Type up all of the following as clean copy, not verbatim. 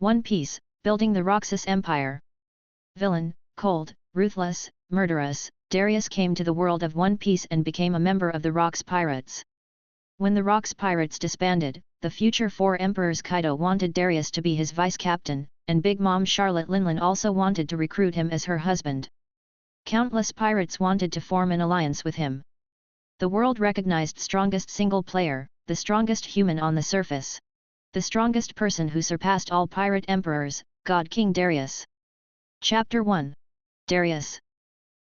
One Piece, building the Roxas Empire. Villain, cold, ruthless, murderous, Darius came to the world of One Piece and became a member of the Rox Pirates. When the Rox Pirates disbanded, the future Four Emperors Kaido wanted Darius to be his vice-captain, and Big Mom Charlotte Linlin also wanted to recruit him as her husband. Countless pirates wanted to form an alliance with him. The world recognized strongest single player, the strongest human on the surface. The strongest person who surpassed all pirate emperors, God King Darius. Chapter 1. Darius.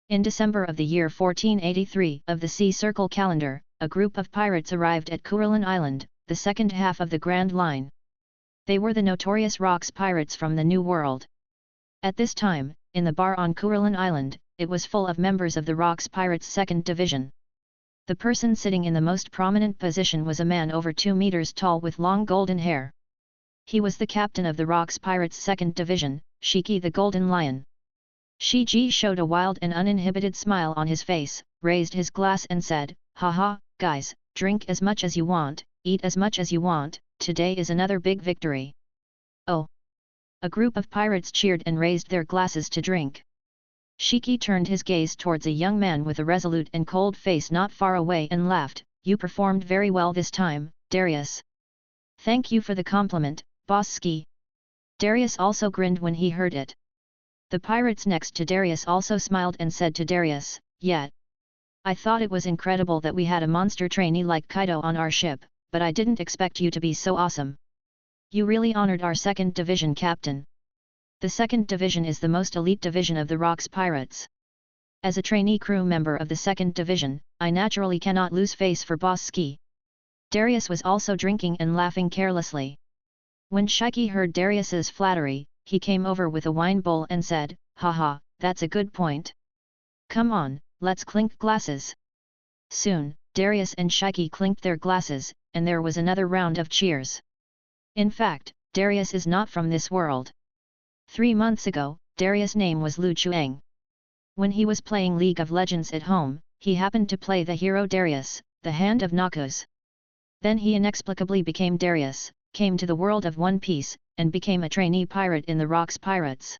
In December of the year 1483 of the Sea Circle calendar, a group of pirates arrived at Kurlin Island, the second half of the Grand Line. They were the notorious Rox pirates from the New World. At this time, in the bar on Kurlin Island, it was full of members of the Rox Pirates' second division. The person sitting in the most prominent position was a man over 2 meters tall with long golden hair. He was the captain of the Rox Pirates' second division, Shiki the Golden Lion. Shiki showed a wild and uninhibited smile on his face, raised his glass and said, "Haha, guys, drink as much as you want, eat as much as you want, today is another big victory." Oh! A group of pirates cheered and raised their glasses to drink. Shiki turned his gaze towards a young man with a resolute and cold face not far away and laughed, "You performed very well this time, Darius." "Thank you for the compliment, Boss Ski." Darius also grinned when he heard it. The pirates next to Darius also smiled and said to Darius, "Yeah. I thought it was incredible that we had a monster trainee like Kaido on our ship, but I didn't expect you to be so awesome. You really honored our second division captain." The second division is the most elite division of the Rox Pirates. As a trainee crew member of the second division, I naturally cannot lose face for Boss Ski. Darius was also drinking and laughing carelessly. When Shiki heard Darius's flattery, he came over with a wine bowl and said, "Haha, that's a good point. Come on, let's clink glasses." Soon, Darius and Shiki clinked their glasses, and there was another round of cheers. In fact, Darius is not from this world. 3 months ago, Darius' name was Lu Chuang. When he was playing League of Legends at home, he happened to play the hero Darius, the Hand of Nakus. Then he inexplicably became Darius, came to the world of One Piece, and became a trainee pirate in the Rox Pirates.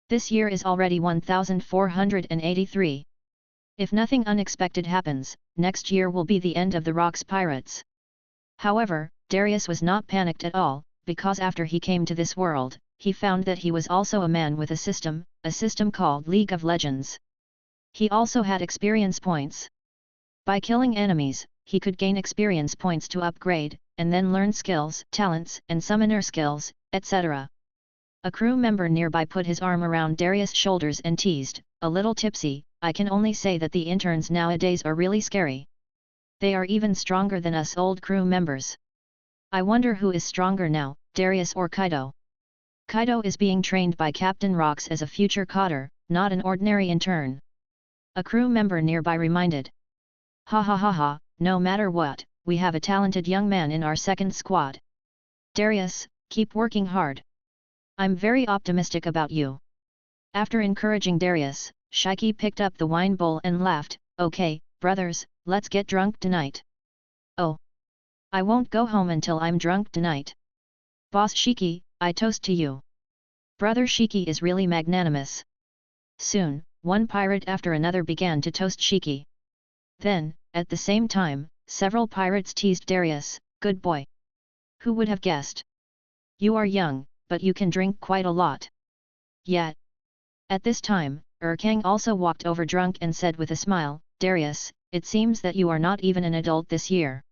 This year is already 1483. If nothing unexpected happens, next year will be the end of the Rox Pirates. However, Darius was not panicked at all, because after he came to this world, he found that he was also a man with a system called League of Legends. He also had experience points. By killing enemies, he could gain experience points to upgrade, and then learn skills, talents, and summoner skills, etc. A crew member nearby put his arm around Darius' shoulders and teased, "A little tipsy, I can only say that the interns nowadays are really scary. They are even stronger than us old crew members. I wonder who is stronger now, Darius or Kaido?" Kaido is being trained by Captain Rox as a future coder, not an ordinary intern. A crew member nearby reminded. "Ha ha ha ha, no matter what, we have a talented young man in our second squad. Darius, keep working hard. I'm very optimistic about you." After encouraging Darius, Shiki picked up the wine bowl and laughed, "Okay, brothers, let's get drunk tonight." "Oh. I won't go home until I'm drunk tonight. Boss Shiki, I toast to you." Brother Shiki is really magnanimous. Soon, one pirate after another began to toast Shiki. Then, at the same time, several pirates teased Darius, "Good boy. Who would have guessed? You are young, but you can drink quite a lot." Yet. At this time, Kang also walked over drunk and said with a smile, "Darius, it seems that you are not even an adult this year.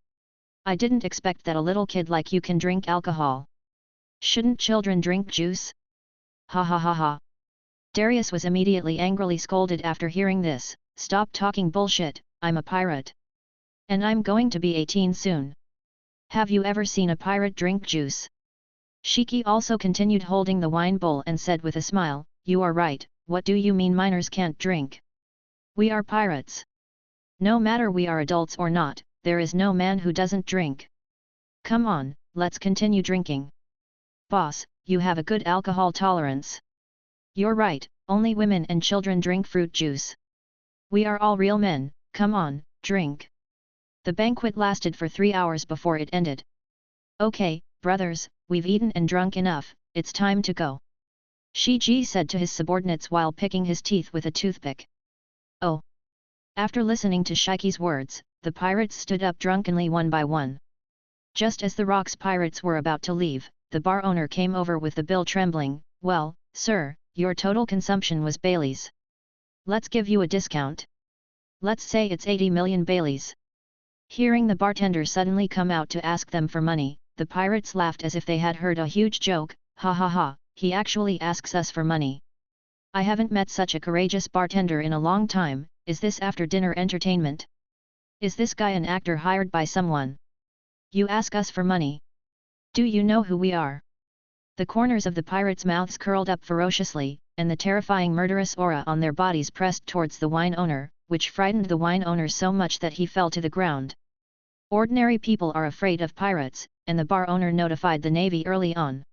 I didn't expect that a little kid like you can drink alcohol. Shouldn't children drink juice?" Ha ha ha ha. Darius was immediately angrily scolded after hearing this, "Stop talking bullshit, I'm a pirate. And I'm going to be 18 soon. Have you ever seen a pirate drink juice?" Shiki also continued holding the wine bowl and said with a smile, "You are right, what do you mean minors can't drink? We are pirates. No matter we are adults or not, there is no man who doesn't drink. Come on, let's continue drinking. Boss, you have a good alcohol tolerance. You're right, only women and children drink fruit juice. We are all real men, come on, drink." The banquet lasted for 3 hours before it ended. "Okay, brothers, we've eaten and drunk enough, it's time to go. Shiji said to his subordinates while picking his teeth with a toothpick. Oh! After listening to Shiki's words, the pirates stood up drunkenly one by one. Just as the Rox pirates were about to leave, the bar owner came over with the bill trembling. Well, sir, your total consumption was Baileys. Let's give you a discount. Let's say it's 80 million Baileys. Hearing the bartender suddenly come out to ask them for money, the pirates laughed as if they had heard a huge joke. Ha ha ha, he actually asks us for money. I haven't met such a courageous bartender in a long time. Is this after-dinner entertainment? Is this guy an actor hired by someone? You ask us for money. Do you know who we are? The corners of the pirates' mouths curled up ferociously, and the terrifying murderous aura on their bodies pressed towards the wine owner, which frightened the wine owner so much that he fell to the ground. Ordinary people are afraid of pirates, and the bar owner notified the Navy early on.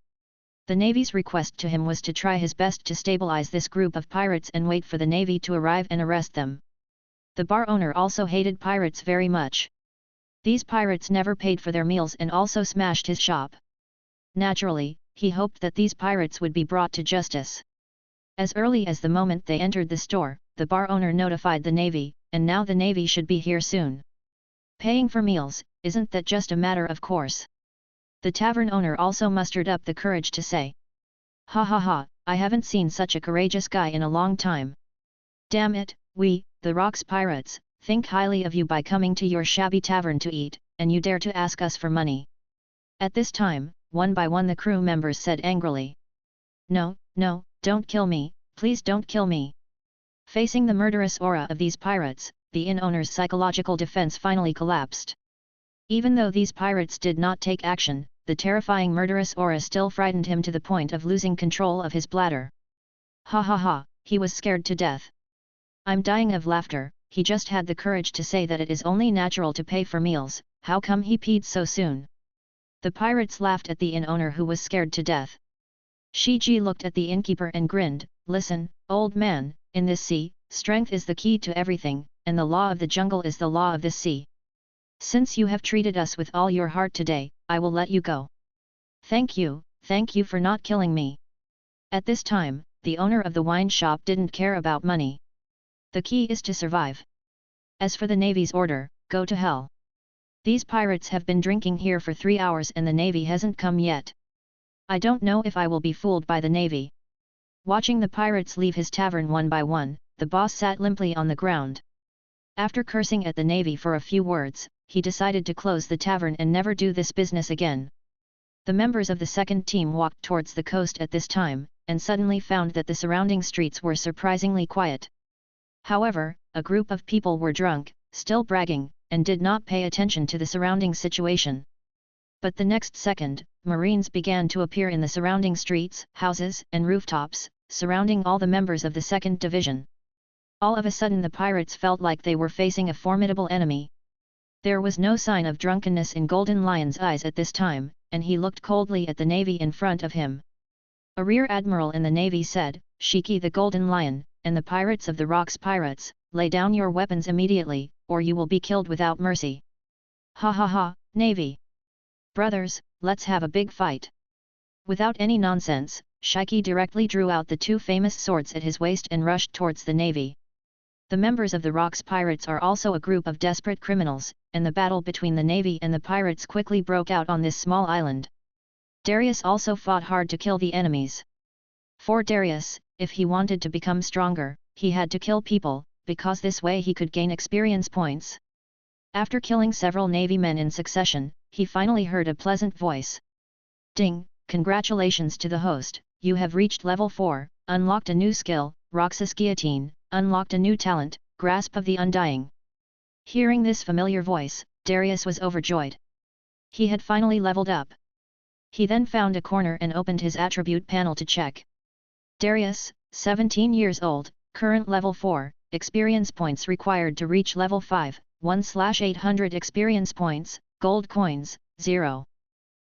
The Navy's request to him was to try his best to stabilize this group of pirates and wait for the Navy to arrive and arrest them. The bar owner also hated pirates very much. These pirates never paid for their meals and also smashed his shop. Naturally, he hoped that these pirates would be brought to justice. As early as the moment they entered the store, the bar owner notified the Navy, and now the Navy should be here soon. Paying for meals, isn't that just a matter of course? The tavern owner also mustered up the courage to say. Ha ha ha, I haven't seen such a courageous guy in a long time. Damn it, we, the Rox pirates, think highly of you by coming to your shabby tavern to eat, and you dare to ask us for money. At this time, one by one the crew members said angrily. No, no, don't kill me, please don't kill me. Facing the murderous aura of these pirates, the inn owner's psychological defense finally collapsed. Even though these pirates did not take action, the terrifying murderous aura still frightened him to the point of losing control of his bladder. Ha ha ha, he was scared to death. I'm dying of laughter. He just had the courage to say that it is only natural to pay for meals. How come he peed so soon? The pirates laughed at the inn owner who was scared to death. Shiji looked at the innkeeper and grinned. Listen, old man, in this sea, strength is the key to everything, and the law of the jungle is the law of this sea. Since you have treated us with all your heart today, I will let you go. Thank you for not killing me. At this time, the owner of the wine shop didn't care about money. The key is to survive. As for the Navy's order, go to hell. These pirates have been drinking here for 3 hours and the Navy hasn't come yet. I don't know if I will be fooled by the Navy. Watching the pirates leave his tavern one by one, the boss sat limply on the ground. After cursing at the Navy for a few words, he decided to close the tavern and never do this business again. The members of the second team walked towards the coast at this time, and suddenly found that the surrounding streets were surprisingly quiet. However, a group of people were drunk, still bragging, and did not pay attention to the surrounding situation. But the next second, Marines began to appear in the surrounding streets, houses, and rooftops, surrounding all the members of the second division. All of a sudden the pirates felt like they were facing a formidable enemy. There was no sign of drunkenness in Golden Lion's eyes at this time, and he looked coldly at the Navy in front of him. A rear admiral in the Navy said, Shiki the Golden Lion, and the pirates of the Rox pirates, lay down your weapons immediately, or you will be killed without mercy. Ha ha ha, Navy! Brothers, let's have a big fight. Without any nonsense, Shiki directly drew out the 2 famous swords at his waist and rushed towards the Navy. The members of the Rox pirates are also a group of desperate criminals, and the battle between the Navy and the pirates quickly broke out on this small island. Darius also fought hard to kill the enemies. For Darius, if he wanted to become stronger, he had to kill people, because this way he could gain experience points. After killing several Navy men in succession, he finally heard a pleasant voice. Ding, congratulations to the host, you have reached level 4, unlocked a new skill, Roxas Guillotine, unlocked a new talent, Grasp of the Undying. Hearing this familiar voice, Darius was overjoyed. He had finally leveled up. He then found a corner and opened his attribute panel to check. Darius, 17 years old, current level 4, experience points required to reach level 5, 1/800 experience points, gold coins, 0.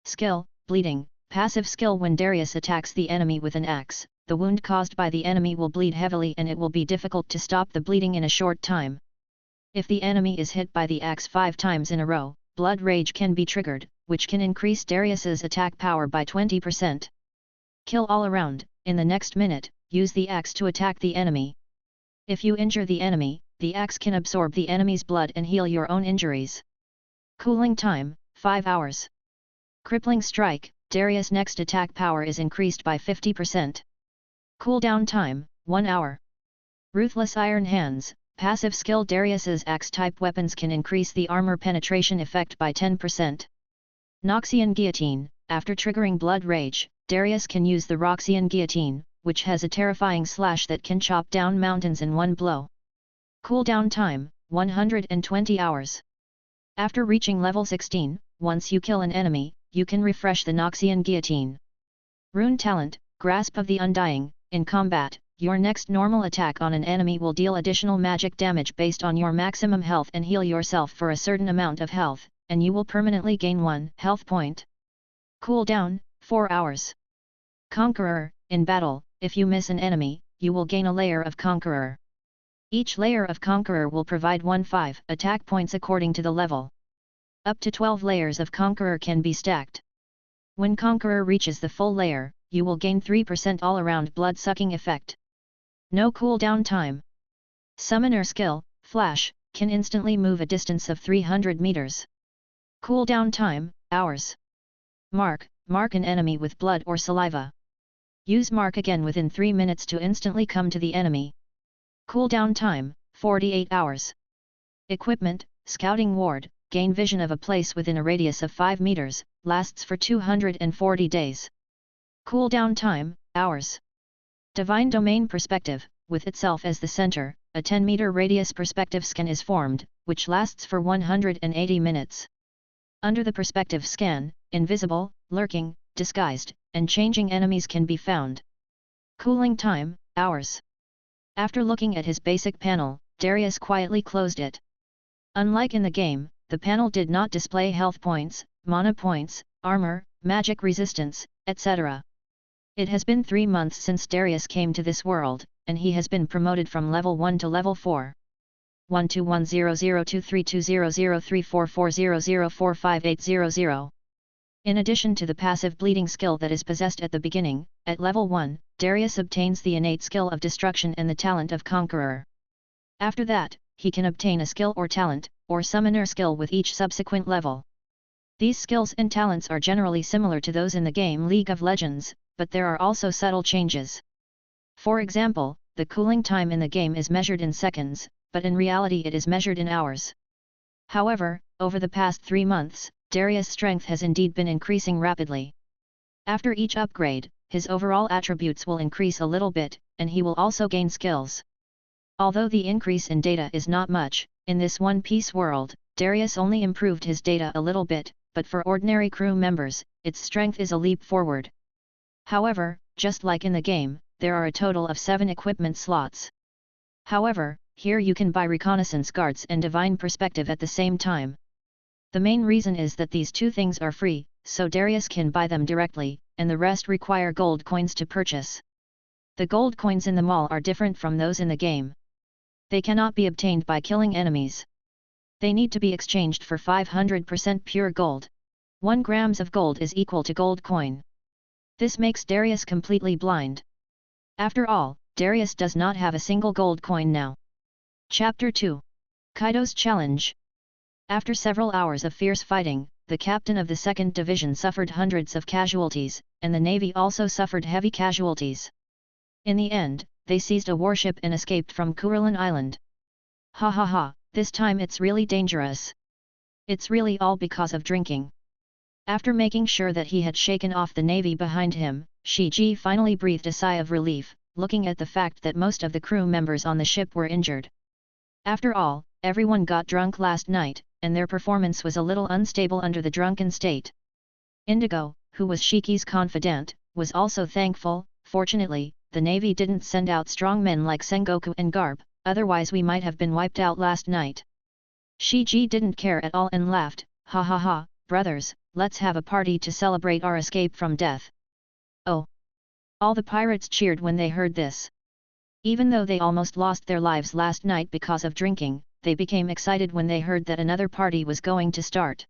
Skill, Bleeding, passive skill. When Darius attacks the enemy with an axe, the wound caused by the enemy will bleed heavily and it will be difficult to stop the bleeding in a short time. If the enemy is hit by the axe 5 times in a row, Blood Rage can be triggered, which can increase Darius's attack power by 20%. Kill all around, in the next minute, use the axe to attack the enemy. If you injure the enemy, the axe can absorb the enemy's blood and heal your own injuries. Cooling time, 5 hours. Crippling strike, Darius' next attack power is increased by 50%. Cooldown time, 1 hour. Ruthless Iron Hands, passive skill. Darius's axe-type weapons can increase the armor penetration effect by 10%. Noxian Guillotine, after triggering Blood Rage, Darius can use the Roxas Guillotine, which has a terrifying slash that can chop down mountains in one blow. Cooldown time, 120 hours. After reaching level 16, once you kill an enemy, you can refresh the Noxian Guillotine. Rune Talent, Grasp of the Undying. In combat, your next normal attack on an enemy will deal additional magic damage based on your maximum health and heal yourself for a certain amount of health, and you will permanently gain 1 health point. Cooldown, 4 hours. Conqueror, in battle, if you miss an enemy, you will gain a layer of Conqueror. Each layer of Conqueror will provide 1/5 attack points according to the level. Up to 12 layers of Conqueror can be stacked. When Conqueror reaches the full layer, you will gain 3% all-around blood-sucking effect. No cooldown time. Summoner skill, Flash, can instantly move a distance of 300 meters. Cooldown time, hours. Mark an enemy with blood or saliva. Use mark again within 3 minutes to instantly come to the enemy. Cooldown time, 48 hours. Equipment, Scouting Ward, gain vision of a place within a radius of 5 meters, lasts for 240 days. Cooldown time, hours. Divine Domain Perspective, with itself as the center, a 10-meter radius perspective scan is formed, which lasts for 180 minutes. Under the perspective scan, invisible, lurking, disguised, and changing enemies can be found. Cooling time, hours. After looking at his basic panel, Darius quietly closed it. Unlike in the game, the panel did not display health points, mana points, armor, magic resistance, etc. It has been 3 months since Darius came to this world, and he has been promoted from level 1 to level 4. 12100232003440045800. In addition to the passive bleeding skill that is possessed at the beginning, at level 1, Darius obtains the innate skill of destruction and the talent of Conqueror. After that, he can obtain a skill or talent, or summoner skill with each subsequent level. These skills and talents are generally similar to those in the game League of Legends, but there are also subtle changes. For example, the cooling time in the game is measured in seconds, but in reality it is measured in hours. However, over the past 3 months, Darius' strength has indeed been increasing rapidly. After each upgrade, his overall attributes will increase a little bit, and he will also gain skills. Although the increase in data is not much, in this One Piece world, Darius only improved his data a little bit, but for ordinary crew members, its strength is a leap forward. However, just like in the game, there are a total of 7 equipment slots. However, here you can buy reconnaissance guards and divine perspective at the same time. The main reason is that these 2 things are free, so Darius can buy them directly, and the rest require gold coins to purchase. The gold coins in the mall are different from those in the game. They cannot be obtained by killing enemies. They need to be exchanged for 500% pure gold. 1 grams of gold is equal to gold coin. This makes Darius completely blind. After all, Darius does not have a single gold coin now. Chapter 2. Kaido's Challenge. After several hours of fierce fighting, the captain of the 2nd Division suffered hundreds of casualties, and the Navy also suffered heavy casualties. In the end, they seized a warship and escaped from Kurulin Island. Ha ha ha, this time it's really dangerous. It's really all because of drinking. After making sure that he had shaken off the Navy behind him, Shiji finally breathed a sigh of relief, looking at the fact that most of the crew members on the ship were injured. After all, everyone got drunk last night, and their performance was a little unstable under the drunken state. Indigo, who was Shiki's confidant, was also thankful. Fortunately, the Navy didn't send out strong men like Sengoku and Garp, otherwise we might have been wiped out last night. Shiji didn't care at all and laughed, ha ha ha, brothers, let's have a party to celebrate our escape from death. Oh! All the pirates cheered when they heard this. Even though they almost lost their lives last night because of drinking, they became excited when they heard that another party was going to start.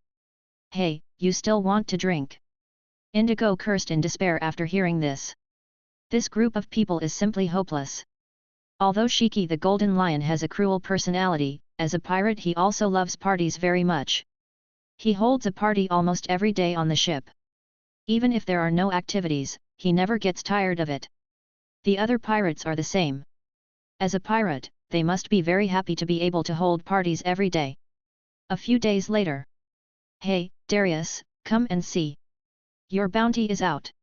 Hey, you still want to drink? Indigo cursed in despair after hearing this. This group of people is simply hopeless. Although Shiki the Golden Lion has a cruel personality, as a pirate he also loves parties very much. He holds a party almost every day on the ship. Even if there are no activities, he never gets tired of it. The other pirates are the same. As a pirate, they must be very happy to be able to hold parties every day. A few days later. Hey, Darius, come and see. Your bounty is out.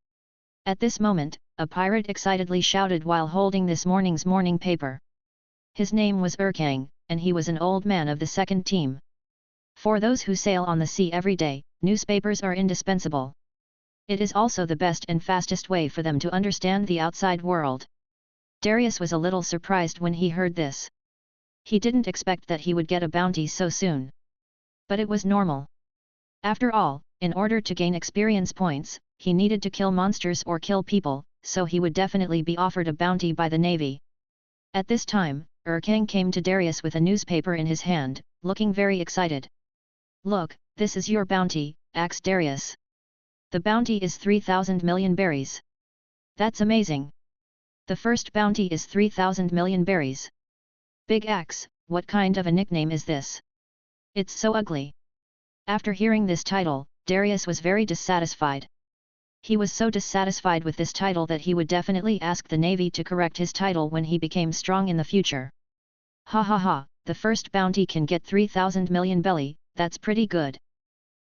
At this moment, a pirate excitedly shouted while holding this morning's morning paper. His name was Erkang, and he was an old man of the second team. For those who sail on the sea every day, newspapers are indispensable. It is also the best and fastest way for them to understand the outside world. Darius was a little surprised when he heard this. He didn't expect that he would get a bounty so soon. But it was normal. After all, in order to gain experience points, he needed to kill monsters or kill people, so he would definitely be offered a bounty by the navy. At this time, Erkang came to Darius with a newspaper in his hand, looking very excited. Look, this is your bounty, asked Darius. The bounty is 3,000 million berries. That's amazing. The first bounty is 3,000 million berries. Big Axe, what kind of a nickname is this? It's so ugly. After hearing this title, Darius was very dissatisfied. He was so dissatisfied with this title that he would definitely ask the navy to correct his title when he became strong in the future. Ha ha ha, the first bounty can get 3,000 million belly, that's pretty good.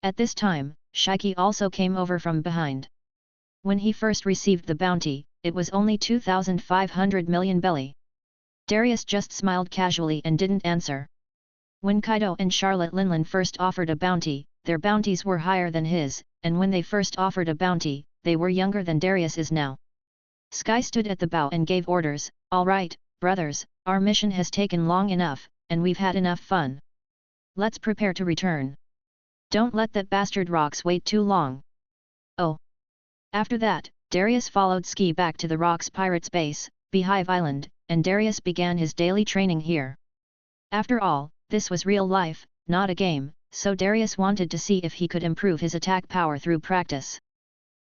At this time, Shiki also came over from behind. When he first received the bounty, it was only 2,500 million belly. Darius just smiled casually and didn't answer. When Kaido and Charlotte Linlin first offered a bounty, their bounties were higher than his, and when they first offered a bounty, they were younger than Darius is now. Sky stood at the bow and gave orders, "All right, brothers, our mission has taken long enough, and we've had enough fun. Let's prepare to return. Don't let that bastard Rox wait too long." Oh! After that, Darius followed Ski back to the Rox Pirates base, Beehive Island, and Darius began his daily training here. After all, this was real life, not a game, so Darius wanted to see if he could improve his attack power through practice.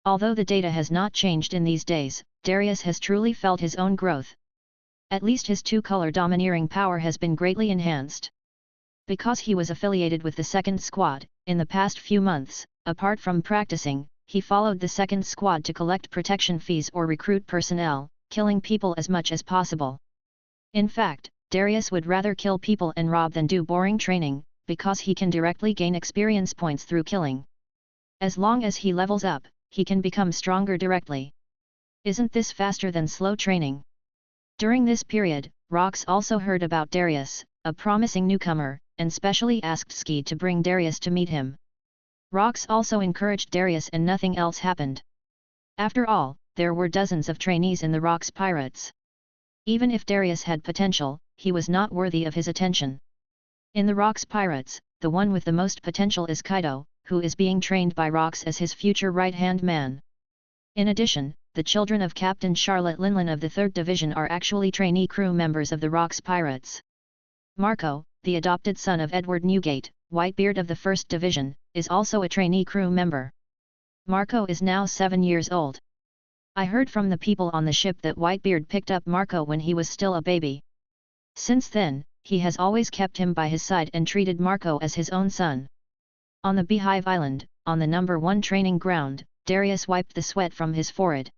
Although the data has not changed in these days, Darius has truly felt his own growth. At least his two-color domineering power has been greatly enhanced. Because he was affiliated with the second squad, in the past few months, apart from practicing, he followed the second squad to collect protection fees or recruit personnel, killing people as much as possible. In fact, Darius would rather kill people and rob than do boring training, because he can directly gain experience points through killing. As long as he levels up, he can become stronger directly. Isn't this faster than slow training? During this period, Rox also heard about Darius, a promising newcomer, and specially asked Ski to bring Darius to meet him. Rox also encouraged Darius and nothing else happened. After all, there were dozens of trainees in the Rox Pirates. Even if Darius had potential, he was not worthy of his attention. In the Rox Pirates, the one with the most potential is Kaido, who is being trained by Rox as his future right-hand man. In addition, the children of Captain Charlotte Linlin of the 3rd Division are actually trainee crew members of the Rox Pirates. Marco, the adopted son of Edward Newgate, Whitebeard of the 1st Division, is also a trainee crew member. Marco is now 7 years old. I heard from the people on the ship that Whitebeard picked up Marco when he was still a baby. Since then, he has always kept him by his side and treated Marco as his own son. On the Beehive Island, on the number 1 training ground, Darius wiped the sweat from his forehead.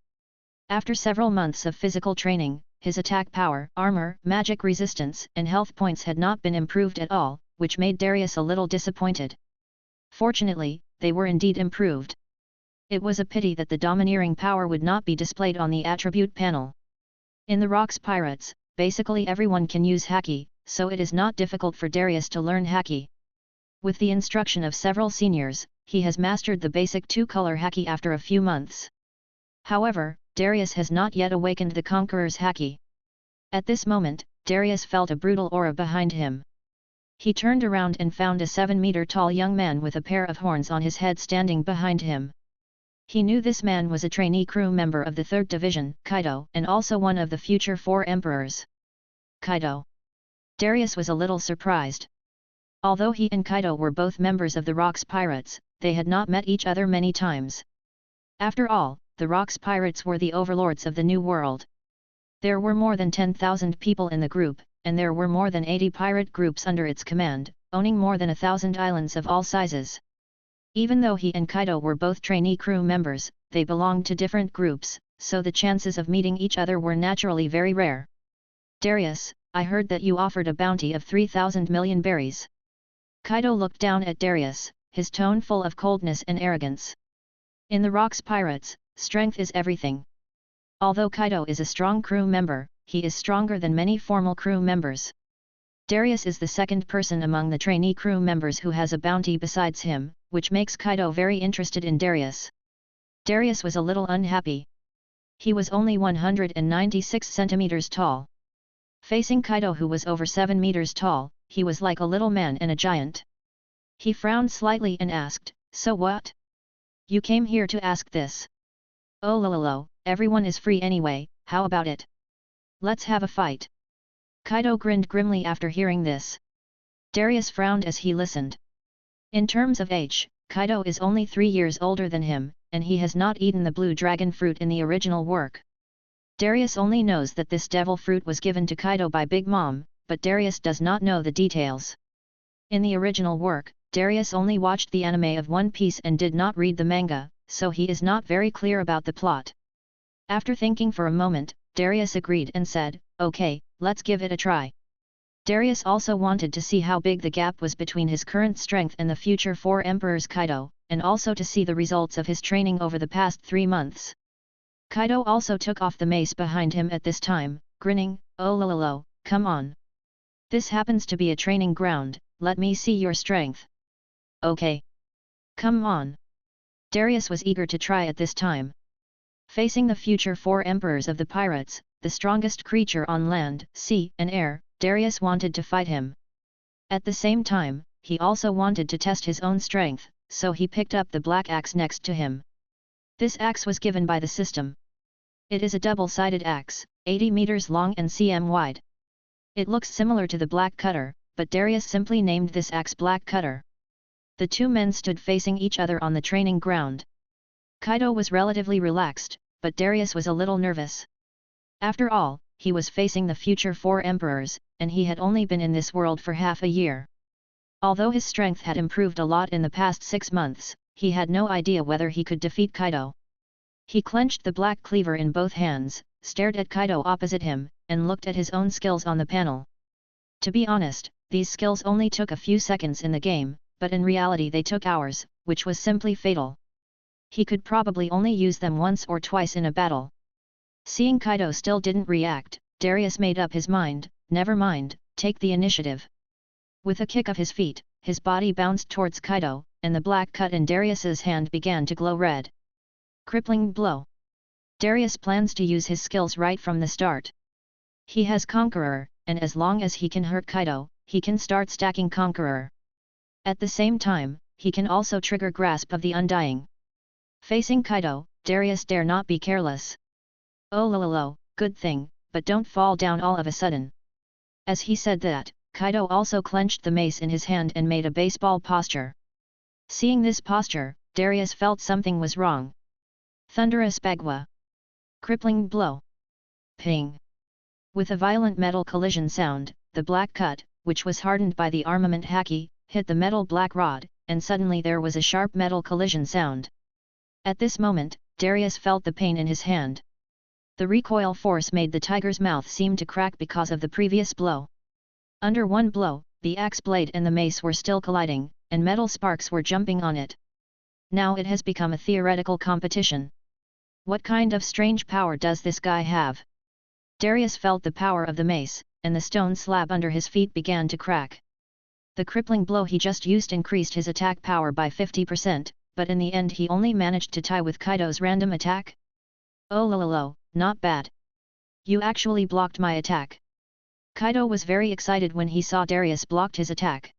After several months of physical training, his attack power, armor, magic resistance, and health points had not been improved at all, which made Darius a little disappointed. Fortunately, they were indeed improved. It was a pity that the domineering power would not be displayed on the attribute panel. In the Rox Pirates, basically everyone can use Haki, so it is not difficult for Darius to learn Haki. With the instruction of several seniors, he has mastered the basic 2-color Haki after a few months. However, Darius has not yet awakened the Conqueror's Haki. At this moment, Darius felt a brutal aura behind him. He turned around and found a 7-meter-tall young man with a pair of horns on his head standing behind him. He knew this man was a trainee crew member of the 3rd Division, Kaido, and also one of the future 4 Emperors. Kaido. Darius was a little surprised. Although he and Kaido were both members of the Rox Pirates, they had not met each other many times. After all, the Rocks pirates were the overlords of the New World. There were more than 10,000 people in the group, and there were more than 80 pirate groups under its command, owning more than 1,000 islands of all sizes. Even though he and Kaido were both trainee crew members, they belonged to different groups, so the chances of meeting each other were naturally very rare. Darius, I heard that you offered a bounty of 3,000 million berries. Kaido looked down at Darius, his tone full of coldness and arrogance. In the Rocks pirates, strength is everything. Although Kaido is a strong crew member, he is stronger than many formal crew members. Darius is the second person among the trainee crew members who has a bounty besides him, which makes Kaido very interested in Darius. Darius was a little unhappy. He was only 196 centimeters tall. Facing Kaido, who was over 7 meters tall, he was like a little man and a giant. He frowned slightly and asked, "So what? You came here to ask this? Oh lololo, everyone is free anyway, how about it? Let's have a fight." Kaido grinned grimly after hearing this. Darius frowned as he listened. In terms of age, Kaido is only 3 years older than him, and he has not eaten the blue dragon fruit in the original work. Darius only knows that this devil fruit was given to Kaido by Big Mom, but Darius does not know the details. In the original work, Darius only watched the anime of One Piece and did not read the manga, so he is not very clear about the plot. After thinking for a moment, Darius agreed and said, "Okay, let's give it a try." Darius also wanted to see how big the gap was between his current strength and the future Four Emperors Kaido, and also to see the results of his training over the past 3 months. Kaido also took off the mace behind him at this time, grinning, "Oh lololo, come on. This happens to be a training ground, let me see your strength." "Okay. Come on." Darius was eager to try at this time. Facing the future 4 emperors of the pirates, the strongest creature on land, sea and air, Darius wanted to fight him. At the same time, he also wanted to test his own strength, so he picked up the black axe next to him. This axe was given by the system. It is a double-sided axe, 80 meters long and cm wide. It looks similar to the black cutter, but Darius simply named this axe Black Cutter. The two men stood facing each other on the training ground. Kaido was relatively relaxed, but Darius was a little nervous. After all, he was facing the future 4 emperors, and he had only been in this world for half a year. Although his strength had improved a lot in the past 6 months, he had no idea whether he could defeat Kaido. He clenched the black cleaver in both hands, stared at Kaido opposite him, and looked at his own skills on the panel. To be honest, these skills only took a few seconds in the game, but in reality they took hours, which was simply fatal. He could probably only use them once or twice in a battle. Seeing Kaido still didn't react, Darius made up his mind, "Never mind, take the initiative." With a kick of his feet, his body bounced towards Kaido, and the black cut in Darius's hand began to glow red. Crippling blow. Darius plans to use his skills right from the start. He has Conqueror, and as long as he can hurt Kaido, he can start stacking Conqueror. At the same time, he can also trigger Grasp of the Undying. Facing Kaido, Darius dare not be careless. "Oh lololo, good thing, but don't fall down all of a sudden." As he said that, Kaido also clenched the mace in his hand and made a baseball posture. Seeing this posture, Darius felt something was wrong. Thunderous Bagua. Crippling blow. Ping. With a violent metal collision sound, the black cut, which was hardened by the armament haki, hit the metal black rod, and suddenly there was a sharp metal collision sound. At this moment, Darius felt the pain in his hand. The recoil force made the tiger's mouth seem to crack because of the previous blow. Under one blow, the axe blade and the mace were still colliding, and metal sparks were jumping on it. Now it has become a theoretical competition. What kind of strange power does this guy have? Darius felt the power of the mace, and the stone slab under his feet began to crack. The crippling blow he just used increased his attack power by 50%, but in the end he only managed to tie with Kaido's random attack. "Oh lololo, not bad. You actually blocked my attack." Kaido was very excited when he saw Darius blocked his attack.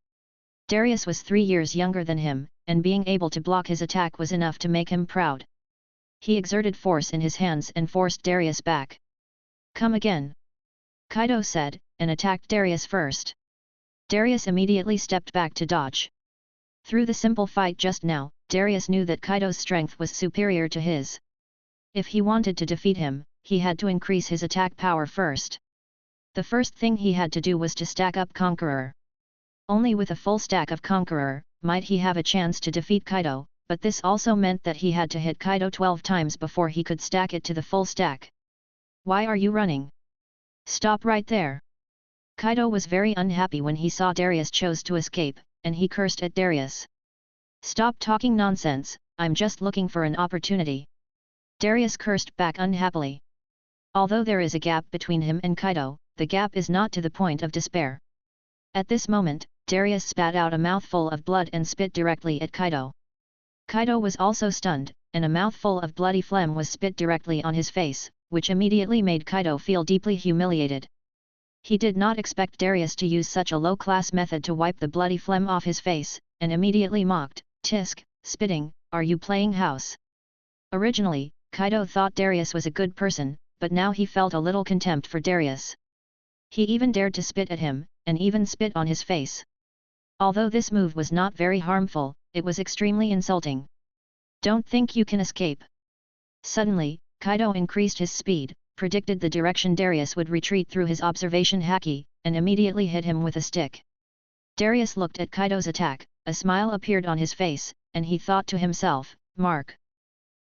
Darius was 3 years younger than him, and being able to block his attack was enough to make him proud. He exerted force in his hands and forced Darius back. "Come again," Kaido said, and attacked Darius first. Darius immediately stepped back to dodge. Through the simple fight just now, Darius knew that Kaido's strength was superior to his. If he wanted to defeat him, he had to increase his attack power first. The first thing he had to do was to stack up Conqueror. Only with a full stack of Conqueror, might he have a chance to defeat Kaido, but this also meant that he had to hit Kaido 12 times before he could stack it to the full stack. Why are you running? Stop right there! Kaido was very unhappy when he saw Darius chose to escape, and he cursed at Darius. Stop talking nonsense, I'm just looking for an opportunity. Darius cursed back unhappily. Although there is a gap between him and Kaido, the gap is not to the point of despair. At this moment, Darius spat out a mouthful of blood and spit directly at Kaido. Kaido was also stunned, and a mouthful of bloody phlegm was spit directly on his face, which immediately made Kaido feel deeply humiliated. He did not expect Darius to use such a low-class method to wipe the bloody phlegm off his face, and immediately mocked, "Tisk, spitting, are you playing house?" Originally, Kaido thought Darius was a good person, but now he felt a little contempt for Darius. He even dared to spit at him, and even spit on his face. Although this move was not very harmful, it was extremely insulting. Don't think you can escape. Suddenly, Kaido increased his speed, predicted the direction Darius would retreat through his observation haki, and immediately hit him with a stick. Darius looked at Kaido's attack, a smile appeared on his face, and he thought to himself, "Mark."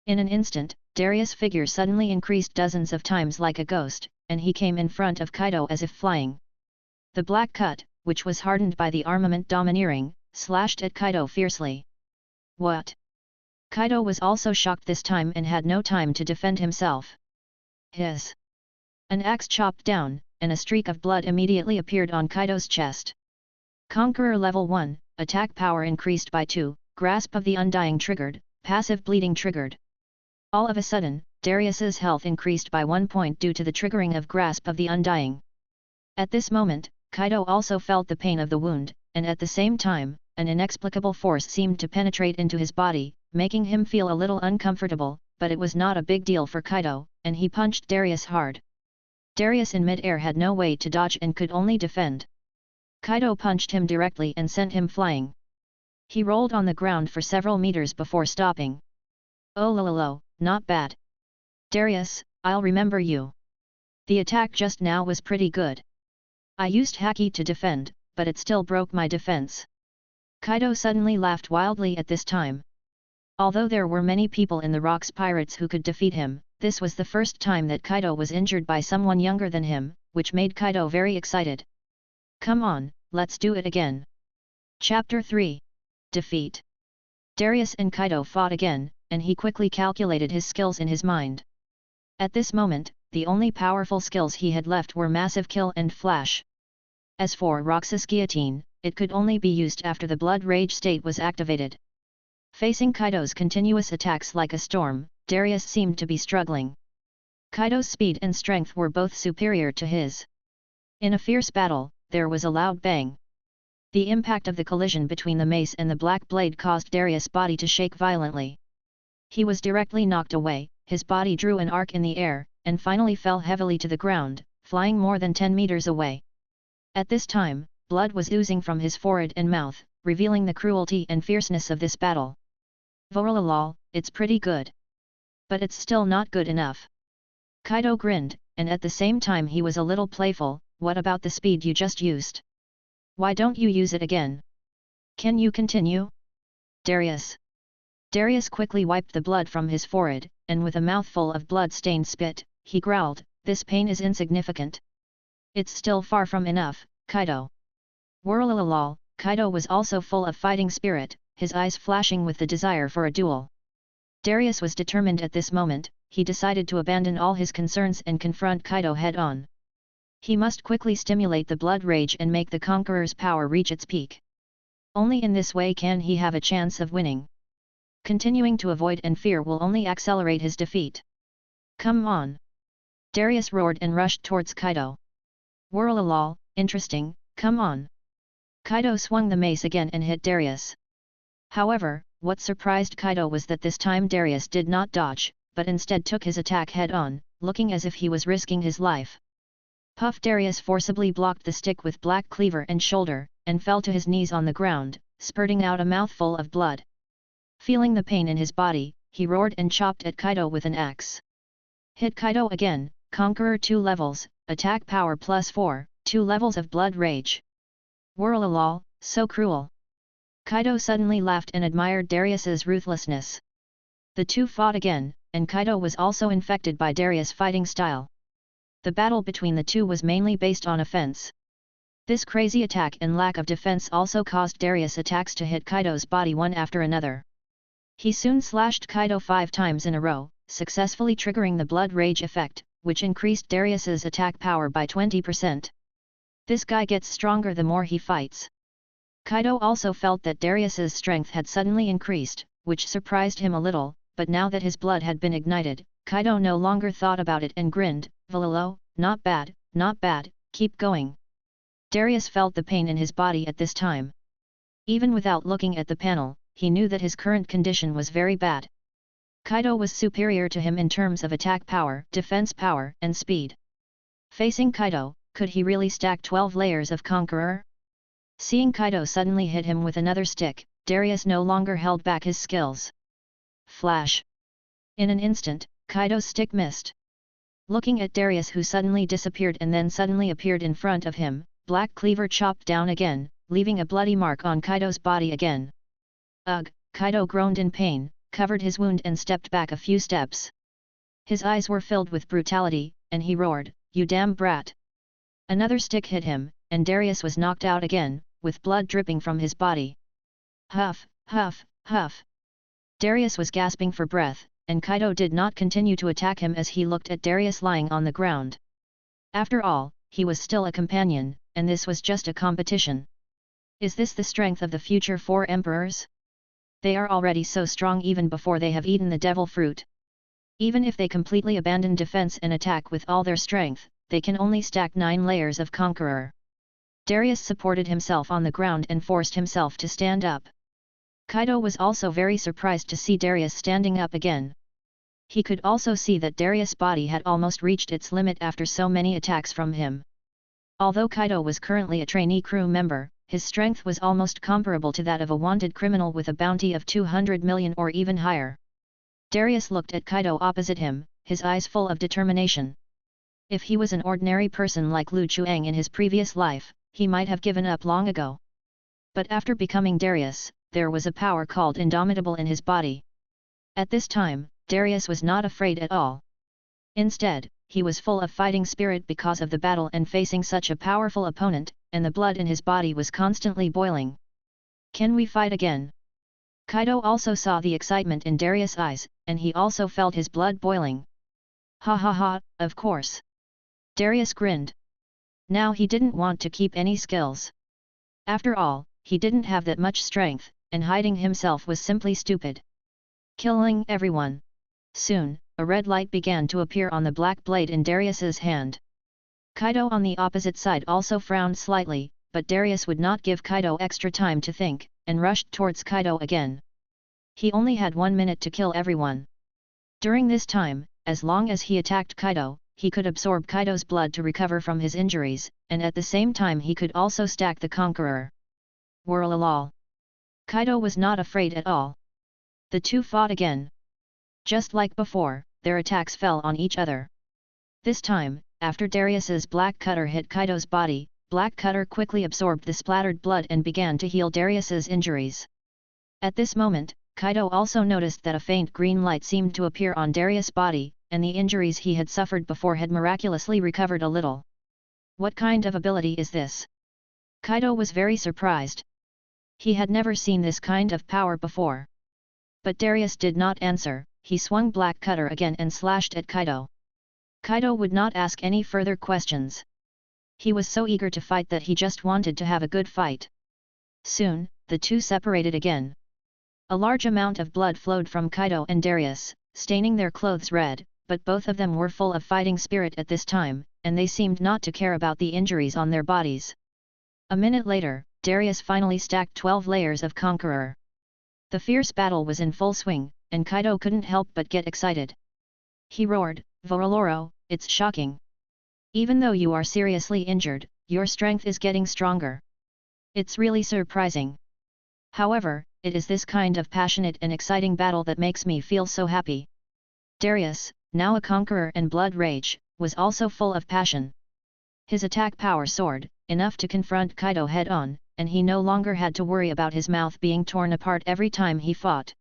In an instant, Darius' figure suddenly increased dozens of times like a ghost, and he came in front of Kaido as if flying. The black cut, which was hardened by the armament domineering, slashed at Kaido fiercely. What? Kaido was also shocked this time and had no time to defend himself. Hiss! An axe chopped down, and a streak of blood immediately appeared on Kaido's chest. Conqueror level 1, attack power increased by 2, grasp of the undying triggered, passive bleeding triggered. All of a sudden, Darius's health increased by 1 point due to the triggering of grasp of the undying. At this moment, Kaido also felt the pain of the wound, and at the same time, an inexplicable force seemed to penetrate into his body, making him feel a little uncomfortable, but it was not a big deal for Kaido, and he punched Darius hard. Darius in mid-air had no way to dodge and could only defend. Kaido punched him directly and sent him flying. He rolled on the ground for several meters before stopping. Oh lololo, not bad. Darius, I'll remember you. The attack just now was pretty good. I used haki to defend, but it still broke my defense. Kaido suddenly laughed wildly at this time. Although there were many people in the Rocks Pirates who could defeat him, this was the first time that Kaido was injured by someone younger than him, which made Kaido very excited. Come on, let's do it again. Chapter 3. Defeat. Darius and Kaido fought again, and he quickly calculated his skills in his mind. At this moment, the only powerful skills he had left were Massive Kill and Flash. As for Roxas Guillotine, it could only be used after the Blood Rage state was activated. Facing Kaido's continuous attacks like a storm, Darius seemed to be struggling. Kaido's speed and strength were both superior to his. In a fierce battle, there was a loud bang. The impact of the collision between the mace and the black blade caused Darius' body to shake violently. He was directly knocked away, his body drew an arc in the air, and finally fell heavily to the ground, flying more than 10 meters away. At this time, blood was oozing from his forehead and mouth, revealing the cruelty and fierceness of this battle. Vorololol, it's pretty good. But it's still not good enough. Kaido grinned, and at the same time he was a little playful. What about the speed you just used? Why don't you use it again? Can you continue? Darius. Darius quickly wiped the blood from his forehead, and with a mouthful of blood-stained spit, he growled, "This pain is insignificant. It's still far from enough, Kaido." Whirlalala, Kaido was also full of fighting spirit, his eyes flashing with the desire for a duel. Darius was determined at this moment. He decided to abandon all his concerns and confront Kaido head-on. He must quickly stimulate the blood rage and make the Conqueror's power reach its peak. Only in this way can he have a chance of winning. Continuing to avoid and fear will only accelerate his defeat. Come on! Darius roared and rushed towards Kaido. Whirlalal, interesting, come on! Kaido swung the mace again and hit Darius. However, what surprised Kaido was that this time Darius did not dodge, but instead took his attack head-on, looking as if he was risking his life. Puff! Darius forcibly blocked the stick with black cleaver and shoulder, and fell to his knees on the ground, spurting out a mouthful of blood. Feeling the pain in his body, he roared and chopped at Kaido with an axe. Hit Kaido again, Conqueror 2 levels, attack power +4, 2 levels of blood rage. Whirlalol, so cruel. Kaido suddenly laughed and admired Darius's ruthlessness. The two fought again, and Kaido was also infected by Darius' fighting style. The battle between the two was mainly based on offense. This crazy attack and lack of defense also caused Darius' attacks to hit Kaido's body one after another. He soon slashed Kaido 5 times in a row, successfully triggering the blood rage effect, which increased Darius's attack power by 20%. This guy gets stronger the more he fights. Kaido also felt that Darius's strength had suddenly increased, which surprised him a little, but now that his blood had been ignited, Kaido no longer thought about it and grinned, "Vololo, not bad, keep going." Darius felt the pain in his body at this time. Even without looking at the panel, he knew that his current condition was very bad. Kaido was superior to him in terms of attack power, defense power, and speed. Facing Kaido, could he really stack 12 layers of Conqueror? Seeing Kaido suddenly hit him with another stick, Darius no longer held back his skills. Flash! In an instant, Kaido's stick missed. Looking at Darius, who suddenly disappeared and then suddenly appeared in front of him, Black Cleaver chopped down again, leaving a bloody mark on Kaido's body again. Ugh! Kaido groaned in pain, covered his wound and stepped back a few steps. His eyes were filled with brutality, and he roared, "You damn brat!" Another stick hit him, and Darius was knocked out again, with blood dripping from his body. Huff, huff, huff. Darius was gasping for breath, and Kaido did not continue to attack him as he looked at Darius lying on the ground. After all, he was still a companion, and this was just a competition. Is this the strength of the future Four Emperors? They are already so strong even before they have eaten the devil fruit. Even if they completely abandon defense and attack with all their strength, they can only stack 9 layers of Conqueror. Darius supported himself on the ground and forced himself to stand up. Kaido was also very surprised to see Darius standing up again. He could also see that Darius' body had almost reached its limit after so many attacks from him. Although Kaido was currently a trainee crew member, his strength was almost comparable to that of a wanted criminal with a bounty of 200 million or even higher. Darius looked at Kaido opposite him, his eyes full of determination. If he was an ordinary person like Lu Chuang in his previous life, he might have given up long ago. But after becoming Darius, there was a power called indomitable in his body. At this time, Darius was not afraid at all. Instead, he was full of fighting spirit because of the battle and facing such a powerful opponent, and the blood in his body was constantly boiling. "Can we fight again?" Kaido also saw the excitement in Darius' eyes, and he also felt his blood boiling. "Ha ha ha, of course." Darius grinned. Now he didn't want to keep any skills. After all, he didn't have that much strength, and hiding himself was simply stupid. Killing everyone. Soon, a red light began to appear on the black blade in Darius's hand. Kaido on the opposite side also frowned slightly, but Darius would not give Kaido extra time to think, and rushed towards Kaido again. He only had 1 minute to kill everyone. During this time, as long as he attacked Kaido, he could absorb Kaido's blood to recover from his injuries, and at the same time he could also stack the Conqueror. Whirlalol. Kaido was not afraid at all. The two fought again. Just like before, their attacks fell on each other. This time, after Darius's Black Cutter hit Kaido's body, Black Cutter quickly absorbed the splattered blood and began to heal Darius's injuries. At this moment, Kaido also noticed that a faint green light seemed to appear on Darius' body, and the injuries he had suffered before had miraculously recovered a little. What kind of ability is this? Kaido was very surprised. He had never seen this kind of power before. But Darius did not answer, he swung Black Cutter again and slashed at Kaido. Kaido would not ask any further questions. He was so eager to fight that he just wanted to have a good fight. Soon, the two separated again. A large amount of blood flowed from Kaido and Darius, staining their clothes red, but both of them were full of fighting spirit at this time, and they seemed not to care about the injuries on their bodies. A minute later, Darius finally stacked 12 layers of Conqueror. The fierce battle was in full swing, and Kaido couldn't help but get excited. He roared, "Voroloro, it's shocking. Even though you are seriously injured, your strength is getting stronger. It's really surprising. However, it is this kind of passionate and exciting battle that makes me feel so happy." Darius, now a conqueror and blood rage, was also full of passion. His attack power soared, enough to confront Kaido head-on, and he no longer had to worry about his mouth being torn apart every time he fought.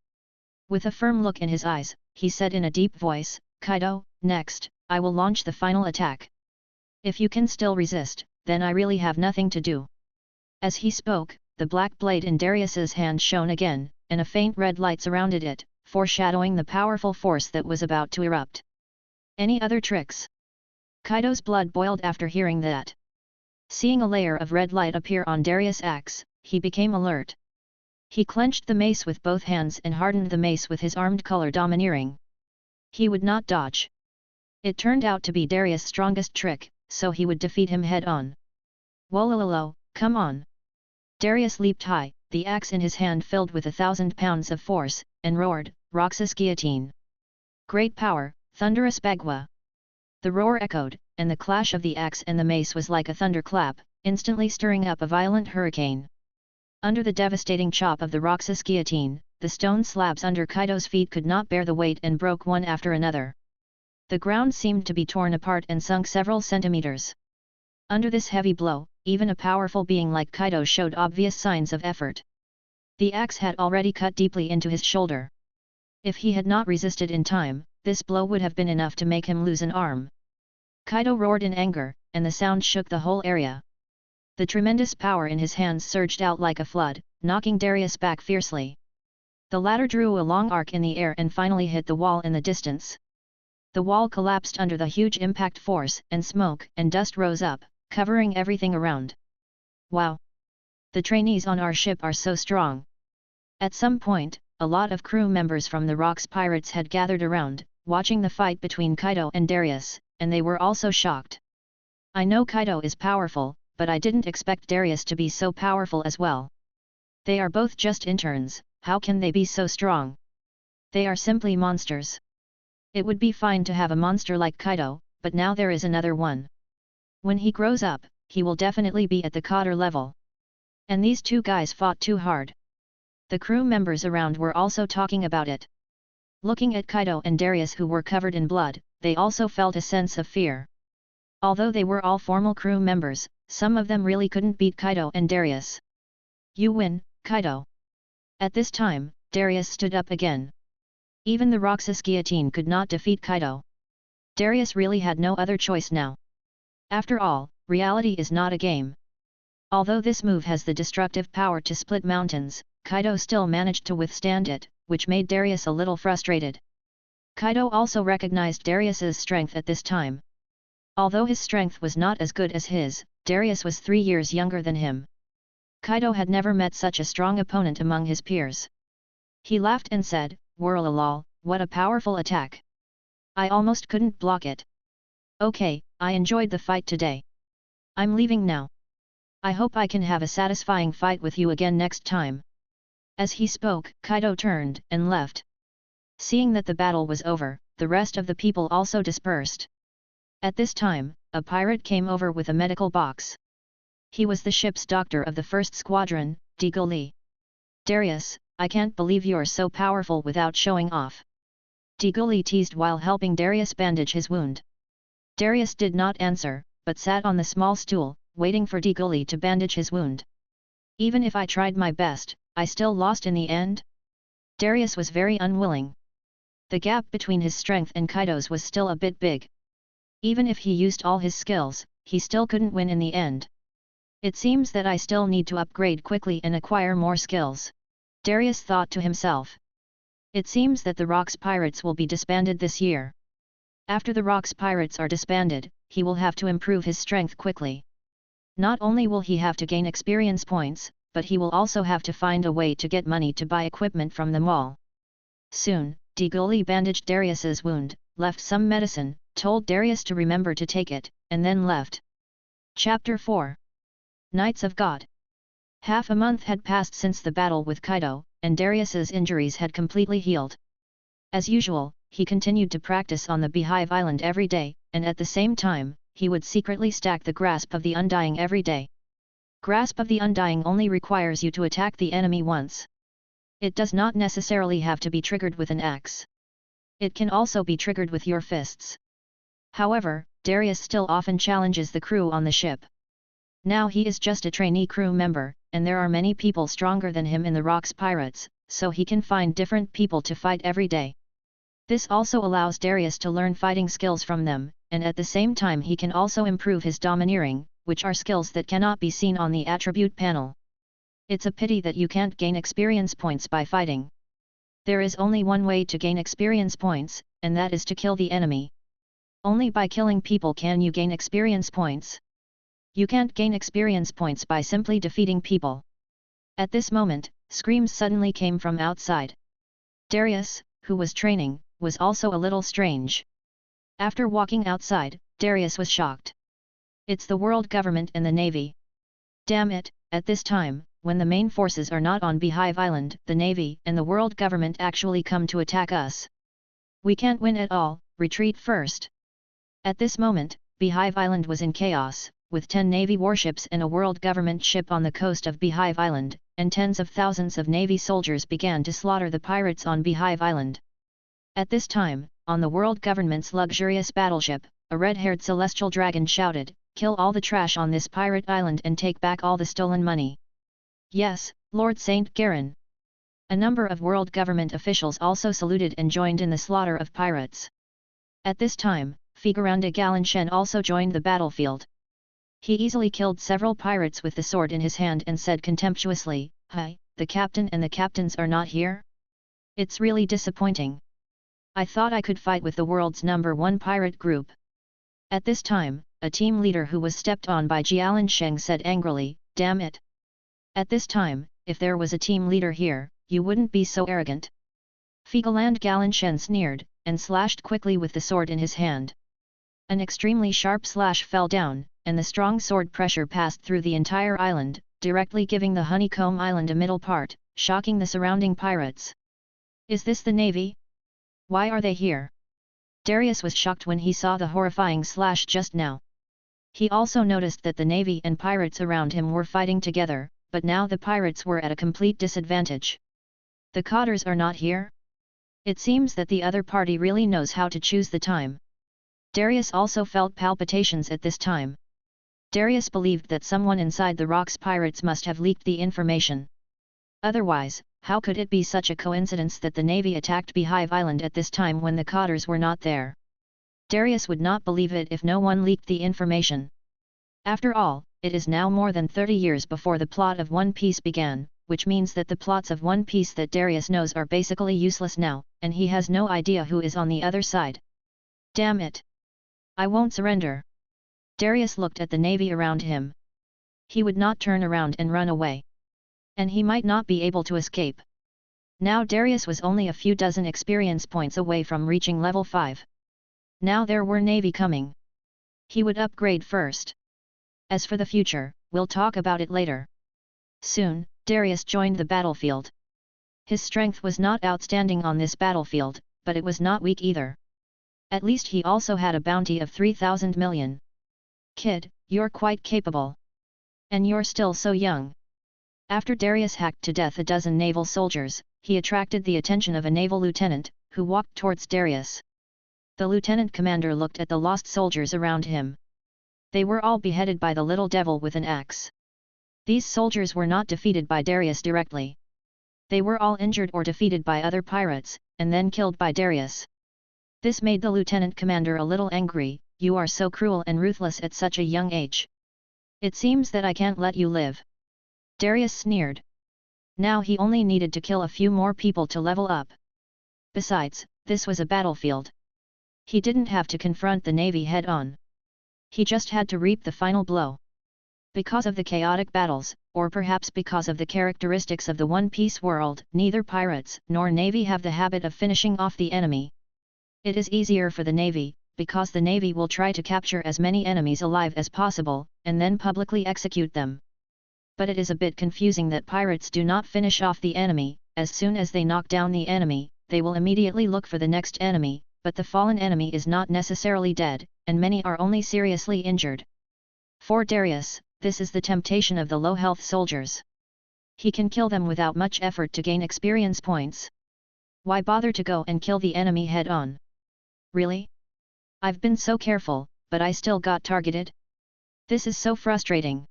With a firm look in his eyes, he said in a deep voice, "Kaido, next, I will launch the final attack. If you can still resist, then I really have nothing to do." As he spoke, the black blade in Darius's hand shone again, and a faint red light surrounded it, foreshadowing the powerful force that was about to erupt. Any other tricks? Kaido's blood boiled after hearing that. Seeing a layer of red light appear on Darius' axe, he became alert. He clenched the mace with both hands and hardened the mace with his armed color domineering. He would not dodge. It turned out to be Darius' strongest trick, so he would defeat him head-on. "Wolololo, come on!" Darius leaped high, the axe in his hand filled with 1,000 pounds of force, and roared, "Roxas guillotine! Great power, thunderous bagua!" The roar echoed, and the clash of the axe and the mace was like a thunderclap, instantly stirring up a violent hurricane. Under the devastating chop of the Roxas guillotine, the stone slabs under Kaido's feet could not bear the weight and broke one after another. The ground seemed to be torn apart and sunk several centimeters. Under this heavy blow, even a powerful being like Kaido showed obvious signs of effort. The axe had already cut deeply into his shoulder. If he had not resisted in time, this blow would have been enough to make him lose an arm. Kaido roared in anger, and the sound shook the whole area. The tremendous power in his hands surged out like a flood, knocking Darius back fiercely. The latter drew a long arc in the air and finally hit the wall in the distance. The wall collapsed under the huge impact force, and smoke and dust rose up, covering everything around. "Wow! The trainees on our ship are so strong." At some point, a lot of crew members from the Rocks pirates had gathered around, watching the fight between Kaido and Darius, and they were also shocked. "I know Kaido is powerful, but I didn't expect Darius to be so powerful as well. They are both just interns, how can they be so strong? They are simply monsters. It would be fine to have a monster like Kaido, but now there is another one. When he grows up, he will definitely be at the Cotter level. And these two guys fought too hard." The crew members around were also talking about it. Looking at Kaido and Darius who were covered in blood, they also felt a sense of fear. Although they were all formal crew members, some of them really couldn't beat Kaido and Darius. "You win, Kaido." At this time, Darius stood up again. Even the Roxas guillotine could not defeat Kaido. Darius really had no other choice now. After all, reality is not a game. Although this move has the destructive power to split mountains, Kaido still managed to withstand it, which made Darius a little frustrated. Kaido also recognized Darius's strength at this time. Although his strength was not as good as his, Darius was 3 years younger than him. Kaido had never met such a strong opponent among his peers. He laughed and said, "Whirlalal, what a powerful attack! I almost couldn't block it. Okay, I enjoyed the fight today. I'm leaving now. I hope I can have a satisfying fight with you again next time." As he spoke, Kaido turned and left. Seeing that the battle was over, the rest of the people also dispersed. At this time, a pirate came over with a medical box. He was the ship's doctor of the first squadron, Digoli. "Darius, I can't believe you're so powerful without showing off." Digoli teased while helping Darius bandage his wound. Darius did not answer, but sat on the small stool, waiting for Digoli to bandage his wound. "Even if I tried my best, I still lost in the end?" Darius was very unwilling. The gap between his strength and Kaido's was still a bit big. Even if he used all his skills, he still couldn't win in the end. "It seems that I still need to upgrade quickly and acquire more skills," Darius thought to himself. It seems that the Rocks pirates will be disbanded this year. After the Rocks pirates are disbanded, he will have to improve his strength quickly. Not only will he have to gain experience points, but he will also have to find a way to get money to buy equipment from them all. Soon, Digoli bandaged Darius's wound, left some medicine, told Darius to remember to take it, and then left. Chapter 4 Knights of God. Half a month had passed since the battle with Kaido, and Darius's injuries had completely healed. As usual, he continued to practice on the Beehive Island every day, and at the same time, he would secretly stack the Grasp of the Undying every day. Grasp of the Undying only requires you to attack the enemy once. It does not necessarily have to be triggered with an axe. It can also be triggered with your fists. However, Darius still often challenges the crew on the ship. Now he is just a trainee crew member, and there are many people stronger than him in the Rocks Pirates, so he can find different people to fight every day. This also allows Darius to learn fighting skills from them, and at the same time he can also improve his domineering, which are skills that cannot be seen on the attribute panel. It's a pity that you can't gain experience points by fighting. There is only one way to gain experience points, and that is to kill the enemy. Only by killing people can you gain experience points. You can't gain experience points by simply defeating people. At this moment, screams suddenly came from outside. Darius, who was training, was also a little strange. After walking outside, Darius was shocked. It's the world government and the navy. Damn it, at this time, when the main forces are not on Beehive Island, the navy and the world government actually come to attack us. We can't win at all, retreat first. At this moment, Beehive Island was in chaos, with 10 navy warships and a world government ship on the coast of Beehive Island, and tens of thousands of navy soldiers began to slaughter the pirates on Beehive Island. At this time, on the world government's luxurious battleship, a red-haired celestial dragon shouted, "Kill all the trash on this pirate island and take back all the stolen money." Yes, Lord Saint Garin. A number of world government officials also saluted and joined in the slaughter of pirates. At this time, Figuranda Galinshen also joined the battlefield. He easily killed several pirates with the sword in his hand and said contemptuously, "Hi, the captain and the captains are not here? It's really disappointing. I thought I could fight with the world's #1 pirate group." At this time, a team leader who was stepped on by Jialin Sheng said angrily, "Damn it! At this time, if there was a team leader here, you wouldn't be so arrogant." Figaland Galinshen sneered, and slashed quickly with the sword in his hand. An extremely sharp slash fell down, and the strong sword pressure passed through the entire island, directly giving the Honeycomb Island a middle part, shocking the surrounding pirates. "Is this the navy? Why are they here?" Darius was shocked when he saw the horrifying slash just now. He also noticed that the navy and pirates around him were fighting together, but now the pirates were at a complete disadvantage. The cotters are not here? It seems that the other party really knows how to choose the time. Darius also felt palpitations at this time. Darius believed that someone inside the Rocks Pirates must have leaked the information. Otherwise, how could it be such a coincidence that the navy attacked Beehive Island at this time when the cotters were not there? Darius would not believe it if no one leaked the information. After all, it is now more than 30 years before the plot of One Piece began, which means that the plots of One Piece that Darius knows are basically useless now, and he has no idea who is on the other side. Damn it! I won't surrender. Darius looked at the navy around him. He would not turn around and run away. And he might not be able to escape. Now Darius was only a few dozen experience points away from reaching level 5. Now there were navy coming. He would upgrade first. As for the future, we'll talk about it later. Soon, Darius joined the battlefield. His strength was not outstanding on this battlefield, but it was not weak either. At least he also had a bounty of 3,000 million. Kid, you're quite capable. And you're still so young. After Darius hacked to death a dozen naval soldiers, he attracted the attention of a naval lieutenant, who walked towards Darius. The lieutenant commander looked at the lost soldiers around him. They were all beheaded by the little devil with an axe. These soldiers were not defeated by Darius directly. They were all injured or defeated by other pirates, and then killed by Darius. This made the lieutenant commander a little angry. "You are so cruel and ruthless at such a young age. It seems that I can't let you live." Darius sneered. Now he only needed to kill a few more people to level up. Besides, this was a battlefield. He didn't have to confront the navy head-on. He just had to reap the final blow. Because of the chaotic battles, or perhaps because of the characteristics of the One Piece world, neither pirates nor navy have the habit of finishing off the enemy. It is easier for the navy, because the navy will try to capture as many enemies alive as possible, and then publicly execute them. But it is a bit confusing that pirates do not finish off the enemy. As soon as they knock down the enemy, they will immediately look for the next enemy, but the fallen enemy is not necessarily dead, and many are only seriously injured. For Darius, this is the temptation of the low-health soldiers. He can kill them without much effort to gain experience points. Why bother to go and kill the enemy head on? Really? I've been so careful, but I still got targeted? This is so frustrating.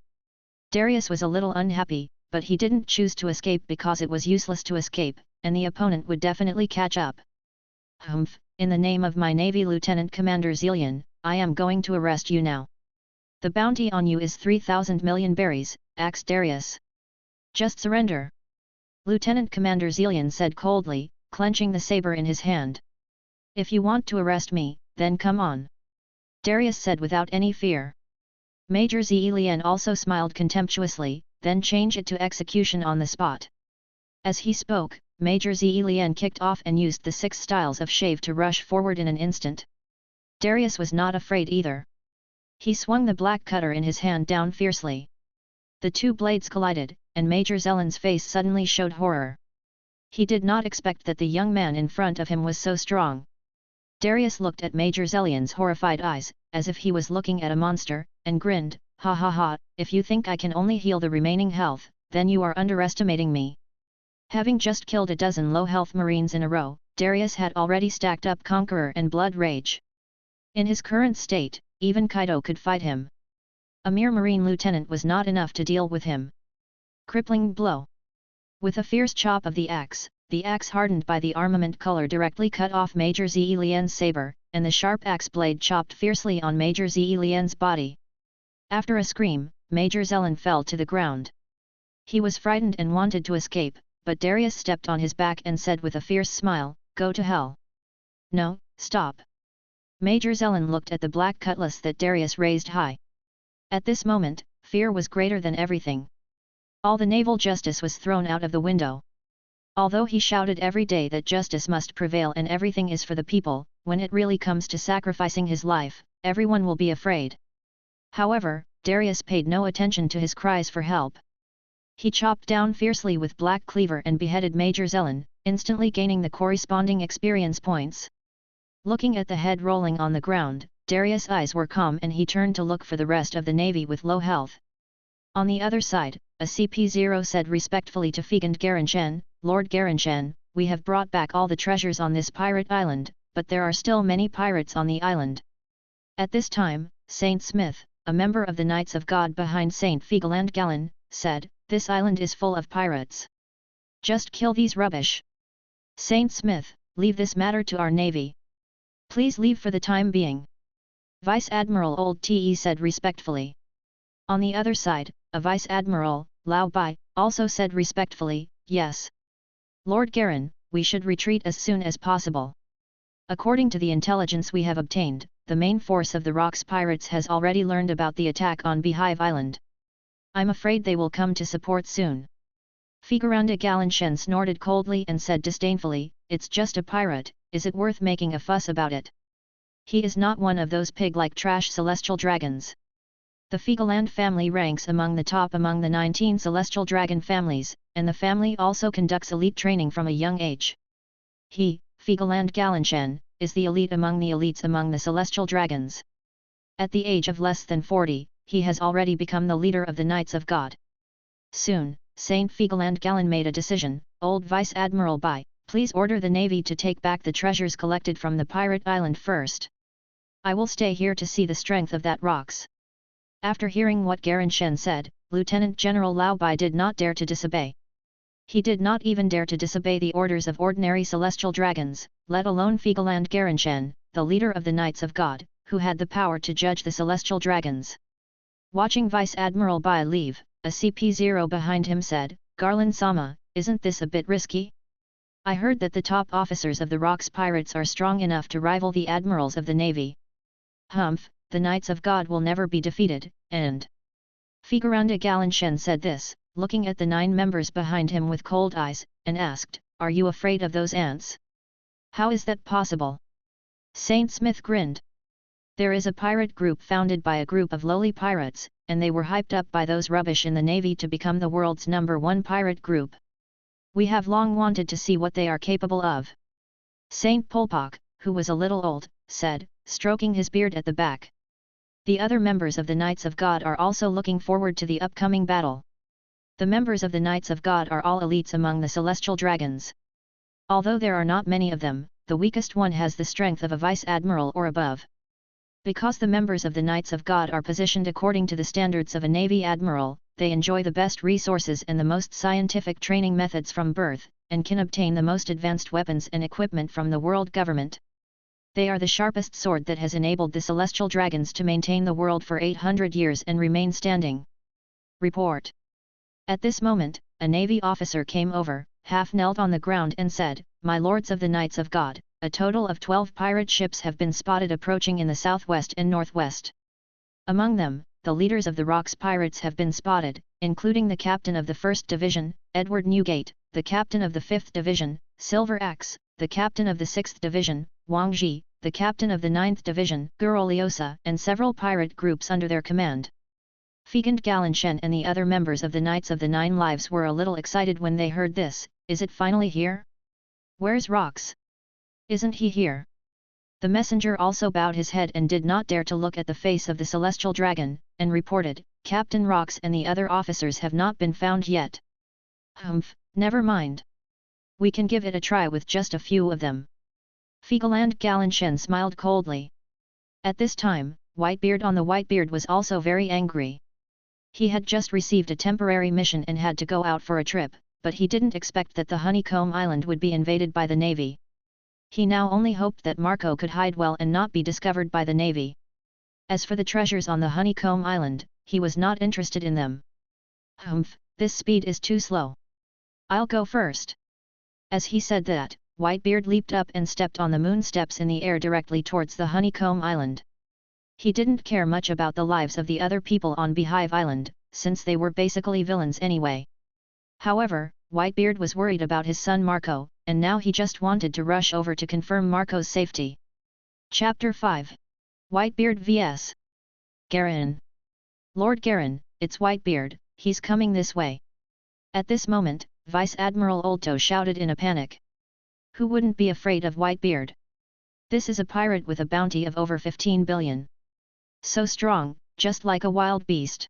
Darius was a little unhappy, but he didn't choose to escape because it was useless to escape, and the opponent would definitely catch up. Humph, in the name of my Navy Lieutenant Commander Zillion, I am going to arrest you now. The bounty on you is 3,000 million berries, axed Darius. Just surrender. Lieutenant Commander Zillion said coldly, clenching the saber in his hand. If you want to arrest me, then come on. Darius said without any fear. Major Zillion also smiled contemptuously, then changed it to execution on the spot. As he spoke, Major Zillion kicked off and used the 6 styles of shave to rush forward in an instant. Darius was not afraid either. He swung the black cutter in his hand down fiercely. The 2 blades collided, and Major Zillion's face suddenly showed horror. He did not expect that the young man in front of him was so strong. Darius looked at Major Zillion's horrified eyes, as if he was looking at a monster, and grinned, "Ha ha ha, if you think I can only heal the remaining health, then you are underestimating me." Having just killed a dozen low-health marines in a row, Darius had already stacked up Conqueror and Blood Rage. In his current state, even Kaido could fight him. A mere marine lieutenant was not enough to deal with him. Crippling blow. With a fierce chop of the axe hardened by the armament color directly cut off Major Zillion's saber, and the sharp axe blade chopped fiercely on Major Zillion's body. After a scream, Major Zillion fell to the ground. He was frightened and wanted to escape, but Darius stepped on his back and said with a fierce smile, "Go to hell." "No, stop." Major Zillion looked at the black cutlass that Darius raised high. At this moment, fear was greater than everything. All the naval justice was thrown out of the window. Although he shouted every day that justice must prevail and everything is for the people, when it really comes to sacrificing his life, everyone will be afraid. However, Darius paid no attention to his cries for help. He chopped down fiercely with black cleaver and beheaded Major Zillion, instantly gaining the corresponding experience points. Looking at the head rolling on the ground, Darius' eyes were calm and he turned to look for the rest of the navy with low health. On the other side, a CP0 said respectfully to Figand Garanchen, "Lord Garanchen, we have brought back all the treasures on this pirate island, but there are still many pirates on the island." At this time, Saint Smith, a member of the Knights of God behind Saint Figeland Gallon, said, "This island is full of pirates. Just kill these rubbish. Saint Smith, leave this matter to our navy. Please leave for the time being." Vice Admiral Old Te said respectfully. On the other side, a Vice Admiral, Lao Bai, also said respectfully, "Yes. Lord Garin, we should retreat as soon as possible. According to the intelligence we have obtained, the main force of the Rocks pirates has already learned about the attack on Beehive Island. I'm afraid they will come to support soon." Figuranda Galinshen snorted coldly and said disdainfully, "It's just a pirate, is it worth making a fuss about it? He is not one of those pig-like trash celestial dragons." The Figeland family ranks among the top among the 19 celestial dragon families, and the family also conducts elite training from a young age. He, Figeland Galinshen, is the elite among the elites among the celestial dragons. At the age of less than 40, he has already become the leader of the Knights of God. Soon, Saint Figeland Gallon made a decision, "Old Vice Admiral Bai, please order the navy to take back the treasures collected from the pirate island first. I will stay here to see the strength of that rocks." After hearing what Garanchen said, Lieutenant General Lao Bai did not dare to disobey. He did not even dare to disobey the orders of ordinary celestial dragons, let alone Figeland Garanchen, the leader of the Knights of God, who had the power to judge the celestial dragons. Watching Vice Admiral Bai leave, a CP0 behind him said, "Garland Sama, isn't this a bit risky? I heard that the top officers of the Rocks pirates are strong enough to rival the admirals of the navy." "Humph, the Knights of God will never be defeated, and..." Figuranda Galinshen said this, looking at the 9 members behind him with cold eyes, and asked, "Are you afraid of those ants? How is that possible?" Saint Smith grinned. "There is a pirate group founded by a group of lowly pirates, and they were hyped up by those rubbish in the navy to become the world's #1 pirate group. We have long wanted to see what they are capable of." Saint Polpak, who was a little old, said, stroking his beard at the back. The other members of the Knights of God are also looking forward to the upcoming battle. The members of the Knights of God are all elites among the celestial dragons. Although there are not many of them, the weakest one has the strength of a vice-admiral or above. Because the members of the Knights of God are positioned according to the standards of a Navy admiral, they enjoy the best resources and the most scientific training methods from birth, and can obtain the most advanced weapons and equipment from the world government. They are the sharpest sword that has enabled the celestial dragons to maintain the world for 800 years and remain standing. Report. At this moment, a Navy officer came over, half knelt on the ground and said, "My lords of the Knights of God, a total of 12 pirate ships have been spotted approaching in the southwest and northwest. Among them, the leaders of the Rocks pirates have been spotted, including the captain of the 1st Division, Edward Newgate, the captain of the 5th Division, Silver Axe, the captain of the 6th Division, Wang Ji, the captain of the 9th Division, Guroliosa, and several pirate groups under their command." Figand Galinshen and the other members of the Knights of the Nine Lives were a little excited when they heard this. Is it finally here? Where's Rox? Isn't he here? The messenger also bowed his head and did not dare to look at the face of the celestial dragon, and reported, "Captain Rox and the other officers have not been found yet." "Humph, never mind. We can give it a try with just a few of them." Figaland Galinshen smiled coldly. At this time, Whitebeard on the Whitebeard was also very angry. He had just received a temporary mission and had to go out for a trip, but he didn't expect that the Honeycomb Island would be invaded by the Navy. He now only hoped that Marco could hide well and not be discovered by the Navy. As for the treasures on the Honeycomb Island, he was not interested in them. "Humph, this speed is too slow. I'll go first." As he said that, Whitebeard leaped up and stepped on the moon steps in the air directly towards the Honeycomb Island. He didn't care much about the lives of the other people on Beehive Island, since they were basically villains anyway. However, Whitebeard was worried about his son Marco, and now he just wanted to rush over to confirm Marco's safety. Chapter 5. Whitebeard vs. Garin. "Lord Garin, it's Whitebeard, he's coming this way." At this moment, Vice Admiral Olto shouted in a panic. Who wouldn't be afraid of Whitebeard? This is a pirate with a bounty of over 15 billion. So strong, just like a wild beast.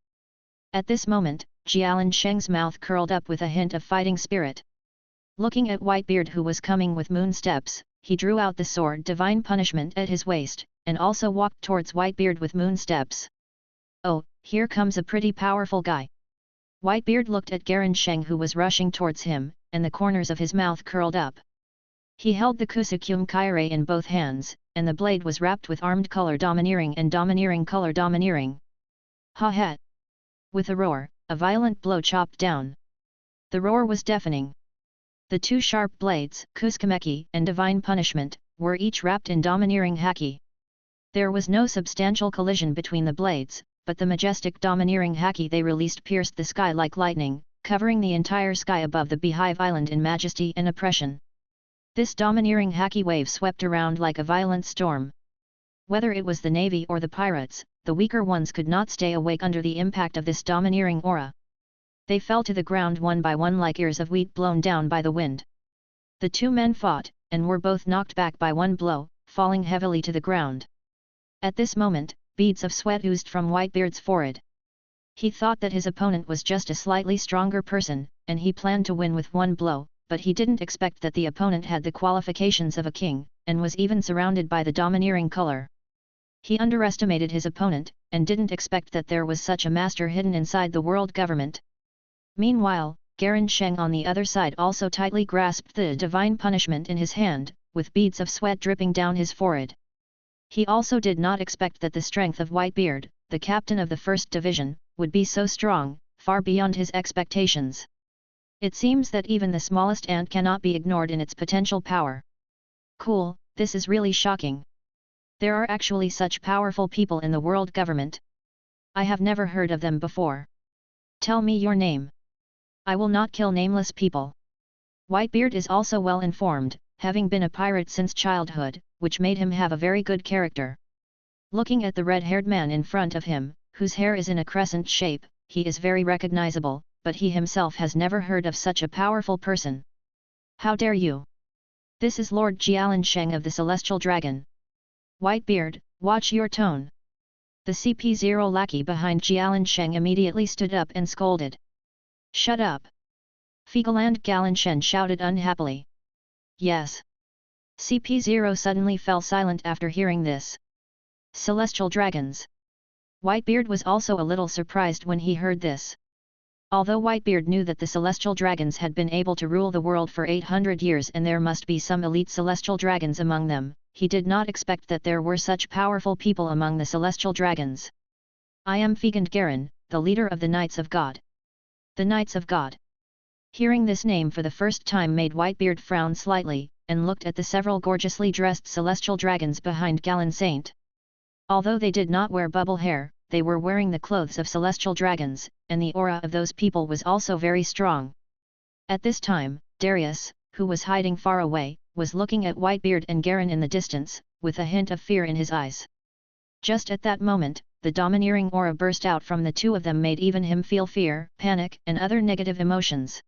At this moment, Jialan Sheng's mouth curled up with a hint of fighting spirit. Looking at Whitebeard who was coming with moon steps, he drew out the sword Divine Punishment at his waist, and also walked towards Whitebeard with moon steps. "Oh, here comes a pretty powerful guy." Whitebeard looked at Garin Sheng who was rushing towards him, and the corners of his mouth curled up. He held the Kusakyum Kyrie in both hands, and the blade was wrapped with armed color domineering and domineering color domineering. "Ha ha!" With a roar, a violent blow chopped down. The roar was deafening. The two sharp blades, Kuskameki and Divine Punishment, were each wrapped in domineering haki. There was no substantial collision between the blades, but the majestic domineering haki they released pierced the sky like lightning, covering the entire sky above the Beehive Island in majesty and oppression. This domineering haki wave swept around like a violent storm. Whether it was the Navy or the pirates, the weaker ones could not stay awake under the impact of this domineering aura. They fell to the ground one by one like ears of wheat blown down by the wind. The two men fought, and were both knocked back by one blow, falling heavily to the ground. At this moment, beads of sweat oozed from Whitebeard's forehead. He thought that his opponent was just a slightly stronger person, and he planned to win with one blow, but he didn't expect that the opponent had the qualifications of a king, and was even surrounded by the domineering color. He underestimated his opponent, and didn't expect that there was such a master hidden inside the world government. Meanwhile, Garin Sheng on the other side also tightly grasped the Divine Punishment in his hand, with beads of sweat dripping down his forehead. He also did not expect that the strength of Whitebeard, the captain of the 1st Division, would be so strong, far beyond his expectations. It seems that even the smallest ant cannot be ignored in its potential power. Cool, this is really shocking. There are actually such powerful people in the world government. I have never heard of them before. Tell me your name. I will not kill nameless people. Whitebeard is also well informed, having been a pirate since childhood, which made him have a very good character. Looking at the red-haired man in front of him, whose hair is in a crescent shape, he is very recognizable, but he himself has never heard of such a powerful person. How dare you? This is Lord Jialan Sheng of the Celestial Dragon. Whitebeard, watch your tone. The CP0 lackey behind Jialan Sheng immediately stood up and scolded. Shut up! Figaland Galinshen shouted unhappily. Yes. CP0 suddenly fell silent after hearing this. Celestial dragons. Whitebeard was also a little surprised when he heard this. Although Whitebeard knew that the celestial dragons had been able to rule the world for 800 years and there must be some elite celestial dragons among them, he did not expect that there were such powerful people among the celestial dragons. I am Figand Garen, the leader of the Knights of God. The Knights of God. Hearing this name for the first time made Whitebeard frown slightly, and looked at the several gorgeously dressed celestial dragons behind Galan Saint. Although they did not wear bubble hair, they were wearing the clothes of celestial dragons, and the aura of those people was also very strong. At this time, Darius, who was hiding far away, was looking at Whitebeard and Garen in the distance, with a hint of fear in his eyes. Just at that moment, the domineering aura burst out from the two of them made even him feel fear, panic and other negative emotions.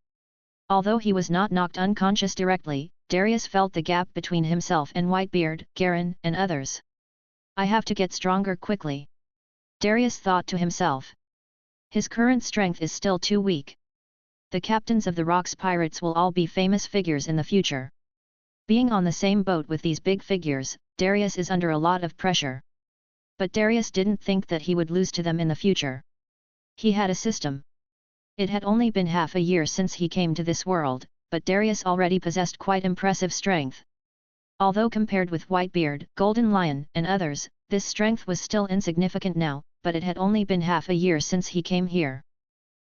Although he was not knocked unconscious directly, Darius felt the gap between himself and Whitebeard, Garen and others. I have to get stronger quickly. Darius thought to himself. His current strength is still too weak. The captains of the Rocks pirates will all be famous figures in the future. Being on the same boat with these big figures, Darius is under a lot of pressure. But Darius didn't think that he would lose to them in the future. He had a system. It had only been half a year since he came to this world, but Darius already possessed quite impressive strength. Although compared with Whitebeard, Golden Lion and others, this strength was still insignificant now, but it had only been half a year since he came here.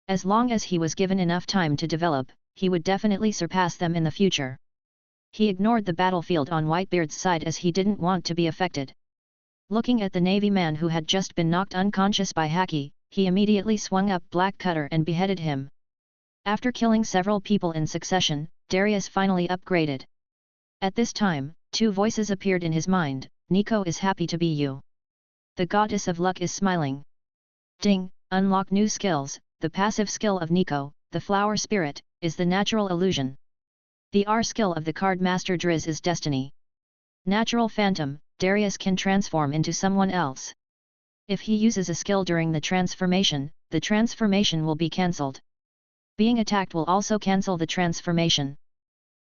As long as he was given enough time to develop, he would definitely surpass them in the future. He ignored the battlefield on Whitebeard's side as he didn't want to be affected. Looking at the navy man who had just been knocked unconscious by Haki, he immediately swung up Black Cutter and beheaded him. After killing several people in succession, Darius finally upgraded. At this time, two voices appeared in his mind. Nico is happy to be you. The goddess of luck is smiling. Ding, unlock new skills. The passive skill of Nico, the flower spirit, is the natural illusion. The R skill of the card master Driz is destiny. Natural phantom, Darius can transform into someone else. If he uses a skill during the transformation will be cancelled. Being attacked will also cancel the transformation.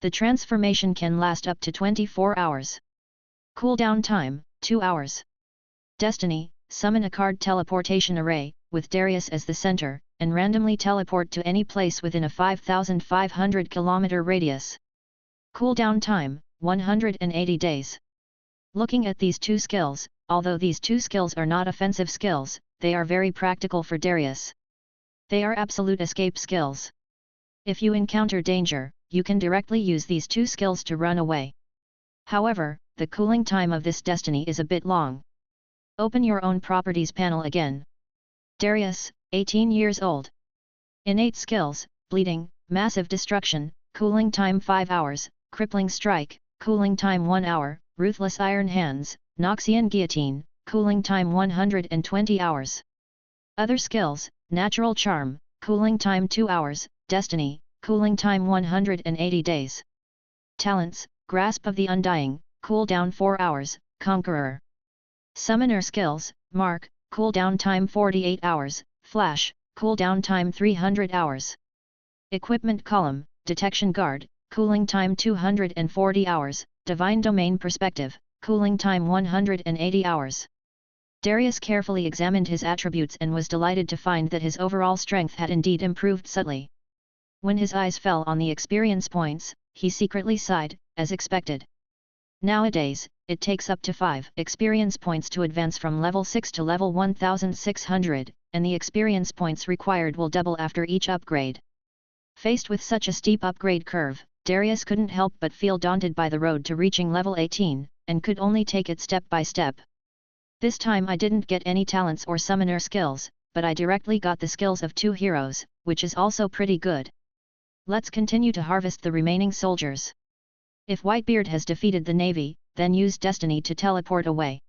The transformation can last up to 24 hours. Cooldown time, 2 hours. Destiny, summon a card teleportation array, with Darius as the center, and randomly teleport to any place within a 5,500 km radius. Cooldown time, 180 days. Looking at these two skills, although these two skills are not offensive skills, they are very practical for Darius. They are absolute escape skills. If you encounter danger, you can directly use these two skills to run away. However, the cooling time of this destiny is a bit long. Open your own properties panel again. Darius, 18 years old. Innate skills, bleeding, massive destruction, cooling time 5 hours, crippling strike, cooling time 1 hour, ruthless iron hands, Noxian guillotine, cooling time 120 hours. Other skills, natural charm, cooling time 2 hours, destiny, cooling time 180 days. Talents, grasp of the undying, cooldown 4 hours, conqueror. Summoner skills, mark, cooldown time 48 hours, flash, cooldown time 300 hours. Equipment column, detection guard, cooling time 240 hours, divine domain perspective, cooling time 180 hours. Darius carefully examined his attributes and was delighted to find that his overall strength had indeed improved subtly. When his eyes fell on the experience points, he secretly sighed, as expected. Nowadays, it takes up to 5 experience points to advance from level 6 to level 1600, and the experience points required will double after each upgrade. Faced with such a steep upgrade curve, Darius couldn't help but feel daunted by the road to reaching level 18, and could only take it step by step. This time I didn't get any talents or summoner skills, but I directly got the skills of 2 heroes, which is also pretty good. Let's continue to harvest the remaining soldiers. If Whitebeard has defeated the navy, then use destiny to teleport away.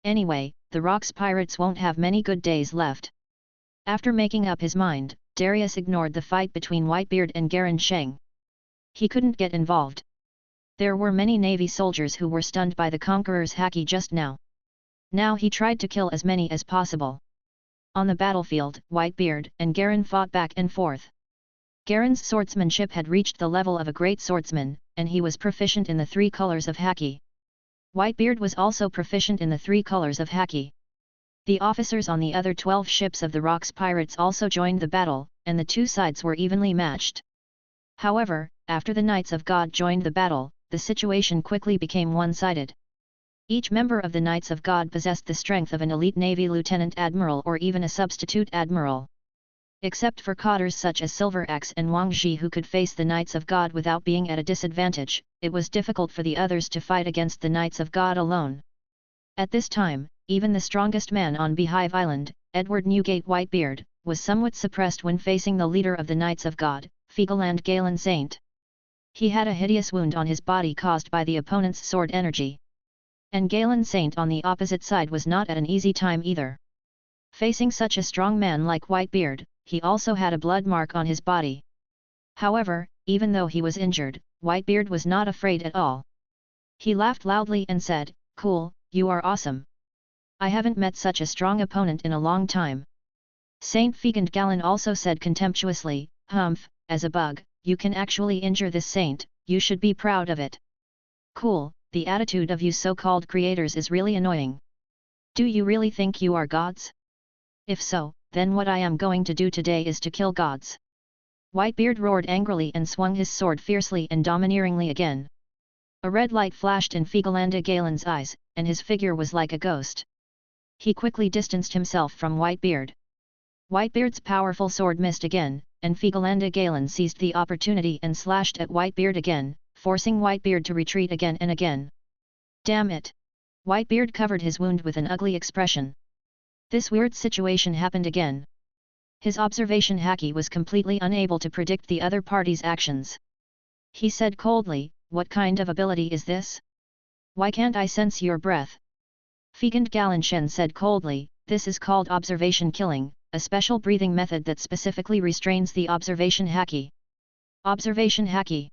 Anyway, the Rocks pirates won't have many good days left. After making up his mind, Darius ignored the fight between Whitebeard and Garen Sheng. He couldn't get involved. There were many navy soldiers who were stunned by the conqueror's haki just now. Now he tried to kill as many as possible. On the battlefield, Whitebeard and Garen fought back and forth. Garen's swordsmanship had reached the level of a great swordsman, and he was proficient in the 3 colors of haki. Whitebeard was also proficient in the 3 colors of haki. The officers on the other 12 ships of the Rocks pirates also joined the battle, and the two sides were evenly matched. However, after the Knights of God joined the battle, the situation quickly became one-sided. Each member of the Knights of God possessed the strength of an elite Navy Lieutenant Admiral or even a substitute Admiral. Except for cotters such as Silver Axe and Wang Ji who could face the Knights of God without being at a disadvantage, it was difficult for the others to fight against the Knights of God alone. At this time, even the strongest man on Beehive Island, Edward Newgate Whitebeard, was somewhat suppressed when facing the leader of the Knights of God, Figaland Galen Saint. He had a hideous wound on his body caused by the opponent's sword energy. And Galen Saint on the opposite side was not at an easy time either. Facing such a strong man like Whitebeard, he also had a blood mark on his body. However, even though he was injured, Whitebeard was not afraid at all. He laughed loudly and said, "Cool, you are awesome. I haven't met such a strong opponent in a long time." Saint Fegand Galen also said contemptuously, "Humph, as a bug, you can actually injure this saint, you should be proud of it. Cool, the attitude of you so-called creators is really annoying. Do you really think you are gods? If so, then what I am going to do today is to kill gods." Whitebeard roared angrily and swung his sword fiercely and domineeringly again. A red light flashed in Figalanda Galen's eyes, and his figure was like a ghost. He quickly distanced himself from Whitebeard. Whitebeard's powerful sword missed again, and Figalanda Galen seized the opportunity and slashed at Whitebeard again, forcing Whitebeard to retreat again and again. "Damn it!" Whitebeard covered his wound with an ugly expression. This weird situation happened again. His observation haki was completely unable to predict the other party's actions. He said coldly, "What kind of ability is this? Why can't I sense your breath?" Fegand Galen said coldly, "This is called observation killing, a special breathing method that specifically restrains the observation haki." Observation haki.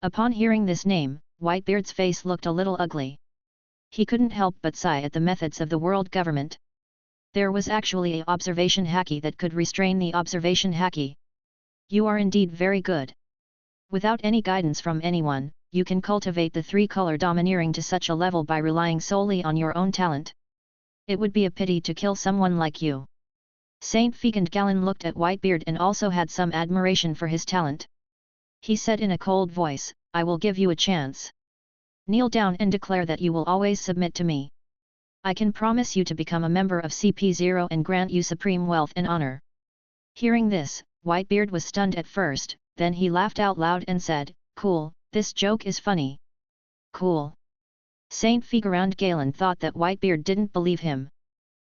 Upon hearing this name, Whitebeard's face looked a little ugly. He couldn't help but sigh at the methods of the world government. There was actually a observation haki that could restrain the observation haki. You are indeed very good. Without any guidance from anyone, you can cultivate the 3-color domineering to such a level by relying solely on your own talent. It would be a pity to kill someone like you. Saint Fegand Galen looked at Whitebeard and also had some admiration for his talent. He said in a cold voice, "I will give you a chance. Kneel down and declare that you will always submit to me. I can promise you to become a member of CP0 and grant you supreme wealth and honor." Hearing this, Whitebeard was stunned at first, then he laughed out loud and said, "Cool, this joke is funny." Cool. Saint Figarand Galen thought that Whitebeard didn't believe him.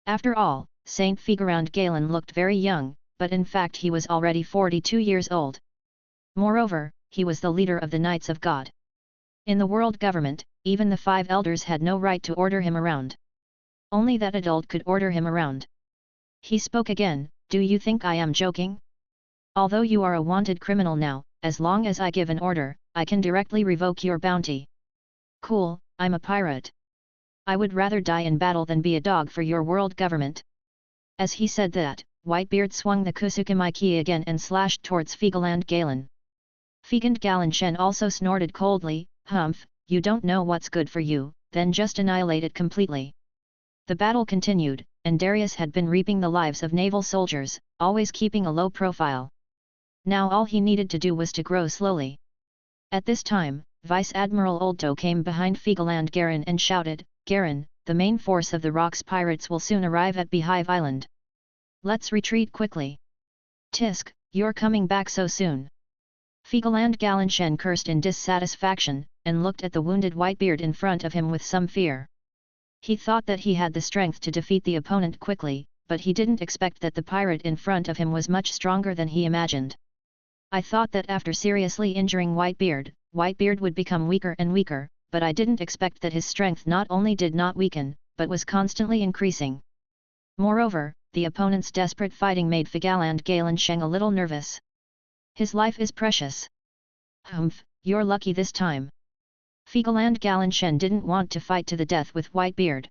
After all, Saint Figarand Galen looked very young, but in fact he was already 42 years old. Moreover, he was the leader of the Knights of God. In the world government, even the 5 elders had no right to order him around. Only that adult could order him around. He spoke again, "Do you think I am joking? Although you are a wanted criminal now, as long as I give an order, I can directly revoke your bounty." Cool, I'm a pirate. I would rather die in battle than be a dog for your world government. As he said that, Whitebeard swung the Kusukami key again and slashed towards Figaland Galen. Fegand Galen also snorted coldly, "Humph, you don't know what's good for you, then just annihilate it completely." The battle continued, and Darius had been reaping the lives of naval soldiers, always keeping a low profile. Now all he needed to do was to grow slowly. At this time, Vice Admiral Oldto came behind Figaland Garen and shouted, "Garen, the main force of the Rocks pirates will soon arrive at Beehive Island. Let's retreat quickly." "Tisk, you're coming back so soon." Figaland Galen cursed in dissatisfaction, and looked at the wounded Whitebeard in front of him with some fear. He thought that he had the strength to defeat the opponent quickly, but he didn't expect that the pirate in front of him was much stronger than he imagined. "I thought that after seriously injuring Whitebeard, Whitebeard would become weaker and weaker, but I didn't expect that his strength not only did not weaken, but was constantly increasing." Moreover, the opponent's desperate fighting made Figaland Galen a little nervous. His life is precious. "Humph, you're lucky this time." Figaland Galen didn't want to fight to the death with Whitebeard.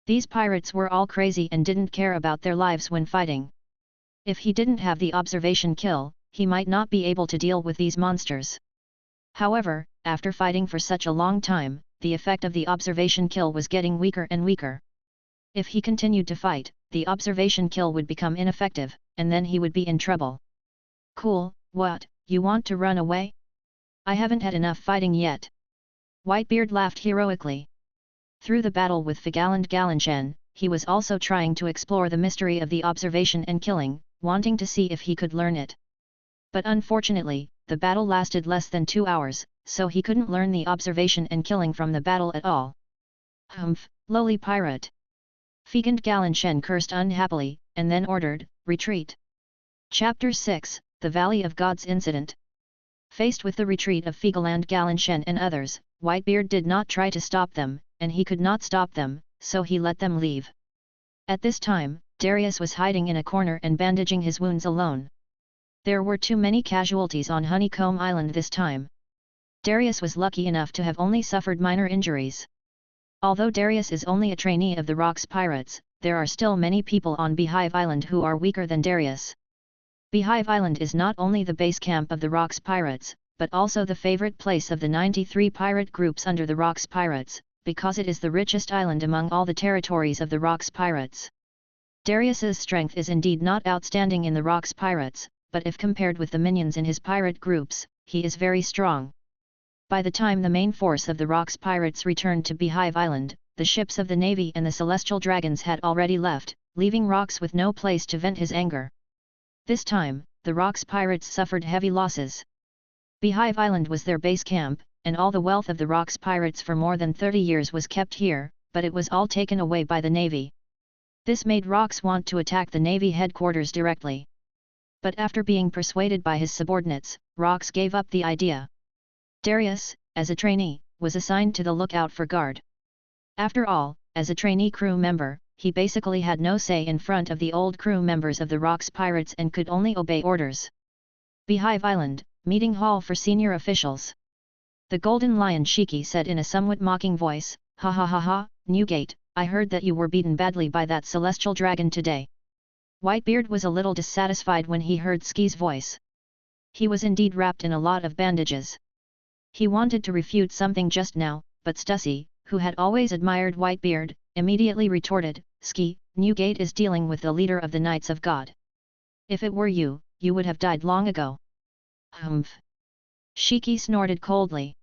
These pirates were all crazy and didn't care about their lives when fighting. If he didn't have the observation kill, he might not be able to deal with these monsters. However, after fighting for such a long time, the effect of the observation kill was getting weaker and weaker. If he continued to fight, the observation kill would become ineffective, and then he would be in trouble. Cool, what, you want to run away? I haven't had enough fighting yet. Whitebeard laughed heroically. Through the battle with Figaland Galinshen, he was also trying to explore the mystery of the observation and killing, wanting to see if he could learn it. But unfortunately, the battle lasted less than 2 hours, so he couldn't learn the observation and killing from the battle at all. Humph, lowly pirate! Figaland Galinshen cursed unhappily, and then ordered, retreat. Chapter 6, The Valley of Gods Incident. Faced with the retreat of Figaland Galinshen and others, Whitebeard did not try to stop them, and he could not stop them, so he let them leave. At this time, Darius was hiding in a corner and bandaging his wounds alone. There were too many casualties on Honeycomb Island this time. Darius was lucky enough to have only suffered minor injuries. Although Darius is only a trainee of the Rocks Pirates, there are still many people on Beehive Island who are weaker than Darius. Beehive Island is not only the base camp of the Rocks Pirates, but also the favorite place of the 93 pirate groups under the Rocks Pirates, because it is the richest island among all the territories of the Rocks Pirates. Darius's strength is indeed not outstanding in the Rocks Pirates, but if compared with the minions in his pirate groups, he is very strong. By the time the main force of the Rocks Pirates returned to Beehive Island, the ships of the Navy and the Celestial Dragons had already left, leaving Rox with no place to vent his anger. This time, the Rocks Pirates suffered heavy losses. Beehive Island was their base camp, and all the wealth of the Rocks Pirates for more than 30 years was kept here, but it was all taken away by the Navy. This made Rox want to attack the Navy headquarters directly. But after being persuaded by his subordinates, Rox gave up the idea. Darius, as a trainee, was assigned to the lookout for guard. After all, as a trainee crew member, he basically had no say in front of the old crew members of the Rocks Pirates and could only obey orders. Beehive Island, meeting hall for senior officials. The Golden Lion Shiki said in a somewhat mocking voice, "Ha ha ha ha, Newgate, I heard that you were beaten badly by that celestial dragon today." Whitebeard was a little dissatisfied when he heard Ski's voice. He was indeed wrapped in a lot of bandages. He wanted to refute something just now, but Stussy, who had always admired Whitebeard, immediately retorted, "Ski, Newgate is dealing with the leader of the Knights of God. If it were you, you would have died long ago." Humph! Shiki snorted coldly.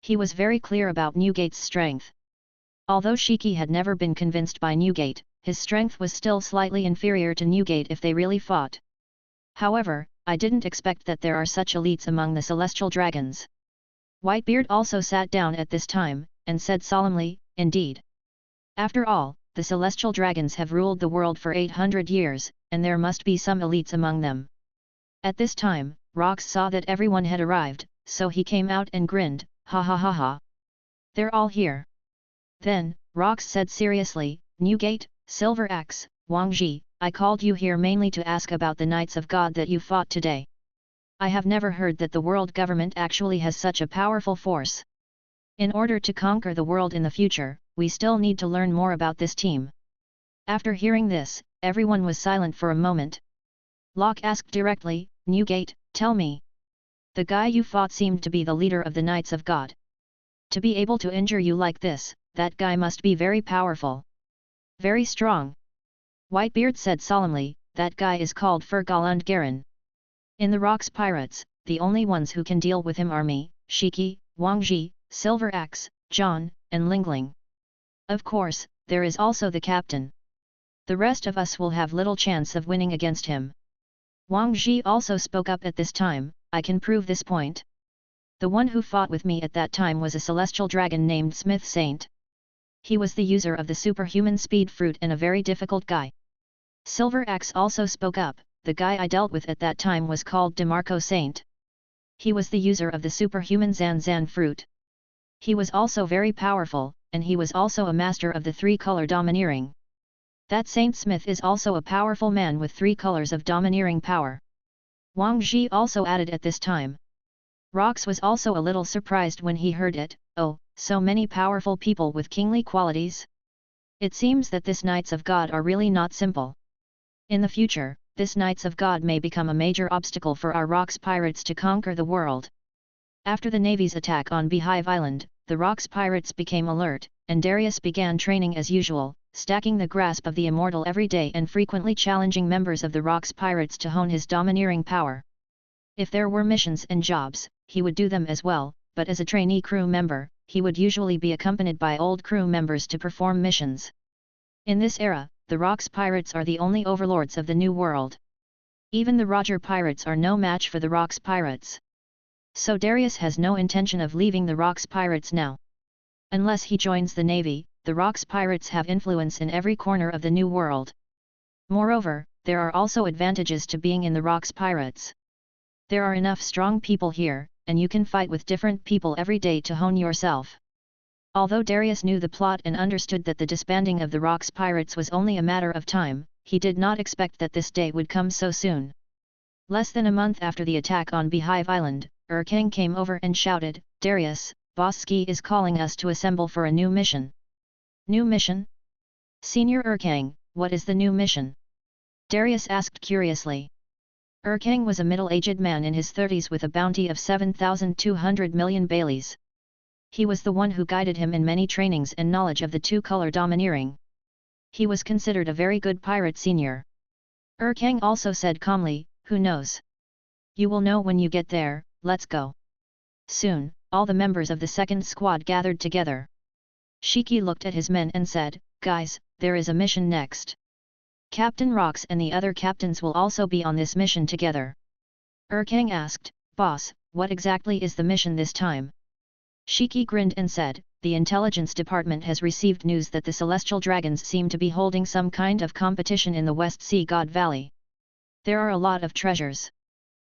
He was very clear about Newgate's strength. Although Shiki had never been convinced by Newgate, his strength was still slightly inferior to Newgate if they really fought. However, I didn't expect that there are such elites among the Celestial Dragons. Whitebeard also sat down at this time, and said solemnly, "Indeed. After all, the Celestial Dragons have ruled the world for 800 years, and there must be some elites among them." At this time, Rox saw that everyone had arrived, so he came out and grinned, "Ha ha ha ha. They're all here." Then, Rox said seriously, "Newgate, Silver Axe, Wang Ji, I called you here mainly to ask about the Knights of God that you fought today. I have never heard that the world government actually has such a powerful force. In order to conquer the world in the future, we still need to learn more about this team." After hearing this, everyone was silent for a moment. Locke asked directly, "Newgate, tell me. The guy you fought seemed to be the leader of the Knights of God. To be able to injure you like this, that guy must be very powerful. Very strong." Whitebeard said solemnly, "That guy is called Fergalund Garen. In the Rocks Pirates, the only ones who can deal with him are me, Shiki, Wang Ji, Silver Axe, John, and Lingling. Of course, there is also the captain. The rest of us will have little chance of winning against him." Wang Ji also spoke up at this time, "I can prove this point. The one who fought with me at that time was a celestial dragon named Smith Saint. He was the user of the superhuman speed fruit and a very difficult guy." Silver Axe also spoke up, "The guy I dealt with at that time was called DeMarco Saint. He was the user of the superhuman Zan fruit. He was also very powerful, and he was also a master of the three-color domineering. That Saint Smith is also a powerful man with 3 colors of domineering power." Wang Ji also added at this time. Rox was also a little surprised when he heard it, "Oh, so many powerful people with kingly qualities? It seems that this Knights of God are really not simple. In the future, this Knights of God may become a major obstacle for our Rocks Pirates to conquer the world." After the Navy's attack on Beehive Island, the Rox pirates became alert, and Darius began training as usual, stacking the grasp of the immortal every day and frequently challenging members of the Rox pirates to hone his domineering power. If there were missions and jobs, he would do them as well, but as a trainee crew member, he would usually be accompanied by old crew members to perform missions. In this era, the Rox pirates are the only overlords of the New World. Even the Roger pirates are no match for the Rox pirates. So Darius has no intention of leaving the Rox pirates now. Unless he joins the Navy, the Rox pirates have influence in every corner of the New World. Moreover, there are also advantages to being in the Rox pirates. There are enough strong people here, and you can fight with different people every day to hone yourself. Although Darius knew the plot and understood that the disbanding of the Rox pirates was only a matter of time, he did not expect that this day would come so soon. Less than a month after the attack on Beehive Island, Kang came over and shouted, "Darius, Boss Ski is calling us to assemble for a new mission." "New mission? Senior Kang, what is the new mission?" Darius asked curiously. Kang was a middle-aged man in his 30s with a bounty of 7,200 million Baileys. He was the one who guided him in many trainings and knowledge of the two-color domineering. He was considered a very good pirate senior. Kang also said calmly, "Who knows? You will know when you get there, let's go." Soon, all the members of the second squad gathered together. Shiki looked at his men and said, "Guys, there is a mission next. Captain Rox and the other captains will also be on this mission together." Kang asked, "Boss, what exactly is the mission this time?" Shiki grinned and said, "The intelligence department has received news that the celestial dragons seem to be holding some kind of competition in the West Sea God Valley. There are a lot of treasures.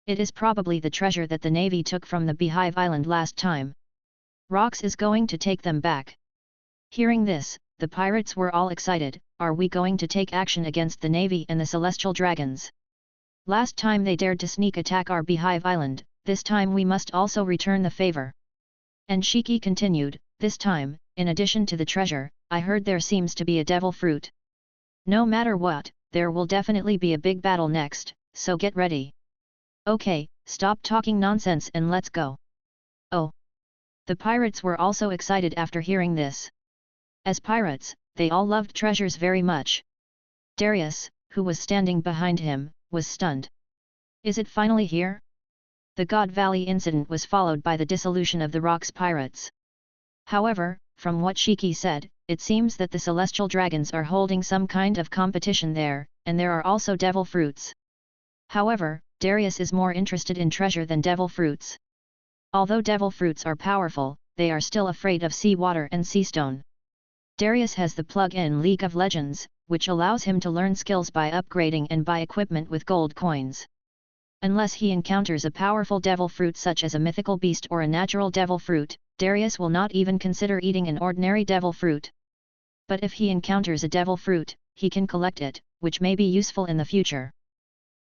It is probably the treasure that the Navy took from the Beehive Island last time. Rox is going to take them back." Hearing this, the pirates were all excited. "Are we going to take action against the Navy and the Celestial Dragons? Last time they dared to sneak attack our Beehive Island, this time we must also return the favor." And Shiki continued, "This time, in addition to the treasure, I heard there seems to be a devil fruit. No matter what, there will definitely be a big battle next, so get ready. Okay, stop talking nonsense and let's go." Oh! The pirates were also excited after hearing this. As pirates, they all loved treasures very much. Darius, who was standing behind him, was stunned. Is it finally here? The God Valley incident was followed by the dissolution of the Rox pirates. However, from what Shiki said, it seems that the Celestial Dragons are holding some kind of competition there, and there are also devil fruits. However, Darius is more interested in treasure than devil fruits. Although devil fruits are powerful, they are still afraid of seawater and sea stone. Darius has the plug-in League of Legends, which allows him to learn skills by upgrading and buy equipment with gold coins. Unless he encounters a powerful devil fruit such as a mythical beast or a natural devil fruit, Darius will not even consider eating an ordinary devil fruit. But if he encounters a devil fruit, he can collect it, which may be useful in the future.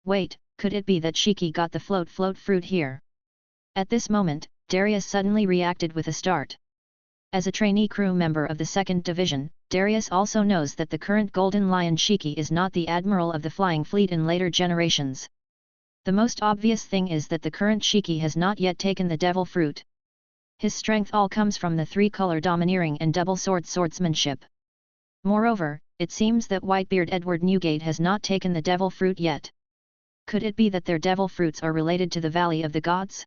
Wait, could it be that Shiki got the float fruit here? At this moment, Darius suddenly reacted with a start. As a trainee crew member of the 2nd Division, Darius also knows that the current Golden Lion Shiki is not the admiral of the Flying Fleet in later generations. The most obvious thing is that the current Shiki has not yet taken the devil fruit. His strength all comes from the three-color domineering and double-sword swordsmanship. Moreover, it seems that Whitebeard Edward Newgate has not taken the devil fruit yet. Could it be that their devil fruits are related to the Valley of the Gods?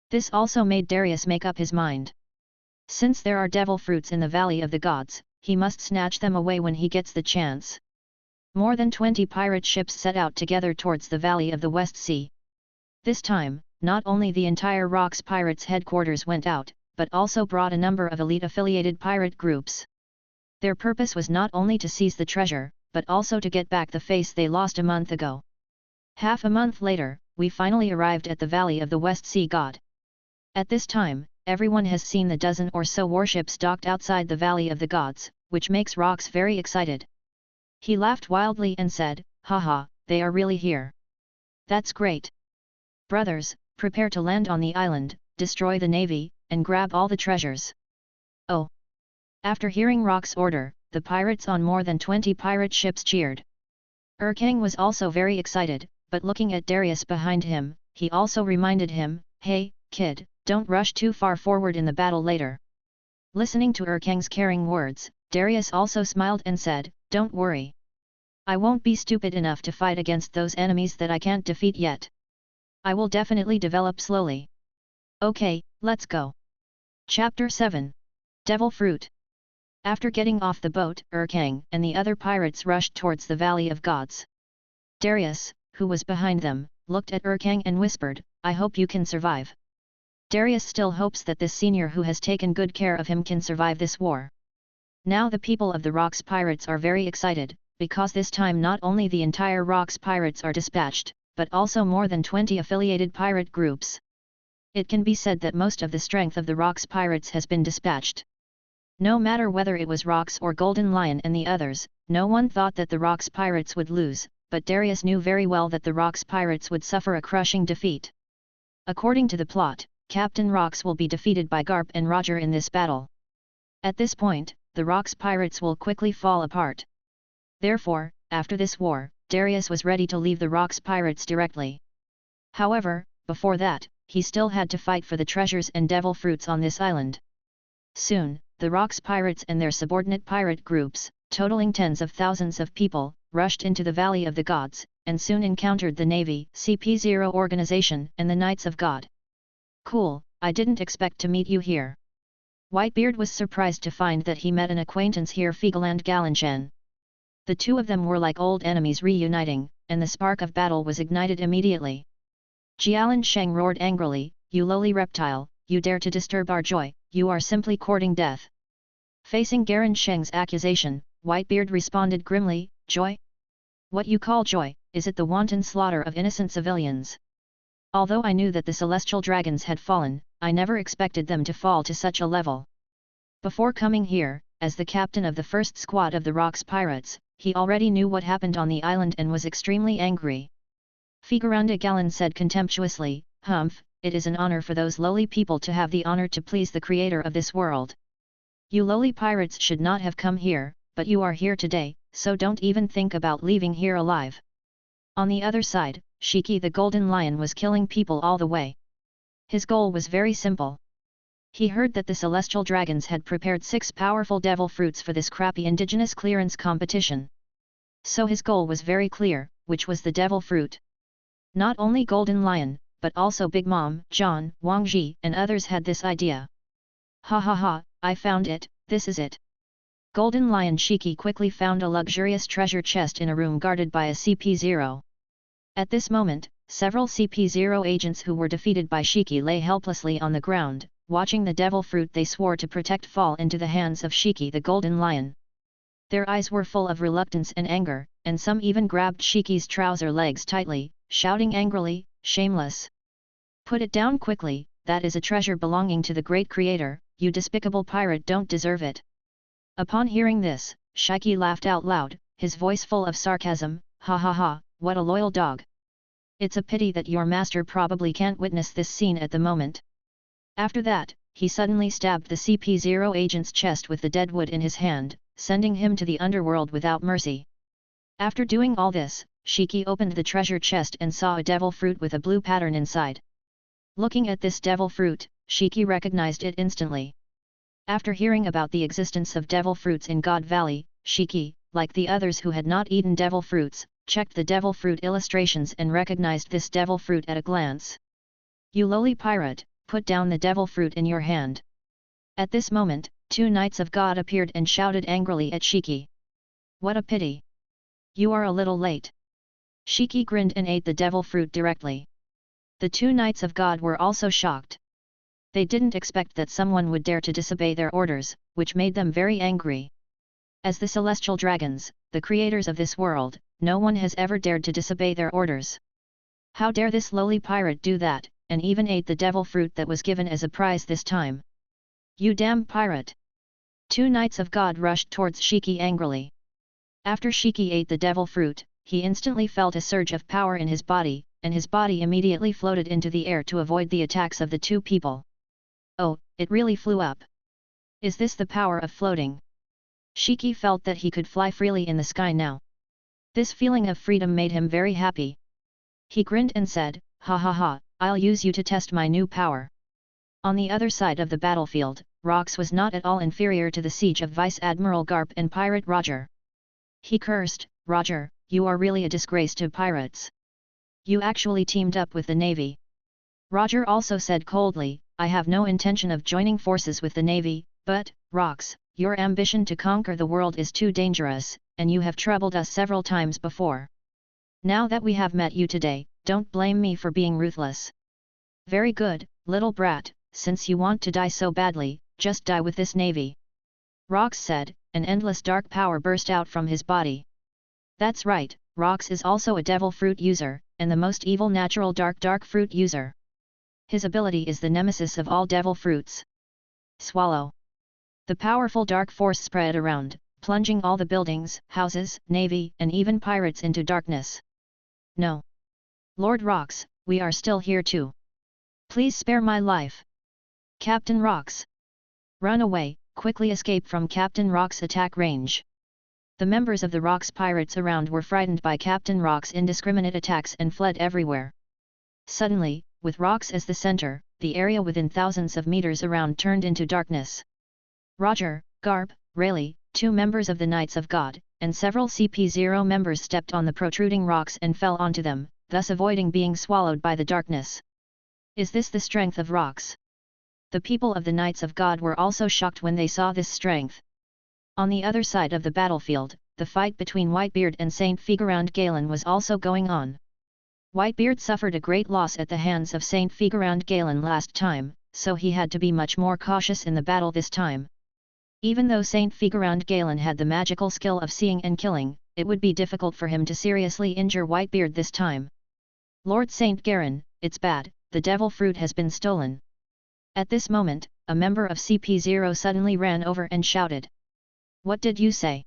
This also made Darius make up his mind. Since there are devil fruits in the Valley of the Gods, he must snatch them away when he gets the chance. More than 20 pirate ships set out together towards the Valley of the West Sea. This time, not only the entire Rox Pirates headquarters went out, but also brought a number of elite-affiliated pirate groups. Their purpose was not only to seize the treasure, but also to get back the face they lost a month ago. Half a month later, we finally arrived at the Valley of the West Sea God. At this time, everyone has seen the dozen or so warships docked outside the Valley of the Gods, which makes Rox very excited. He laughed wildly and said, "Haha, they are really here. That's great. Brothers, prepare to land on the island, destroy the navy, and grab all the treasures." Oh! After hearing Rox's order, the pirates on more than 20 pirate ships cheered. Kang was also very excited, but looking at Darius behind him, he also reminded him, "Hey, kid, don't rush too far forward in the battle later. Listening to Kang's caring words, Darius also smiled and said, don't worry. I won't be stupid enough to fight against those enemies that I can't defeat yet. I will definitely develop slowly. Okay, let's go. Chapter 7. Devil Fruit. After getting off the boat, Kang and the other pirates rushed towards the Valley of Gods. Darius, who was behind them, looked at Kang and whispered, I hope you can survive. Darius still hopes that this senior who has taken good care of him can survive this war. Now the people of the Rocks Pirates are very excited, because this time not only the entire Rocks Pirates are dispatched, but also more than 20 affiliated pirate groups. It can be said that most of the strength of the Rocks Pirates has been dispatched. No matter whether it was Rox or Golden Lion and the others, no one thought that the Rocks Pirates would lose, but Darius knew very well that the Rocks Pirates would suffer a crushing defeat. According to the plot, Captain Rox will be defeated by Garp and Roger in this battle. At this point, the Rocks Pirates will quickly fall apart. Therefore, after this war, Darius was ready to leave the Rocks Pirates directly. However, before that, he still had to fight for the treasures and devil fruits on this island. Soon, the Rocks Pirates and their subordinate pirate groups, totaling tens of thousands of people, rushed into the Valley of the Gods, and soon encountered the Navy CP0 organization and the Knights of God. Cool, I didn't expect to meet you here. Whitebeard was surprised to find that he met an acquaintance here, Figaland Galinshan. The two of them were like old enemies reuniting, and the spark of battle was ignited immediately. Jialan Sheng roared angrily, you lowly reptile, you dare to disturb our joy, you are simply courting death. Facing Garan Sheng's accusation, Whitebeard responded grimly, joy? What you call joy, is it the wanton slaughter of innocent civilians? Although I knew that the celestial dragons had fallen, I never expected them to fall to such a level. Before coming here, as the captain of the first squad of the Rocks Pirates, he already knew what happened on the island and was extremely angry. Figuranda Galan said contemptuously, humph, it is an honor for those lowly people to have the honor to please the creator of this world. You lowly pirates should not have come here, but you are here today, so don't even think about leaving here alive. On the other side, Shiki the Golden Lion was killing people all the way. His goal was very simple. He heard that the celestial dragons had prepared 6 powerful devil fruits for this crappy indigenous clearance competition. So his goal was very clear, which was the devil fruit. Not only Golden Lion, but also Big Mom, John, Wang Ji and others had this idea. Ha ha ha, I found it, this is it. Golden Lion Shiki quickly found a luxurious treasure chest in a room guarded by a CP0. At this moment, several CP0 agents who were defeated by Shiki lay helplessly on the ground, watching the devil fruit they swore to protect fall into the hands of Shiki the Golden Lion. Their eyes were full of reluctance and anger, and some even grabbed Shiki's trouser legs tightly, shouting angrily, shameless. Put it down quickly, that is a treasure belonging to the great creator, you despicable pirate don't deserve it. Upon hearing this, Shiki laughed out loud, his voice full of sarcasm, ha ha ha, what a loyal dog. It's a pity that your master probably can't witness this scene at the moment. After that, he suddenly stabbed the CP0 agent's chest with the dead wood in his hand, sending him to the underworld without mercy. After doing all this, Shiki opened the treasure chest and saw a devil fruit with a blue pattern inside. Looking at this devil fruit, Shiki recognized it instantly. After hearing about the existence of devil fruits in God Valley, Shiki, like the others who had not eaten devil fruits, checked the devil fruit illustrations and recognized this devil fruit at a glance. You lowly pirate, put down the devil fruit in your hand. At this moment, 2 Knights of God appeared and shouted angrily at Shiki. What a pity! You are a little late. Shiki grinned and ate the devil fruit directly. The 2 Knights of God were also shocked. They didn't expect that someone would dare to disobey their orders, which made them very angry. As the celestial dragons, the creators of this world, no one has ever dared to disobey their orders. How dare this lowly pirate do that, and even ate the devil fruit that was given as a prize this time. You damn pirate! 2 Knights of God rushed towards Shiki angrily. After Shiki ate the devil fruit, he instantly felt a surge of power in his body, and his body immediately floated into the air to avoid the attacks of the 2 people. Oh, it really flew up. Is this the power of floating? Shiki felt that he could fly freely in the sky now. This feeling of freedom made him very happy. He grinned and said, ha ha ha, I'll use you to test my new power. On the other side of the battlefield, Rox was not at all inferior to the siege of Vice Admiral Garp and pirate Roger. He cursed, "Roger, you are really a disgrace to pirates. You actually teamed up with the Navy." Roger also said coldly, "I have no intention of joining forces with the Navy, but, Rox, your ambition to conquer the world is too dangerous, and you have troubled us several times before. Now that we have met you today, don't blame me for being ruthless." "Very good, little brat, since you want to die so badly, just die with this Navy," Rox said, an endless dark power burst out from his body. That's right, Rox is also a devil fruit user, and the most evil natural dark fruit user. His ability is the nemesis of all devil fruits. Swallow. The powerful dark force spread around, plunging all the buildings, houses, navy, and even pirates into darkness. "No. Lord Rox, we are still here too. Please spare my life. Captain Rox. Run away, quickly escape from Captain Rox' attack range." The members of the Rox pirates around were frightened by Captain Rox' indiscriminate attacks and fled everywhere. Suddenly, with Rox as the center, the area within thousands of meters around turned into darkness. Roger, Garp, Rayleigh, 2 members of the Knights of God, and several CP0 members stepped on the protruding rocks and fell onto them, thus avoiding being swallowed by the darkness. Is this the strength of Rox? The people of the Knights of God were also shocked when they saw this strength. On the other side of the battlefield, the fight between Whitebeard and Saint Figurand Galen was also going on. Whitebeard suffered a great loss at the hands of Saint Figurand Galen last time, so he had to be much more cautious in the battle this time. Even though Saint Figurand Galen had the magical skill of seeing and killing, it would be difficult for him to seriously injure Whitebeard this time. "Lord Saint Garen, it's bad, the devil fruit has been stolen." At this moment, a member of CP0 suddenly ran over and shouted. "What did you say?"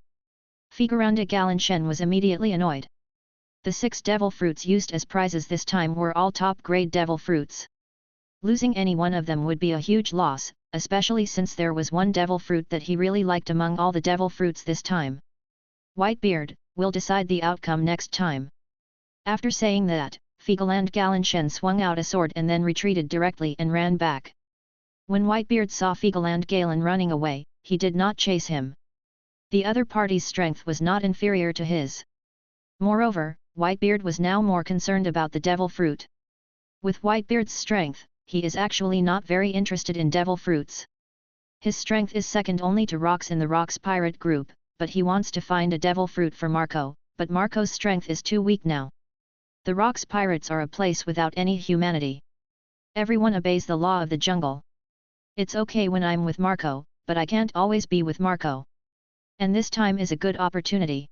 Figuranda Galanshen was immediately annoyed. The 6 devil fruits used as prizes this time were all top-grade devil fruits. Losing any one of them would be a huge loss, especially since there was one devil fruit that he really liked among all the devil fruits this time. "Whitebeard, we'll decide the outcome next time." After saying that, Figurand Galanshen swung out a sword and then retreated directly and ran back. When Whitebeard saw Figurand Galen running away, he did not chase him. The other party's strength was not inferior to his. Moreover, Whitebeard was now more concerned about the devil fruit. With Whitebeard's strength, he is actually not very interested in devil fruits. His strength is second only to Rox in the Rox pirate group, but he wants to find a devil fruit for Marco, but Marco's strength is too weak now. The Rox pirates are a place without any humanity. Everyone obeys the law of the jungle. It's okay when I'm with Marco, but I can't always be with Marco. And this time is a good opportunity.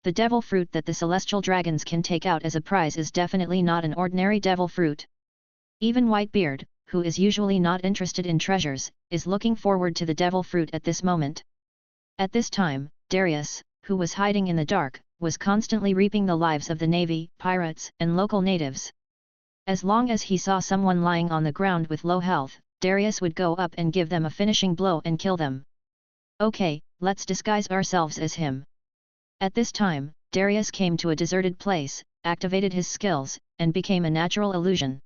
The devil fruit that the celestial dragons can take out as a prize is definitely not an ordinary devil fruit. Even Whitebeard, who is usually not interested in treasures, is looking forward to the devil fruit at this moment. At this time, Darius, who was hiding in the dark, was constantly reaping the lives of the navy, pirates, and local natives. As long as he saw someone lying on the ground with low health, Darius would go up and give them a finishing blow and kill them. "Okay, let's disguise ourselves as him." At this time, Darius came to a deserted place, activated his skills, and became a natural illusion.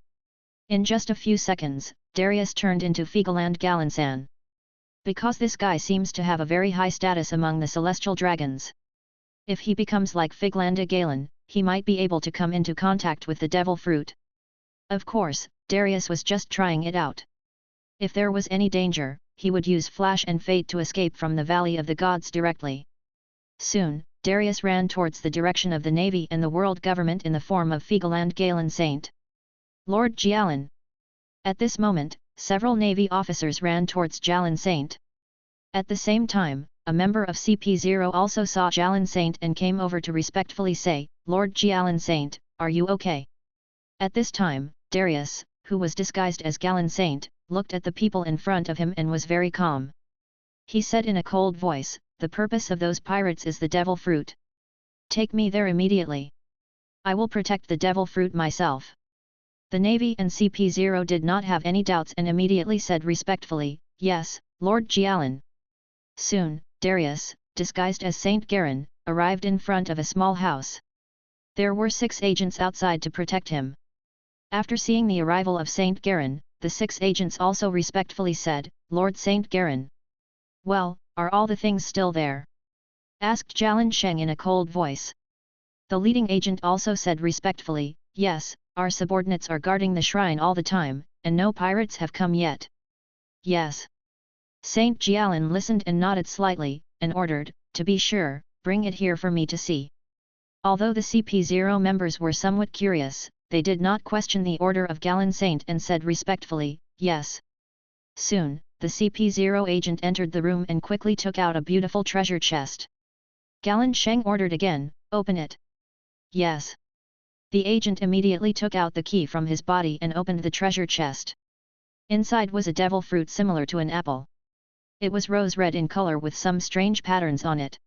In just a few seconds, Darius turned into Figurand Galansan. Because this guy seems to have a very high status among the celestial dragons. If he becomes like Figurand Galen, he might be able to come into contact with the devil fruit. Of course, Darius was just trying it out. If there was any danger, he would use Flash and Fate to escape from the Valley of the Gods directly. Soon, Darius ran towards the direction of the Navy and the world government in the form of Figurand Galen Saint. "Lord Jialan." At this moment, several Navy officers ran towards Jialan Saint. At the same time, a member of CP0 also saw Jialan Saint and came over to respectfully say, "Lord Jialan Saint, are you okay?" At this time, Darius, who was disguised as Galan Saint, looked at the people in front of him and was very calm. He said in a cold voice, "The purpose of those pirates is the devil fruit. Take me there immediately. I will protect the devil fruit myself." The Navy and CP0 did not have any doubts and immediately said respectfully, "Yes, Lord Jialan." Soon, Darius, disguised as Saint Garen, arrived in front of a small house. There were 6 agents outside to protect him. After seeing the arrival of Saint Garen, the 6 agents also respectfully said, "Lord Saint Garin." "Well, are all the things still there?" asked Jialin Sheng in a cold voice. The leading agent also said respectfully, "Yes, our subordinates are guarding the shrine all the time, and no pirates have come yet." "Yes." Saint Jialin listened and nodded slightly, and ordered, "To be sure, bring it here for me to see." Although the CP0 members were somewhat curious, they did not question the order of Galan Saint and said respectfully, "Yes." Soon, the CP0 agent entered the room and quickly took out a beautiful treasure chest. Galan Sheng ordered again, "Open it." "Yes." The agent immediately took out the key from his body and opened the treasure chest. Inside was a devil fruit similar to an apple. It was rose red in color with some strange patterns on it.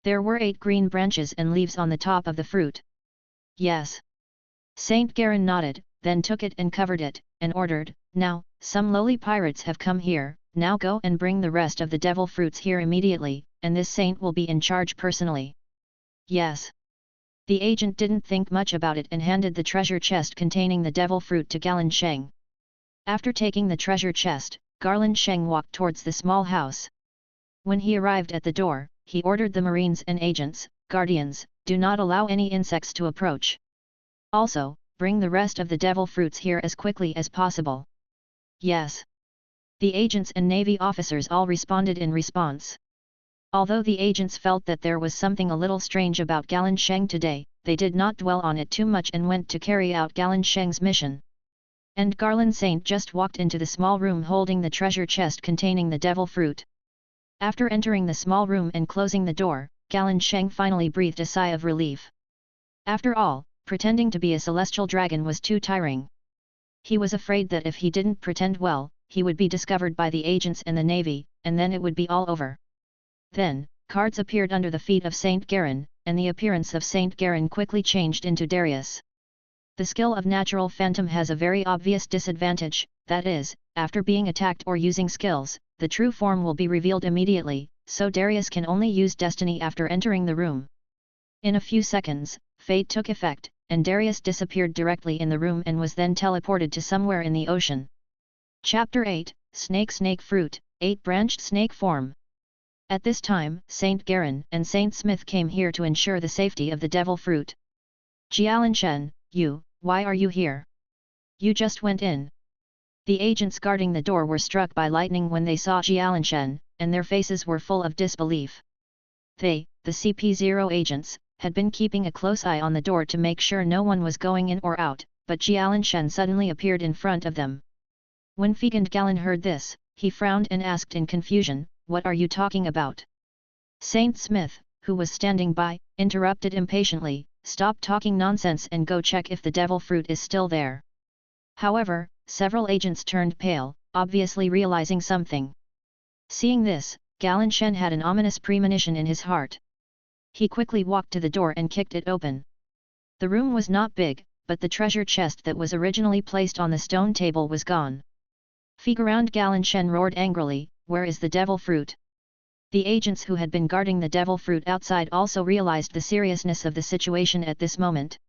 There were 8 green branches and leaves on the top of the fruit. "Yes." Saint Garin nodded, then took it and covered it, and ordered, "Now, some lowly pirates have come here, now go and bring the rest of the devil fruits here immediately, and this saint will be in charge personally." "Yes." The agent didn't think much about it and handed the treasure chest containing the devil fruit to Galan Sheng. After taking the treasure chest, Galan Sheng walked towards the small house. When he arrived at the door, he ordered the marines and agents, "Guardians, do not allow any insects to approach. Also, bring the rest of the devil fruits here as quickly as possible." "Yes." The agents and navy officers all responded in response. Although the agents felt that there was something a little strange about Galan Sheng today, they did not dwell on it too much and went to carry out Galan Sheng's mission. And Galan Saint just walked into the small room holding the treasure chest containing the devil fruit. After entering the small room and closing the door, Galan Sheng finally breathed a sigh of relief. After all, pretending to be a celestial dragon was too tiring. He was afraid that if he didn't pretend well, he would be discovered by the agents and the navy, and then it would be all over. Then, cards appeared under the feet of Saint Garin, and the appearance of Saint Garin quickly changed into Darius. The skill of Natural Phantom has a very obvious disadvantage, that is, after being attacked or using skills, the true form will be revealed immediately, so Darius can only use Destiny after entering the room. In a few seconds, fate took effect, and Darius disappeared directly in the room and was then teleported to somewhere in the ocean. Chapter 8, Snake Fruit, 8-branched snake form. At this time, Saint Garin and Saint Smith came here to ensure the safety of the devil fruit. "Jialin Shen, why are you here? You just went in." The agents guarding the door were struck by lightning when they saw Jialin Shen, and their faces were full of disbelief. They, the CP0 agents, had been keeping a close eye on the door to make sure no one was going in or out, but Jialin Shen suddenly appeared in front of them. When Figand Galan heard this, he frowned and asked in confusion, "What are you talking about?" Saint Smith, who was standing by, interrupted impatiently, "Stop talking nonsense and go check if the devil fruit is still there." However, several agents turned pale, obviously realizing something. Seeing this, Galan Shen had an ominous premonition in his heart. He quickly walked to the door and kicked it open. The room was not big, but the treasure chest that was originally placed on the stone table was gone. Figurand Galan Shen roared angrily, "Where is the devil fruit?" The agents who had been guarding the devil fruit outside also realized the seriousness of the situation at this moment.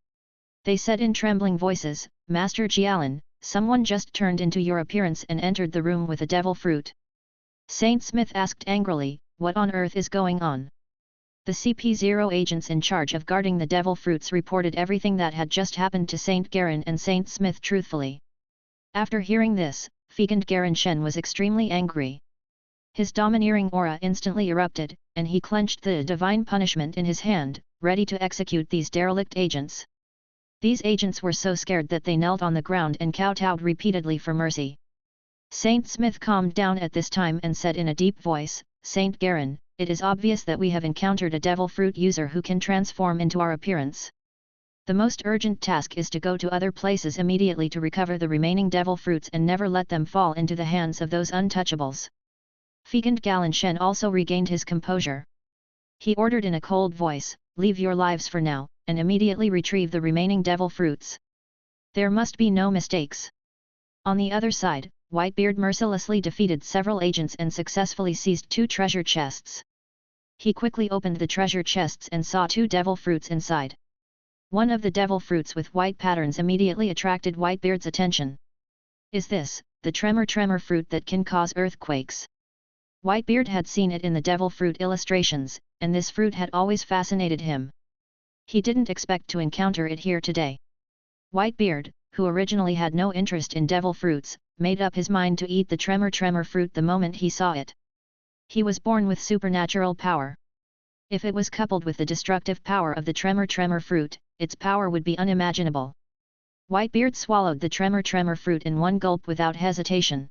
They said in trembling voices, "Master Jialin, someone just turned into your appearance and entered the room with a devil fruit." Saint Smith asked angrily, "What on earth is going on?" The CP0 agents in charge of guarding the devil fruits reported everything that had just happened to Saint Garin and Saint Smith truthfully. After hearing this, Figand Garin Shen was extremely angry. His domineering aura instantly erupted, and he clenched the divine punishment in his hand, ready to execute these derelict agents. These agents were so scared that they knelt on the ground and kowtowed repeatedly for mercy. Saint Smith calmed down at this time and said in a deep voice, "Saint Garin, it is obvious that we have encountered a devil fruit user who can transform into our appearance. The most urgent task is to go to other places immediately to recover the remaining devil fruits and never let them fall into the hands of those untouchables." Figand Galan Shen also regained his composure. He ordered in a cold voice, "Leave your lives for now, and immediately retrieve the remaining devil fruits. There must be no mistakes." On the other side, Whitebeard mercilessly defeated several agents and successfully seized 2 treasure chests. He quickly opened the treasure chests and saw 2 devil fruits inside. One of the devil fruits with white patterns immediately attracted Whitebeard's attention. "Is this the tremor fruit that can cause earthquakes. Whitebeard had seen it in the devil fruit illustrations, and this fruit had always fascinated him. He didn't expect to encounter it here today. Whitebeard, who originally had no interest in devil fruits, made up his mind to eat the tremor fruit the moment he saw it. He was born with supernatural power. If it was coupled with the destructive power of the tremor fruit, its power would be unimaginable. Whitebeard swallowed the tremor fruit in one gulp without hesitation.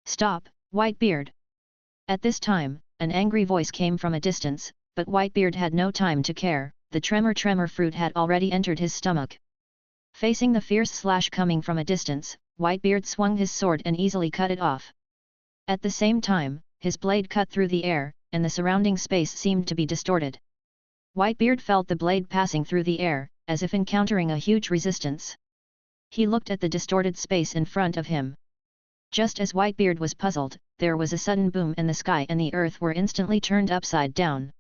"Stop, Whitebeard!" At this time, an angry voice came from a distance, but Whitebeard had no time to care, the tremor fruit had already entered his stomach. Facing the fierce slash coming from a distance, Whitebeard swung his sword and easily cut it off. At the same time, his blade cut through the air, and the surrounding space seemed to be distorted. Whitebeard felt the blade passing through the air, as if encountering a huge resistance. He looked at the distorted space in front of him. Just as Whitebeard was puzzled, there was a sudden boom and the sky and the earth were instantly turned upside down.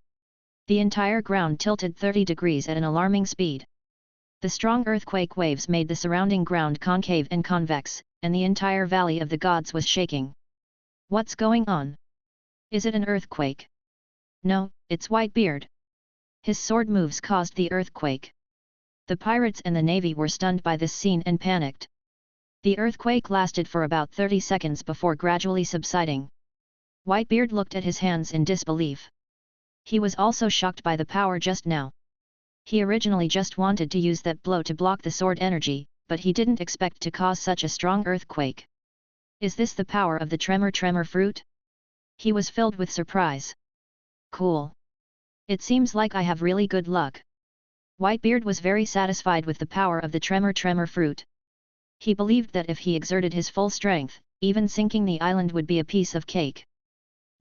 The entire ground tilted 30 degrees at an alarming speed. The strong earthquake waves made the surrounding ground concave and convex, and the entire Valley of the Gods was shaking. "What's going on? Is it an earthquake?" "No, it's Whitebeard." His sword moves caused the earthquake. The pirates and the navy were stunned by this scene and panicked. The earthquake lasted for about 30 seconds before gradually subsiding. Whitebeard looked at his hands in disbelief. He was also shocked by the power just now. He originally just wanted to use that blow to block the sword energy, but he didn't expect to cause such a strong earthquake. Is this the power of the tremor fruit? He was filled with surprise. "Cool. It seems like I have really good luck." Whitebeard was very satisfied with the power of the tremor fruit. He believed that if he exerted his full strength, even sinking the island would be a piece of cake.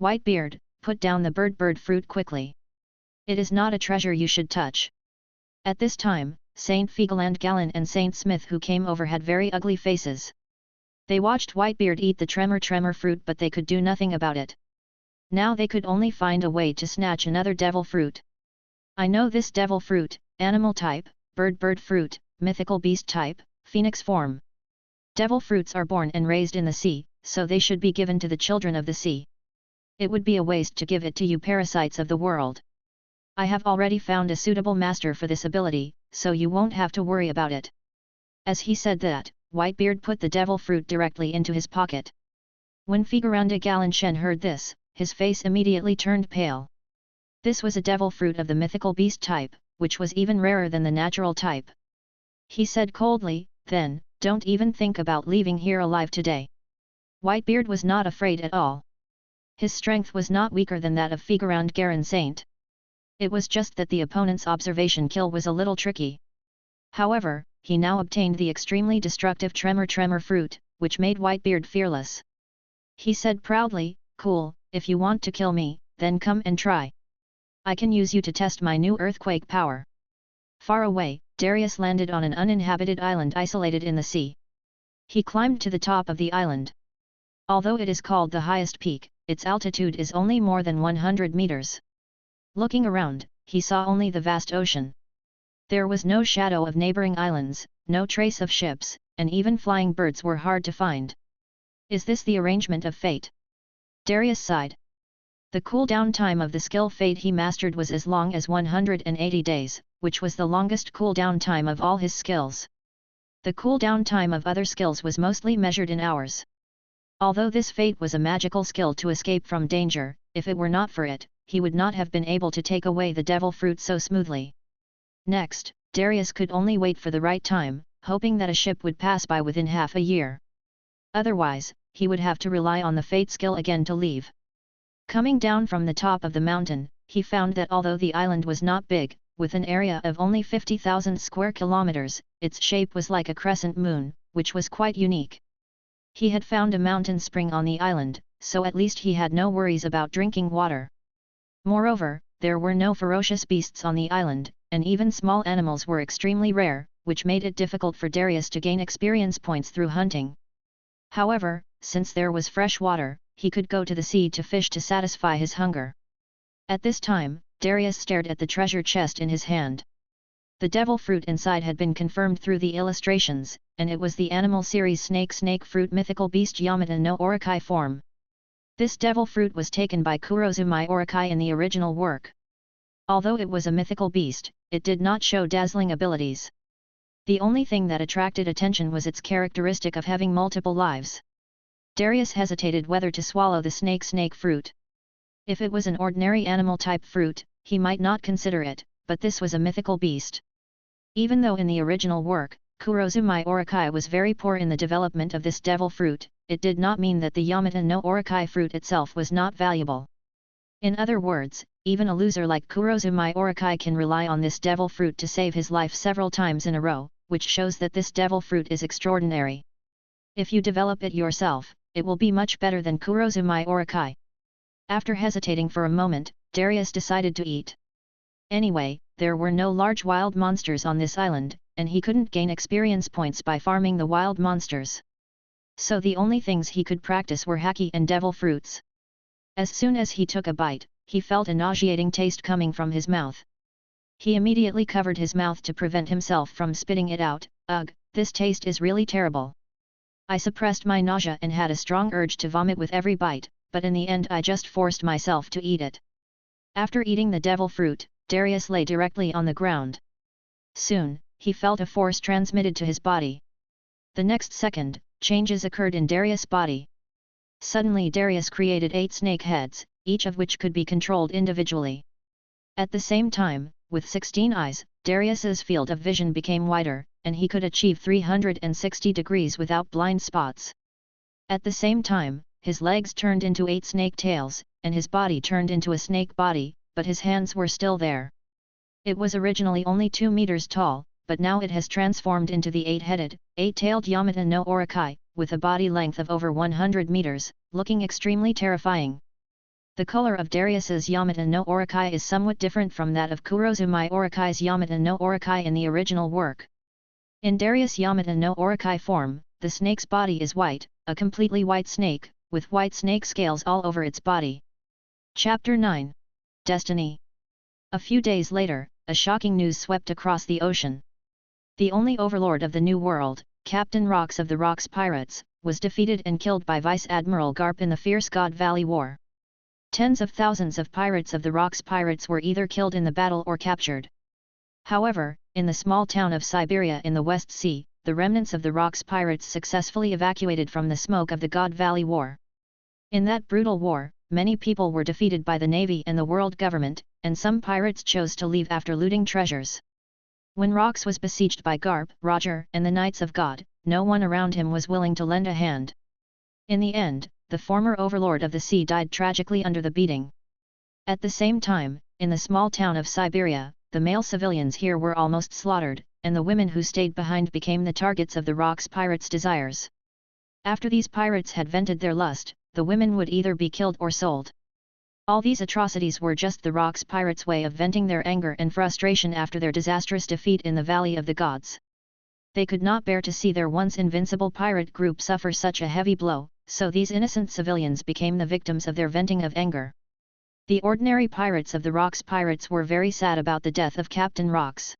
"Whitebeard, put down the bird fruit quickly. It is not a treasure you should touch." At this time, Saint Feigeland Gallon and Saint Smith who came over had very ugly faces. They watched Whitebeard eat the tremor fruit but they could do nothing about it. Now they could only find a way to snatch another devil fruit. "I know this devil fruit, animal type, bird fruit, mythical beast type, phoenix form. Devil fruits are born and raised in the sea, so they should be given to the children of the sea. It would be a waste to give it to you parasites of the world. I have already found a suitable master for this ability, so you won't have to worry about it." As he said that, Whitebeard put the devil fruit directly into his pocket. When Feigeranda Gallen-Shen heard this, his face immediately turned pale. This was a devil fruit of the mythical beast type, which was even rarer than the natural type. He said coldly, "Then, don't even think about leaving here alive today." Whitebeard was not afraid at all. His strength was not weaker than that of Feigerand Garen Saint. It was just that the opponent's observation kill was a little tricky. However, he now obtained the extremely destructive tremor fruit, which made Whitebeard fearless. He said proudly, "Cool, if you want to kill me, then come and try. I can use you to test my new earthquake power." Far away, Darius landed on an uninhabited island isolated in the sea. He climbed to the top of the island. Although it is called the highest peak, its altitude is only more than 100 meters. Looking around, he saw only the vast ocean. There was no shadow of neighboring islands, no trace of ships, and even flying birds were hard to find. Is this the arrangement of fate? Darius sighed. The cooldown time of the skill Fate he mastered was as long as 180 days, which was the longest cooldown time of all his skills. The cooldown time of other skills was mostly measured in hours. Although this Fate was a magical skill to escape from danger, if it were not for it, he would not have been able to take away the devil fruit so smoothly. Next, Darius could only wait for the right time, hoping that a ship would pass by within half a year. Otherwise, he would have to rely on the Fate skill again to leave. Coming down from the top of the mountain, he found that although the island was not big, with an area of only 50,000 square kilometers, its shape was like a crescent moon, which was quite unique. He had found a mountain spring on the island, so at least he had no worries about drinking water. Moreover, there were no ferocious beasts on the island, and even small animals were extremely rare, which made it difficult for Darius to gain experience points through hunting. However, since there was fresh water, he could go to the sea to fish to satisfy his hunger. At this time, Darius stared at the treasure chest in his hand. The devil fruit inside had been confirmed through the illustrations, and it was the animal series snake fruit mythical beast Yamata no Orokai form. This devil fruit was taken by Kurozumai Orokai in the original work. Although it was a mythical beast, it did not show dazzling abilities. The only thing that attracted attention was its characteristic of having multiple lives. Darius hesitated whether to swallow the snake fruit. If it was an ordinary animal-type fruit, he might not consider it, but this was a mythical beast. Even though in the original work, Kurozumai Orokai was very poor in the development of this devil fruit, it did not mean that the Yamata no Orokai fruit itself was not valuable. In other words, even a loser like Kurozumai Orokai can rely on this devil fruit to save his life several times in a row, which shows that this devil fruit is extraordinary. If you develop it yourself, it will be much better than Kurozumai Orokai. After hesitating for a moment, Darius decided to eat. Anyway, there were no large wild monsters on this island, and he couldn't gain experience points by farming the wild monsters. So the only things he could practice were haki and devil fruits. As soon as he took a bite, he felt a nauseating taste coming from his mouth. He immediately covered his mouth to prevent himself from spitting it out. Ugh, this taste is really terrible. I suppressed my nausea and had a strong urge to vomit with every bite, but in the end I just forced myself to eat it. After eating the devil fruit, Darius lay directly on the ground. Soon, he felt a force transmitted to his body. The next second, changes occurred in Darius' body. Suddenly Darius created 8 snake heads, each of which could be controlled individually. At the same time, with 16 eyes, Darius's field of vision became wider, and he could achieve 360 degrees without blind spots. At the same time, his legs turned into 8 snake tails, and his body turned into a snake body, but his hands were still there. It was originally only 2 meters tall, but now it has transformed into the 8-headed, 8-tailed Yamata no Orokai, with a body length of over 100 meters, looking extremely terrifying. The color of Darius's Yamata no Orokai is somewhat different from that of Kurozumai Orokai's Yamata no Orokai in the original work. In Darius' Yamata no Orokai form, the snake's body is white, a completely white snake, with white snake scales all over its body. Chapter 9. Destiny. A few days later, a shocking news swept across the ocean. The only overlord of the New World, Captain Rox of the Rox Pirates, was defeated and killed by Vice Admiral Garp in the fierce God Valley War. Tens of thousands of pirates of the Rox Pirates were either killed in the battle or captured. However, in the small town of Siberia in the West Sea, the remnants of the Rox Pirates successfully evacuated from the smoke of the God Valley War. In that brutal war, many people were defeated by the Navy and the world government, and some pirates chose to leave after looting treasures. When Rox was besieged by Garp, Roger, and the Knights of God, no one around him was willing to lend a hand. In the end, the former overlord of the sea died tragically under the beating. At the same time, in the small town of Siberia, the male civilians here were almost slaughtered, and the women who stayed behind became the targets of the Rox pirates' desires. After these pirates had vented their lust, the women would either be killed or sold. All these atrocities were just the Rox pirates' way of venting their anger and frustration after their disastrous defeat in the Valley of the Gods. They could not bear to see their once invincible pirate group suffer such a heavy blow, so these innocent civilians became the victims of their venting of anger. The ordinary pirates of the Rox Pirates were very sad about the death of Captain Rox.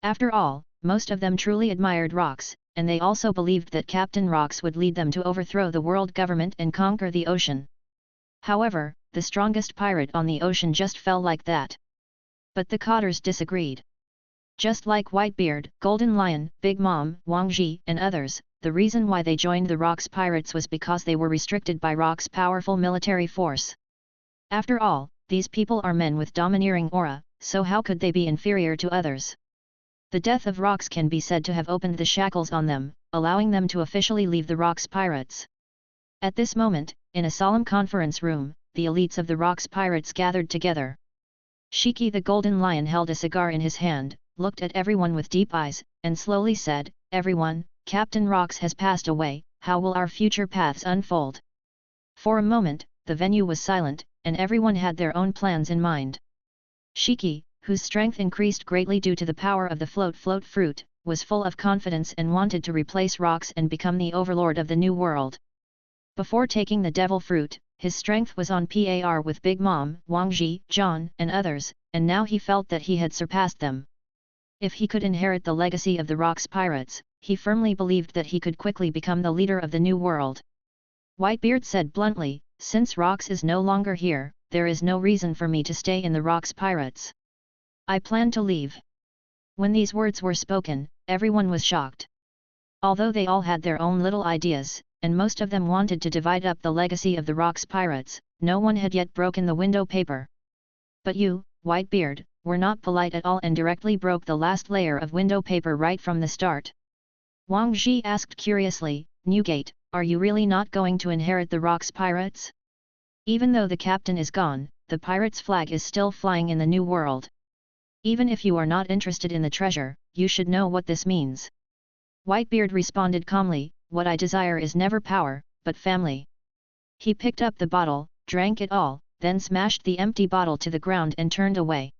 After all, most of them truly admired Rox, and they also believed that Captain Rox would lead them to overthrow the world government and conquer the ocean. However, the strongest pirate on the ocean just fell like that. But the Cotters disagreed. Just like Whitebeard, Golden Lion, Big Mom, Wang Ji, and others, the reason why they joined the Rox Pirates was because they were restricted by Rox's powerful military force. After all, these people are men with domineering aura, so how could they be inferior to others? The death of Rox can be said to have opened the shackles on them, allowing them to officially leave the Rox Pirates. At this moment, in a solemn conference room, the elites of the Rox Pirates gathered together. Shiki the Golden Lion held a cigar in his hand, looked at everyone with deep eyes, and slowly said, "Everyone, Captain Rox has passed away, how will our future paths unfold?" For a moment, the venue was silent, and everyone had their own plans in mind. Shiki, whose strength increased greatly due to the power of the float fruit, was full of confidence and wanted to replace Rox and become the overlord of the new world. Before taking the devil fruit, his strength was on par with Big Mom, Wang Ji, John, and others, and now he felt that he had surpassed them. If he could inherit the legacy of the Rocks pirates, he firmly believed that he could quickly become the leader of the new world. Whitebeard said bluntly, "Since Rox is no longer here, there is no reason for me to stay in the Rocks pirates. I plan to leave." When these words were spoken, everyone was shocked. Although they all had their own little ideas, and most of them wanted to divide up the legacy of the Rocks pirates, no one had yet broken the window paper. But you, Whitebeard, were not polite at all and directly broke the last layer of window paper right from the start. Wang Zhi asked curiously, "Newgate, are you really not going to inherit the Rocks pirates? Even though the captain is gone, the pirate's flag is still flying in the new world. Even if you are not interested in the treasure, you should know what this means." Whitebeard responded calmly, "What I desire is never power, but family." He picked up the bottle, drank it all, then smashed the empty bottle to the ground and turned away.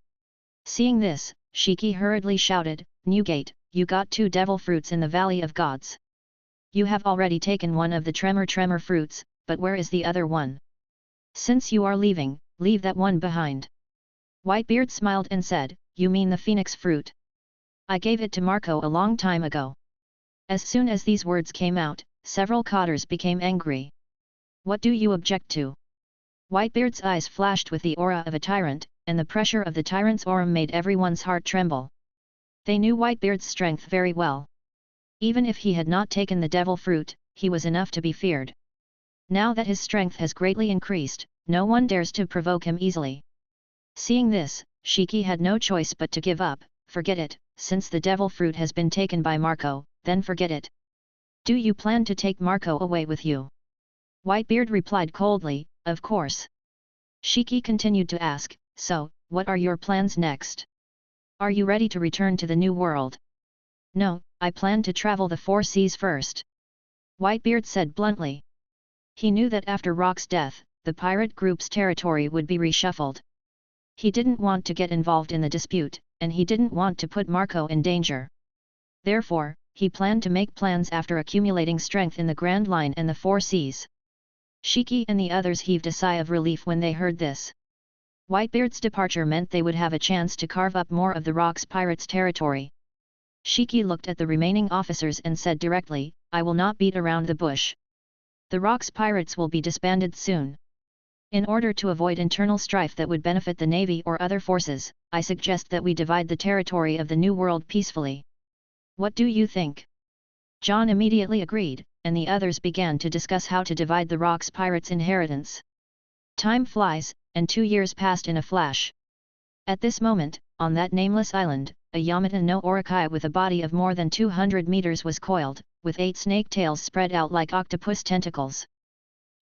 Seeing this, Shiki hurriedly shouted, "Newgate, you got 2 devil fruits in the Valley of Gods. You have already taken one of the tremor fruits, but where is the other one? Since you are leaving, leave that one behind." Whitebeard smiled and said, "You mean the phoenix fruit? I gave it to Marco a long time ago." As soon as these words came out, several cotters became angry. "What do you object to?" Whitebeard's eyes flashed with the aura of a tyrant, and the pressure of the tyrant's aura made everyone's heart tremble. They knew Whitebeard's strength very well. Even if he had not taken the devil fruit, he was enough to be feared. Now that his strength has greatly increased, no one dares to provoke him easily. Seeing this, Shiki had no choice but to give up. "Forget it, since the devil fruit has been taken by Marco, then forget it. Do you plan to take Marco away with you?" Whitebeard replied coldly, "Of course." Shiki continued to ask, "So, what are your plans next? Are you ready to return to the new world?" "No, I plan to travel the 4 seas first," Whitebeard said bluntly. He knew that after Rock's death, the pirate group's territory would be reshuffled. He didn't want to get involved in the dispute, and he didn't want to put Marco in danger. Therefore, he planned to make plans after accumulating strength in the Grand Line and the 4 seas. Shiki and the others heaved a sigh of relief when they heard this. Whitebeard's departure meant they would have a chance to carve up more of the Rocks pirates' territory. Shiki looked at the remaining officers and said directly, "I will not beat around the bush. The Rocks pirates will be disbanded soon. In order to avoid internal strife that would benefit the Navy or other forces, I suggest that we divide the territory of the New World peacefully. What do you think?" John immediately agreed, and the others began to discuss how to divide the Rocks pirates' inheritance. Time flies, and 2 years passed in a flash. At this moment, on that nameless island, a Yamata no Orokai with a body of more than 200 meters was coiled, with 8 snake tails spread out like octopus tentacles.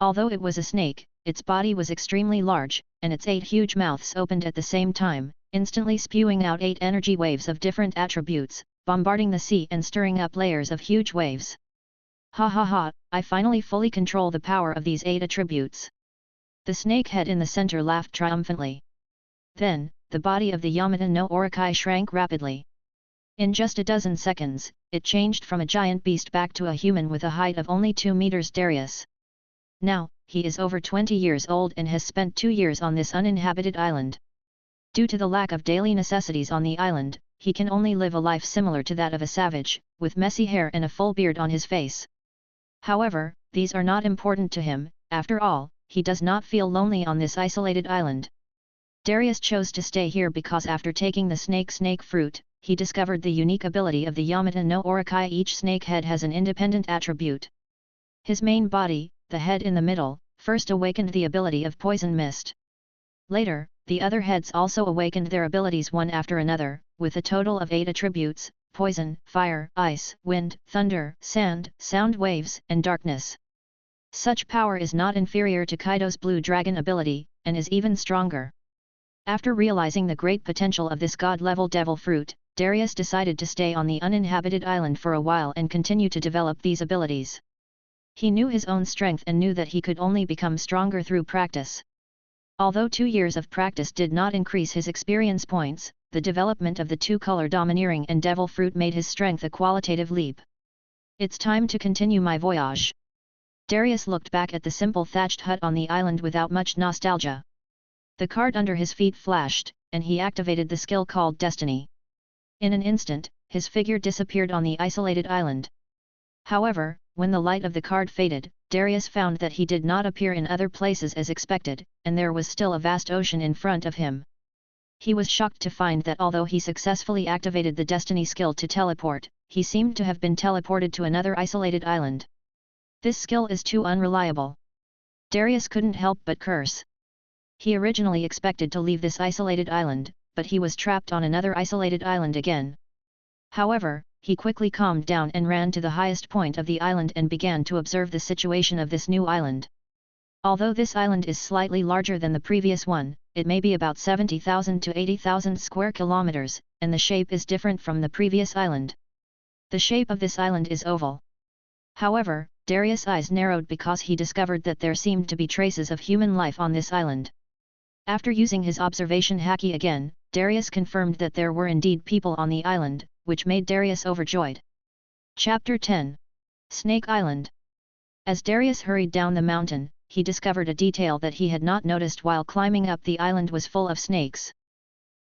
Although it was a snake, its body was extremely large, and its 8 huge mouths opened at the same time, instantly spewing out 8 energy waves of different attributes, bombarding the sea and stirring up layers of huge waves. "Ha ha ha, I finally fully control the power of these 8 attributes." The snake head in the center laughed triumphantly. Then, the body of the Yamata no Orokai shrank rapidly. In just a dozen seconds, it changed from a giant beast back to a human with a height of only 2 meters. Darius. Now, he is over 20 years old and has spent 2 years on this uninhabited island. Due to the lack of daily necessities on the island, he can only live a life similar to that of a savage, with messy hair and a full beard on his face. However, these are not important to him. After all, he does not feel lonely on this isolated island. Darius chose to stay here because after taking the snake fruit, he discovered the unique ability of the Yamata no Orokai. Each snake head has an independent attribute. His main body, the head in the middle, first awakened the ability of poison mist. Later, the other heads also awakened their abilities one after another, with a total of 8 attributes: poison, fire, ice, wind, thunder, sand, sound waves, and darkness. Such power is not inferior to Kaido's blue dragon ability, and is even stronger. After realizing the great potential of this god-level devil fruit, Darius decided to stay on the uninhabited island for a while and continue to develop these abilities. He knew his own strength and knew that he could only become stronger through practice. Although 2 years of practice did not increase his experience points, the development of the 2-color domineering and devil fruit made his strength a qualitative leap. "It's time to continue my voyage." Darius looked back at the simple thatched hut on the island without much nostalgia. The card under his feet flashed, and he activated the skill called Destiny. In an instant, his figure disappeared on the isolated island. However, when the light of the card faded, Darius found that he did not appear in other places as expected, and there was still a vast ocean in front of him. He was shocked to find that although he successfully activated the destiny skill to teleport, he seemed to have been teleported to another isolated island. This skill is too unreliable. Darius couldn't help but curse. He originally expected to leave this isolated island, but he was trapped on another isolated island again. However, he quickly calmed down and ran to the highest point of the island and began to observe the situation of this new island. Although this island is slightly larger than the previous one, it may be about 70,000 to 80,000 square kilometers, and the shape is different from the previous island. The shape of this island is oval. However, Darius' eyes narrowed because he discovered that there seemed to be traces of human life on this island. After using his observation haki again, Darius confirmed that there were indeed people on the island, which made Darius overjoyed. Chapter 10. Snake Island. As Darius hurried down the mountain, he discovered a detail that he had not noticed while climbing up the island was full of snakes.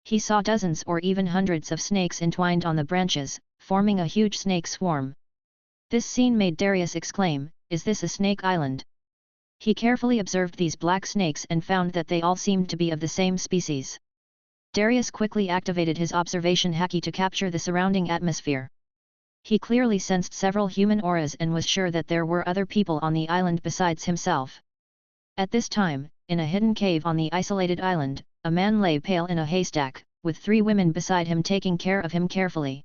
He saw dozens or even hundreds of snakes entwined on the branches, forming a huge snake swarm. This scene made Darius exclaim, "Is this a snake island?" He carefully observed these black snakes and found that they all seemed to be of the same species. Darius quickly activated his observation haki to capture the surrounding atmosphere. He clearly sensed several human auras and was sure that there were other people on the island besides himself. At this time, in a hidden cave on the isolated island, a man lay pale in a haystack, with 3 women beside him taking care of him carefully.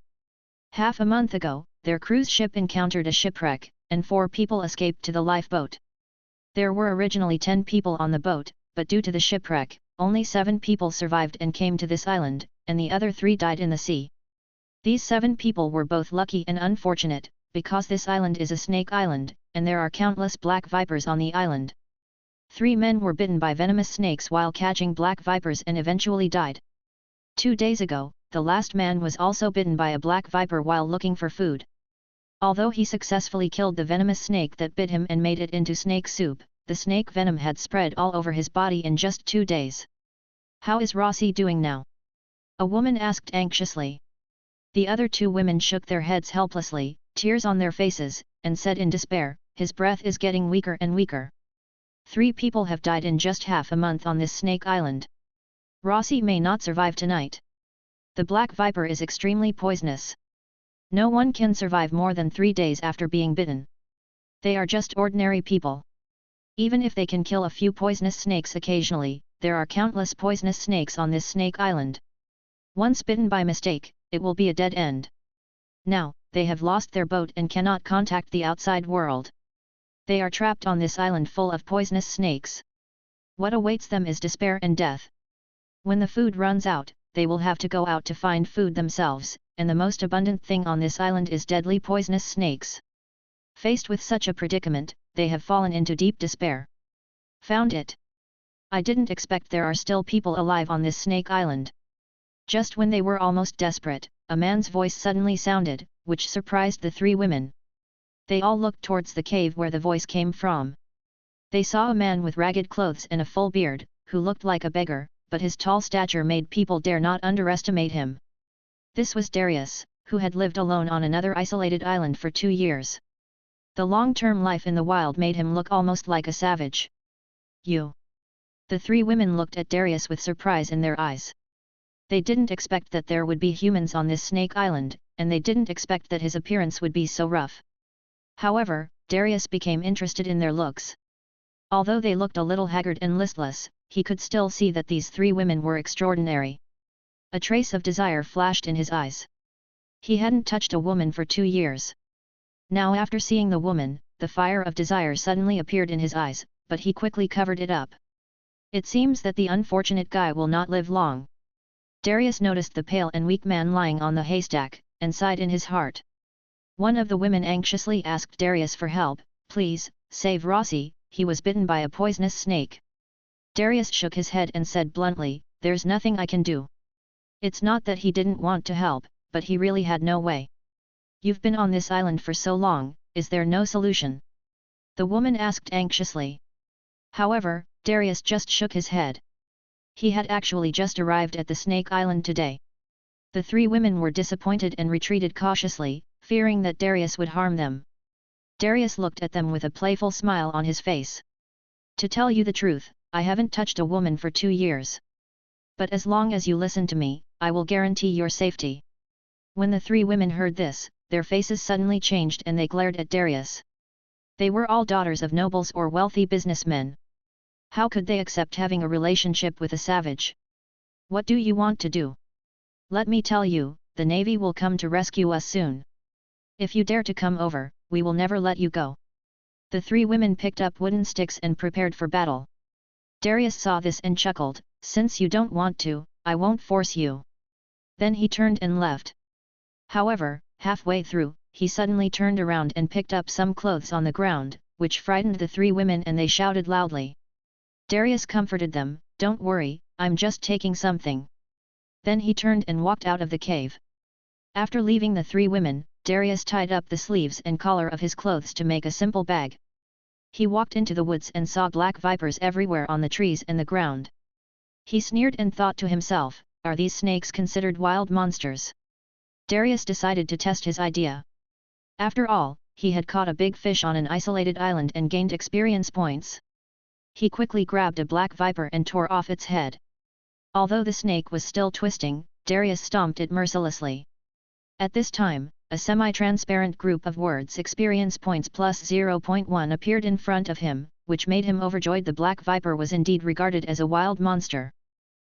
Half a month ago, their cruise ship encountered a shipwreck, and 4 people escaped to the lifeboat. There were originally 10 people on the boat, but due to the shipwreck, only 7 people survived and came to this island, and the other 3 died in the sea. These 7 people were both lucky and unfortunate, because this island is a snake island, and there are countless black vipers on the island. 3 men were bitten by venomous snakes while catching black vipers and eventually died. 2 days ago, the last man was also bitten by a black viper while looking for food. Although he successfully killed the venomous snake that bit him and made it into snake soup, the snake venom had spread all over his body in just 2 days. "How is Rossi doing now?" a woman asked anxiously. The other 2 women shook their heads helplessly, tears on their faces, and said in despair, "His breath is getting weaker and weaker. 3 people have died in just half a month on this snake island. Rossi may not survive tonight. The black viper is extremely poisonous. No one can survive more than 3 days after being bitten. They are just ordinary people. Even if they can kill a few poisonous snakes occasionally, there are countless poisonous snakes on this snake island. Once bitten by mistake, it will be a dead end. Now, they have lost their boat and cannot contact the outside world. They are trapped on this island full of poisonous snakes. What awaits them is despair and death. When the food runs out, they will have to go out to find food themselves, and the most abundant thing on this island is deadly poisonous snakes. Faced with such a predicament, they have fallen into deep despair. Found it. I didn't expect there are still people alive on this snake island." Just when they were almost desperate, a man's voice suddenly sounded, which surprised the 3 women. They all looked towards the cave where the voice came from. They saw a man with ragged clothes and a full beard, who looked like a beggar, but his tall stature made people dare not underestimate him. This was Darius, who had lived alone on another isolated island for 2 years. The long-term life in the wild made him look almost like a savage. "You?" The 3 women looked at Darius with surprise in their eyes. They didn't expect that there would be humans on this snake island, and they didn't expect that his appearance would be so rough. However, Darius became interested in their looks. Although they looked a little haggard and listless, he could still see that these 3 women were extraordinary. A trace of desire flashed in his eyes. He hadn't touched a woman for 2 years. Now after seeing the woman, the fire of desire suddenly appeared in his eyes, but he quickly covered it up. It seems that the unfortunate guy will not live long. Darius noticed the pale and weak man lying on the haystack, and sighed in his heart. One of the women anxiously asked Darius for help, "Please, save Rossi, he was bitten by a poisonous snake." Darius shook his head and said bluntly, "There's nothing I can do." It's not that he didn't want to help, but he really had no way. "You've been on this island for so long, is there no solution?" the woman asked anxiously. However, Darius just shook his head. He had actually just arrived at the Snake Island today. The three women were disappointed and retreated cautiously, fearing that Darius would harm them. Darius looked at them with a playful smile on his face. To tell you the truth, I haven't touched a woman for 2 years. But as long as you listen to me, I will guarantee your safety. When the three women heard this, their faces suddenly changed and they glared at Darius. They were all daughters of nobles or wealthy businessmen. How could they accept having a relationship with a savage? What do you want to do? Let me tell you, the navy will come to rescue us soon. If you dare to come over, we will never let you go. The three women picked up wooden sticks and prepared for battle. Darius saw this and chuckled, since you don't want to, I won't force you. Then he turned and left. However, halfway through, he suddenly turned around and picked up some clothes on the ground, which frightened the three women and they shouted loudly. Darius comforted them, don't worry, I'm just taking something. Then he turned and walked out of the cave. After leaving the three women, Darius tied up the sleeves and collar of his clothes to make a simple bag. He walked into the woods and saw black vipers everywhere on the trees and the ground. He sneered and thought to himself, are these snakes considered wild monsters? Darius decided to test his idea. After all, he had caught a big fish on an isolated island and gained experience points. He quickly grabbed a black viper and tore off its head. Although the snake was still twisting, Darius stomped it mercilessly. At this time, a semi-transparent group of words experience points plus 0.1 appeared in front of him, which made him overjoyed. The black viper was indeed regarded as a wild monster.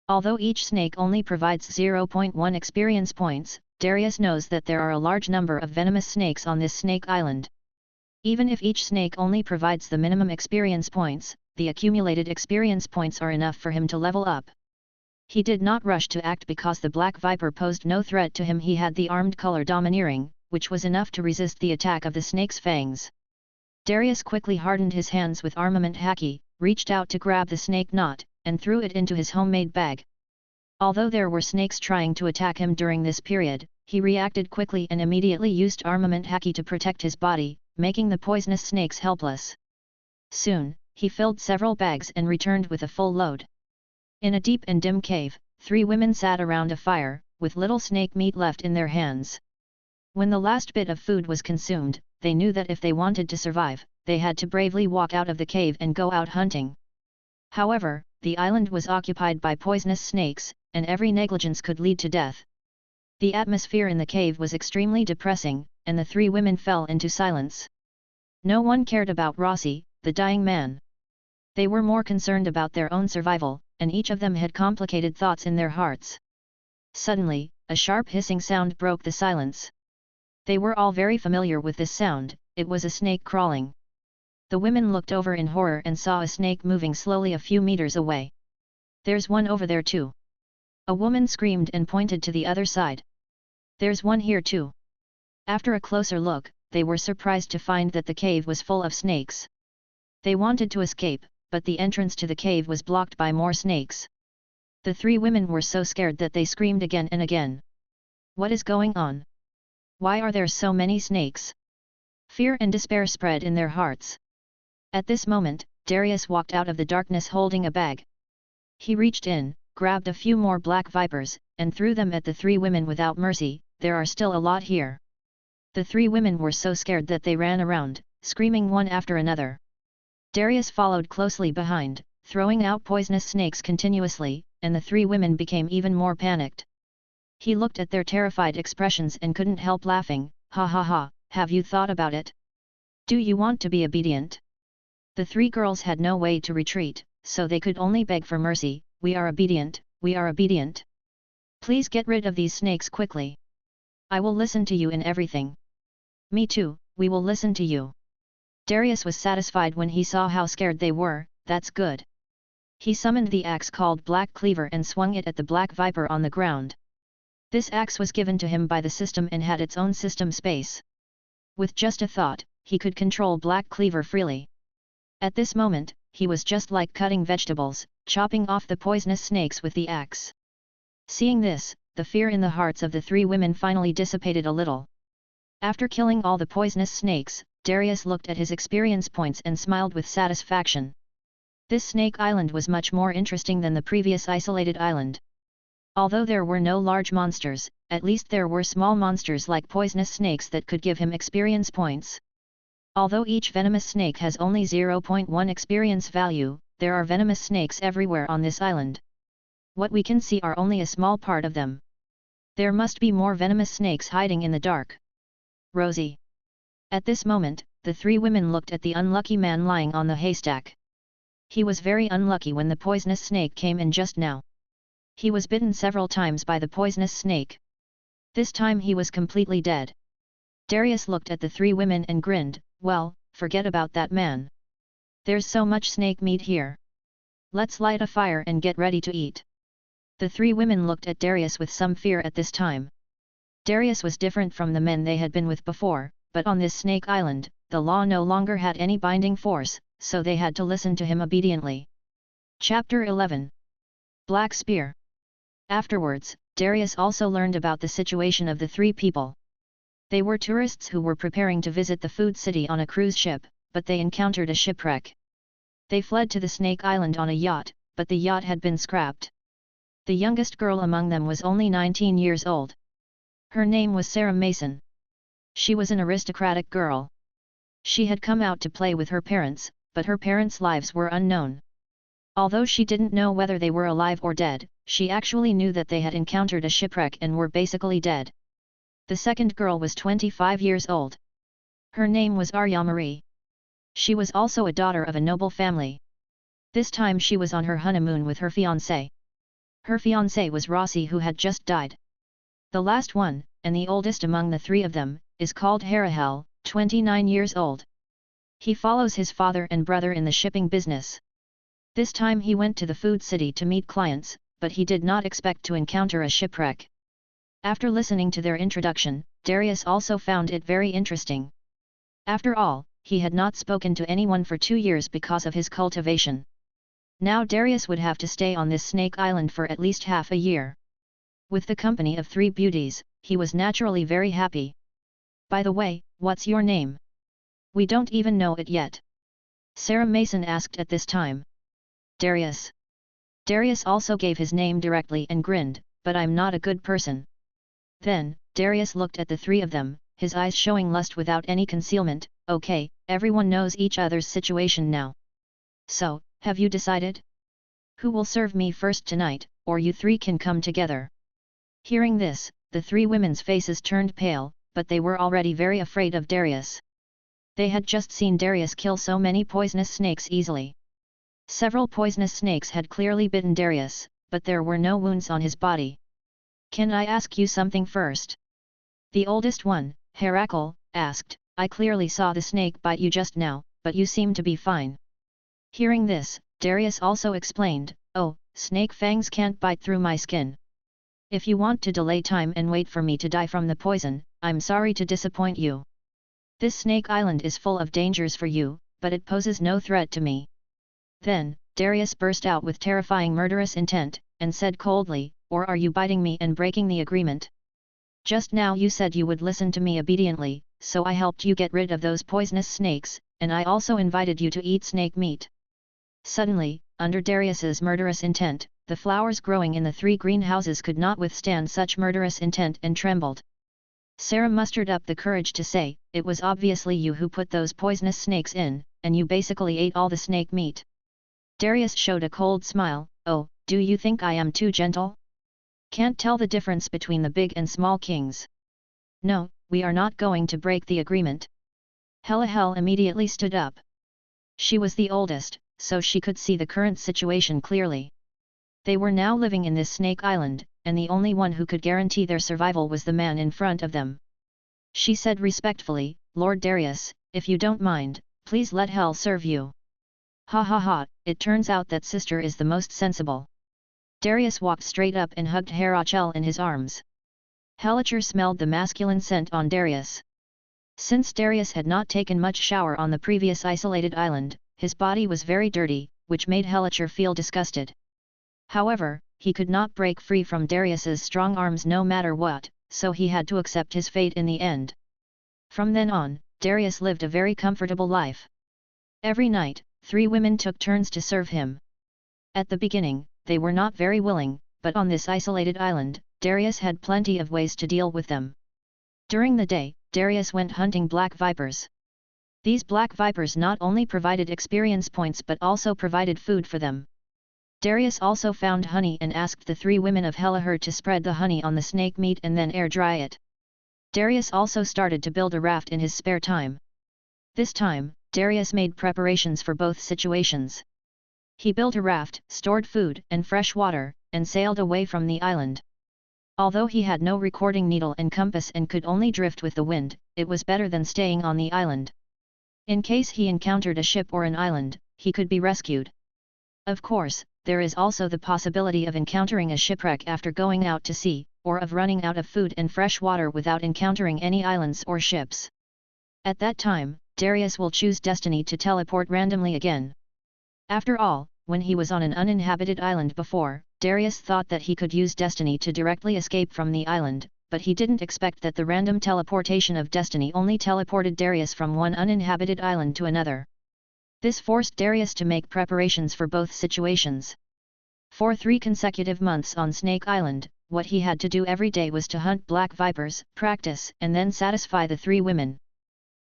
Although each snake only provides 0.1 experience points, Darius knows that there are a large number of venomous snakes on this snake island. Even if each snake only provides the minimum experience points, the accumulated experience points are enough for him to level up. He did not rush to act because the black viper posed no threat to him. He had the armed color domineering, which was enough to resist the attack of the snake's fangs. Darius quickly hardened his hands with armament haki, reached out to grab the snake knot, and threw it into his homemade bag. Although there were snakes trying to attack him during this period, he reacted quickly and immediately used armament haki to protect his body, making the poisonous snakes helpless. Soon, he filled several bags and returned with a full load. In a deep and dim cave, three women sat around a fire, with little snake meat left in their hands. When the last bit of food was consumed, they knew that if they wanted to survive, they had to bravely walk out of the cave and go out hunting. However, the island was occupied by poisonous snakes, and every negligence could lead to death. The atmosphere in the cave was extremely depressing, and the three women fell into silence. No one cared about Rossi, the dying man. They were more concerned about their own survival, and each of them had complicated thoughts in their hearts. Suddenly, a sharp hissing sound broke the silence. They were all very familiar with this sound, it was a snake crawling. The women looked over in horror and saw a snake moving slowly a few meters away. There's one over there too. A woman screamed and pointed to the other side. There's one here too. After a closer look, they were surprised to find that the cave was full of snakes. They wanted to escape, but the entrance to the cave was blocked by more snakes. The three women were so scared that they screamed again and again. What is going on? Why are there so many snakes? Fear and despair spread in their hearts. At this moment, Darius walked out of the darkness holding a bag. He reached in, grabbed a few more black vipers, and threw them at the three women without mercy. There are still a lot here. The three women were so scared that they ran around, screaming one after another. Darius followed closely behind, throwing out poisonous snakes continuously, and the three women became even more panicked. He looked at their terrified expressions and couldn't help laughing. Ha ha ha, have you thought about it? Do you want to be obedient? The three girls had no way to retreat, so they could only beg for mercy. We are obedient, we are obedient. Please get rid of these snakes quickly. I will listen to you in everything. Me too, we will listen to you. Darius was satisfied when he saw how scared they were. That's good. He summoned the axe called Black Cleaver and swung it at the black viper on the ground. This axe was given to him by the system and had its own system space. With just a thought, he could control Black Cleaver freely. At this moment, he was just like cutting vegetables, chopping off the poisonous snakes with the axe. Seeing this, the fear in the hearts of the three women finally dissipated a little. After killing all the poisonous snakes, Darius looked at his experience points and smiled with satisfaction. This snake island was much more interesting than the previous isolated island. Although there were no large monsters, at least there were small monsters like poisonous snakes that could give him experience points. Although each venomous snake has only 0.1 experience value, there are venomous snakes everywhere on this island. What we can see are only a small part of them. There must be more venomous snakes hiding in the dark. Rosie. At this moment, the three women looked at the unlucky man lying on the haystack. He was very unlucky when the poisonous snake came in just now. He was bitten several times by the poisonous snake. This time he was completely dead. Darius looked at the three women and grinned, well, forget about that man. There's so much snake meat here. Let's light a fire and get ready to eat. The three women looked at Darius with some fear at this time. Darius was different from the men they had been with before, but on this snake island, the law no longer had any binding force, so they had to listen to him obediently. Chapter 11. Black Spear. Afterwards, Darius also learned about the situation of the three people. They were tourists who were preparing to visit the food city on a cruise ship, but they encountered a shipwreck. They fled to the Snake Island on a yacht, but the yacht had been scrapped. The youngest girl among them was only 19 years old. Her name was Sarah Mason. She was an aristocratic girl. She had come out to play with her parents, but her parents' lives were unknown. Although she didn't know whether they were alive or dead, she actually knew that they had encountered a shipwreck and were basically dead. The second girl was 25 years old. Her name was Arya Marie. She was also a daughter of a noble family. This time she was on her honeymoon with her fiancé. Her fiancé was Rossi, who had just died. The last one, and the oldest among the three of them, is called Harahel, 29 years old. He follows his father and brother in the shipping business. This time he went to the food city to meet clients, but he did not expect to encounter a shipwreck. After listening to their introduction, Darius also found it very interesting. After all, he had not spoken to anyone for 2 years because of his cultivation. Now Darius would have to stay on this snake island for at least half a year. With the company of three beauties, he was naturally very happy. By the way, what's your name? We don't even know it yet. Sarah Mason asked at this time. Darius. Darius also gave his name directly and grinned, but I'm not a good person. Then, Darius looked at the three of them, his eyes showing lust without any concealment. Okay, everyone knows each other's situation now. So, have you decided? Who will serve me first tonight, or you three can come together? Hearing this, the three women's faces turned pale, but they were already very afraid of Darius. They had just seen Darius kill so many poisonous snakes easily. Several poisonous snakes had clearly bitten Darius, but there were no wounds on his body. Can I ask you something first? The oldest one, Herakle, asked. I clearly saw the snake bite you just now, but you seem to be fine. Hearing this, Darius also explained, oh, snake fangs can't bite through my skin. If you want to delay time and wait for me to die from the poison, I'm sorry to disappoint you. This snake island is full of dangers for you, but it poses no threat to me. Then, Darius burst out with terrifying murderous intent, and said coldly, or are you biting me and breaking the agreement? Just now you said you would listen to me obediently, so I helped you get rid of those poisonous snakes, and I also invited you to eat snake meat. Suddenly, under Darius's murderous intent, the flowers growing in the three greenhouses could not withstand such murderous intent and trembled. Sarah mustered up the courage to say, it was obviously you who put those poisonous snakes in, and you basically ate all the snake meat. Darius showed a cold smile, oh, do you think I am too gentle? Can't tell the difference between the big and small kings. No, we are not going to break the agreement. Helahel immediately stood up. She was the oldest, so she could see the current situation clearly. They were now living in this snake island, and the only one who could guarantee their survival was the man in front of them. She said respectfully, Lord Darius, if you don't mind, please let Hel serve you. Ha ha ha, it turns out that sister is the most sensible. Darius walked straight up and hugged Herachel in his arms. Helicher smelled the masculine scent on Darius. Since Darius had not taken much shower on the previous isolated island, his body was very dirty, which made Helicher feel disgusted. However, he could not break free from Darius's strong arms no matter what, so he had to accept his fate in the end. From then on, Darius lived a very comfortable life. Every night, three women took turns to serve him. At the beginning, they were not very willing, but on this isolated island, Darius had plenty of ways to deal with them. During the day, Darius went hunting black vipers. These black vipers not only provided experience points but also provided food for them. Darius also found honey and asked the 3 women of Helihur to spread the honey on the snake meat and then air dry it. Darius also started to build a raft in his spare time. This time, Darius made preparations for both situations. He built a raft, stored food and fresh water, and sailed away from the island. Although he had no recording needle and compass and could only drift with the wind, it was better than staying on the island. In case he encountered a ship or an island, he could be rescued. Of course, there is also the possibility of encountering a shipwreck after going out to sea, or of running out of food and fresh water without encountering any islands or ships. At that time, Darius will choose destiny to teleport randomly again. After all, when he was on an uninhabited island before, Darius thought that he could use destiny to directly escape from the island, but he didn't expect that the random teleportation of destiny only teleported Darius from one uninhabited island to another. This forced Darius to make preparations for both situations. For 3 consecutive months on Snake Island, what he had to do every day was to hunt black vipers, practice, and then satisfy the 3 women.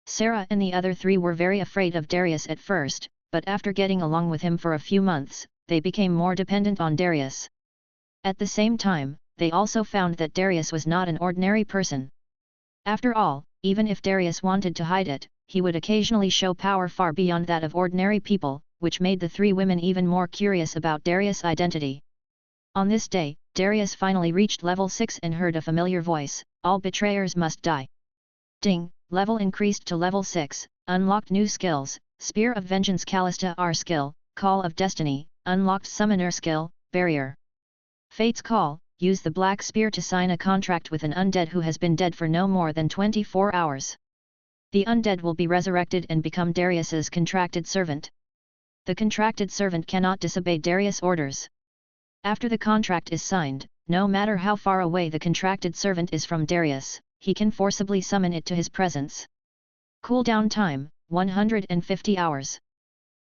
Sarah and the other 3 were very afraid of Darius at first, but after getting along with him for a few months, they became more dependent on Darius. At the same time, they also found that Darius was not an ordinary person. After all, even if Darius wanted to hide it, he would occasionally show power far beyond that of ordinary people, which made the 3 women even more curious about Darius' identity. On this day, Darius finally reached level 6 and heard a familiar voice, "All betrayers must die." Ding, level increased to level 6, unlocked new skills, Spear of Vengeance Callista R skill, Call of Destiny, unlocked Summoner skill, Barrier. Fate's Call, use the Black Spear to sign a contract with an undead who has been dead for no more than 24 hours. The undead will be resurrected and become Darius's contracted servant. The contracted servant cannot disobey Darius' orders. After the contract is signed, no matter how far away the contracted servant is from Darius, he can forcibly summon it to his presence. Cooldown time, 150 hours.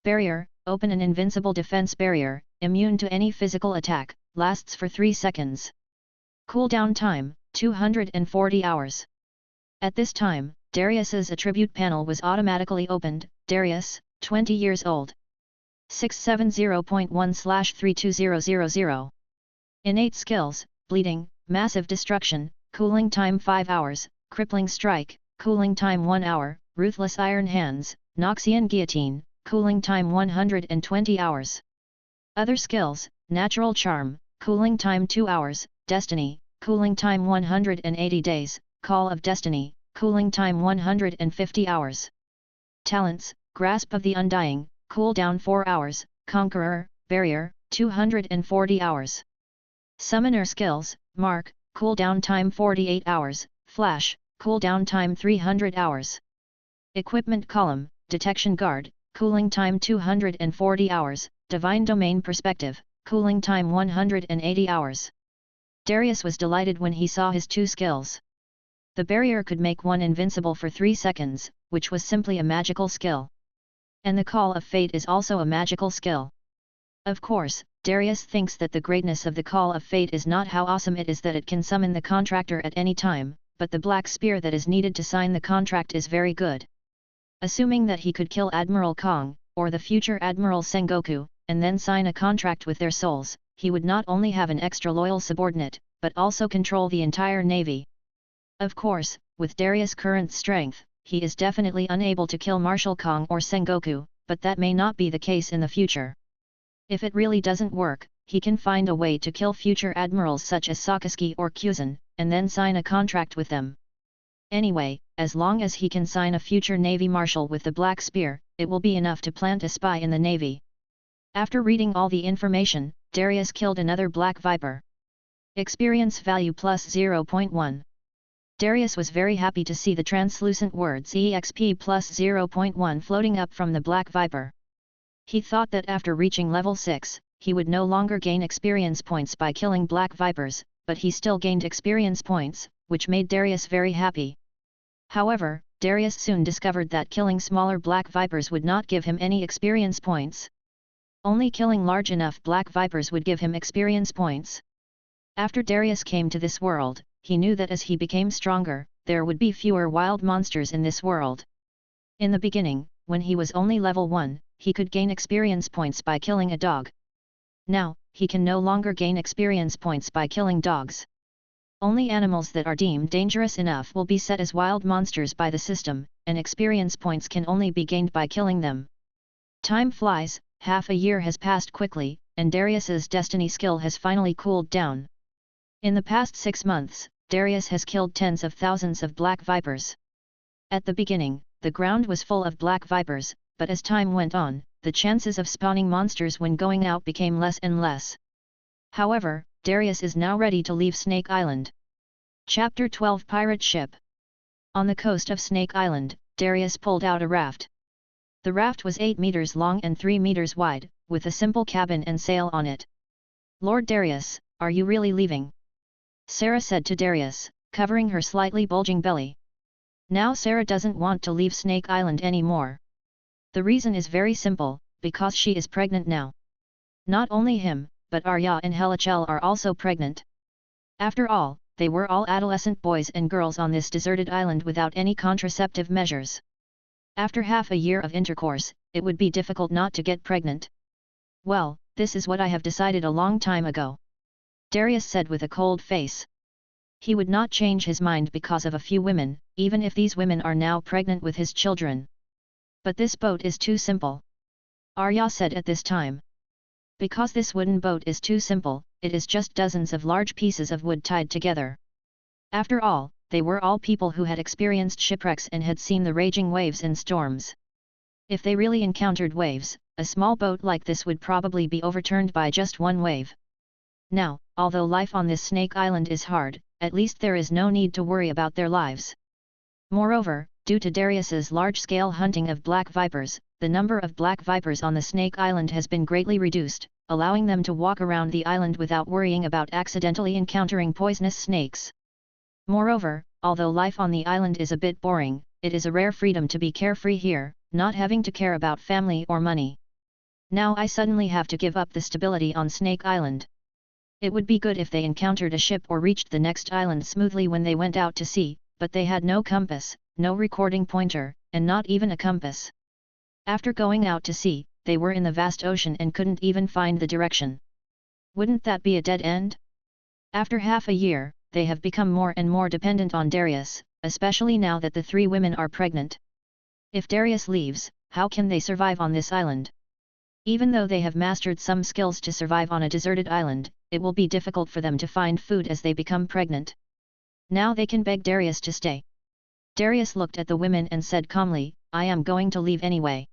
Barrier, open an invincible defense barrier, immune to any physical attack, lasts for 3 seconds. Cooldown time, 240 hours. At this time, Darius's attribute panel was automatically opened, Darius, 20 years old. 670.1/32000. Innate skills, Bleeding, Massive Destruction, cooling time 5 hours, Crippling Strike, cooling time 1 hour, Ruthless Iron Hands, Noxian Guillotine, cooling time 120 hours. Other skills, Natural Charm, cooling time 2 hours, Destiny, cooling time 180 days, Call of Destiny, cooling time 150 hours. Talents, Grasp of the Undying, cooldown 4 hours, Conqueror, Barrier, 240 hours. Summoner skills, Mark, cooldown time 48 hours, Flash, cooldown time 300 hours. Equipment column, Detection Guard, cooling time 240 hours, Divine Domain Perspective, cooling time 180 hours. Darius was delighted when he saw his 2 skills. The barrier could make one invincible for 3 seconds, which was simply a magical skill. And the Call of Fate is also a magical skill. Of course, Darius thinks that the greatness of the Call of Fate is not how awesome it is that it can summon the contractor at any time, but the black spear that is needed to sign the contract is very good. Assuming that he could kill Admiral Kong, or the future Admiral Sengoku, and then sign a contract with their souls, he would not only have an extra loyal subordinate, but also control the entire navy. Of course, with Darius' current strength, he is definitely unable to kill Marshal Kong or Sengoku, but that may not be the case in the future. If it really doesn't work, he can find a way to kill future admirals such as Sakazuki or Kyuzan, and then sign a contract with them. Anyway, as long as he can sign a future Navy Marshal with the Black Spear, it will be enough to plant a spy in the Navy. After reading all the information, Darius killed another Black Viper. Experience value plus 0.1. Darius was very happy to see the translucent words EXP plus 0.1 floating up from the Black Viper. He thought that after reaching level 6, he would no longer gain experience points by killing Black Vipers, but he still gained experience points, which made Darius very happy. However, Darius soon discovered that killing smaller Black Vipers would not give him any experience points. Only killing large enough Black Vipers would give him experience points. After Darius came to this world, he knew that as he became stronger, there would be fewer wild monsters in this world. In the beginning, when he was only level 1, he could gain experience points by killing a dog. Now, he can no longer gain experience points by killing dogs. Only animals that are deemed dangerous enough will be set as wild monsters by the system, and experience points can only be gained by killing them. Time flies, half a year has passed quickly, and Darius's destiny skill has finally cooled down. In the past 6 months, Darius has killed tens of thousands of black vipers. At the beginning, the ground was full of black vipers, but as time went on, the chances of spawning monsters when going out became less and less. However, Darius is now ready to leave Snake Island. Chapter 12 Pirate Ship. On the coast of Snake Island, Darius pulled out a raft. The raft was 8 meters long and 3 meters wide, with a simple cabin and sail on it. "Lord Darius, are you really leaving?" Sarah said to Darius, covering her slightly bulging belly. Now Sarah doesn't want to leave Snake Island anymore. The reason is very simple, because she is pregnant now. Not only him, but Arya and Helichel are also pregnant. After all, they were all adolescent boys and girls on this deserted island without any contraceptive measures. After half a year of intercourse, it would be difficult not to get pregnant. "Well, this is what I have decided a long time ago," Darius said with a cold face. He would not change his mind because of a few women, even if these women are now pregnant with his children. "But this boat is too simple," Arya said at this time. "Because this wooden boat is too simple, it is just dozens of large pieces of wood tied together." After all, they were all people who had experienced shipwrecks and had seen the raging waves and storms. If they really encountered waves, a small boat like this would probably be overturned by just one wave. Now, although life on this Snake Island is hard, at least there is no need to worry about their lives. Moreover, due to Darius's large-scale hunting of black vipers, the number of black vipers on the Snake Island has been greatly reduced, allowing them to walk around the island without worrying about accidentally encountering poisonous snakes. Moreover, although life on the island is a bit boring, it is a rare freedom to be carefree here, not having to care about family or money. Now I suddenly have to give up the stability on Snake Island. It would be good if they encountered a ship or reached the next island smoothly when they went out to sea, but they had no compass, no recording pointer, and not even a compass. After going out to sea, they were in the vast ocean and couldn't even find the direction. Wouldn't that be a dead end? After half a year, they have become more and more dependent on Darius, especially now that the 3 women are pregnant. If Darius leaves, how can they survive on this island? Even though they have mastered some skills to survive on a deserted island, it will be difficult for them to find food as they become pregnant. Now they can beg Darius to stay. Darius looked at the women and said calmly, "I am going to leave anyway.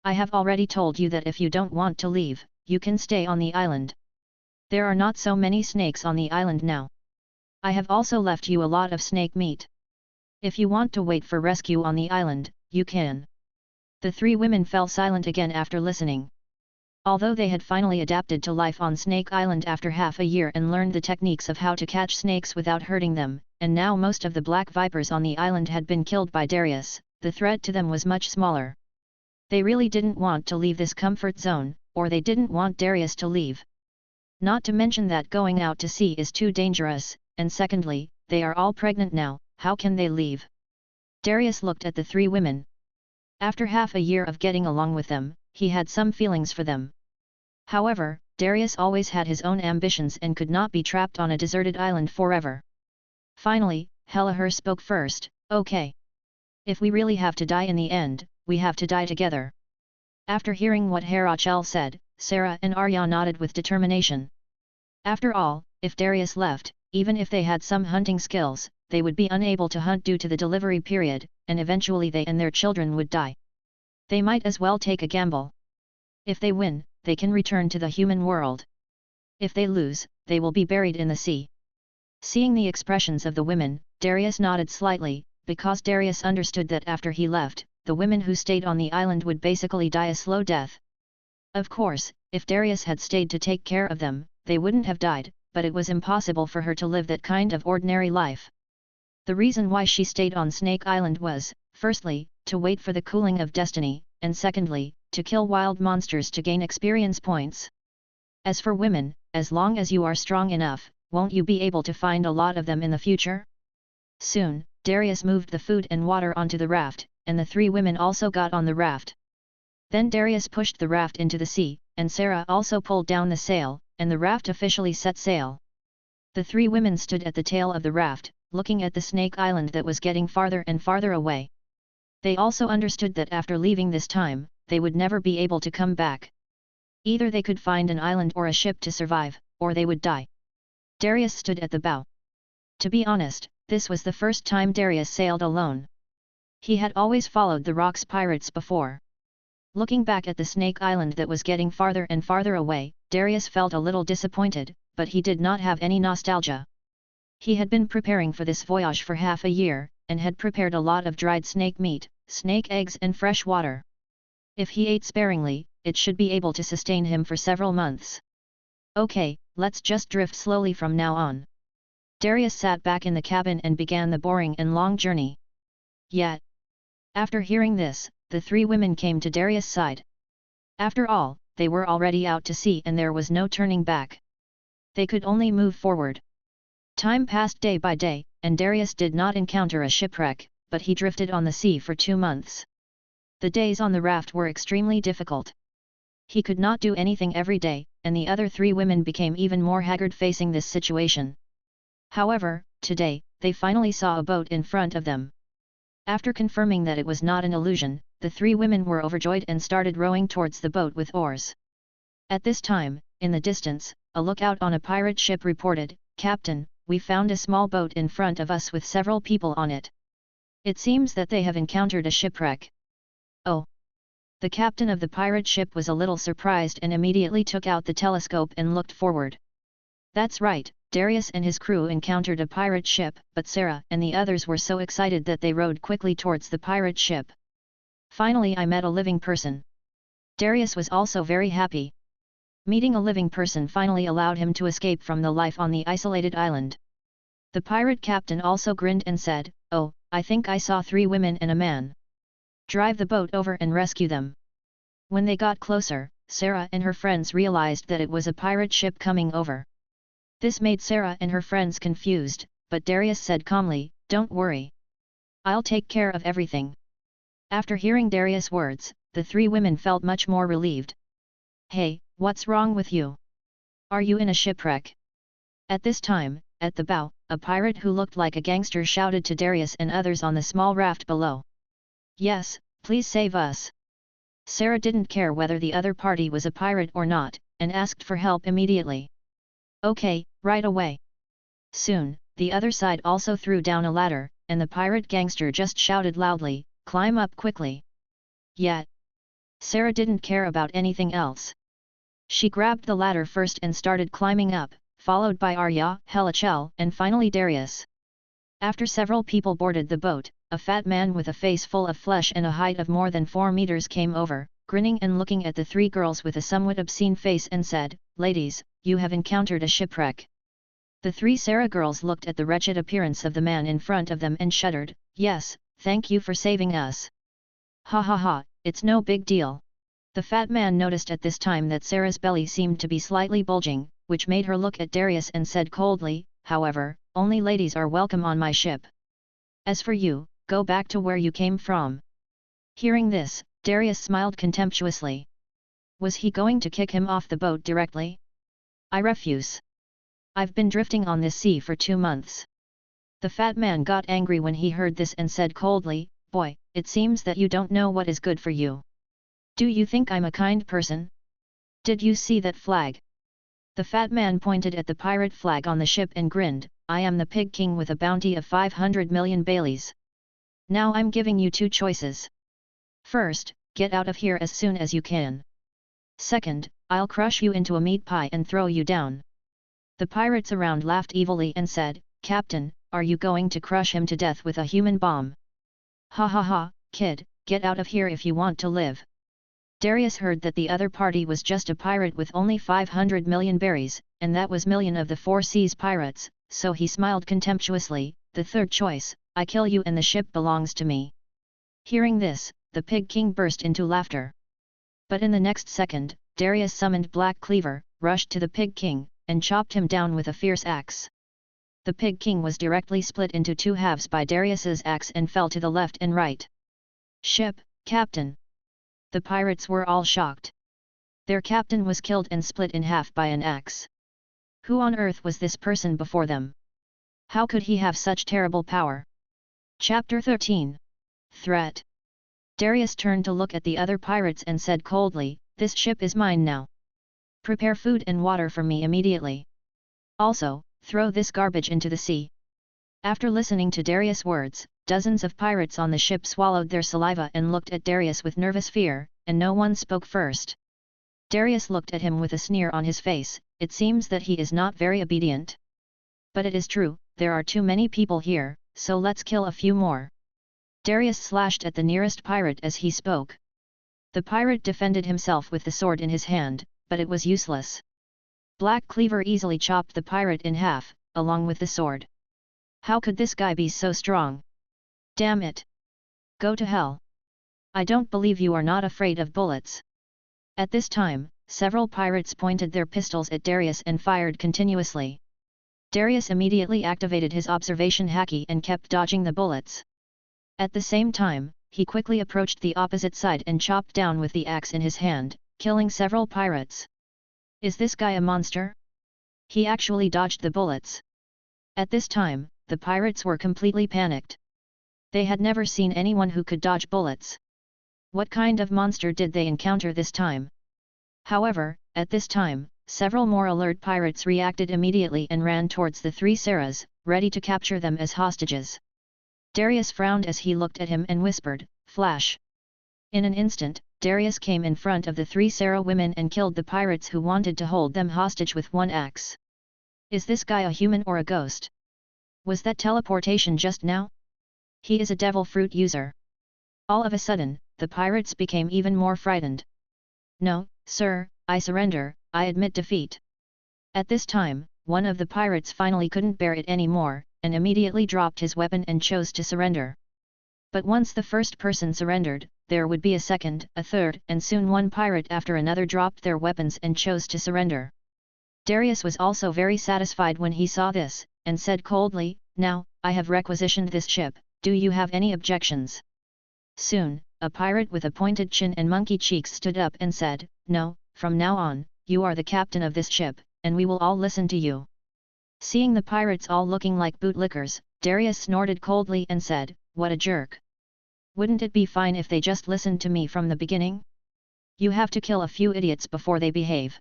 I have already told you that if you don't want to leave, you can stay on the island. There are not so many snakes on the island now. I have also left you a lot of snake meat. If you want to wait for rescue on the island, you can." The 3 women fell silent again after listening. Although they had finally adapted to life on Snake Island after half a year and learned the techniques of how to catch snakes without hurting them, and now most of the black vipers on the island had been killed by Darius, the threat to them was much smaller. They really didn't want to leave this comfort zone, or they didn't want Darius to leave. Not to mention that going out to sea is too dangerous, and secondly, they are all pregnant now, how can they leave? Darius looked at the 3 women. After half a year of getting along with them, he had some feelings for them. However, Darius always had his own ambitions and could not be trapped on a deserted island forever. Finally, Heliher spoke first, "Okay. If we really have to die in the end, we have to die together." After hearing what Helichel said, Sarah and Arya nodded with determination. After all, if Darius left, even if they had some hunting skills, they would be unable to hunt due to the delivery period, and eventually they and their children would die. They might as well take a gamble. If they win, they can return to the human world. If they lose, they will be buried in the sea. Seeing the expressions of the women, Darius nodded slightly, because Darius understood that after he left, the women who stayed on the island would basically die a slow death. Of course, if Darius had stayed to take care of them, they wouldn't have died, but it was impossible for her to live that kind of ordinary life. The reason why she stayed on Snake Island was, firstly, to wait for the cooling of destiny, and secondly, to kill wild monsters to gain experience points. As for women, as long as you are strong enough, won't you be able to find a lot of them in the future? Soon, Darius moved the food and water onto the raft, and the three women also got on the raft. Then Darius pushed the raft into the sea, and Sarah also pulled down the sail, and the raft officially set sail. The three women stood at the tail of the raft, looking at the Snake Island that was getting farther and farther away. They also understood that after leaving this time, they would never be able to come back. Either they could find an island or a ship to survive, or they would die. Darius stood at the bow. To be honest, this was the first time Darius sailed alone. He had always followed the Rox pirates before. Looking back at the Snake Island that was getting farther and farther away, Darius felt a little disappointed, but he did not have any nostalgia. He had been preparing for this voyage for half a year, and had prepared a lot of dried snake meat, snake eggs and fresh water. If he ate sparingly, it should be able to sustain him for several months. Okay, let's just drift slowly from now on. Darius sat back in the cabin and began the boring and long journey. Yet, after hearing this, the three women came to Darius' side. After all, they were already out to sea and there was no turning back. They could only move forward. Time passed day by day, and Darius did not encounter a shipwreck, but he drifted on the sea for 2 months. The days on the raft were extremely difficult. He could not do anything every day, and the other three women became even more haggard facing this situation. However, today, they finally saw a boat in front of them. After confirming that it was not an illusion, the three women were overjoyed and started rowing towards the boat with oars. At this time, in the distance, a lookout on a pirate ship reported, "Captain, we found a small boat in front of us with several people on it. It seems that they have encountered a shipwreck." Oh! The captain of the pirate ship was a little surprised and immediately took out the telescope and looked forward. That's right, Darius and his crew encountered a pirate ship, but Sarah and the others were so excited that they rowed quickly towards the pirate ship. Finally I met a living person. Darius was also very happy. Meeting a living person finally allowed him to escape from the life on the isolated island. The pirate captain also grinned and said, "Oh, I think I saw 3 women and a man. Drive the boat over and rescue them." When they got closer, Sarah and her friends realized that it was a pirate ship coming over. This made Sarah and her friends confused, but Darius said calmly, "Don't worry. I'll take care of everything." After hearing Darius' words, the 3 women felt much more relieved. "Hey, what's wrong with you? Are you in a shipwreck?" At this time, at the bow, a pirate who looked like a gangster shouted to Darius and others on the small raft below. "Yes, please save us." Sarah didn't care whether the other party was a pirate or not, and asked for help immediately. "Okay, right away." Soon, the other side also threw down a ladder, and the pirate gangster just shouted loudly, "Climb up quickly." Yet, Sarah didn't care about anything else. She grabbed the ladder first and started climbing up, followed by Arya, Helichel, and finally Darius. After several people boarded the boat, a fat man with a face full of flesh and a height of more than 4 meters came over, grinning and looking at the 3 girls with a somewhat obscene face and said, "Ladies, you have encountered a shipwreck." The 3 Sarah girls looked at the wretched appearance of the man in front of them and shuddered, "Yes, thank you for saving us." "Ha ha ha, it's no big deal." The fat man noticed at this time that Sarah's belly seemed to be slightly bulging, which made her look at Darius and said coldly, "However, only ladies are welcome on my ship. As for you, go back to where you came from." Hearing this, Darius smiled contemptuously. Was he going to kick him off the boat directly? "I refuse. I've been drifting on this sea for 2 months." The fat man got angry when he heard this and said coldly, "Boy, it seems that you don't know what is good for you. Do you think I'm a kind person? Did you see that flag?" The fat man pointed at the pirate flag on the ship and grinned, "I am the Pig King with a bounty of 500 million Baileys. Now I'm giving you 2 choices. First, get out of here as soon as you can. Second, I'll crush you into a meat pie and throw you down." The pirates around laughed evilly and said, "Captain, are you going to crush him to death with a human bomb?" "Ha ha ha, kid, get out of here if you want to live." Darius heard that the other party was just a pirate with only 500 million berries, and that was million of the 4 seas pirates, so he smiled contemptuously, "The third choice, I kill you and the ship belongs to me." Hearing this, the Pig King burst into laughter. But in the next second, Darius summoned Black Cleaver, rushed to the Pig King, and chopped him down with a fierce axe. The Pig King was directly split into two halves by Darius's axe and fell to the left and right. "Ship, Captain!" The pirates were all shocked. Their captain was killed and split in half by an axe. Who on earth was this person before them? How could he have such terrible power? Chapter 13. Threat. Darius turned to look at the other pirates and said coldly, "This ship is mine now. Prepare food and water for me immediately. Also, throw this garbage into the sea." After listening to Darius' words, dozens of pirates on the ship swallowed their saliva and looked at Darius with nervous fear, and no one spoke first. Darius looked at him with a sneer on his face. "It seems that he is not very obedient. But it is true, there are too many people here, so let's kill a few more." Darius slashed at the nearest pirate as he spoke. The pirate defended himself with the sword in his hand, but it was useless. Black Cleaver easily chopped the pirate in half, along with the sword. How could this guy be so strong? Damn it! Go to hell! I don't believe you are not afraid of bullets. At this time, several pirates pointed their pistols at Darius and fired continuously. Darius immediately activated his observation haki and kept dodging the bullets. At the same time, he quickly approached the opposite side and chopped down with the axe in his hand, killing several pirates. Is this guy a monster? He actually dodged the bullets. At this time, the pirates were completely panicked. They had never seen anyone who could dodge bullets. What kind of monster did they encounter this time? However, at this time, several more alert pirates reacted immediately and ran towards the three Saras, ready to capture them as hostages. Darius frowned as he looked at him and whispered, "Flash!" In an instant, Darius came in front of the three Sara women and killed the pirates who wanted to hold them hostage with one axe. Is this guy a human or a ghost? Was that teleportation just now? He is a devil fruit user. All of a sudden, the pirates became even more frightened. "No, sir, I surrender, I admit defeat." At this time, one of the pirates finally couldn't bear it anymore, and immediately dropped his weapon and chose to surrender. But once the first person surrendered, there would be a second, a third, and soon one pirate after another dropped their weapons and chose to surrender. Darius was also very satisfied when he saw this, and said coldly, "Now, I have requisitioned this ship, do you have any objections?" Soon, a pirate with a pointed chin and monkey cheeks stood up and said, "No, from now on, you are the captain of this ship, and we will all listen to you." Seeing the pirates all looking like bootlickers, Darius snorted coldly and said, "What a jerk! Wouldn't it be fine if they just listened to me from the beginning? You have to kill a few idiots before they behave.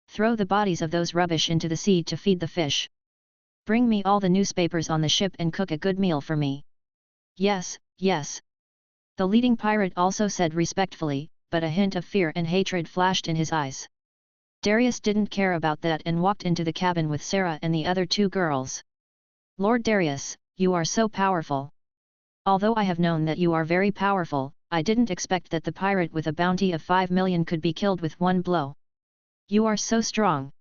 Throw the bodies of those rubbish into the sea to feed the fish. Bring me all the newspapers on the ship and cook a good meal for me." "Yes, yes." The leading pirate also said respectfully, but a hint of fear and hatred flashed in his eyes. Darius didn't care about that and walked into the cabin with Sarah and the other two girls. "Lord Darius, you are so powerful. Although I have known that you are very powerful, I didn't expect that the pirate with a bounty of 5 million could be killed with one blow. You are so strong."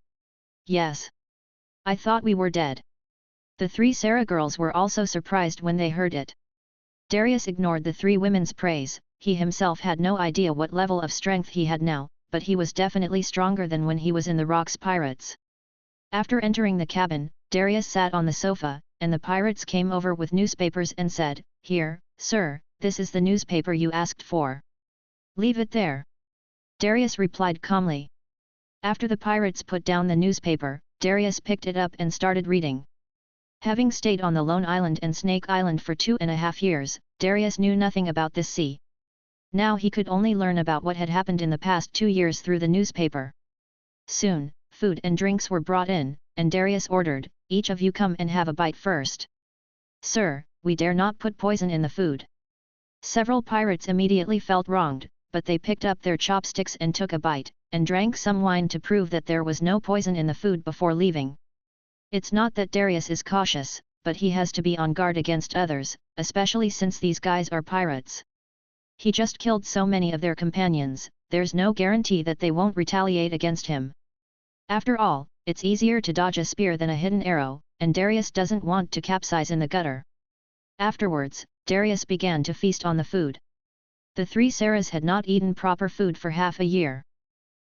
"Yes. I thought we were dead." The three Sarah girls were also surprised when they heard it. Darius ignored the three women's praise. He himself had no idea what level of strength he had now, but he was definitely stronger than when he was in the Rocks Pirates. After entering the cabin, Darius sat on the sofa, and the pirates came over with newspapers and said, "Here, sir, this is the newspaper you asked for. Leave it there." Darius replied calmly. After the pirates put down the newspaper, Darius picked it up and started reading. Having stayed on the Lone Island and Snake Island for 2.5 years, Darius knew nothing about this sea. Now he could only learn about what had happened in the past 2 years through the newspaper. Soon, food and drinks were brought in, and Darius ordered, "Each of you come and have a bite first." "Sir, we dare not put poison in the food." Several pirates immediately felt wronged, but they picked up their chopsticks and took a bite, and drank some wine to prove that there was no poison in the food before leaving. It's not that Darius is cautious, but he has to be on guard against others, especially since these guys are pirates. He just killed so many of their companions, there's no guarantee that they won't retaliate against him. After all, it's easier to dodge a spear than a hidden arrow, and Darius doesn't want to capsize in the gutter. Afterwards, Darius began to feast on the food. The three Saras had not eaten proper food for half a year.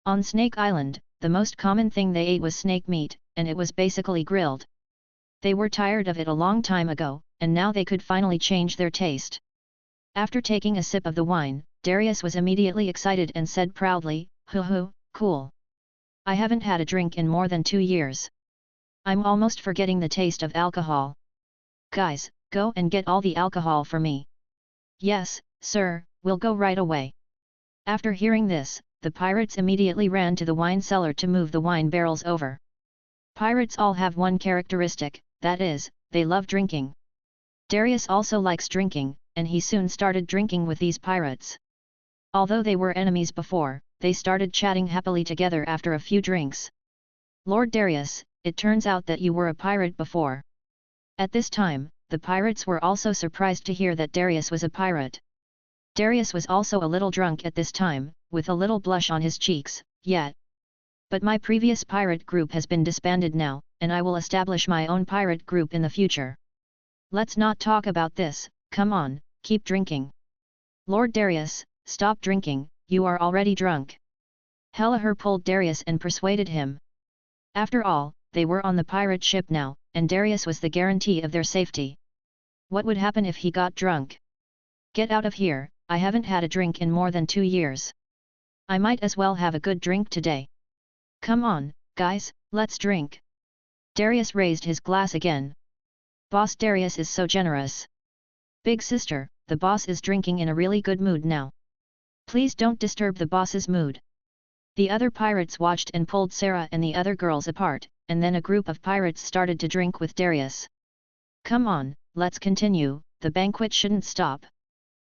On Snake Island, the most common thing they ate was snake meat, and it was basically grilled. They were tired of it a long time ago, and now they could finally change their taste. After taking a sip of the wine, Darius was immediately excited and said proudly, "Hoo, cool. I haven't had a drink in more than 2 years. I'm almost forgetting the taste of alcohol. Guys, go and get all the alcohol for me." "Yes, sir, we'll go right away." After hearing this, the pirates immediately ran to the wine cellar to move the wine barrels over. Pirates all have one characteristic, that is, they love drinking. Darius also likes drinking, and he soon started drinking with these pirates. Although they were enemies before, they started chatting happily together after a few drinks. "Lord Darius, it turns out that you were a pirate before." At this time, the pirates were also surprised to hear that Darius was a pirate. Darius was also a little drunk at this time, with a little blush on his cheeks, yet. "But my previous pirate group has been disbanded now, and I will establish my own pirate group in the future. Let's not talk about this, come on, keep drinking." "Lord Darius, stop drinking, you are already drunk." Helaher pulled Darius and persuaded him. After all, they were on the pirate ship now, and Darius was the guarantee of their safety. What would happen if he got drunk? "Get out of here, I haven't had a drink in more than 2 years. I might as well have a good drink today. Come on, guys, let's drink." Darius raised his glass again. "Boss Darius is so generous." "Big sister, the boss is drinking in a really good mood now. Please don't disturb the boss's mood." The other pirates watched and pulled Sarah and the other girls apart, and then a group of pirates started to drink with Darius. "Come on, let's continue, the banquet shouldn't stop."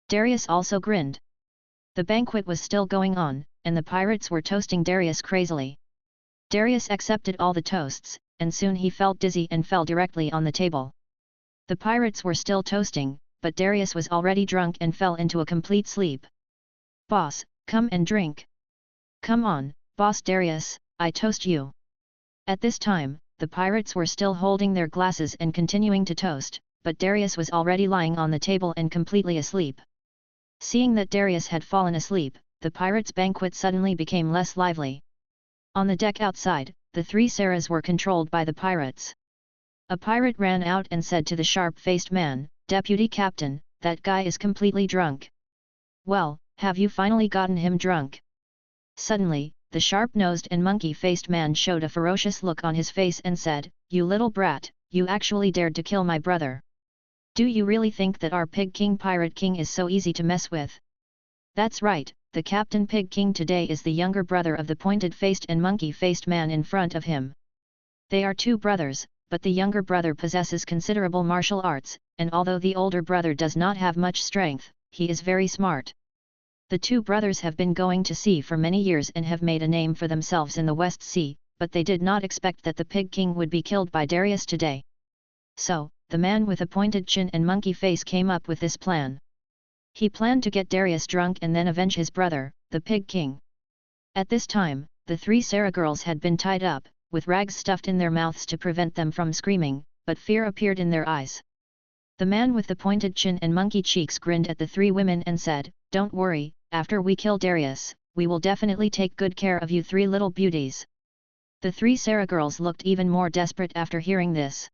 Darius also grinned. The banquet was still going on, and the pirates were toasting Darius crazily. Darius accepted all the toasts, and soon he felt dizzy and fell directly on the table. The pirates were still toasting, but Darius was already drunk and fell into a complete sleep. "Boss, come and drink." "Come on, Boss Darius, I toast you." At this time, the pirates were still holding their glasses and continuing to toast, but Darius was already lying on the table and completely asleep. Seeing that Darius had fallen asleep, the pirates' banquet suddenly became less lively. On the deck outside, the 3 Sarahs were controlled by the pirates. A pirate ran out and said to the sharp-faced man, "Deputy Captain, that guy is completely drunk." "Well, have you finally gotten him drunk?" Suddenly, the sharp-nosed and monkey-faced man showed a ferocious look on his face and said, "You little brat, you actually dared to kill my brother. Do you really think that our Pig King Pirate King is so easy to mess with?" "That's right, the Captain Pig King today is the younger brother of the pointed-faced and monkey-faced man in front of him. They are 2 brothers, but the younger brother possesses considerable martial arts, and although the older brother does not have much strength, he is very smart. The 2 brothers have been going to sea for many years and have made a name for themselves in the West Sea, but they did not expect that the Pig King would be killed by Darius today. So, the man with a pointed chin and monkey face came up with this plan. He planned to get Darius drunk and then avenge his brother, the Pig King. At this time, the 3 Sarah girls had been tied up, with rags stuffed in their mouths to prevent them from screaming, but fear appeared in their eyes. The man with the pointed chin and monkey cheeks grinned at the 3 women and said, "Don't worry, after we kill Darius, we will definitely take good care of you 3 little beauties." The 3 Sarah girls looked even more desperate after hearing this.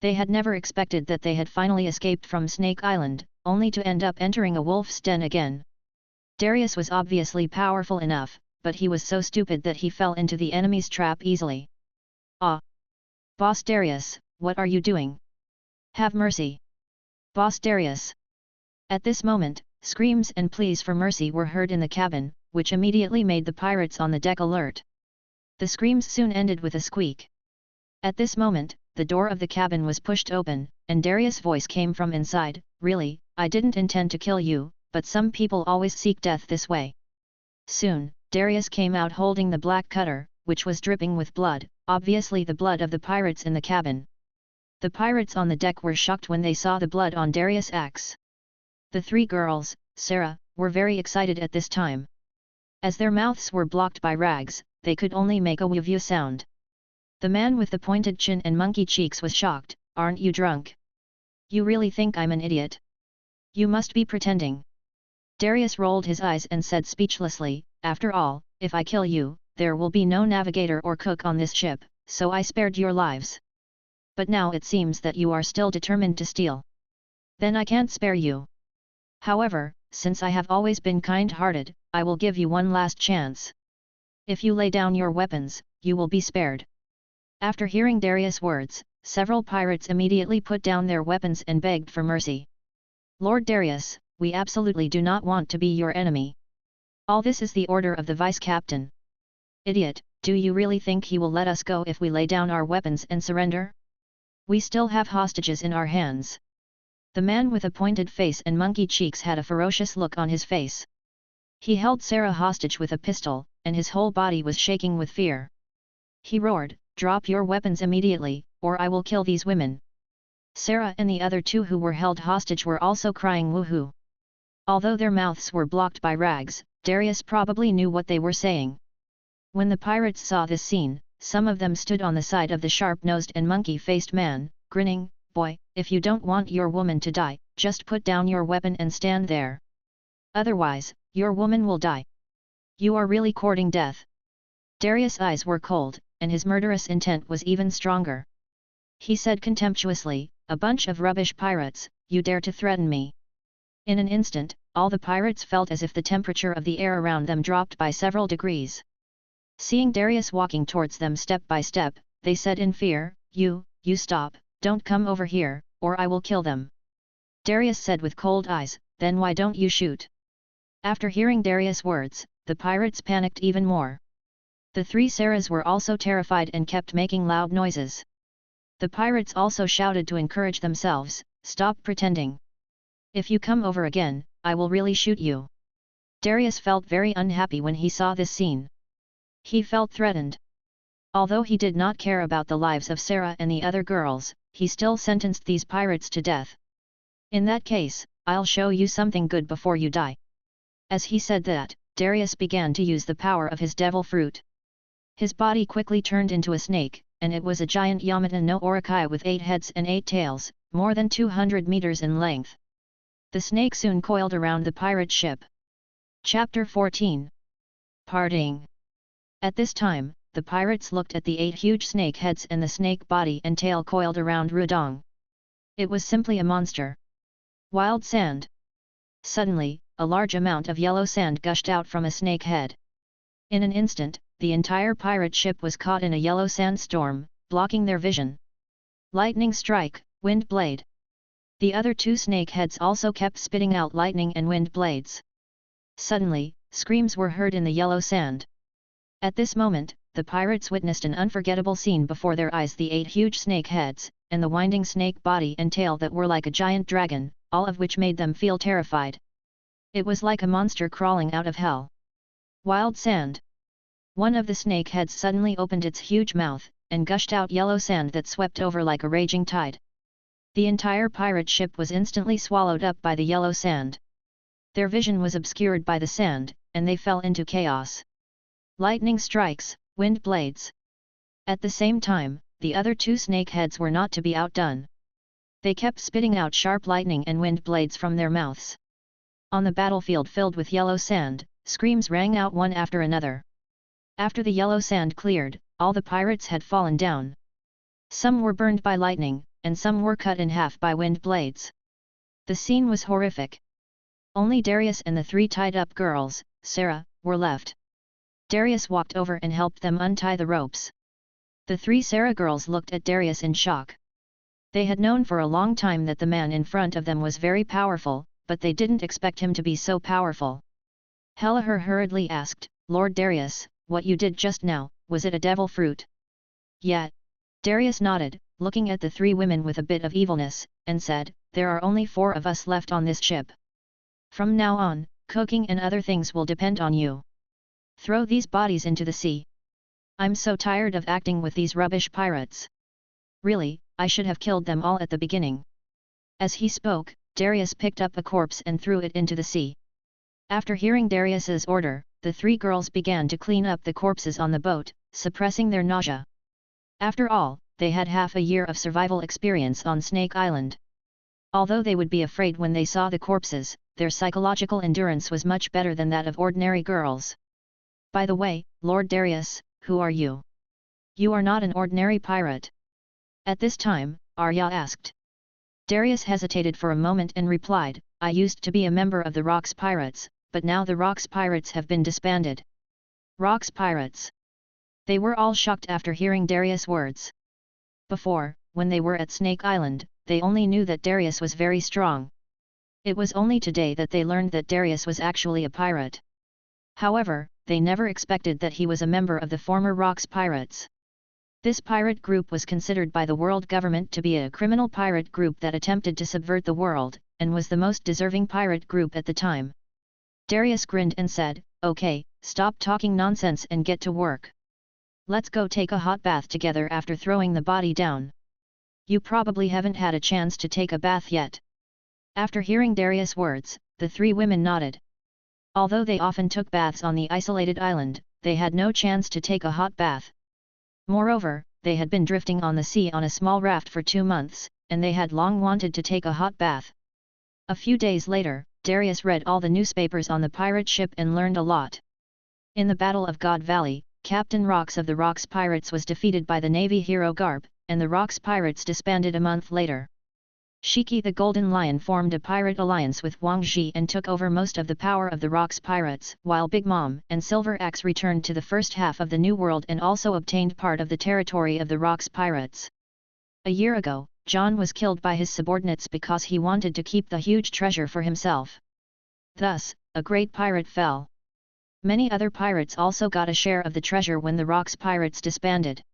They had never expected that they had finally escaped from Snake Island, only to end up entering a wolf's den again. Darius was obviously powerful enough, but he was so stupid that he fell into the enemy's trap easily. "Ah! Boss Darius, what are you doing? Have mercy! Boss Darius!" At this moment, screams and pleas for mercy were heard in the cabin, which immediately made the pirates on the deck alert. The screams soon ended with a squeak. At this moment, the door of the cabin was pushed open, and Darius' voice came from inside, "Really, I didn't intend to kill you, but some people always seek death this way." Soon, Darius came out holding the black cutter, which was dripping with blood, obviously the blood of the pirates in the cabin. The pirates on the deck were shocked when they saw the blood on Darius' axe. The 3 girls, Sarah, were very excited at this time. As their mouths were blocked by rags, they could only make a whew sound. The man with the pointed chin and monkey cheeks was shocked, "Aren't you drunk? You really think I'm an idiot? You must be pretending." Darius rolled his eyes and said speechlessly, "After all, if I kill you, there will be no navigator or cook on this ship, so I spared your lives. But now it seems that you are still determined to steal. Then I can't spare you. However, since I have always been kind-hearted, I will give you one last chance. If you lay down your weapons, you will be spared." After hearing Darius' words, several pirates immediately put down their weapons and begged for mercy. "Lord Darius, we absolutely do not want to be your enemy. All this is the order of the vice-captain." "Idiot, do you really think he will let us go if we lay down our weapons and surrender? We still have hostages in our hands." The man with a pointed face and monkey cheeks had a ferocious look on his face. He held Sarah hostage with a pistol, and his whole body was shaking with fear. He roared, "Drop your weapons immediately, or I will kill these women." Sarah and the other two who were held hostage were also crying woohoo. Although their mouths were blocked by rags, Darius probably knew what they were saying. When the pirates saw this scene, some of them stood on the side of the sharp-nosed and monkey-faced man, grinning, "Boy, if you don't want your woman to die, just put down your weapon and stand there. Otherwise, your woman will die. You are really courting death." Darius' eyes were cold, and his murderous intent was even stronger. He said contemptuously, "A bunch of rubbish pirates, you dare to threaten me." In an instant, all the pirates felt as if the temperature of the air around them dropped by several degrees. Seeing Darius walking towards them step by step, they said in fear, You stop, don't come over here, or I will kill them." Darius said with cold eyes, "Then why don't you shoot?" After hearing Darius' words, the pirates panicked even more. The three Sarahs were also terrified and kept making loud noises. The pirates also shouted to encourage themselves, "Stop pretending. If you come over again, I will really shoot you." Darius felt very unhappy when he saw this scene. He felt threatened. Although he did not care about the lives of Sarah and the other girls, he still sentenced these pirates to death. "In that case, I'll show you something good before you die." As he said that, Darius began to use the power of his devil fruit. His body quickly turned into a snake, and it was a giant Yamata no Orokai with 8 heads and 8 tails, more than 200 meters in length. The snake soon coiled around the pirate ship. Chapter 14. Parting. At this time, the pirates looked at the 8 huge snake heads and the snake body and tail coiled around Rudong. It was simply a monster. Wild sand. Suddenly, a large amount of yellow sand gushed out from a snake head. In an instant, the entire pirate ship was caught in a yellow sandstorm, blocking their vision. Lightning strike, wind blade. The other 2 snake heads also kept spitting out lightning and wind blades. Suddenly, screams were heard in the yellow sand. At this moment, the pirates witnessed an unforgettable scene before their eyes: the 8 huge snake heads, and the winding snake body and tail that were like a giant dragon, all of which made them feel terrified. It was like a monster crawling out of hell. Wild sand. One of the snake heads suddenly opened its huge mouth, and gushed out yellow sand that swept over like a raging tide. The entire pirate ship was instantly swallowed up by the yellow sand. Their vision was obscured by the sand, and they fell into chaos. Lightning strikes, wind blades. At the same time, the other 2 snake heads were not to be outdone. They kept spitting out sharp lightning and wind blades from their mouths. On the battlefield filled with yellow sand, screams rang out one after another. After the yellow sand cleared, all the pirates had fallen down. Some were burned by lightning, and some were cut in half by wind blades. The scene was horrific. Only Darius and the 3 tied-up girls, Sarah, were left. Darius walked over and helped them untie the ropes. The 3 Sarah girls looked at Darius in shock. They had known for a long time that the man in front of them was very powerful, but they didn't expect him to be so powerful. Helliher hurriedly asked, "Lord Darius, what you did just now, was it a devil fruit?" "Yeah." Darius nodded, looking at the 3 women with a bit of evilness, and said, "There are only 4 of us left on this ship. From now on, cooking and other things will depend on you. Throw these bodies into the sea. I'm so tired of acting with these rubbish pirates. Really, I should have killed them all at the beginning." As he spoke, Darius picked up a corpse and threw it into the sea. After hearing Darius's order, the 3 girls began to clean up the corpses on the boat, suppressing their nausea. After all, they had half a year of survival experience on Snake Island. Although they would be afraid when they saw the corpses, their psychological endurance was much better than that of ordinary girls. By the way, Lord Darius, who are you? You are not an ordinary pirate. At this time, Arya asked. Darius hesitated for a moment and replied, I used to be a member of the Rox Pirates, but now the Rox Pirates have been disbanded. Rox Pirates. They were all shocked after hearing Darius' words. Before, when they were at Snake Island, they only knew that Darius was very strong. It was only today that they learned that Darius was actually a pirate. However, they never expected that he was a member of the former Rox Pirates. This pirate group was considered by the world government to be a criminal pirate group that attempted to subvert the world, and was the most deserving pirate group at the time. Darius grinned and said, Okay, stop talking nonsense and get to work. Let's go take a hot bath together after throwing the body down. You probably haven't had a chance to take a bath yet. After hearing Darius' words, the three women nodded. Although they often took baths on the isolated island, they had no chance to take a hot bath. Moreover, they had been drifting on the sea on a small raft for 2 months, and they had long wanted to take a hot bath. A few days later, Darius read all the newspapers on the pirate ship and learned a lot. In the Battle of God Valley, Captain Rox of the Rox Pirates was defeated by the Navy hero Garp, and the Rox Pirates disbanded a month later. Shiki the Golden Lion formed a pirate alliance with Wang Zhi and took over most of the power of the Rox Pirates, while Big Mom and Silver Axe returned to the first half of the New World and also obtained part of the territory of the Rox Pirates. A year ago, John was killed by his subordinates because he wanted to keep the huge treasure for himself. Thus, a great pirate fell. Many other pirates also got a share of the treasure when the Rox Pirates disbanded.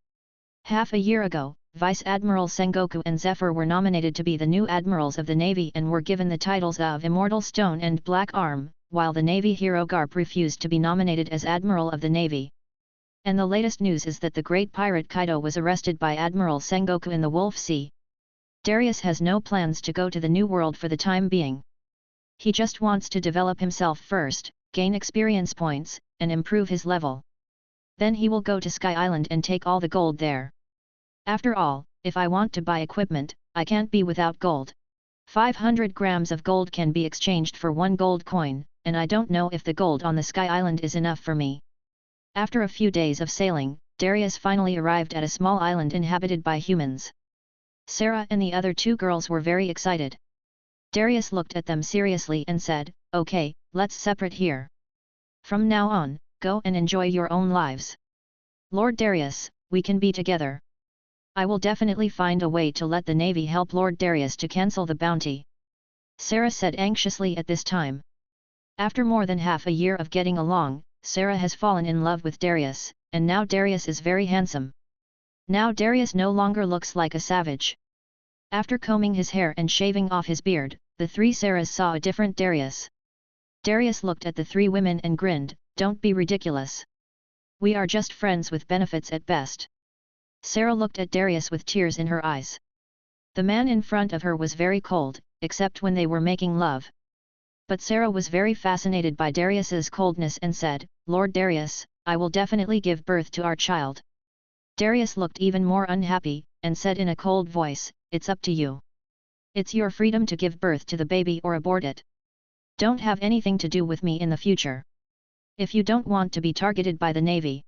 Half a year ago, Vice Admiral Sengoku and Zephyr were nominated to be the new admirals of the Navy and were given the titles of Immortal Stone and Black Arm, while the Navy hero Garp refused to be nominated as Admiral of the Navy. And the latest news is that the great pirate Kaido was arrested by Admiral Sengoku in the Wolf Sea. Darius has no plans to go to the New World for the time being. He just wants to develop himself first, gain experience points, and improve his level. Then he will go to Sky Island and take all the gold there. After all, if I want to buy equipment, I can't be without gold. 500 grams of gold can be exchanged for 1 gold coin, and I don't know if the gold on the Sky Island is enough for me. After a few days of sailing, Darius finally arrived at a small island inhabited by humans. Sarah and the other 2 girls were very excited. Darius looked at them seriously and said, Okay, let's separate here. From now on, go and enjoy your own lives. Lord Darius, we can be together. I will definitely find a way to let the Navy help Lord Darius to cancel the bounty. Sarah said anxiously at this time. After more than half a year of getting along, Sarah has fallen in love with Darius, and now Darius is very handsome. Now Darius no longer looks like a savage. After combing his hair and shaving off his beard, the 3 Sarahs saw a different Darius. Darius looked at the 3 women and grinned, Don't be ridiculous. We are just friends with benefits at best. Sarah looked at Darius with tears in her eyes. The man in front of her was very cold, except when they were making love. But Sarah was very fascinated by Darius's coldness and said, Lord Darius, I will definitely give birth to our child. Darius looked even more unhappy, and said in a cold voice, It's up to you. It's your freedom to give birth to the baby or abort it. Don't have anything to do with me in the future. If you don't want to be targeted by the Navy.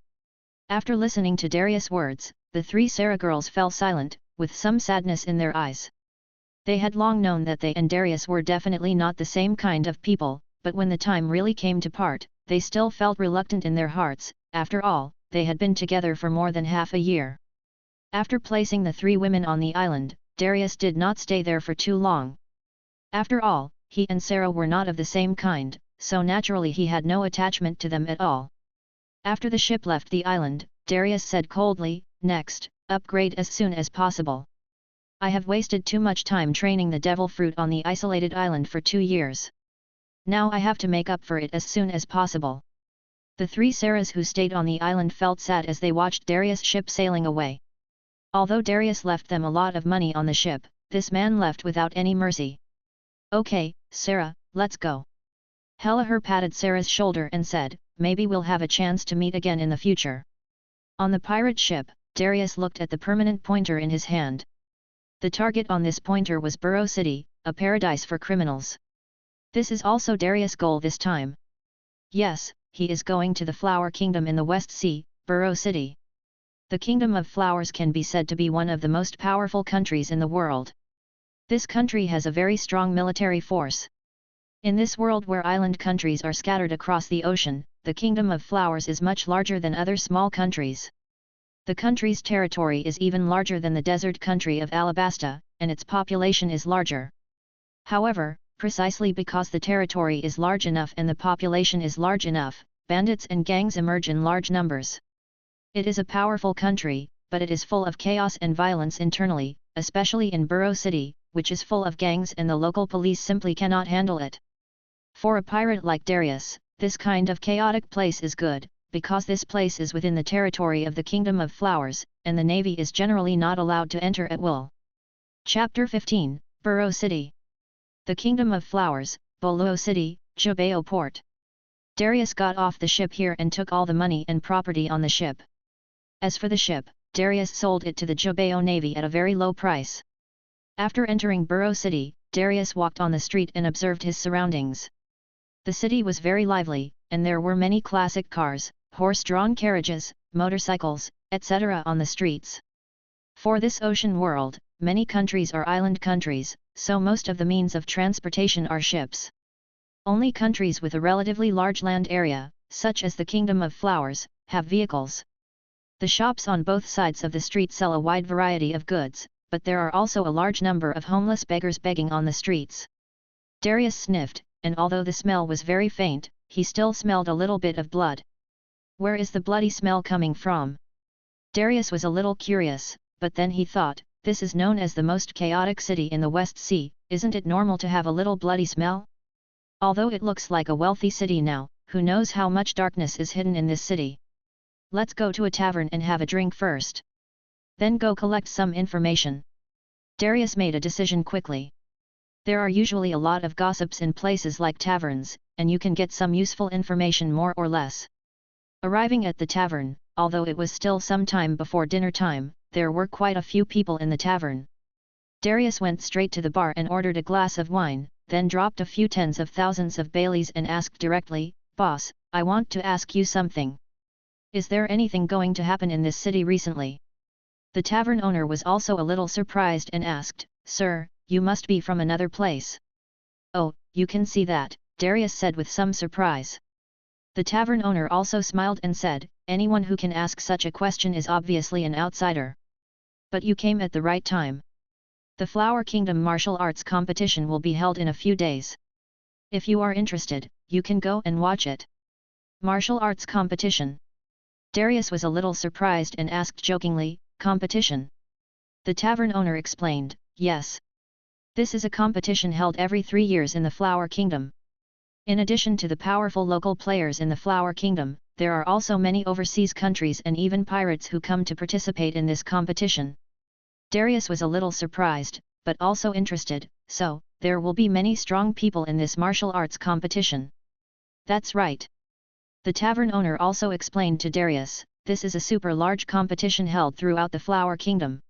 After listening to Darius' words, the 3 Sarah girls fell silent, with some sadness in their eyes. They had long known that they and Darius were definitely not the same kind of people, but when the time really came to part, they still felt reluctant in their hearts. After all, they had been together for more than half a year. After placing the 3 women on the island, Darius did not stay there for too long. After all, he and Sarah were not of the same kind, so naturally he had no attachment to them at all. After the ship left the island, Darius said coldly, Next, upgrade as soon as possible. I have wasted too much time training the devil fruit on the isolated island for 2 years. Now I have to make up for it as soon as possible. The 3 Sarahs who stayed on the island felt sad as they watched Darius' ship sailing away. Although Darius left them a lot of money on the ship, this man left without any mercy. Okay, Sarah, let's go. Kelleher patted Sarah's shoulder and said, Maybe we'll have a chance to meet again in the future. On the pirate ship, Darius looked at the permanent pointer in his hand. The target on this pointer was Burrow City, a paradise for criminals. This is also Darius' goal this time. Yes, he is going to the Flower Kingdom in the West Sea, Burrow City. The Kingdom of Flowers can be said to be one of the most powerful countries in the world. This country has a very strong military force. In this world where island countries are scattered across the ocean, the Kingdom of Flowers is much larger than other small countries. The country's territory is even larger than the desert country of Alabasta, and its population is larger. However, precisely because the territory is large enough and the population is large enough, bandits and gangs emerge in large numbers. It is a powerful country, but it is full of chaos and violence internally, especially in Burrow City, which is full of gangs and the local police simply cannot handle it. For a pirate like Darius, this kind of chaotic place is good, because this place is within the territory of the Kingdom of Flowers, and the navy is generally not allowed to enter at will. Chapter 15, Burrow City. The Kingdom of Flowers, Burrow City, Jubeo Port. Darius got off the ship here and took all the money and property on the ship. As for the ship, Darius sold it to the Jubeo Navy at a very low price. After entering Burrow City, Darius walked on the street and observed his surroundings. The city was very lively, and there were many classic cars, horse-drawn carriages, motorcycles, etc. on the streets. For this ocean world, many countries are island countries, so most of the means of transportation are ships. Only countries with a relatively large land area, such as the Kingdom of Flowers, have vehicles. The shops on both sides of the street sell a wide variety of goods, but there are also a large number of homeless beggars begging on the streets. Darius sniffed, and although the smell was very faint, he still smelled a little bit of blood. Where is the bloody smell coming from? Darius was a little curious, but then he thought, this is known as the most chaotic city in the West Sea, isn't it normal to have a little bloody smell? Although it looks like a wealthy city now, who knows how much darkness is hidden in this city? Let's go to a tavern and have a drink first. Then go collect some information. Darius made a decision quickly. There are usually a lot of gossips in places like taverns, and you can get some useful information more or less. Arriving at the tavern, although it was still some time before dinner time, there were quite a few people in the tavern. Darius went straight to the bar and ordered a glass of wine, then dropped a few tens of thousands of Baileys and asked directly, "Boss, I want to ask you something. Is there anything going to happen in this city recently?" The tavern owner was also a little surprised and asked, "Sir, you must be from another place." "Oh, you can see that," Darius said with some surprise. The tavern owner also smiled and said, "Anyone who can ask such a question is obviously an outsider. But you came at the right time. The Flower Kingdom martial arts competition will be held in a few days. If you are interested, you can go and watch it." Martial arts competition. Darius was a little surprised and asked jokingly, "Competition?" The tavern owner explained, "Yes. This is a competition held every 3 years in the Flower Kingdom. In addition to the powerful local players in the Flower Kingdom, there are also many overseas countries and even pirates who come to participate in this competition." Darius was a little surprised, but also interested, "So, there will be many strong people in this martial arts competition." "That's right." The tavern owner also explained to Darius, "This is a super large competition held throughout the Flower Kingdom.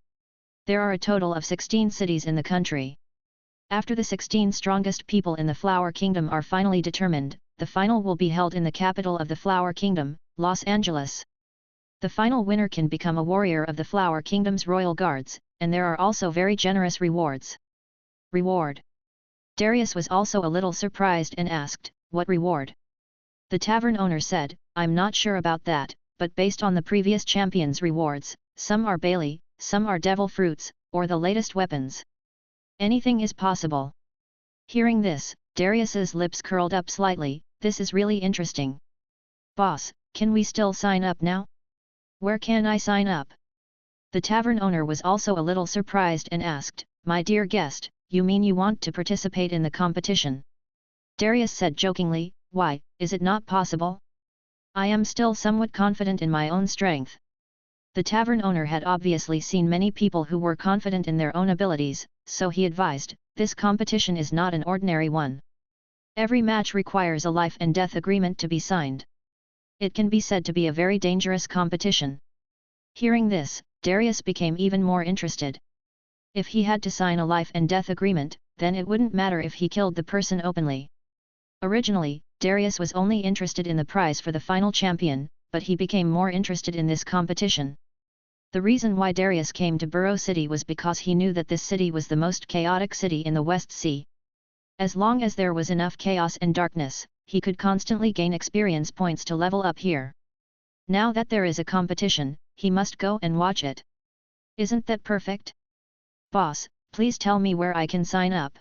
There are a total of 16 cities in the country. After the 16 strongest people in the Flower Kingdom are finally determined, the final will be held in the capital of the Flower Kingdom, Los Angeles. The final winner can become a warrior of the Flower Kingdom's Royal Guards, and there are also very generous rewards." Reward. Darius was also a little surprised and asked, "What reward?" The tavern owner said, "I'm not sure about that, but based on the previous champions' rewards, some are Bailey, some are devil fruits, or the latest weapons. Anything is possible." Hearing this, Darius's lips curled up slightly, "This is really interesting. Boss, can we still sign up now? Where can I sign up?" The tavern owner was also a little surprised and asked, "My dear guest, you mean you want to participate in the competition?" Darius said jokingly, "Why, is it not possible? I am still somewhat confident in my own strength." The tavern owner had obviously seen many people who were confident in their own abilities, so he advised, "This competition is not an ordinary one. Every match requires a life and death agreement to be signed. It can be said to be a very dangerous competition." Hearing this, Darius became even more interested. If he had to sign a life and death agreement, then it wouldn't matter if he killed the person openly. Originally, Darius was only interested in the prize for the final champion, but he became more interested in this competition. The reason why Darius came to Burrow City was because he knew that this city was the most chaotic city in the West Sea. As long as there was enough chaos and darkness, he could constantly gain experience points to level up here. Now that there is a competition, he must go and watch it. Isn't that perfect? Boss, please tell me where I can sign up.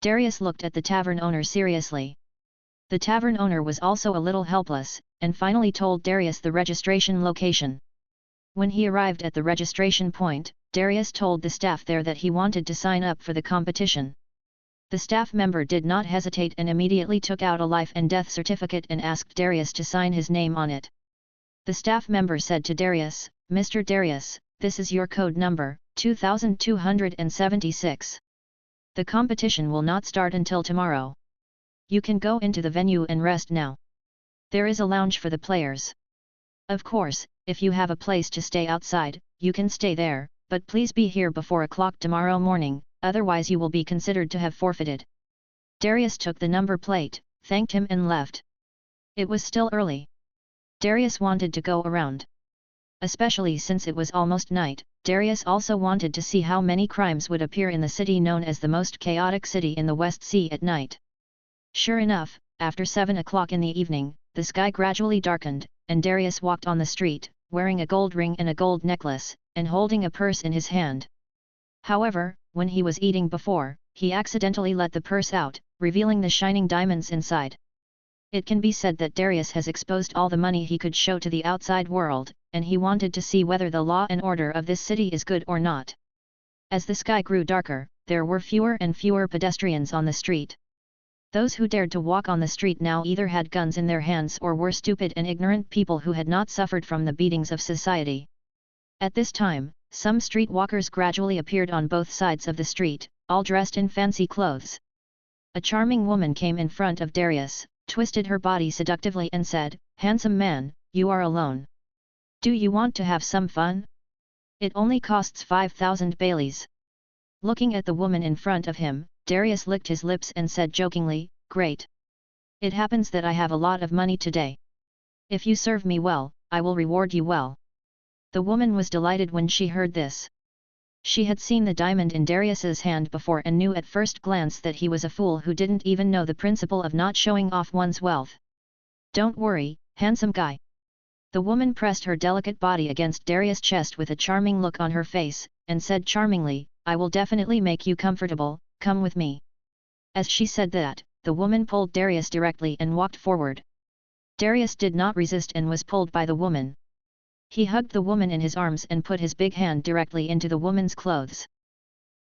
Darius looked at the tavern owner seriously. The tavern owner was also a little helpless, and finally told Darius the registration location. When he arrived at the registration point, Darius told the staff there that he wanted to sign up for the competition. The staff member did not hesitate and immediately took out a life and death certificate and asked Darius to sign his name on it. The staff member said to Darius, "Mr. Darius, this is your code number, 2276. The competition will not start until tomorrow. You can go into the venue and rest now. There is a lounge for the players. Of course, if you have a place to stay outside, you can stay there, but please be here before o'clock tomorrow morning, otherwise you will be considered to have forfeited." Darius took the number plate, thanked him and left. It was still early. Darius wanted to go around. Especially since it was almost night, Darius also wanted to see how many crimes would appear in the city known as the most chaotic city in the West Sea at night. Sure enough, after 7 o'clock in the evening, the sky gradually darkened, and Darius walked on the street, wearing a gold ring and a gold necklace, and holding a purse in his hand. However, when he was eating before, he accidentally let the purse out, revealing the shining diamonds inside. It can be said that Darius has exposed all the money he could show to the outside world, and he wanted to see whether the law and order of this city is good or not. As the sky grew darker, there were fewer and fewer pedestrians on the street. Those who dared to walk on the street now either had guns in their hands or were stupid and ignorant people who had not suffered from the beatings of society. At this time, some street walkers gradually appeared on both sides of the street, all dressed in fancy clothes. A charming woman came in front of Darius, twisted her body seductively and said, "Handsome man, you are alone. Do you want to have some fun? It only costs 5,000 Baileys." Looking at the woman in front of him, Darius licked his lips and said jokingly, "Great. It happens that I have a lot of money today. If you serve me well, I will reward you well." The woman was delighted when she heard this. She had seen the diamond in Darius's hand before and knew at first glance that he was a fool who didn't even know the principle of not showing off one's wealth. "Don't worry, handsome guy." The woman pressed her delicate body against Darius' chest with a charming look on her face, and said charmingly, "I will definitely make you comfortable, come with me." As she said that, the woman pulled Darius directly and walked forward. Darius did not resist and was pulled by the woman. He hugged the woman in his arms and put his big hand directly into the woman's clothes.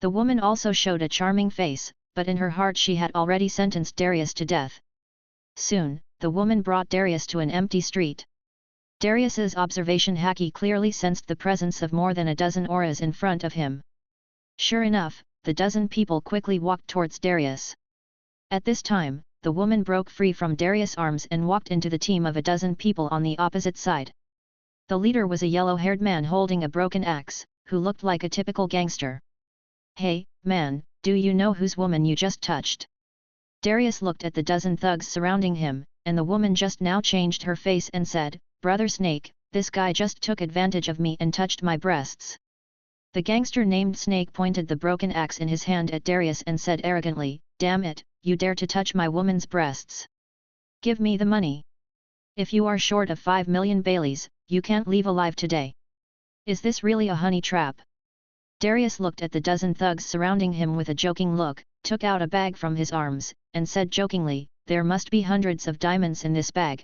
The woman also showed a charming face, but in her heart she had already sentenced Darius to death. Soon, the woman brought Darius to an empty street. Darius's observation Haki clearly sensed the presence of more than a dozen auras in front of him. Sure enough, the dozen people quickly walked towards Darius. At this time, the woman broke free from Darius' arms and walked into the team of a dozen people on the opposite side. The leader was a yellow-haired man holding a broken axe, who looked like a typical gangster. "Hey, man, do you know whose woman you just touched?" Darius looked at the dozen thugs surrounding him, and the woman just now changed her face and said, "Brother Snake, this guy just took advantage of me and touched my breasts." The gangster named Snake pointed the broken axe in his hand at Darius and said arrogantly, "Damn it, you dare to touch my woman's breasts. Give me the money. If you are short of 5 million Baileys, you can't leave alive today. Is this really a honey trap?" Darius looked at the dozen thugs surrounding him with a joking look, took out a bag from his arms, and said jokingly, "There must be hundreds of diamonds in this bag.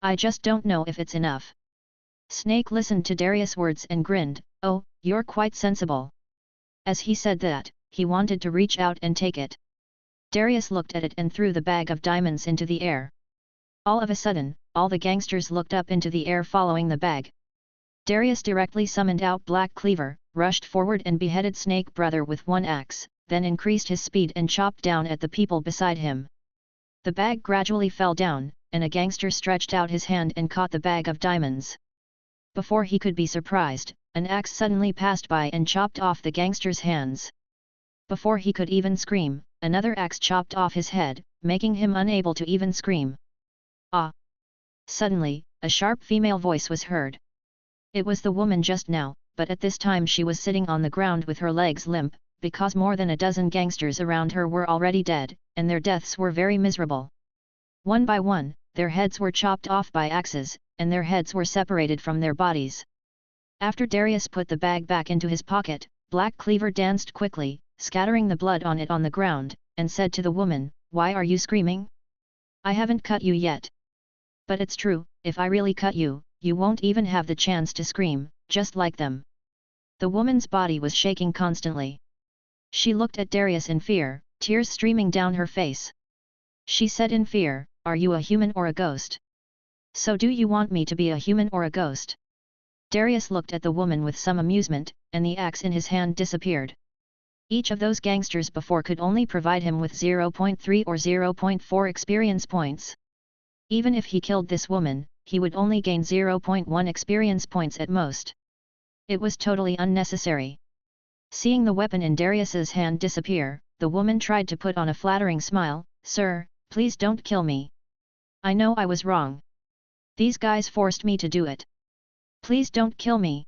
I just don't know if it's enough." Snake listened to Darius' words and grinned, "Oh, you're quite sensible." As he said that, he wanted to reach out and take it. Darius looked at it and threw the bag of diamonds into the air. All of a sudden, all the gangsters looked up into the air following the bag. Darius directly summoned out Black Cleaver, rushed forward and beheaded Snake Brother with one axe, then increased his speed and chopped down at the people beside him. The bag gradually fell down, and a gangster stretched out his hand and caught the bag of diamonds. Before he could be surprised, an axe suddenly passed by and chopped off the gangster's hands. Before he could even scream, another axe chopped off his head, making him unable to even scream. Ah! Suddenly, a sharp female voice was heard. It was the woman just now, but at this time she was sitting on the ground with her legs limp, because more than a dozen gangsters around her were already dead, and their deaths were very miserable. One by one, their heads were chopped off by axes, and their heads were separated from their bodies. After Darius put the bag back into his pocket, Black Cleaver danced quickly, scattering the blood on it on the ground, and said to the woman, "Why are you screaming? I haven't cut you yet." "But it's true, if I really cut you, you won't even have the chance to scream, just like them." The woman's body was shaking constantly. She looked at Darius in fear, tears streaming down her face. She said in fear, "Are you a human or a ghost? So do you want me to be a human or a ghost?" Darius looked at the woman with some amusement, and the axe in his hand disappeared. Each of those gangsters before could only provide him with 0.3 or 0.4 experience points. Even if he killed this woman, he would only gain 0.1 experience points at most. It was totally unnecessary. Seeing the weapon in Darius's hand disappear, the woman tried to put on a flattering smile, "Sir, please don't kill me. I know I was wrong. These guys forced me to do it. Please don't kill me.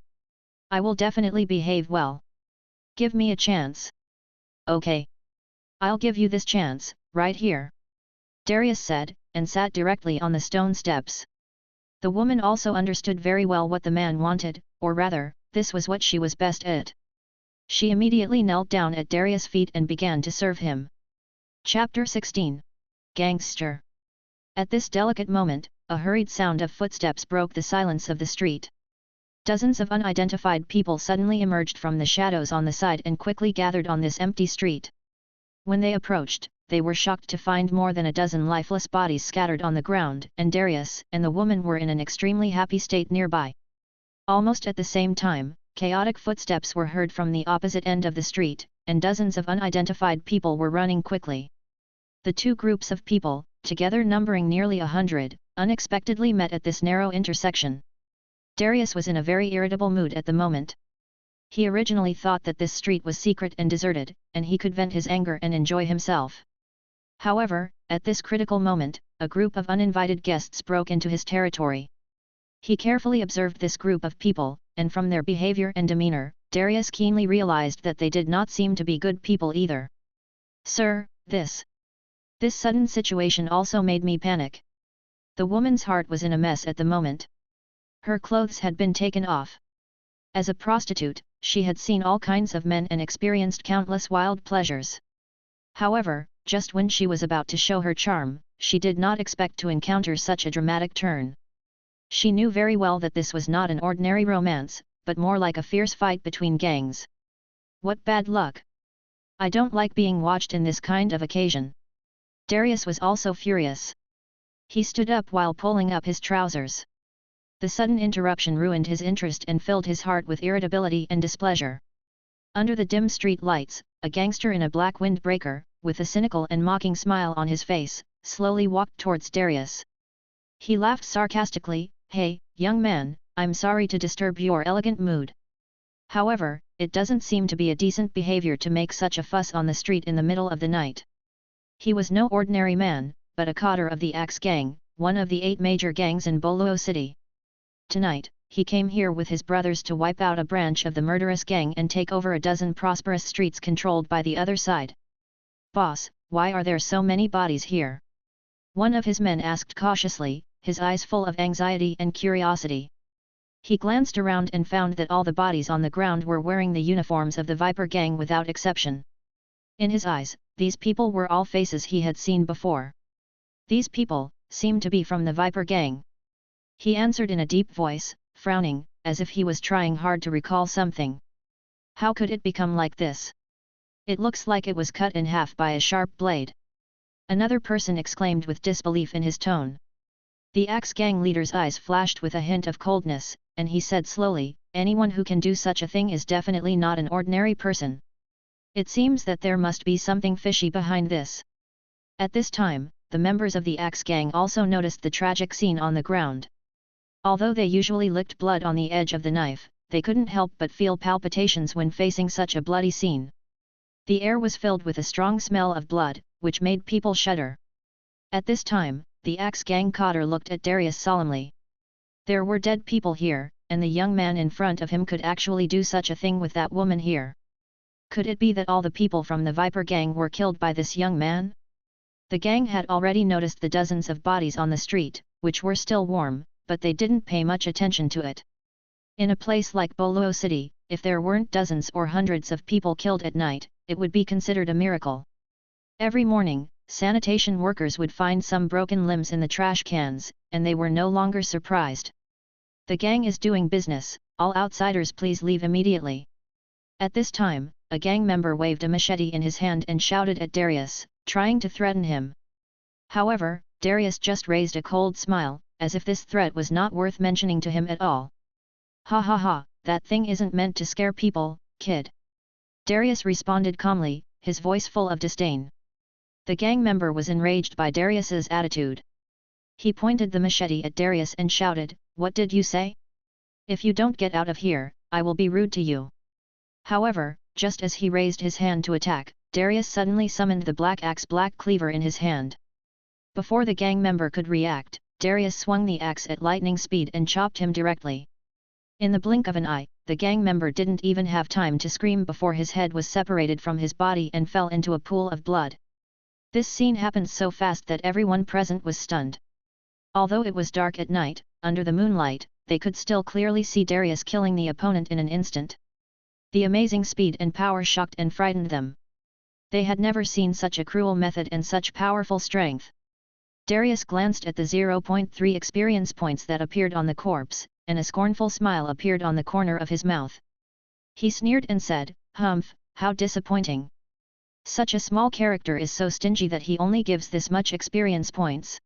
I will definitely behave well. Give me a chance." "Okay. I'll give you this chance, right here," Darius said, and sat directly on the stone steps. The woman also understood very well what the man wanted, or rather, this was what she was best at. She immediately knelt down at Darius' feet and began to serve him. Chapter 16. Gangster. At this delicate moment, a hurried sound of footsteps broke the silence of the street. Dozens of unidentified people suddenly emerged from the shadows on the side and quickly gathered on this empty street. When they approached, they were shocked to find more than a dozen lifeless bodies scattered on the ground, and Darius and the woman were in an extremely happy state nearby. Almost at the same time, chaotic footsteps were heard from the opposite end of the street, and dozens of unidentified people were running quickly. The two groups of people, together numbering nearly 100, unexpectedly met at this narrow intersection. Darius was in a very irritable mood at the moment. He originally thought that this street was secret and deserted, and he could vent his anger and enjoy himself. However, at this critical moment, a group of uninvited guests broke into his territory. He carefully observed this group of people, and from their behavior and demeanor, Darius keenly realized that they did not seem to be good people either. "Sir, this sudden situation also made me panic." The woman's heart was in a mess at the moment. Her clothes had been taken off. As a prostitute, she had seen all kinds of men and experienced countless wild pleasures. However, just when she was about to show her charm, she did not expect to encounter such a dramatic turn. She knew very well that this was not an ordinary romance, but more like a fierce fight between gangs. What bad luck! I don't like being watched in this kind of occasion. Darius was also furious. He stood up while pulling up his trousers. The sudden interruption ruined his interest and filled his heart with irritability and displeasure. Under the dim street lights, a gangster in a black windbreaker, with a cynical and mocking smile on his face, slowly walked towards Darius. He laughed sarcastically, "Hey, young man, I'm sorry to disturb your elegant mood. However, it doesn't seem to be a decent behavior to make such a fuss on the street in the middle of the night." He was no ordinary man, but a cadre of the Axe Gang, one of the 8 major gangs in Boluo City. Tonight, he came here with his brothers to wipe out a branch of the murderous gang and take over a dozen prosperous streets controlled by the other side. "Boss, why are there so many bodies here?" one of his men asked cautiously, his eyes full of anxiety and curiosity. He glanced around and found that all the bodies on the ground were wearing the uniforms of the Viper Gang without exception. In his eyes, these people were all faces he had seen before. These people seemed to be from the Viper Gang. He answered in a deep voice, frowning, as if he was trying hard to recall something. "How could it become like this? It looks like it was cut in half by a sharp blade." Another person exclaimed with disbelief in his tone. The Axe Gang leader's eyes flashed with a hint of coldness, and he said slowly, "Anyone who can do such a thing is definitely not an ordinary person. It seems that there must be something fishy behind this." At this time, the members of the Axe Gang also noticed the tragic scene on the ground. Although they usually licked blood on the edge of the knife, they couldn't help but feel palpitations when facing such a bloody scene. The air was filled with a strong smell of blood, which made people shudder. At this time, the Axe Gang Cotter looked at Darius solemnly. There were dead people here, and the young man in front of him could actually do such a thing with that woman here. Could it be that all the people from the Viper Gang were killed by this young man? The gang had already noticed the dozens of bodies on the street, which were still warm, but they didn't pay much attention to it. In a place like Boluo City, if there weren't dozens or hundreds of people killed at night, it would be considered a miracle. Every morning, sanitation workers would find some broken limbs in the trash cans, and they were no longer surprised. The gang is doing business, all outsiders please leave immediately. At this time, a gang member waved a machete in his hand and shouted at Darius, trying to threaten him. However, Darius just raised a cold smile, as if this threat was not worth mentioning to him at all. Ha ha ha, that thing isn't meant to scare people, kid. Darius responded calmly, his voice full of disdain. The gang member was enraged by Darius's attitude. He pointed the machete at Darius and shouted, "What did you say? If you don't get out of here, I will be rude to you." However, just as he raised his hand to attack, Darius suddenly summoned the black axe black cleaver in his hand. Before the gang member could react, Darius swung the axe at lightning speed and chopped him directly. In the blink of an eye, the gang member didn't even have time to scream before his head was separated from his body and fell into a pool of blood. This scene happened so fast that everyone present was stunned. Although it was dark at night, under the moonlight, they could still clearly see Darius killing the opponent in an instant. The amazing speed and power shocked and frightened them. They had never seen such a cruel method and such powerful strength. Darius glanced at the 0.3 experience points that appeared on the corpse, and a scornful smile appeared on the corner of his mouth. He sneered and said, "Humph, how disappointing. Such a small character is so stingy that he only gives this much experience points."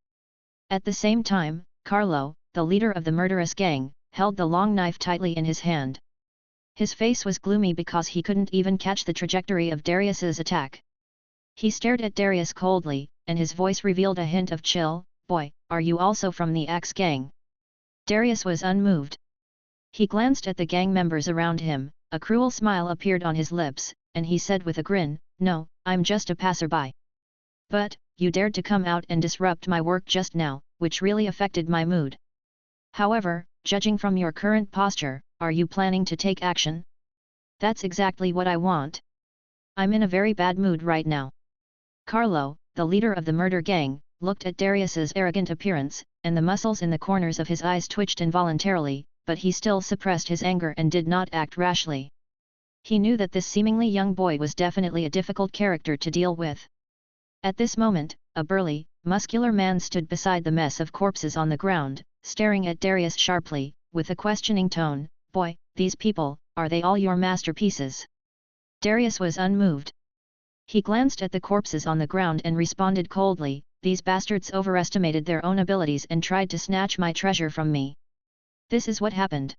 At the same time, Carlo, the leader of the murderous gang, held the long knife tightly in his hand. His face was gloomy because he couldn't even catch the trajectory of Darius's attack. He stared at Darius coldly, and his voice revealed a hint of chill. "Boy, are you also from the Axe Gang?" Darius was unmoved. He glanced at the gang members around him, a cruel smile appeared on his lips, and he said with a grin, "No, I'm just a passerby. But, you dared to come out and disrupt my work just now, which really affected my mood. However, judging from your current posture, are you planning to take action? That's exactly what I want. I'm in a very bad mood right now." Carlo, the leader of the murder gang, looked at Darius's arrogant appearance, and the muscles in the corners of his eyes twitched involuntarily, but he still suppressed his anger and did not act rashly. He knew that this seemingly young boy was definitely a difficult character to deal with. At this moment, a burly, muscular man stood beside the mess of corpses on the ground, staring at Darius sharply, with a questioning tone, "Boy, these people, are they all your masterpieces?" Darius was unmoved. He glanced at the corpses on the ground and responded coldly, "These bastards overestimated their own abilities and tried to snatch my treasure from me. This is what happened."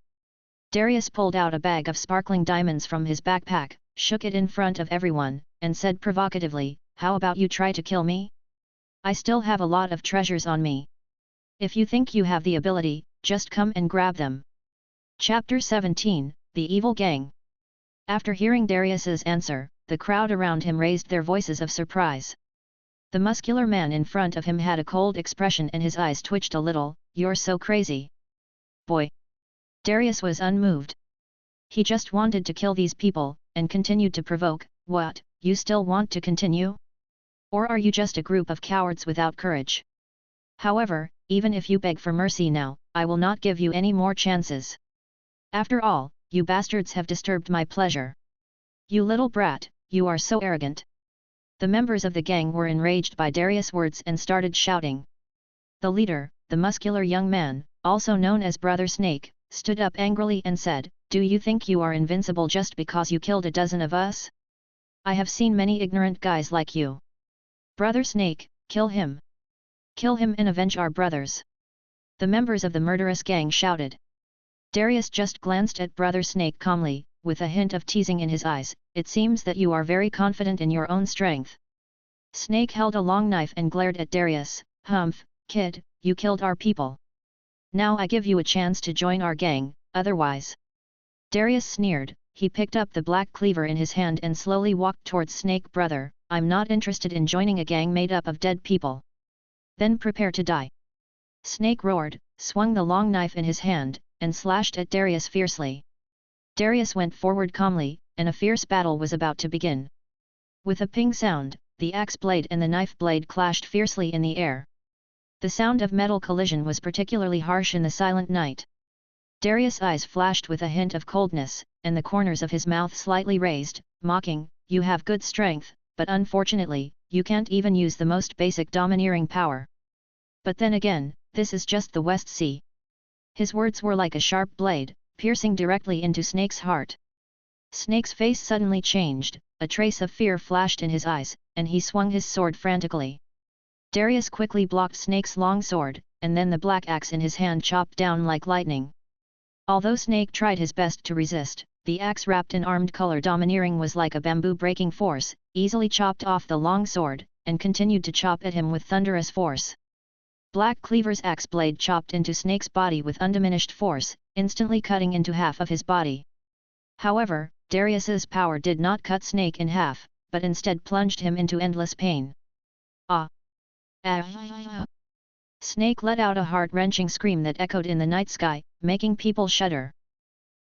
Darius pulled out a bag of sparkling diamonds from his backpack, shook it in front of everyone, and said provocatively, "How about you try to kill me? I still have a lot of treasures on me. If you think you have the ability, just come and grab them." Chapter 17, The Evil Gang. After hearing Darius's answer, the crowd around him raised their voices of surprise. The muscular man in front of him had a cold expression and his eyes twitched a little. "You're so crazy. Boy." Darius was unmoved. He just wanted to kill these people, and continued to provoke. "What, you still want to continue? Or are you just a group of cowards without courage? However, even if you beg for mercy now, I will not give you any more chances. After all, you bastards have disturbed my pleasure. You little brat, you are so arrogant." The members of the gang were enraged by Darius' words and started shouting. The leader, the muscular young man, also known as Brother Snake, stood up angrily and said, "Do you think you are invincible just because you killed a dozen of us? I have seen many ignorant guys like you. Brother Snake, kill him. Kill him and avenge our brothers." The members of the murderous gang shouted. Darius just glanced at Brother Snake calmly, with a hint of teasing in his eyes. "It seems that you are very confident in your own strength." Snake held a long knife and glared at Darius. "Humph, kid, you killed our people. Now I give you a chance to join our gang, otherwise." Darius sneered, he picked up the black cleaver in his hand and slowly walked towards Snake Brother. I'm not interested in joining a gang made up of dead people. Then prepare to die. Snake roared, swung the long knife in his hand, and slashed at Darius fiercely. Darius went forward calmly, and a fierce battle was about to begin. With a ping sound, the axe blade and the knife blade clashed fiercely in the air. The sound of metal collision was particularly harsh in the silent night. Darius' eyes flashed with a hint of coldness, and the corners of his mouth slightly raised, mocking, "You have good strength, but unfortunately, you can't even use the most basic domineering power. But then again, this is just the West Sea." His words were like a sharp blade, piercing directly into Snake's heart. Snake's face suddenly changed, a trace of fear flashed in his eyes, and he swung his sword frantically. Darius quickly blocked Snake's long sword, and then the black axe in his hand chopped down like lightning. Although Snake tried his best to resist, the axe wrapped in armed color domineering was like a bamboo-breaking force, easily chopped off the long sword, and continued to chop at him with thunderous force. Black Cleaver's axe blade chopped into Snake's body with undiminished force, instantly cutting into half of his body. However, Darius's power did not cut Snake in half, but instead plunged him into endless pain. Ah! Ah! Snake let out a heart-wrenching scream that echoed in the night sky, making people shudder.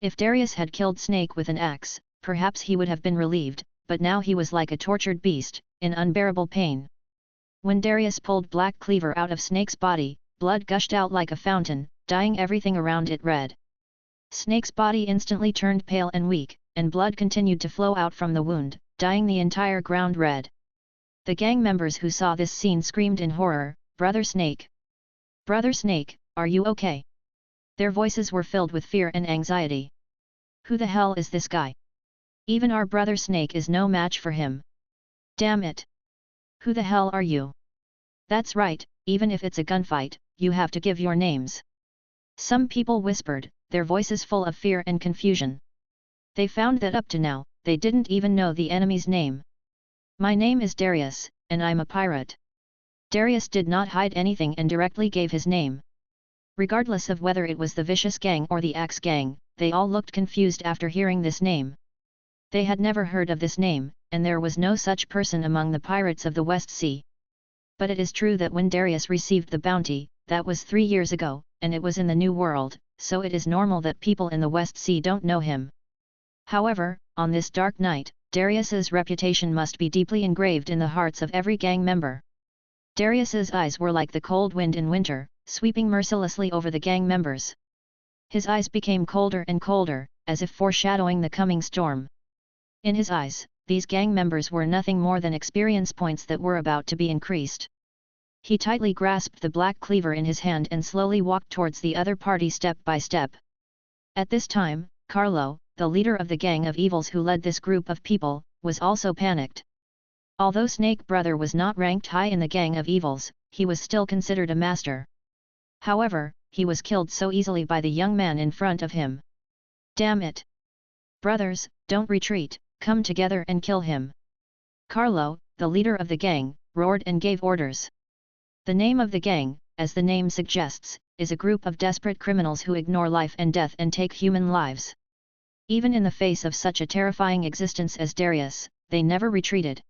If Darius had killed Snake with an axe, perhaps he would have been relieved, but now he was like a tortured beast, in unbearable pain. When Darius pulled Black Cleaver out of Snake's body, blood gushed out like a fountain, dyeing everything around it red. Snake's body instantly turned pale and weak, and blood continued to flow out from the wound, dyeing the entire ground red. The gang members who saw this scene screamed in horror, "Brother Snake! Brother Snake, are you okay?" Their voices were filled with fear and anxiety. "Who the hell is this guy? Even our brother Snake is no match for him. Damn it! Who the hell are you?" "That's right, even if it's a gunfight, you have to give your names." Some people whispered, their voices full of fear and confusion. They found that up to now, they didn't even know the enemy's name. "My name is Darius, and I'm a pirate." Darius did not hide anything and directly gave his name. Regardless of whether it was the Vicious Gang or the Axe Gang, they all looked confused after hearing this name. They had never heard of this name, and there was no such person among the pirates of the West Sea. But it is true that when Darius received the bounty, that was 3 years ago, and it was in the New World, so it is normal that people in the West Sea don't know him. However, on this dark night, Darius's reputation must be deeply engraved in the hearts of every gang member. Darius's eyes were like the cold wind in winter, sweeping mercilessly over the gang members. His eyes became colder and colder, as if foreshadowing the coming storm. In his eyes, these gang members were nothing more than experience points that were about to be increased. He tightly grasped the black cleaver in his hand and slowly walked towards the other party step by step. At this time, Carlo, the leader of the gang of evils who led this group of people, was also panicked. Although Snake Brother was not ranked high in the gang of evils, he was still considered a master. However, he was killed so easily by the young man in front of him. "Damn it! Brothers, don't retreat, come together and kill him!" Carlo, the leader of the gang, roared and gave orders. The name of the gang, as the name suggests, is a group of desperate criminals who ignore life and death and take human lives. Even in the face of such a terrifying existence as Darius, they never retreated.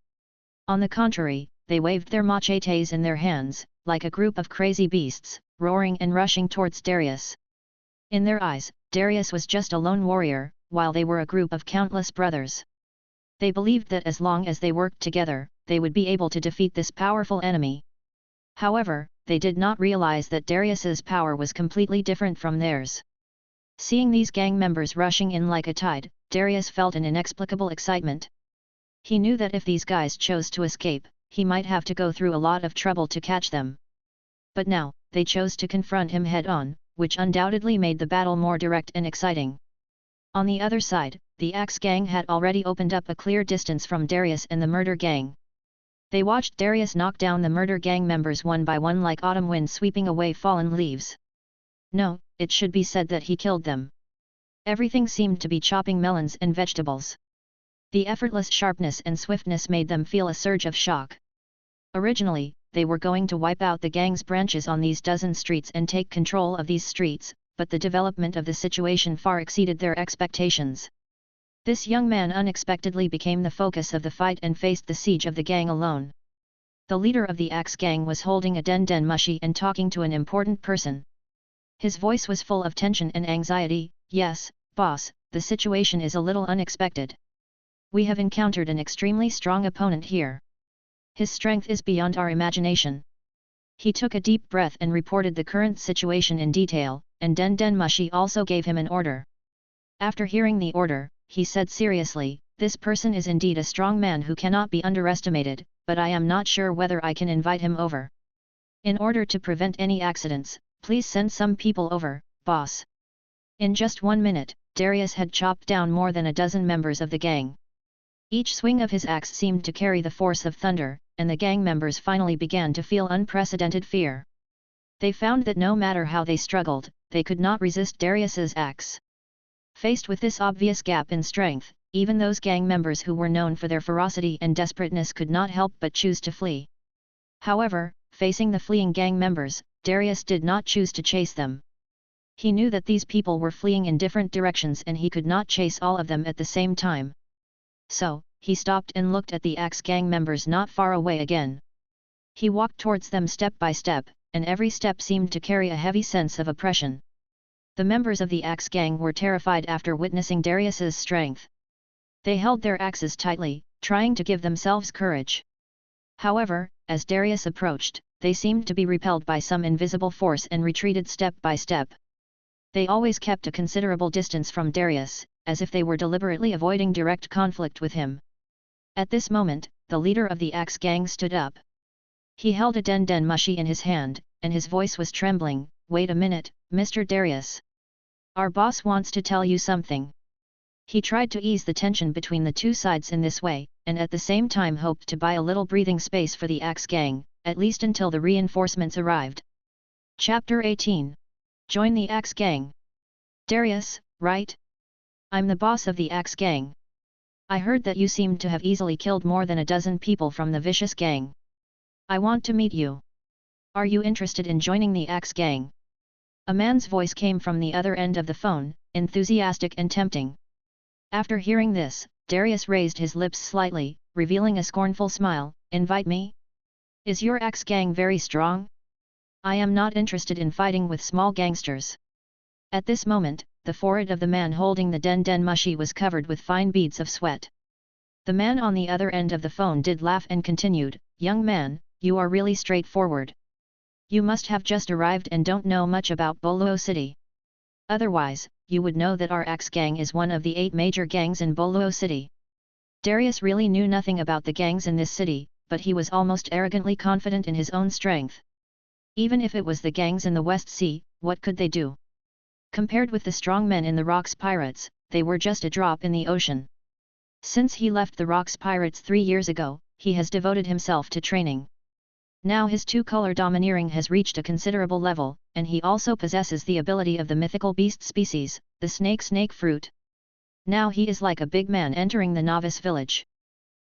On the contrary, they waved their machetes in their hands, like a group of crazy beasts, roaring and rushing towards Darius. In their eyes, Darius was just a lone warrior, while they were a group of countless brothers. They believed that as long as they worked together, they would be able to defeat this powerful enemy. However, they did not realize that Darius's power was completely different from theirs. Seeing these gang members rushing in like a tide, Darius felt an inexplicable excitement. He knew that if these guys chose to escape, he might have to go through a lot of trouble to catch them. But now, they chose to confront him head-on, which undoubtedly made the battle more direct and exciting. On the other side, the Axe Gang had already opened up a clear distance from Darius and the Murder Gang. They watched Darius knock down the Murder Gang members one by one like autumn wind sweeping away fallen leaves. No, it should be said that he killed them. Everything seemed to be chopping melons and vegetables. The effortless sharpness and swiftness made them feel a surge of shock. Originally, they were going to wipe out the gang's branches on these dozen streets and take control of these streets, but the development of the situation far exceeded their expectations. This young man unexpectedly became the focus of the fight and faced the siege of the gang alone. The leader of the Axe gang was holding a den mushi and talking to an important person. His voice was full of tension and anxiety. "Yes, boss, the situation is a little unexpected. We have encountered an extremely strong opponent here. His strength is beyond our imagination." He took a deep breath and reported the current situation in detail, and Den Mushi also gave him an order. After hearing the order, he said seriously, "This person is indeed a strong man who cannot be underestimated, but I am not sure whether I can invite him over. In order to prevent any accidents, please send some people over, boss." In just 1 minute, Darius had chopped down more than a dozen members of the gang. Each swing of his axe seemed to carry the force of thunder, and the gang members finally began to feel unprecedented fear. They found that no matter how they struggled, they could not resist Darius's axe. Faced with this obvious gap in strength, even those gang members who were known for their ferocity and desperateness could not help but choose to flee. However, facing the fleeing gang members, Darius did not choose to chase them. He knew that these people were fleeing in different directions and he could not chase all of them at the same time. So, he stopped and looked at the Axe gang members not far away again. He walked towards them step by step, and every step seemed to carry a heavy sense of oppression. The members of the Axe gang were terrified after witnessing Darius's strength. They held their axes tightly, trying to give themselves courage. However, as Darius approached, they seemed to be repelled by some invisible force and retreated step by step. They always kept a considerable distance from Darius, as if they were deliberately avoiding direct conflict with him. At this moment, the leader of the Axe gang stood up. He held a den mushi in his hand, and his voice was trembling. "Wait a minute, Mr. Darius. Our boss wants to tell you something." He tried to ease the tension between the two sides in this way, and at the same time hoped to buy a little breathing space for the Axe gang, at least until the reinforcements arrived. Chapter 18. Join the Axe gang. "Darius, right? I'm the boss of the Axe gang. I heard that you seemed to have easily killed more than a dozen people from the vicious gang. I want to meet you. Are you interested in joining the Axe gang?" A man's voice came from the other end of the phone, enthusiastic and tempting. After hearing this, Darius raised his lips slightly, revealing a scornful smile. "Invite me? Is your Axe gang very strong? I am not interested in fighting with small gangsters." At this moment, the forehead of the man holding the den mushi was covered with fine beads of sweat. The man on the other end of the phone did laugh and continued, "Young man, you are really straightforward. You must have just arrived and don't know much about Boluo City. Otherwise, you would know that our Axe gang is one of the 8 major gangs in Boluo City." Darius really knew nothing about the gangs in this city, but he was almost arrogantly confident in his own strength. Even if it was the gangs in the West Sea, what could they do? Compared with the strong men in the Rox Pirates, they were just a drop in the ocean. Since he left the Rox Pirates 3 years ago, he has devoted himself to training. Now his two-color domineering has reached a considerable level, and he also possesses the ability of the mythical beast species, the snake fruit. Now he is like a big man entering the novice village.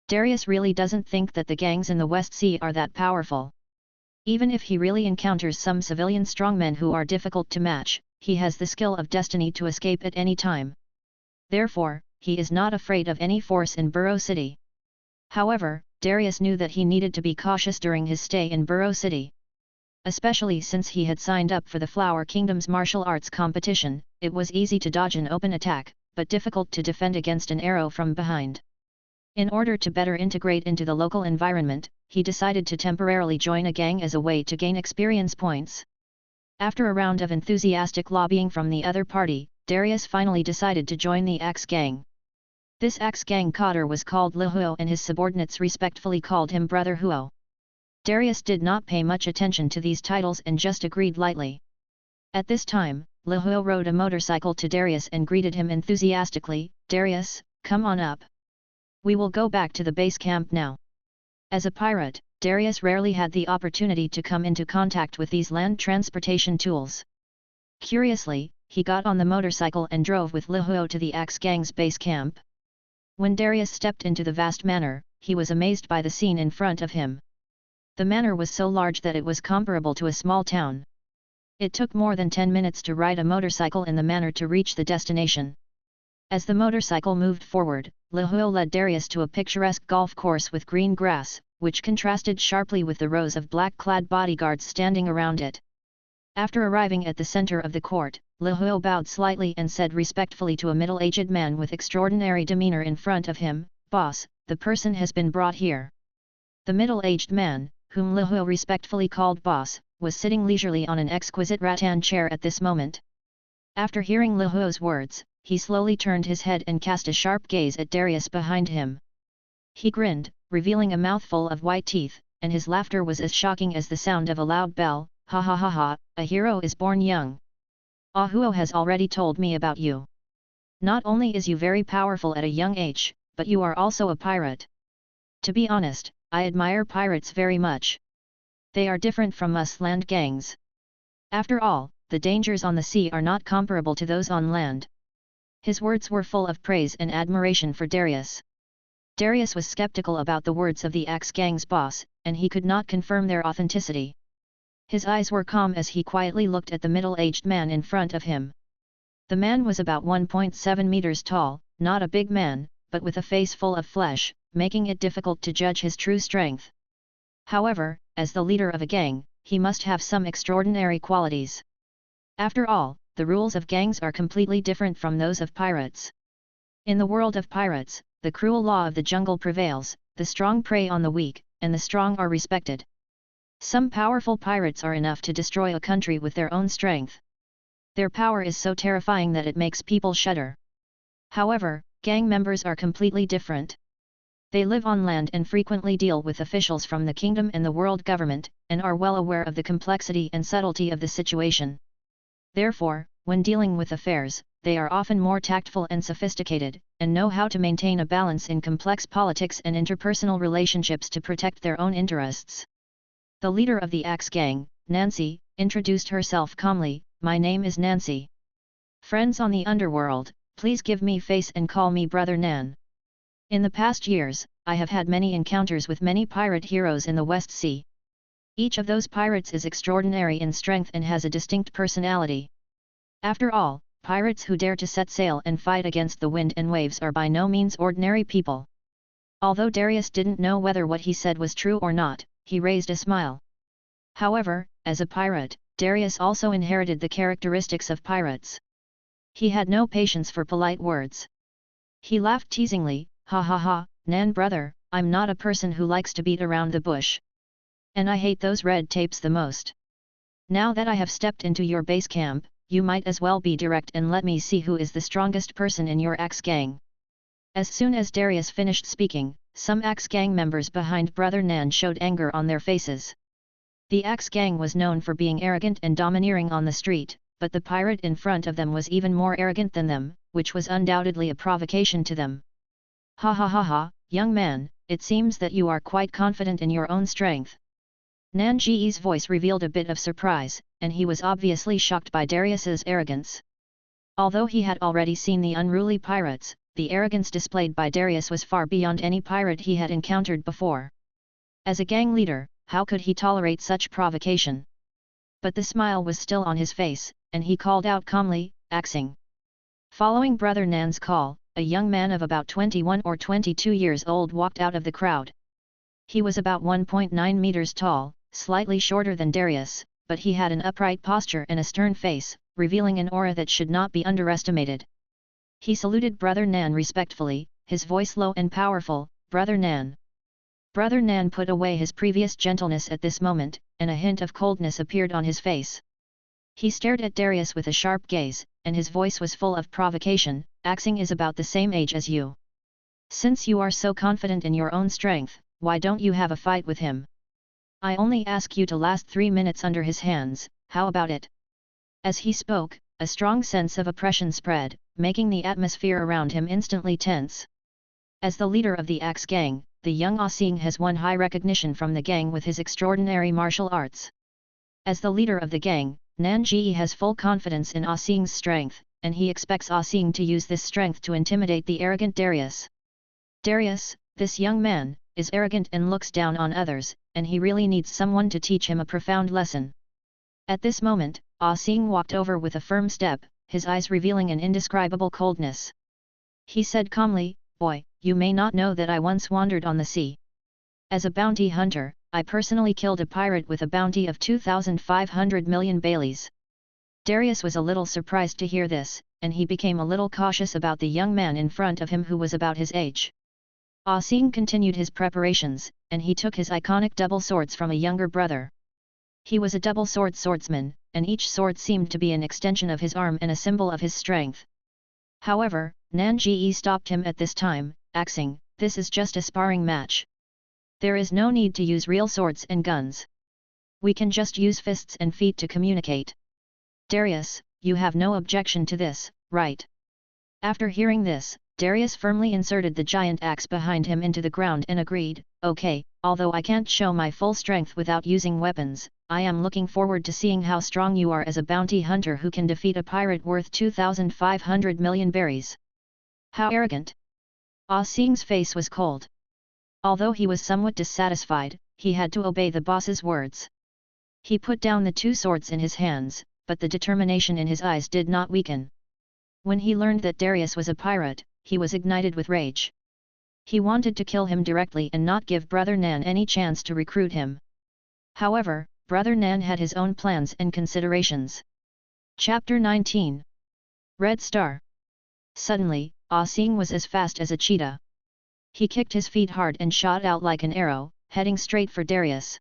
Darius really doesn't think that the gangs in the West Sea are that powerful. Even if he really encounters some civilian strongmen who are difficult to match, he has the skill of destiny to escape at any time. Therefore, he is not afraid of any force in Burrow City. However, Darius knew that he needed to be cautious during his stay in Burrow City. Especially since he had signed up for the Flower Kingdom's martial arts competition, it was easy to dodge an open attack, but difficult to defend against an arrow from behind. In order to better integrate into the local environment, he decided to temporarily join a gang as a way to gain experience points. After a round of enthusiastic lobbying from the other party, Darius finally decided to join the Axe gang. This Axe gang cadre was called Le Huo and his subordinates respectfully called him Brother Huo. Darius did not pay much attention to these titles and just agreed lightly. At this time, Le Huo rode a motorcycle to Darius and greeted him enthusiastically. "Darius, come on up. We will go back to the base camp now." As a pirate, Darius rarely had the opportunity to come into contact with these land transportation tools. Curiously, he got on the motorcycle and drove with Le Huo to the Axe gang's base camp. When Darius stepped into the vast manor, he was amazed by the scene in front of him. The manor was so large that it was comparable to a small town. It took more than 10 minutes to ride a motorcycle in the manor to reach the destination. As the motorcycle moved forward, Lihuo led Darius to a picturesque golf course with green grass, which contrasted sharply with the rows of black-clad bodyguards standing around it. After arriving at the center of the court, Lihuo bowed slightly and said respectfully to a middle-aged man with extraordinary demeanor in front of him, "Boss, the person has been brought here." The middle-aged man, whom Lihuo respectfully called boss, was sitting leisurely on an exquisite rattan chair at this moment. After hearing Lihuo's words, he slowly turned his head and cast a sharp gaze at Darius behind him. He grinned, revealing a mouthful of white teeth, and his laughter was as shocking as the sound of a loud bell. "Ha ha ha ha, a hero is born young. Ahuo has already told me about you. Not only is you very powerful at a young age, but you are also a pirate. To be honest, I admire pirates very much. They are different from us land gangs. After all, the dangers on the sea are not comparable to those on land." His words were full of praise and admiration for Darius. Darius was skeptical about the words of the Axe Gang's boss, and he could not confirm their authenticity. His eyes were calm as he quietly looked at the middle-aged man in front of him. The man was about 1.7 meters tall, not a big man, but with a face full of flesh, making it difficult to judge his true strength. However, as the leader of a gang, he must have some extraordinary qualities. After all, the rules of gangs are completely different from those of pirates. In the world of pirates, the cruel law of the jungle prevails, the strong prey on the weak, and the strong are respected. Some powerful pirates are enough to destroy a country with their own strength. Their power is so terrifying that it makes people shudder. However, gang members are completely different. They live on land and frequently deal with officials from the kingdom and the world government, and are well aware of the complexity and subtlety of the situation. Therefore, when dealing with affairs, they are often more tactful and sophisticated, and know how to maintain a balance in complex politics and interpersonal relationships to protect their own interests. The leader of the Axe Gang, Nancy, introduced herself calmly, "My name is Nancy. Friends on the underworld, please give me face and call me Brother Nan. In the past years, I have had many encounters with many pirate heroes in the West Sea. Each of those pirates is extraordinary in strength and has a distinct personality. After all, pirates who dare to set sail and fight against the wind and waves are by no means ordinary people." Although Darius didn't know whether what he said was true or not, he raised a smile. However, as a pirate, Darius also inherited the characteristics of pirates. He had no patience for polite words. He laughed teasingly, "Ha ha ha, Nan brother, I'm not a person who likes to beat around the bush. And I hate those red tapes the most. Now that I have stepped into your base camp, you might as well be direct and let me see who is the strongest person in your Axe Gang." As soon as Darius finished speaking, some Axe Gang members behind Brother Nan showed anger on their faces. The Axe Gang was known for being arrogant and domineering on the street, but the pirate in front of them was even more arrogant than them, which was undoubtedly a provocation to them. "Ha ha ha ha, young man, it seems that you are quite confident in your own strength." Nan Ji's voice revealed a bit of surprise, and he was obviously shocked by Darius's arrogance. Although he had already seen the unruly pirates, the arrogance displayed by Darius was far beyond any pirate he had encountered before. As a gang leader, how could he tolerate such provocation? But the smile was still on his face, and he called out calmly, "Axing." Following Brother Nan's call, a young man of about 21 or 22 years old walked out of the crowd. He was about 1.9 meters tall, slightly shorter than Darius, but he had an upright posture and a stern face, revealing an aura that should not be underestimated. He saluted Brother Nan respectfully, his voice low and powerful, "Brother Nan." Brother Nan put away his previous gentleness at this moment, and a hint of coldness appeared on his face. He stared at Darius with a sharp gaze, and his voice was full of provocation, "Axing is about the same age as you. Since you are so confident in your own strength, why don't you have a fight with him? I only ask you to last 3 minutes under his hands, how about it?" As he spoke, a strong sense of oppression spread, making the atmosphere around him instantly tense. As the leader of the Axe Gang, the young Ah Sing has won high recognition from the gang with his extraordinary martial arts. As the leader of the gang, Nan Ji has full confidence in Ah Sing's strength, and he expects Ah Sing to use this strength to intimidate the arrogant Darius. Darius, this young man, is arrogant and looks down on others, and he really needs someone to teach him a profound lesson. At this moment, Ah Sing walked over with a firm step, his eyes revealing an indescribable coldness. He said calmly, "Boy, you may not know that I once wandered on the sea. As a bounty hunter, I personally killed a pirate with a bounty of 2,500 million baileys." Darius was a little surprised to hear this, and he became a little cautious about the young man in front of him who was about his age. Ah Sing continued his preparations, and he took his iconic double swords from a younger brother. He was a double sword swordsman, and each sword seemed to be an extension of his arm and a symbol of his strength. However, Nan Ge stopped him at this time, axing, "This is just a sparring match. There is no need to use real swords and guns. We can just use fists and feet to communicate. Darius, you have no objection to this, right?" After hearing this, Darius firmly inserted the giant axe behind him into the ground and agreed, "Okay, although I can't show my full strength without using weapons, I am looking forward to seeing how strong you are as a bounty hunter who can defeat a pirate worth 2,500 million berries." "How arrogant!" Ah Sing's face was cold. Although he was somewhat dissatisfied, he had to obey the boss's words. He put down the two swords in his hands, but the determination in his eyes did not weaken. When he learned that Darius was a pirate, he was ignited with rage. He wanted to kill him directly and not give Brother Nan any chance to recruit him. However, Brother Nan had his own plans and considerations. Chapter 19. Red Star. Suddenly, Ah Sing was as fast as a cheetah. He kicked his feet hard and shot out like an arrow, heading straight for Darius.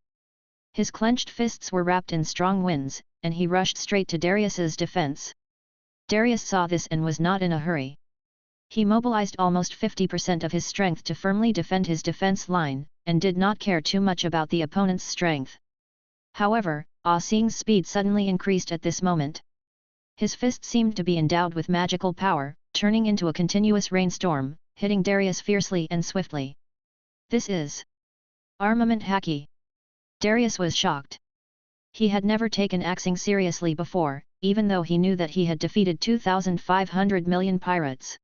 His clenched fists were wrapped in strong winds, and he rushed straight to Darius's defense. Darius saw this and was not in a hurry. He mobilized almost 50% of his strength to firmly defend his defense line, and did not care too much about the opponent's strength. However, Ah Sing's speed suddenly increased at this moment. His fist seemed to be endowed with magical power, turning into a continuous rainstorm, hitting Darius fiercely and swiftly. "This is armament haki." Darius was shocked. He had never taken axing seriously before, even though he knew that he had defeated 2,500 million pirates.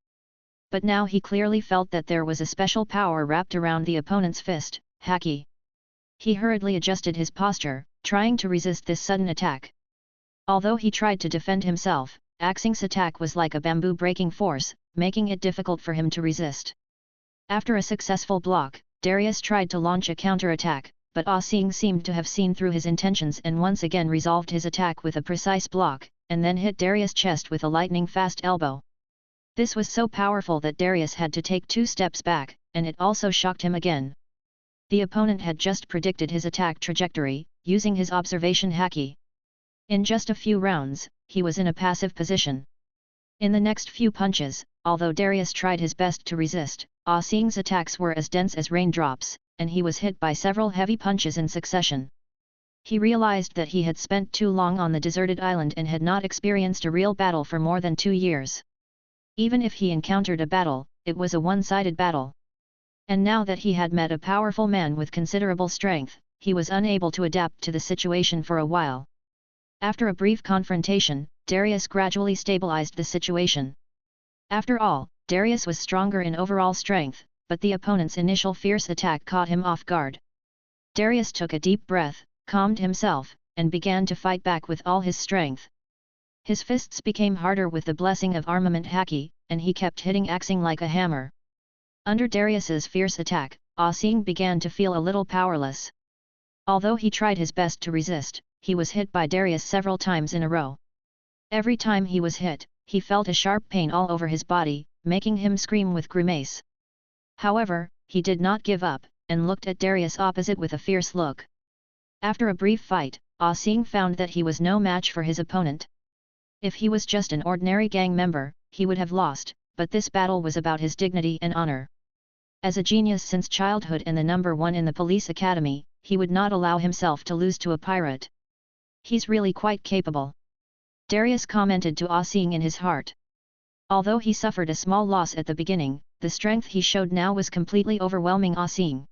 But now he clearly felt that there was a special power wrapped around the opponent's fist, haki. He hurriedly adjusted his posture, trying to resist this sudden attack. Although he tried to defend himself, axing's attack was like a bamboo breaking force, making it difficult for him to resist. After a successful block, Darius tried to launch a counter-attack, but Ah Sing seemed to have seen through his intentions and once again resolved his attack with a precise block, and then hit Darius' chest with a lightning-fast elbow. This was so powerful that Darius had to take 2 steps back, and it also shocked him again. The opponent had just predicted his attack trajectory, using his observation haki. In just a few rounds, he was in a passive position. In the next few punches, although Darius tried his best to resist, Ah Sing's attacks were as dense as raindrops, and he was hit by several heavy punches in succession. He realized that he had spent too long on the deserted island and had not experienced a real battle for more than 2 years. Even if he encountered a battle, it was a one-sided battle. And now that he had met a powerful man with considerable strength, he was unable to adapt to the situation for a while. After a brief confrontation, Darius gradually stabilized the situation. After all, Darius was stronger in overall strength, but the opponent's initial fierce attack caught him off guard. Darius took a deep breath, calmed himself, and began to fight back with all his strength. His fists became harder with the blessing of armament haki, and he kept hitting axing like a hammer. Under Darius's fierce attack, Ah Sing began to feel a little powerless. Although he tried his best to resist, he was hit by Darius several times in a row. Every time he was hit, he felt a sharp pain all over his body, making him scream with grimace. However, he did not give up, and looked at Darius opposite with a fierce look. After a brief fight, Ah Sing found that he was no match for his opponent. If he was just an ordinary gang member, he would have lost, but this battle was about his dignity and honor. As a genius since childhood and the #1 in the police academy, he would not allow himself to lose to a pirate. "He's really quite capable," Darius commented to Ah Sing in his heart. Although he suffered a small loss at the beginning, the strength he showed now was completely overwhelming Ah Sing.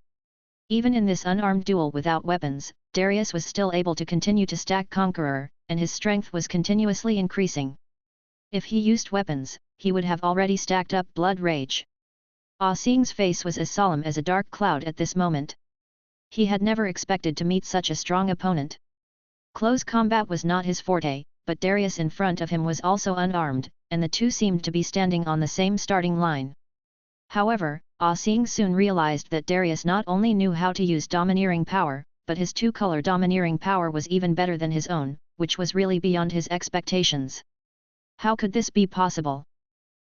Even in this unarmed duel without weapons, Darius was still able to continue to stack Conqueror, and his strength was continuously increasing. If he used weapons, he would have already stacked up Blood Rage. Ah Sing's face was as solemn as a dark cloud at this moment. He had never expected to meet such a strong opponent. Close combat was not his forte, but Darius in front of him was also unarmed, and the two seemed to be standing on the same starting line. However, Ah Sing soon realized that Darius not only knew how to use domineering power, but his two-color domineering power was even better than his own, which was really beyond his expectations. How could this be possible?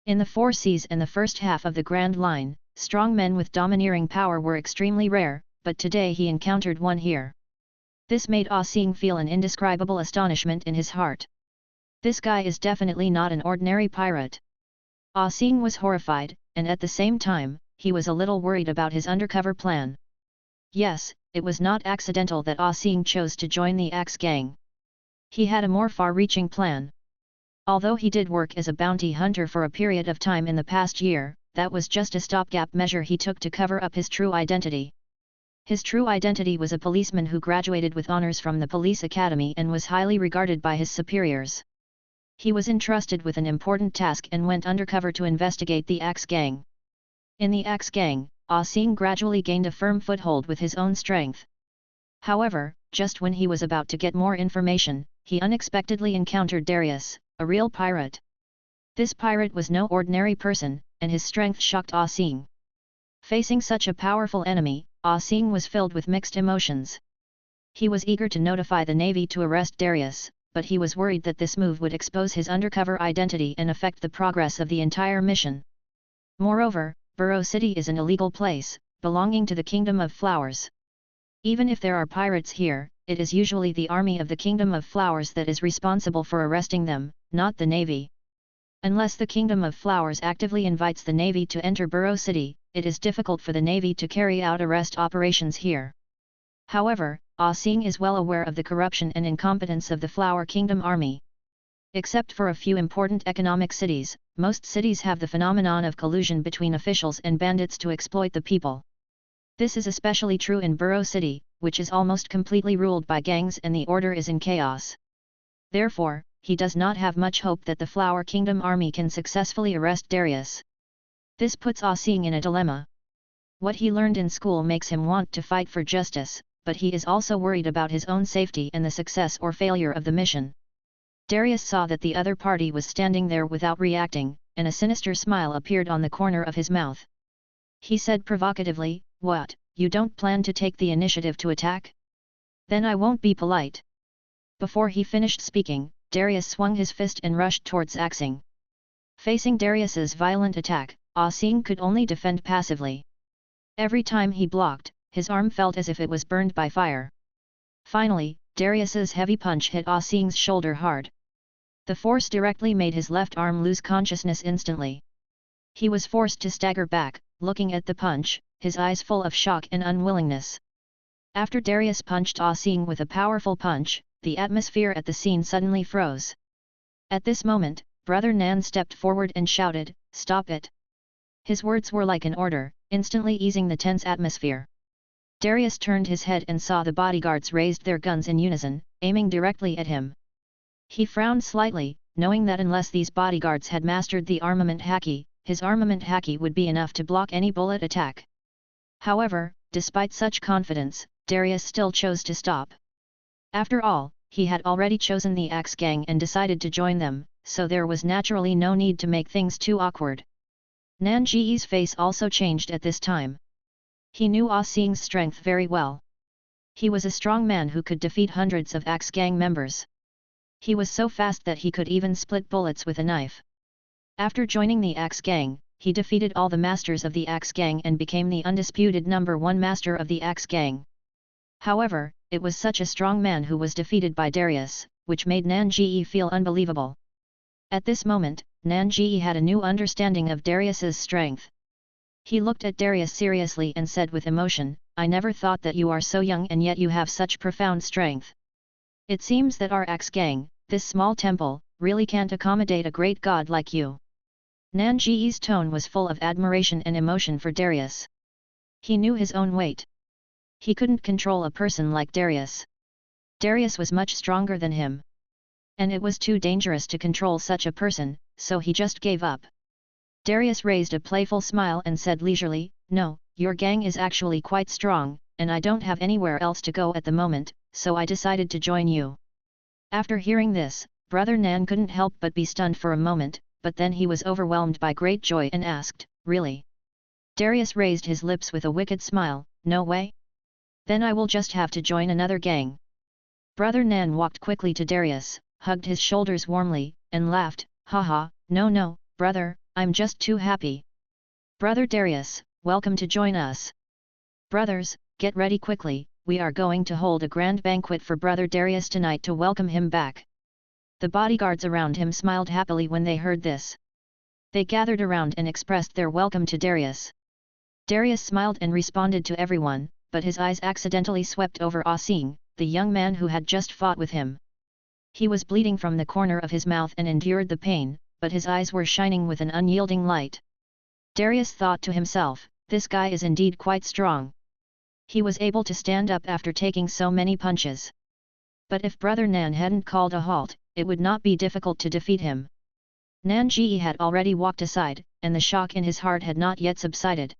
In the Four Seas and the first half of the Grand Line, strong men with domineering power were extremely rare, but today he encountered one here. This made Ah Sing feel an indescribable astonishment in his heart. This guy is definitely not an ordinary pirate. Ah Sing was horrified, and at the same time, he was a little worried about his undercover plan. Yes, it was not accidental that Ah Sing chose to join the Axe Gang. He had a more far-reaching plan. Although he did work as a bounty hunter for a period of time in the past year, that was just a stopgap measure he took to cover up his true identity. His true identity was a policeman who graduated with honors from the police academy and was highly regarded by his superiors. He was entrusted with an important task and went undercover to investigate the Axe Gang. In the Axe Gang, Ah Sing gradually gained a firm foothold with his own strength. However, just when he was about to get more information, he unexpectedly encountered Darius, a real pirate. This pirate was no ordinary person, and his strength shocked Ah Sing. Facing such a powerful enemy, Ah Sing was filled with mixed emotions. He was eager to notify the Navy to arrest Darius, but he was worried that this move would expose his undercover identity and affect the progress of the entire mission. Moreover, Burrow City is an illegal place, belonging to the Kingdom of Flowers. Even if there are pirates here, it is usually the army of the Kingdom of Flowers that is responsible for arresting them, not the Navy. Unless the Kingdom of Flowers actively invites the Navy to enter Burrow City, it is difficult for the Navy to carry out arrest operations here. However, Ah Sing is well aware of the corruption and incompetence of the Flower Kingdom army. Except for a few important economic cities, most cities have the phenomenon of collusion between officials and bandits to exploit the people. This is especially true in Burrow City, which is almost completely ruled by gangs and the order is in chaos. Therefore, he does not have much hope that the Flower Kingdom army can successfully arrest Darius. This puts Ah Sing in a dilemma. What he learned in school makes him want to fight for justice, but he is also worried about his own safety and the success or failure of the mission. Darius saw that the other party was standing there without reacting, and a sinister smile appeared on the corner of his mouth. He said provocatively, "What, you don't plan to take the initiative to attack? Then I won't be polite." Before he finished speaking, Darius swung his fist and rushed towards Axing. Facing Darius's violent attack, Ah Sing could only defend passively. Every time he blocked, his arm felt as if it was burned by fire. Finally, Darius's heavy punch hit Ah Sing's shoulder hard. The force directly made his left arm lose consciousness instantly. He was forced to stagger back, looking at the punch, his eyes full of shock and unwillingness. After Darius punched Ah Sing with a powerful punch, the atmosphere at the scene suddenly froze. At this moment, Brother Nan stepped forward and shouted, "Stop it!" His words were like an order, instantly easing the tense atmosphere. Darius turned his head and saw the bodyguards raised their guns in unison, aiming directly at him. He frowned slightly, knowing that unless these bodyguards had mastered the armament haki, his armament haki would be enough to block any bullet attack. However, despite such confidence, Darius still chose to stop. After all, he had already chosen the Axe Gang and decided to join them, so there was naturally no need to make things too awkward. Nan Ji's face also changed at this time. He knew Ah Sing's strength very well. He was a strong man who could defeat hundreds of Axe Gang members. He was so fast that he could even split bullets with a knife. After joining the Axe Gang, he defeated all the masters of the Axe Gang and became the undisputed #1 master of the Axe Gang. However, it was such a strong man who was defeated by Darius, which made Nan Ji feel unbelievable. At this moment, Nan Ji had a new understanding of Darius's strength. He looked at Darius seriously and said with emotion, "I never thought that you are so young and yet you have such profound strength. It seems that our Axe Gang, this small temple, really can't accommodate a great god like you." Nan Ji's tone was full of admiration and emotion for Darius. He knew his own weight. He couldn't control a person like Darius. Darius was much stronger than him. And it was too dangerous to control such a person, so he just gave up. Darius raised a playful smile and said leisurely, "No, your gang is actually quite strong, and I don't have anywhere else to go at the moment, so I decided to join you." After hearing this, Brother Nan couldn't help but be stunned for a moment, but then he was overwhelmed by great joy and asked, "Really? Darius raised his lips with a wicked smile, no way? Then I will just have to join another gang. Brother Nan walked quickly to Darius, hugged his shoulders warmly, and laughed, haha, no, brother, I'm just too happy. Brother Darius, welcome to join us. Brothers, get ready quickly, we are going to hold a grand banquet for Brother Darius tonight to welcome him back. The bodyguards around him smiled happily when they heard this. They gathered around and expressed their welcome to Darius. Darius smiled and responded to everyone, but his eyes accidentally swept over Ah Sing, the young man who had just fought with him. He was bleeding from the corner of his mouth and endured the pain, but his eyes were shining with an unyielding light. Darius thought to himself, this guy is indeed quite strong. He was able to stand up after taking so many punches. But if Brother Nan hadn't called a halt, it would not be difficult to defeat him. Nan Ji had already walked aside, and the shock in his heart had not yet subsided.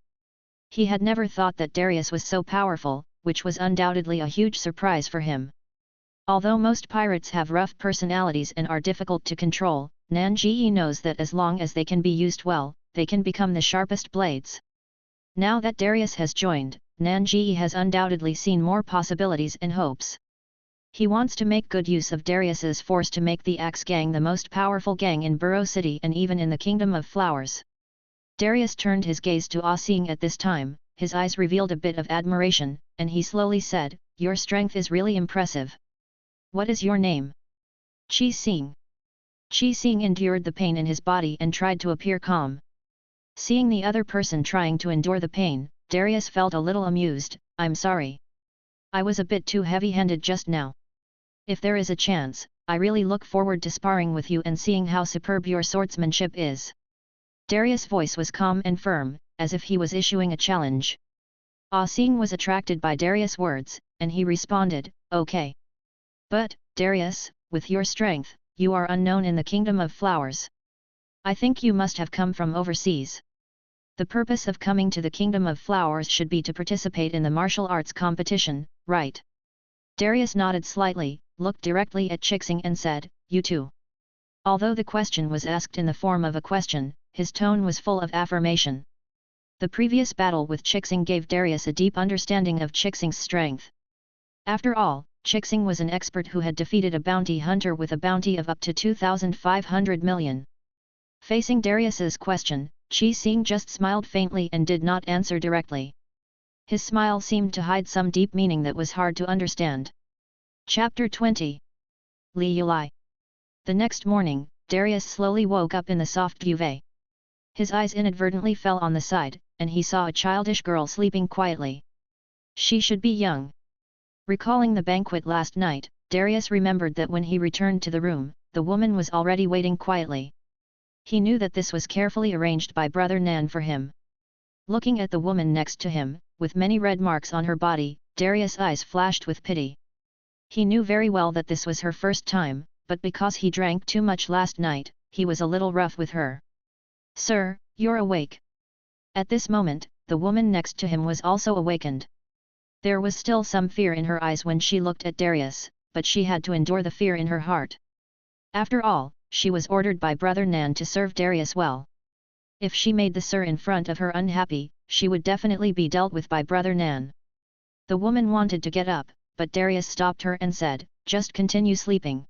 He had never thought that Darius was so powerful, which was undoubtedly a huge surprise for him. Although most pirates have rough personalities and are difficult to control, Nan Ji knows that as long as they can be used well, they can become the sharpest blades. Now that Darius has joined, Nan Ji has undoubtedly seen more possibilities and hopes. He wants to make good use of Darius's force to make the Axe Gang the most powerful gang in Burrow City and even in the Kingdom of Flowers. Darius turned his gaze to Ah Sing at this time, his eyes revealed a bit of admiration, and he slowly said, your strength is really impressive. What is your name? Chi Sing. Chi Sing endured the pain in his body and tried to appear calm. Seeing the other person trying to endure the pain, Darius felt a little amused, I'm sorry. I was a bit too heavy-handed just now. If there is a chance, I really look forward to sparring with you and seeing how superb your swordsmanship is. Darius' voice was calm and firm, as if he was issuing a challenge. Ah Sing was attracted by Darius' words, and he responded, okay. But, Darius, with your strength, you are unknown in the Kingdom of Flowers. I think you must have come from overseas. The purpose of coming to the Kingdom of Flowers should be to participate in the martial arts competition, right? Darius nodded slightly, looked directly at Chixing and said, you too. Although the question was asked in the form of a question, his tone was full of affirmation. The previous battle with Chixing gave Darius a deep understanding of Chixing's strength. After all, Chixing was an expert who had defeated a bounty hunter with a bounty of up to 2,500 million. Facing Darius's question, Chi Sing just smiled faintly and did not answer directly. His smile seemed to hide some deep meaning that was hard to understand. Chapter 20. Li Yulai. The next morning, Darius slowly woke up in the soft duvet. His eyes inadvertently fell on the side, and he saw a childish girl sleeping quietly. She should be young. Recalling the banquet last night, Darius remembered that when he returned to the room, the woman was already waiting quietly. He knew that this was carefully arranged by Brother Nan for him. Looking at the woman next to him, with many red marks on her body, Darius' eyes flashed with pity. He knew very well that this was her first time, but because he drank too much last night, he was a little rough with her. Sir, you're awake. At this moment, the woman next to him was also awakened. There was still some fear in her eyes when she looked at Darius, but she had to endure the fear in her heart. After all, she was ordered by Brother Nan to serve Darius well. If she made the sir in front of her unhappy, she would definitely be dealt with by Brother Nan. The woman wanted to get up, but Darius stopped her and said, just continue sleeping.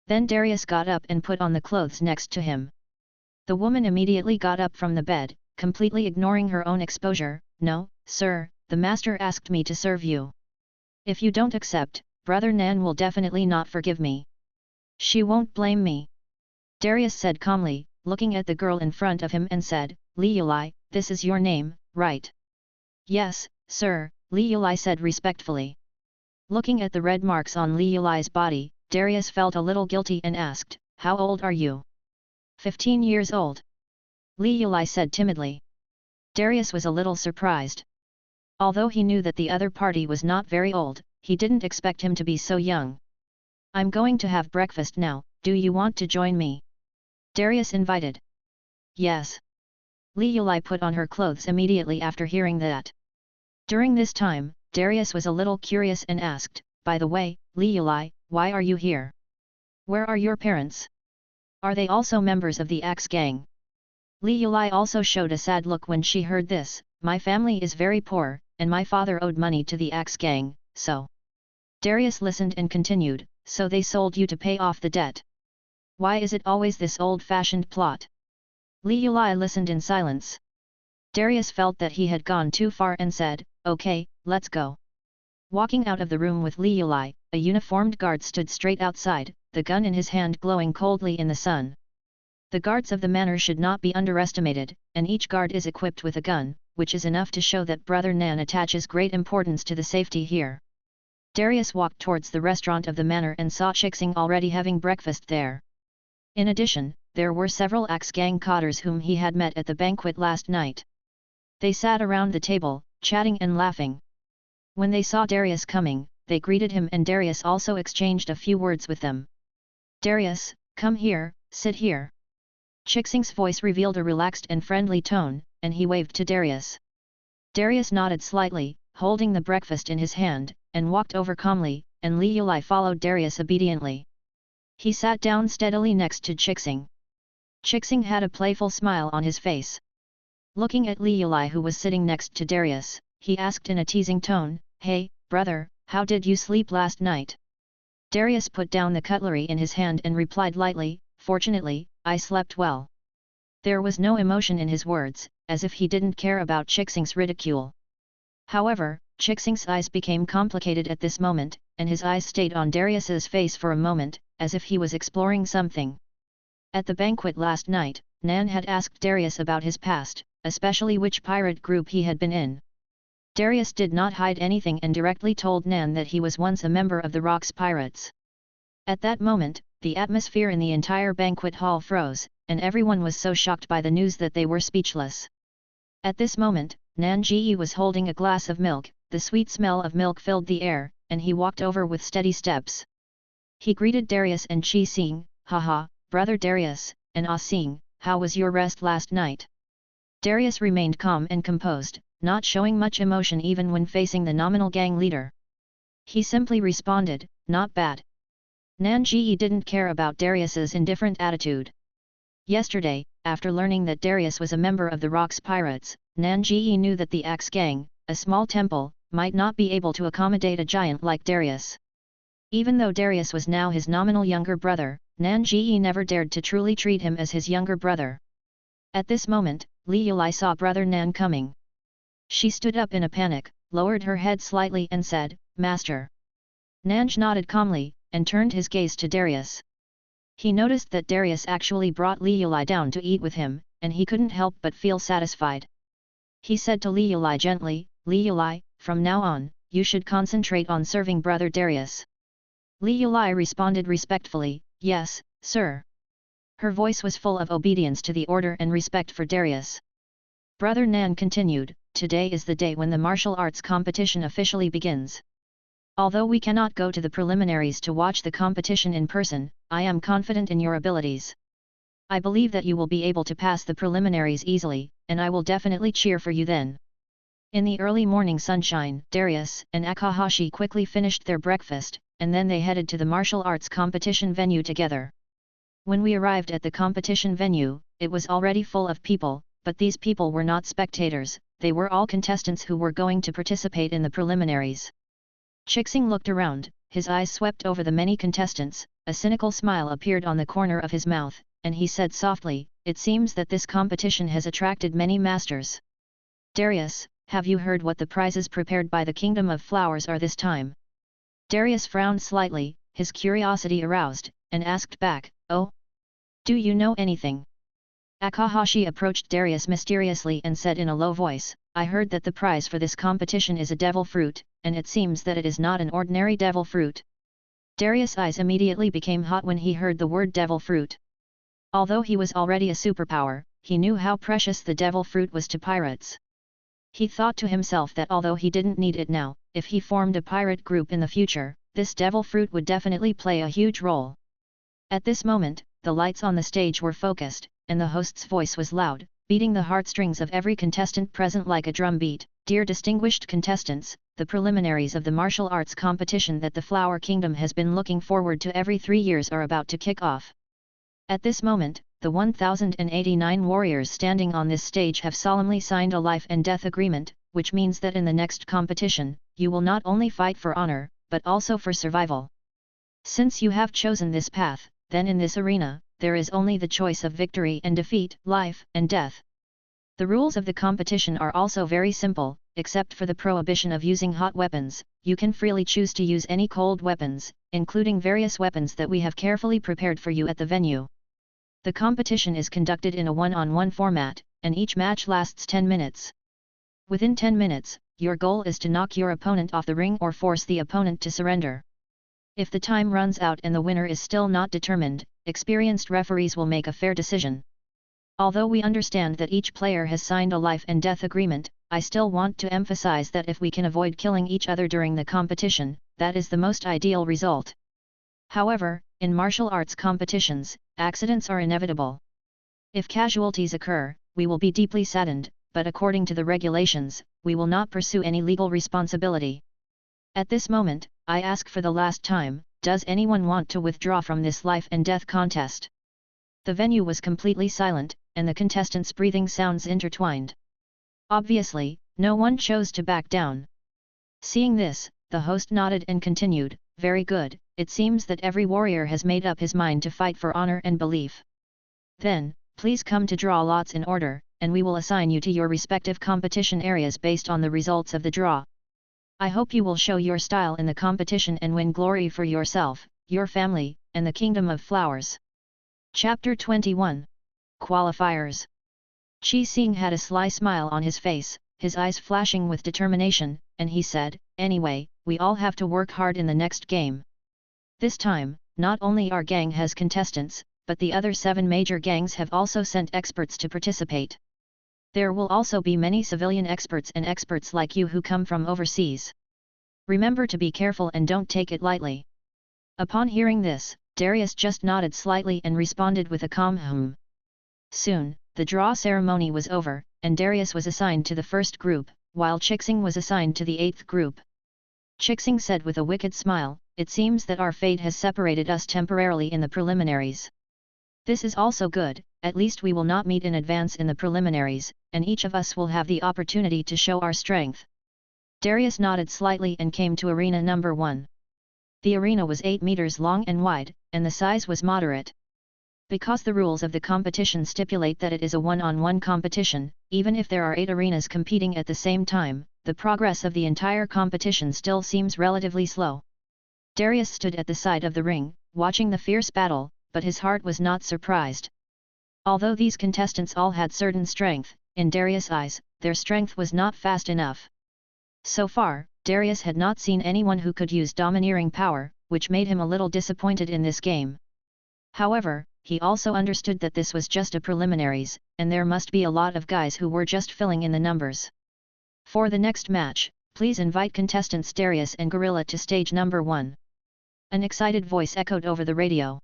Then Darius got up and put on the clothes next to him. The woman immediately got up from the bed, completely ignoring her own exposure. No, sir, the master asked me to serve you. If you don't accept, Brother Nan will definitely not forgive me. She won't blame me. Darius said calmly, looking at the girl in front of him and said, Li Yulai, this is your name, right? Yes, sir, Li Yulai said respectfully. Looking at the red marks on Li Yulai's body, Darius felt a little guilty and asked, how old are you? 15 years old. Li Yulai said timidly. Darius was a little surprised. Although he knew that the other party was not very old, he didn't expect him to be so young. I'm going to have breakfast now, do you want to join me? Darius invited. Yes. Li Yulai put on her clothes immediately after hearing that. During this time, Darius was a little curious and asked, by the way, Li Yulai, why are you here? Where are your parents? Are they also members of the Axe Gang? Li Yulai also showed a sad look when she heard this. My family is very poor, and my father owed money to the Axe gang, so. Darius listened and continued, so they sold you to pay off the debt. Why is it always this old-fashioned plot? Li Yulai listened in silence. Darius felt that he had gone too far and said, okay, let's go. Walking out of the room with Li Yulai, a uniformed guard stood straight outside, the gun in his hand glowing coldly in the sun. The guards of the manor should not be underestimated, and each guard is equipped with a gun, which is enough to show that Brother Nan attaches great importance to the safety here. Darius walked towards the restaurant of the manor and saw Chixing already having breakfast there. In addition, there were several Axe gang cadres whom he had met at the banquet last night. They sat around the table, chatting and laughing. When they saw Darius coming, they greeted him and Darius also exchanged a few words with them. Darius, come here, sit here. Chixing's voice revealed a relaxed and friendly tone, and he waved to Darius. Darius nodded slightly, holding the breakfast in his hand, and walked over calmly, and Li Yulai followed Darius obediently. He sat down steadily next to Chixing. Chixing had a playful smile on his face. Looking at Li Yulai who was sitting next to Darius, he asked in a teasing tone, Hey, brother, how did you sleep last night? Darius put down the cutlery in his hand and replied lightly, Fortunately, I slept well. There was no emotion in his words, as if he didn't care about Chixing's ridicule. However, Chixing's eyes became complicated at this moment, and his eyes stayed on Darius's face for a moment, as if he was exploring something. At the banquet last night, Nan had asked Darius about his past, especially which pirate group he had been in. Darius did not hide anything and directly told Nan that he was once a member of the Roxas pirates. At that moment, the atmosphere in the entire banquet hall froze, and everyone was so shocked by the news that they were speechless. At this moment, Nan Ji was holding a glass of milk, the sweet smell of milk filled the air, and he walked over with steady steps. He greeted Darius and Chi Xing, Haha, brother Darius, and Ah Xing, how was your rest last night? Darius remained calm and composed, not showing much emotion even when facing the nominal gang leader. He simply responded, not bad. Nan Ji didn't care about Darius's indifferent attitude. Yesterday, after learning that Darius was a member of the Roxas pirates, Nan Ji knew that the Axe gang, a small temple, might not be able to accommodate a giant like Darius. Even though Darius was now his nominal younger brother, Nan Ji never dared to truly treat him as his younger brother. At this moment, Li Yulai saw brother Nan coming. She stood up in a panic, lowered her head slightly and said, Master. Nanj nodded calmly, and turned his gaze to Darius. He noticed that Darius actually brought Li Yulai down to eat with him, and he couldn't help but feel satisfied. He said to Li Yulai gently, Li Yulai, from now on, you should concentrate on serving brother Darius. Li Yulai responded respectfully, yes, sir. Her voice was full of obedience to the order and respect for Darius. Brother Nan continued, today is the day when the martial arts competition officially begins. Although we cannot go to the preliminaries to watch the competition in person, I am confident in your abilities. I believe that you will be able to pass the preliminaries easily, and I will definitely cheer for you then. In the early morning sunshine, Darius and Akahashi quickly finished their breakfast, and then they headed to the martial arts competition venue together. When we arrived at the competition venue, it was already full of people, but these people were not spectators, they were all contestants who were going to participate in the preliminaries. Chixing looked around, his eyes swept over the many contestants, a cynical smile appeared on the corner of his mouth, and he said softly, it seems that this competition has attracted many masters. Darius, have you heard what the prizes prepared by the Kingdom of Flowers are this time? Darius frowned slightly, his curiosity aroused, and asked back, oh? Do you know anything? Akahashi approached Darius mysteriously and said in a low voice, I heard that the prize for this competition is a devil fruit, and it seems that it is not an ordinary devil fruit. Darius' eyes immediately became hot when he heard the word devil fruit. Although he was already a superpower, he knew how precious the devil fruit was to pirates. He thought to himself that although he didn't need it now, if he formed a pirate group in the future, this devil fruit would definitely play a huge role. At this moment, the lights on the stage were focused, and the host's voice was loud, beating the heartstrings of every contestant present like a drum beat. Dear distinguished contestants, the preliminaries of the martial arts competition that the Flower Kingdom has been looking forward to every 3 years are about to kick off. At this moment, the 1089 warriors standing on this stage have solemnly signed a life and death agreement, which means that in the next competition, you will not only fight for honor, but also for survival. Since you have chosen this path, then in this arena, there is only the choice of victory and defeat, life and death. The rules of the competition are also very simple, except for the prohibition of using hot weapons. You can freely choose to use any cold weapons, including various weapons that we have carefully prepared for you at the venue. The competition is conducted in a one-on-one format, and each match lasts 10 minutes. Within 10 minutes, your goal is to knock your opponent off the ring or force the opponent to surrender. If the time runs out and the winner is still not determined, experienced referees will make a fair decision. Although we understand that each player has signed a life and death agreement, I still want to emphasize that if we can avoid killing each other during the competition, that is the most ideal result. However, in martial arts competitions, accidents are inevitable. If casualties occur, we will be deeply saddened, but according to the regulations, we will not pursue any legal responsibility. At this moment, I ask for the last time, does anyone want to withdraw from this life and death contest? The venue was completely silent, and the contestants' breathing sounds intertwined. Obviously, no one chose to back down. Seeing this, the host nodded and continued, "Very good, it seems that every warrior has made up his mind to fight for honor and belief. Then, please come to draw lots in order, and we will assign you to your respective competition areas based on the results of the draw. I hope you will show your style in the competition and win glory for yourself, your family, and the Kingdom of Flowers." Chapter 21. Qualifiers. Qi Xing had a sly smile on his face, his eyes flashing with determination, and he said, "Anyway, we all have to work hard in the next game. This time, not only our gang has contestants, but the other 7 major gangs have also sent experts to participate. There will also be many civilian experts and experts like you who come from overseas. Remember to be careful and don't take it lightly." Upon hearing this, Darius just nodded slightly and responded with a calm hum. Soon, the draw ceremony was over, and Darius was assigned to the first group, while Qixing was assigned to the 8th group. Qixing said with a wicked smile, "It seems that our fate has separated us temporarily in the preliminaries. This is also good, at least we will not meet in advance in the preliminaries, and each of us will have the opportunity to show our strength." Darius nodded slightly and came to arena number 1. The arena was 8 meters long and wide, and the size was moderate. Because the rules of the competition stipulate that it is a one-on-one competition, even if there are 8 arenas competing at the same time, the progress of the entire competition still seems relatively slow. Darius stood at the side of the ring, watching the fierce battle, but his heart was not surprised. Although these contestants all had certain strength, in Darius' eyes, their strength was not fast enough. So far, Darius had not seen anyone who could use domineering power, which made him a little disappointed in this game. However, he also understood that this was just a preliminaries, and there must be a lot of guys who were just filling in the numbers. For the next match, please invite contestants Darius and Gorilla to stage number 1. An excited voice echoed over the radio.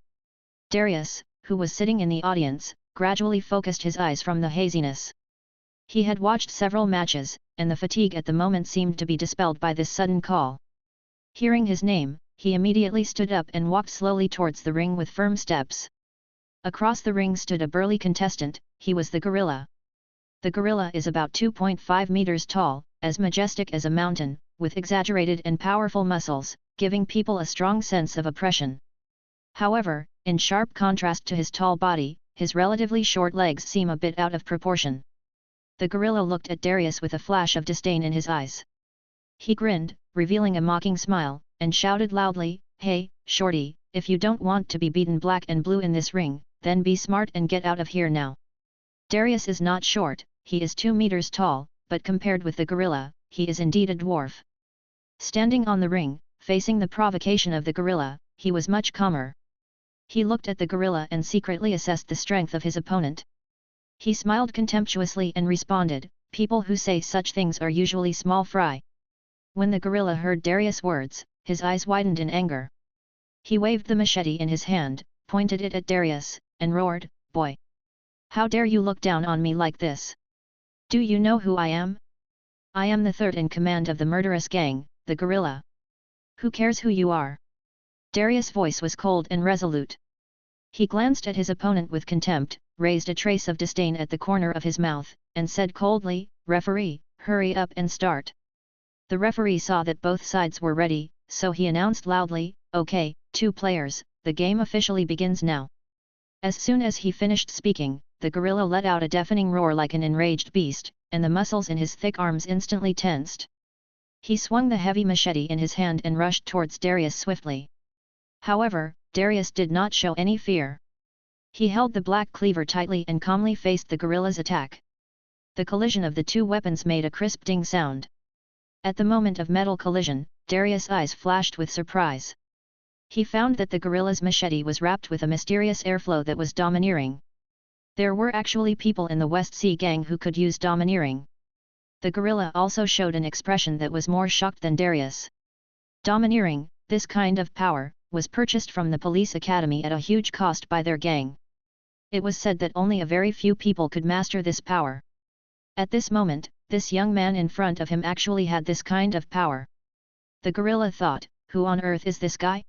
Darius, who was sitting in the audience, gradually focused his eyes from the haziness. He had watched several matches, and the fatigue at the moment seemed to be dispelled by this sudden call. Hearing his name, he immediately stood up and walked slowly towards the ring with firm steps. Across the ring stood a burly contestant, he was the gorilla. The gorilla is about 2.5 meters tall, as majestic as a mountain, with exaggerated and powerful muscles, giving people a strong sense of oppression. However, in sharp contrast to his tall body, his relatively short legs seem a bit out of proportion. The gorilla looked at Darius with a flash of disdain in his eyes. He grinned, revealing a mocking smile, and shouted loudly, "Hey, shorty, if you don't want to be beaten black and blue in this ring, then be smart and get out of here now." Darius is not short, he is 2 meters tall, but compared with the gorilla, he is indeed a dwarf. Standing on the ring, facing the provocation of the gorilla, he was much calmer. He looked at the gorilla and secretly assessed the strength of his opponent. He smiled contemptuously and responded, "People who say such things are usually small fry." When the gorilla heard Darius' words, his eyes widened in anger. He waved the machete in his hand, pointed it at Darius, and roared, "Boy! How dare you look down on me like this? Do you know who I am? I am the 3rd in command of the murderous gang, the gorilla. Who cares who you are?" Darius' voice was cold and resolute. He glanced at his opponent with contempt, raised a trace of disdain at the corner of his mouth, and said coldly, "Referee, hurry up and start." The referee saw that both sides were ready, so he announced loudly, "Okay, 2 players, the game officially begins now." As soon as he finished speaking, the gorilla let out a deafening roar like an enraged beast, and the muscles in his thick arms instantly tensed. He swung the heavy machete in his hand and rushed towards Darius swiftly. However, Darius did not show any fear. He held the black cleaver tightly and calmly faced the gorilla's attack. The collision of the 2 weapons made a crisp ding sound. At the moment of metal collision, Darius' eyes flashed with surprise. He found that the gorilla's machete was wrapped with a mysterious airflow that was domineering. There were actually people in the West Sea gang who could use domineering. The gorilla also showed an expression that was more shocked than Darius. Domineering, this kind of power, was purchased from the police academy at a huge cost by their gang. It was said that only a very few people could master this power. At this moment, this young man in front of him actually had this kind of power. The gorilla thought, "Who on earth is this guy?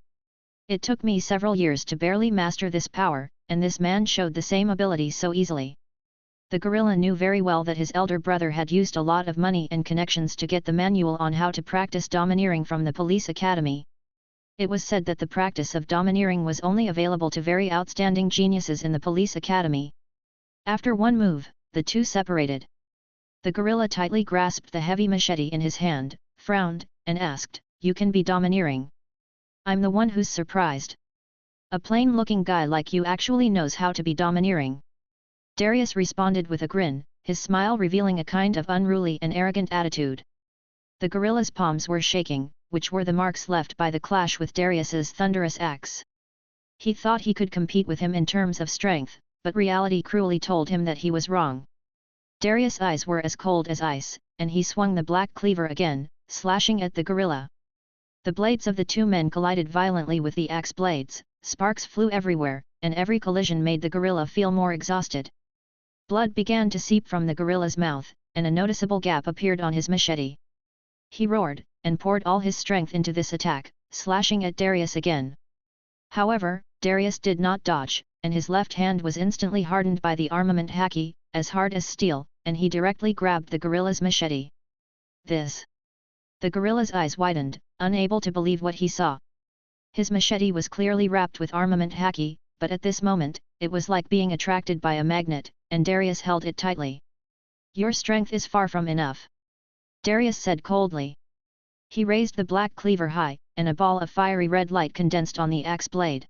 It took me several years to barely master this power, and this man showed the same ability so easily." The gorilla knew very well that his elder brother had used a lot of money and connections to get the manual on how to practice domineering from the police academy. It was said that the practice of domineering was only available to very outstanding geniuses in the police academy. After one move, the 2 separated. The gorilla tightly grasped the heavy machete in his hand, frowned, and asked, "You can be domineering? I'm the one who's surprised. A plain-looking guy like you actually knows how to be domineering." Darius responded with a grin, his smile revealing a kind of unruly and arrogant attitude. The gorilla's palms were shaking, which were the marks left by the clash with Darius's thunderous axe. He thought he could compete with him in terms of strength, but reality cruelly told him that he was wrong. Darius' eyes were as cold as ice, and he swung the black cleaver again, slashing at the gorilla. The blades of the 2 men collided violently with the axe blades, sparks flew everywhere, and every collision made the gorilla feel more exhausted. Blood began to seep from the gorilla's mouth, and a noticeable gap appeared on his machete. He roared, and poured all his strength into this attack, slashing at Darius again. However, Darius did not dodge, and his left hand was instantly hardened by the armament haki, as hard as steel, and he directly grabbed the gorilla's machete. "This!" The gorilla's eyes widened, unable to believe what he saw. His machete was clearly wrapped with armament haki, but at this moment, it was like being attracted by a magnet, and Darius held it tightly. "Your strength is far from enough," Darius said coldly. He raised the black cleaver high, and a ball of fiery red light condensed on the axe blade.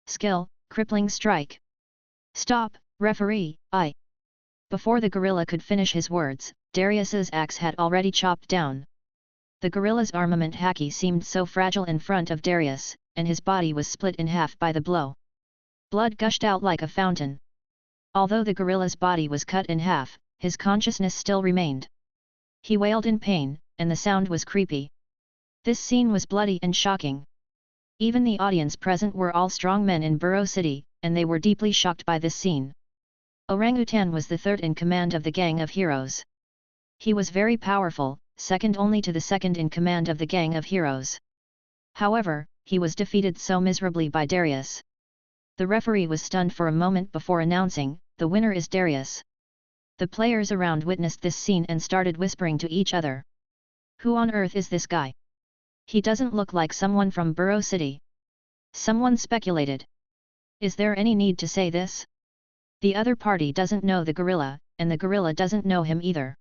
"Skill, crippling strike." "Stop, referee, I." Before the gorilla could finish his words, Darius's axe had already chopped down. The gorilla's armament haki seemed so fragile in front of Darius, and his body was split in half by the blow. Blood gushed out like a fountain. Although the gorilla's body was cut in half, his consciousness still remained. He wailed in pain, and the sound was creepy. This scene was bloody and shocking. Even the audience present were all strong men in Burrow City, and they were deeply shocked by this scene. Orangutan was the 3rd in command of the Gang of Heroes. He was very powerful, second only to the 2nd in command of the Gang of Heroes. However, he was defeated so miserably by Darius. The referee was stunned for a moment before announcing, "The winner is Darius." The players around witnessed this scene and started whispering to each other. "Who on earth is this guy? He doesn't look like someone from Burrow City." Someone speculated. "Is there any need to say this? The other party doesn't know the gorilla, and the gorilla doesn't know him either.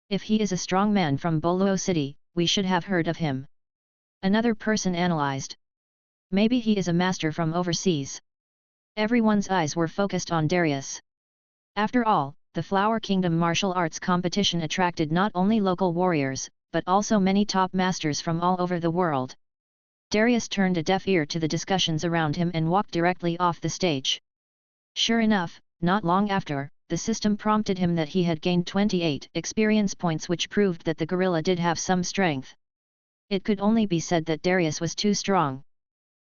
If he is a strong man from Burrow City, we should have heard of him." Another person analyzed. "Maybe he is a master from overseas." Everyone's eyes were focused on Darius. After all, the Flower Kingdom martial arts competition attracted not only local warriors, but also many top masters from all over the world. Darius turned a deaf ear to the discussions around him and walked directly off the stage. Sure enough, not long after, the system prompted him that he had gained 28 experience points, which proved that the gorilla did have some strength. It could only be said that Darius was too strong.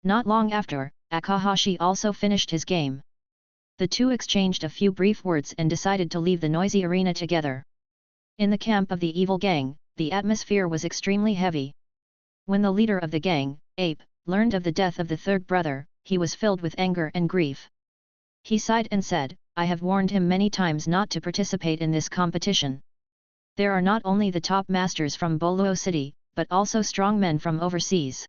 Not long after, Akahashi also finished his game. The 2 exchanged a few brief words and decided to leave the noisy arena together. In the camp of the evil gang, the atmosphere was extremely heavy. When the leader of the gang, Ape, learned of the death of the 3rd brother, he was filled with anger and grief. He sighed and said, I have warned him many times not to participate in this competition. There are not only the top masters from Boluo City, but also strong men from overseas.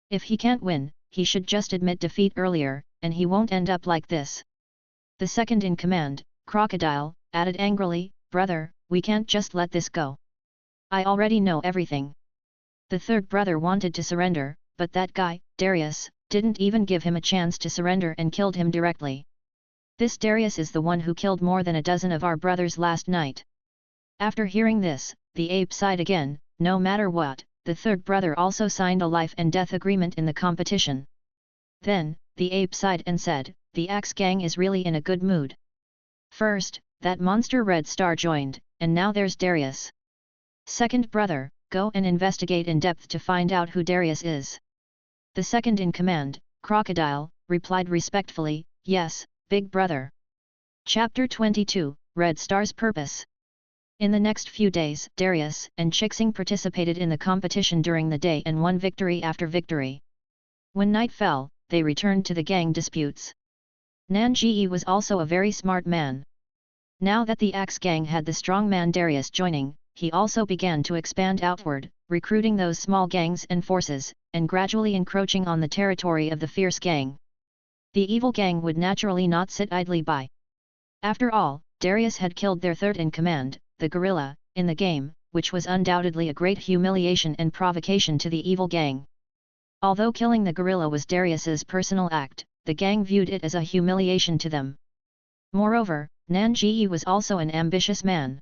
If he can't win, he should just admit defeat earlier, and he won't end up like this." The second in command, Crocodile, added angrily, "Brother, we can't just let this go. I already know everything." The third brother wanted to surrender, but that guy, Darius, didn't even give him a chance to surrender and killed him directly. "This Darius is the one who killed more than a dozen of our brothers last night." After hearing this, the ape sighed again. No matter what, the third brother also signed a life and death agreement in the competition. Then, the ape sighed and said, "The Axe Gang is really in a good mood. First, that monster Red Star joined, and now there's Darius. Second brother, go and investigate in depth to find out who Darius is." The second in command, Crocodile, replied respectfully, "Yes, big brother." Chapter 22, Red Star's Purpose. In the next few days, Darius and Chixing participated in the competition during the day and won victory after victory. When night fell, they returned to the gang disputes. Nanji was also a very smart man. Now that the Axe Gang had the strong man Darius joining, he also began to expand outward, recruiting those small gangs and forces, and gradually encroaching on the territory of the fierce gang. The evil gang would naturally not sit idly by. After all, Darius had killed their third in command, the gorilla, in the game, which was undoubtedly a great humiliation and provocation to the evil gang. Although killing the gorilla was Darius's personal act, the gang viewed it as a humiliation to them. Moreover, Nanji was also an ambitious man.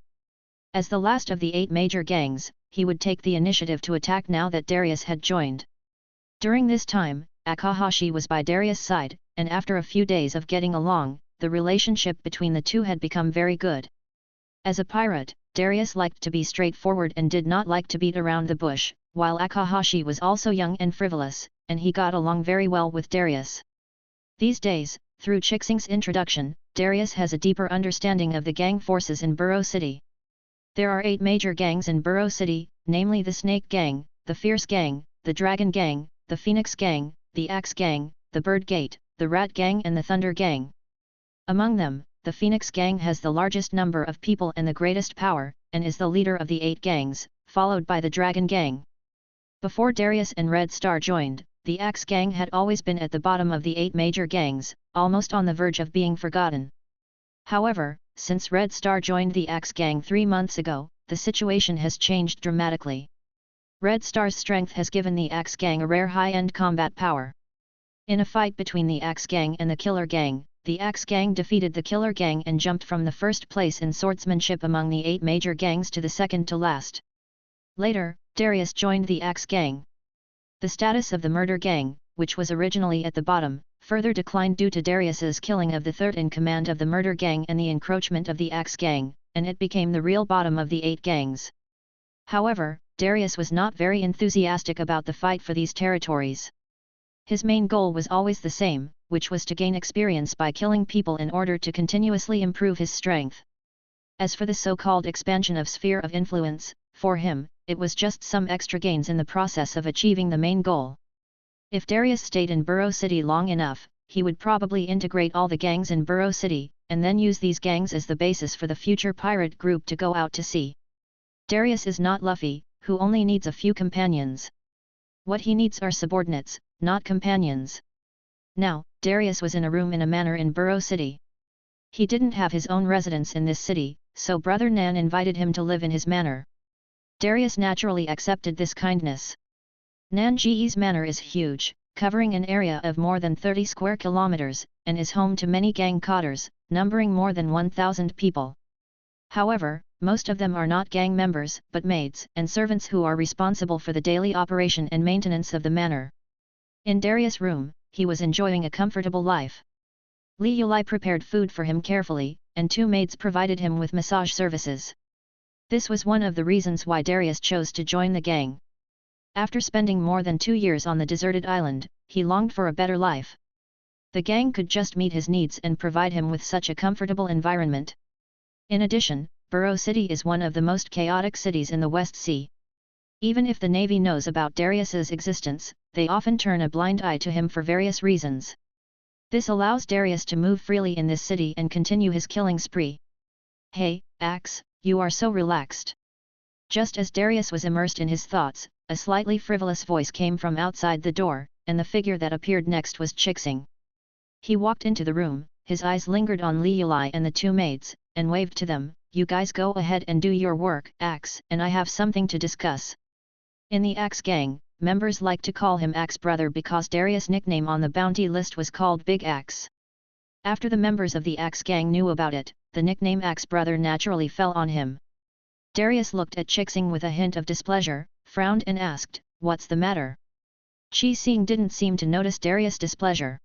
As the last of the 8 major gangs, he would take the initiative to attack now that Darius had joined. During this time, Akahashi was by Darius' side, and after a few days of getting along, the relationship between the two had become very good. As a pirate, Darius liked to be straightforward and did not like to beat around the bush, while Akahashi was also young and frivolous, and he got along very well with Darius. These days, through Chixing's introduction, Darius has a deeper understanding of the gang forces in Burrow City. There are 8 major gangs in Burrow City, namely the Snake Gang, the Fierce Gang, the Dragon Gang, the Phoenix Gang, the Axe Gang, the Bird Gate, the Rat Gang and the Thunder Gang. Among them, the Phoenix Gang has the largest number of people and the greatest power, and is the leader of the 8 gangs, followed by the Dragon Gang. Before Darius and Red Star joined, the Axe Gang had always been at the bottom of the 8 major gangs, almost on the verge of being forgotten. However, since Red Star joined the Axe Gang 3 months ago, the situation has changed dramatically. Red Star's strength has given the Axe Gang a rare high-end combat power. In a fight between the Axe Gang and the Killer Gang, the Axe Gang defeated the Killer Gang and jumped from the first place in swordsmanship among the 8 major gangs to the second to last. Later, Darius joined the Axe Gang. The status of the Murder Gang, which was originally at the bottom, further declined due to Darius's killing of the third in command of the Murder Gang and the encroachment of the Axe Gang, and it became the real bottom of the 8 gangs. However, Darius was not very enthusiastic about the fight for these territories. His main goal was always the same, which was to gain experience by killing people in order to continuously improve his strength. As for the so-called expansion of sphere of influence, for him, it was just some extra gains in the process of achieving the main goal. If Darius stayed in Burrow City long enough, he would probably integrate all the gangs in Burrow City, and then use these gangs as the basis for the future pirate group to go out to sea. Darius is not Luffy, who only needs a few companions. What he needs are subordinates, not companions. Now, Darius was in a room in a manor in Burrow City. He didn't have his own residence in this city, so Brother Nan invited him to live in his manor. Darius naturally accepted this kindness. Nanji's manor is huge, covering an area of more than 30 square kilometers, and is home to many gang cotters, numbering more than 1,000 people. However, most of them are not gang members, but maids and servants who are responsible for the daily operation and maintenance of the manor. In Darius' room, he was enjoying a comfortable life. Li Yulai prepared food for him carefully, and 2 maids provided him with massage services. This was one of the reasons why Darius chose to join the gang. After spending more than 2 years on the deserted island, he longed for a better life. The gang could just meet his needs and provide him with such a comfortable environment. In addition, Burrow City is one of the most chaotic cities in the West Sea. Even if the Navy knows about Darius's existence, they often turn a blind eye to him for various reasons. This allows Darius to move freely in this city and continue his killing spree. Hey, Axe, you are so relaxed. Just as Darius was immersed in his thoughts, a slightly frivolous voice came from outside the door, and the figure that appeared next was Chixing. He walked into the room, his eyes lingered on Li Yulai and the two maids, and waved to them, "You guys go ahead and do your work, Axe, and I have something to discuss." In the Axe gang, members like to call him Axe Brother because Darius' nickname on the bounty list was called Big Axe. After the members of the Axe gang knew about it, the nickname Axe Brother naturally fell on him. Darius looked at Chixing with a hint of displeasure, frowned and asked, "What's the matter?" Chi Xing didn't seem to notice Darius' displeasure.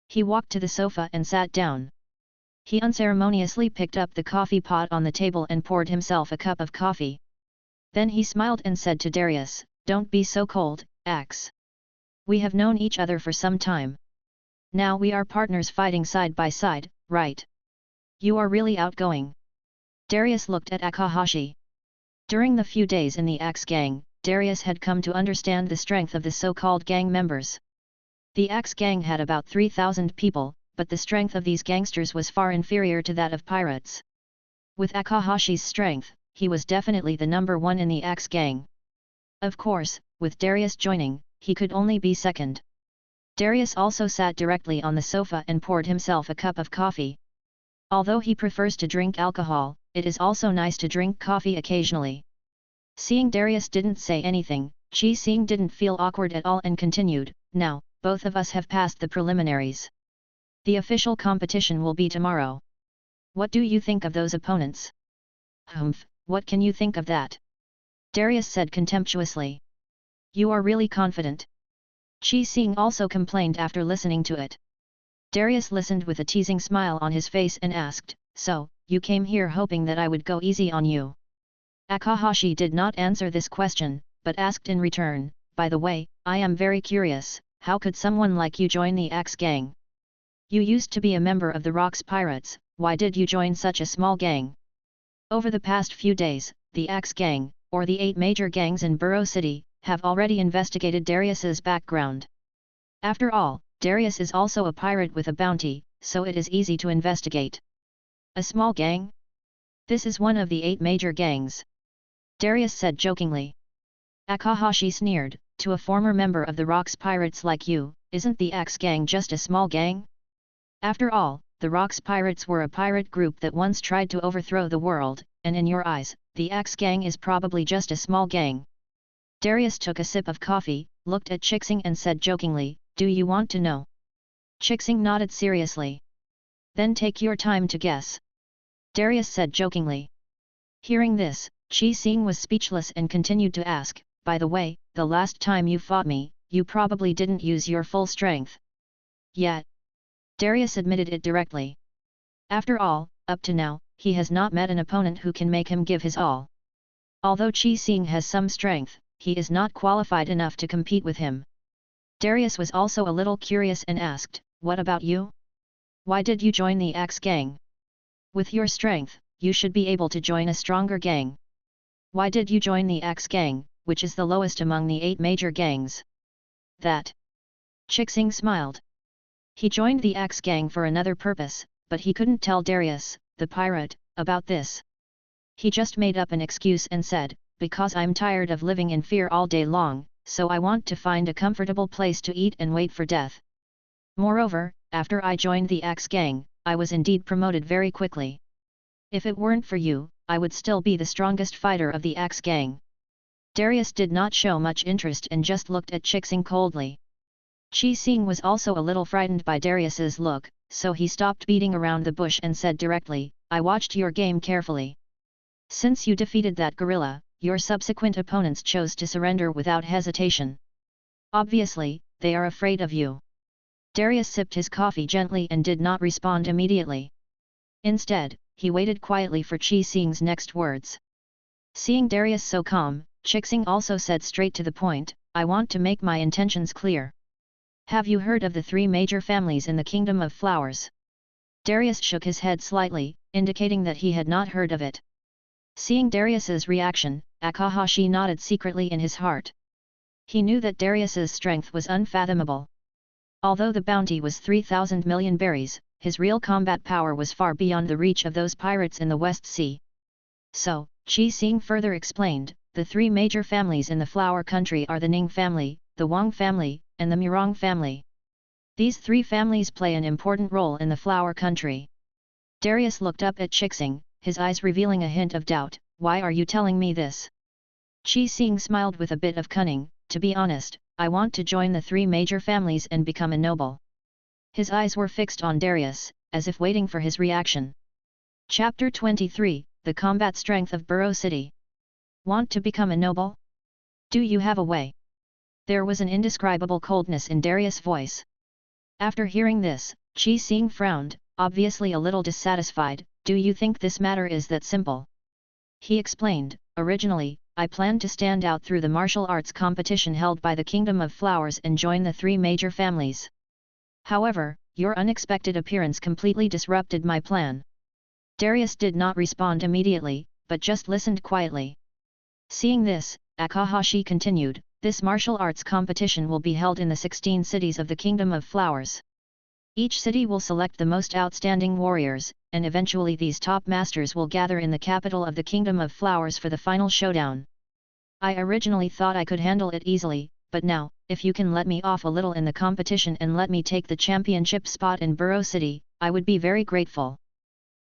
He walked to the sofa and sat down. He unceremoniously picked up the coffee pot on the table and poured himself a cup of coffee. Then he smiled and said to Darius, "Don't be so cold, Axe. We have known each other for some time. Now we are partners fighting side by side, right? You are really outgoing." Darius looked at Akahashi. During the few days in the Axe gang, Darius had come to understand the strength of the so-called gang members. The Axe gang had about 3,000 people, but the strength of these gangsters was far inferior to that of pirates. With Akahashi's strength, he was definitely the number one in the Axe gang. Of course, with Darius joining, he could only be second. Darius also sat directly on the sofa and poured himself a cup of coffee. Although he prefers to drink alcohol, it is also nice to drink coffee occasionally. Seeing Darius didn't say anything, Chi Xing didn't feel awkward at all and continued, "Now, both of us have passed the preliminaries. The official competition will be tomorrow. What do you think of those opponents?" "Humph, what can you think of that?" Darius said contemptuously. "You are really confident." Chi Xing also complained after listening to it. Darius listened with a teasing smile on his face and asked, "So, you came here hoping that I would go easy on you?" Akahashi did not answer this question, but asked in return, "By the way, I am very curious, how could someone like you join the Axe gang? You used to be a member of the Rox Pirates, why did you join such a small gang?" Over the past few days, the Axe gang, or the 8 major gangs in Burrow City, have already investigated Darius's background. After all, Darius is also a pirate with a bounty, so it is easy to investigate. "A small gang? This is one of the 8 major gangs," Darius said jokingly. Akahashi sneered, "To a former member of the Rox Pirates like you, isn't the Axe gang just a small gang? After all, the Rox Pirates were a pirate group that once tried to overthrow the world, and in your eyes, the Axe gang is probably just a small gang." Darius took a sip of coffee, looked at Chixing and said jokingly, "Do you want to know?" Chixing nodded seriously. "Then take your time to guess," Darius said jokingly. Hearing this, Chi Xing was speechless and continued to ask, "By the way, the last time you fought me, you probably didn't use your full strength." "Yet." Darius admitted it directly. After all, up to now, he has not met an opponent who can make him give his all. Although Chi Xing has some strength, he is not qualified enough to compete with him. Darius was also a little curious and asked, "What about you? Why did you join the Axe gang? With your strength, you should be able to join a stronger gang. Why did you join the Axe gang, which is the lowest among the 8 major gangs?" "That." Chixing smiled. He joined the Axe gang for another purpose, but he couldn't tell Darius, the pirate, about this. He just made up an excuse and said, "Because I'm tired of living in fear all day long, so I want to find a comfortable place to eat and wait for death. Moreover, after I joined the Axe gang, I was indeed promoted very quickly. If it weren't for you, I would still be the strongest fighter of the Axe gang." Darius did not show much interest and just looked at Chixing coldly. Chi Xing was also a little frightened by Darius's look, so he stopped beating around the bush and said directly, "I watched your game carefully. Since you defeated that gorilla, your subsequent opponents chose to surrender without hesitation. Obviously, they are afraid of you." Darius sipped his coffee gently and did not respond immediately. Instead, he waited quietly for Chi Xing's next words. Seeing Darius so calm, Chixing also said straight to the point, "I want to make my intentions clear. Have you heard of the 3 major families in the Kingdom of Flowers?" Darius shook his head slightly, indicating that he had not heard of it. Seeing Darius's reaction, Akahashi nodded secretly in his heart. He knew that Darius's strength was unfathomable. Although the bounty was 3,000 million berries, his real combat power was far beyond the reach of those pirates in the West Sea. So, Qi Xing further explained, the three major families in the Flower Country are the Ning family, the Wang family, and the Murong family. These three families play an important role in the Flower Country. Darius looked up at Qixing, his eyes revealing a hint of doubt. Why are you telling me this? Qi Xing smiled with a bit of cunning. To be honest, I want to join the three major families and become a noble. His eyes were fixed on Darius, as if waiting for his reaction. Chapter 23, The Combat Strength of Burrow City. Want to become a noble? Do you have a way? There was an indescribable coldness in Darius' voice. After hearing this, Qi Xing frowned, obviously a little dissatisfied. Do you think this matter is that simple? He explained, originally, I planned to stand out through the martial arts competition held by the Kingdom of Flowers and join the three major families. However, your unexpected appearance completely disrupted my plan. Darius did not respond immediately, but just listened quietly. Seeing this, Akahashi continued, this martial arts competition will be held in the 16 cities of the Kingdom of Flowers. Each city will select the most outstanding warriors, and eventually these top masters will gather in the capital of the Kingdom of Flowers for the final showdown. I originally thought I could handle it easily, but now, if you can let me off a little in the competition and let me take the championship spot in Burrow City, I would be very grateful.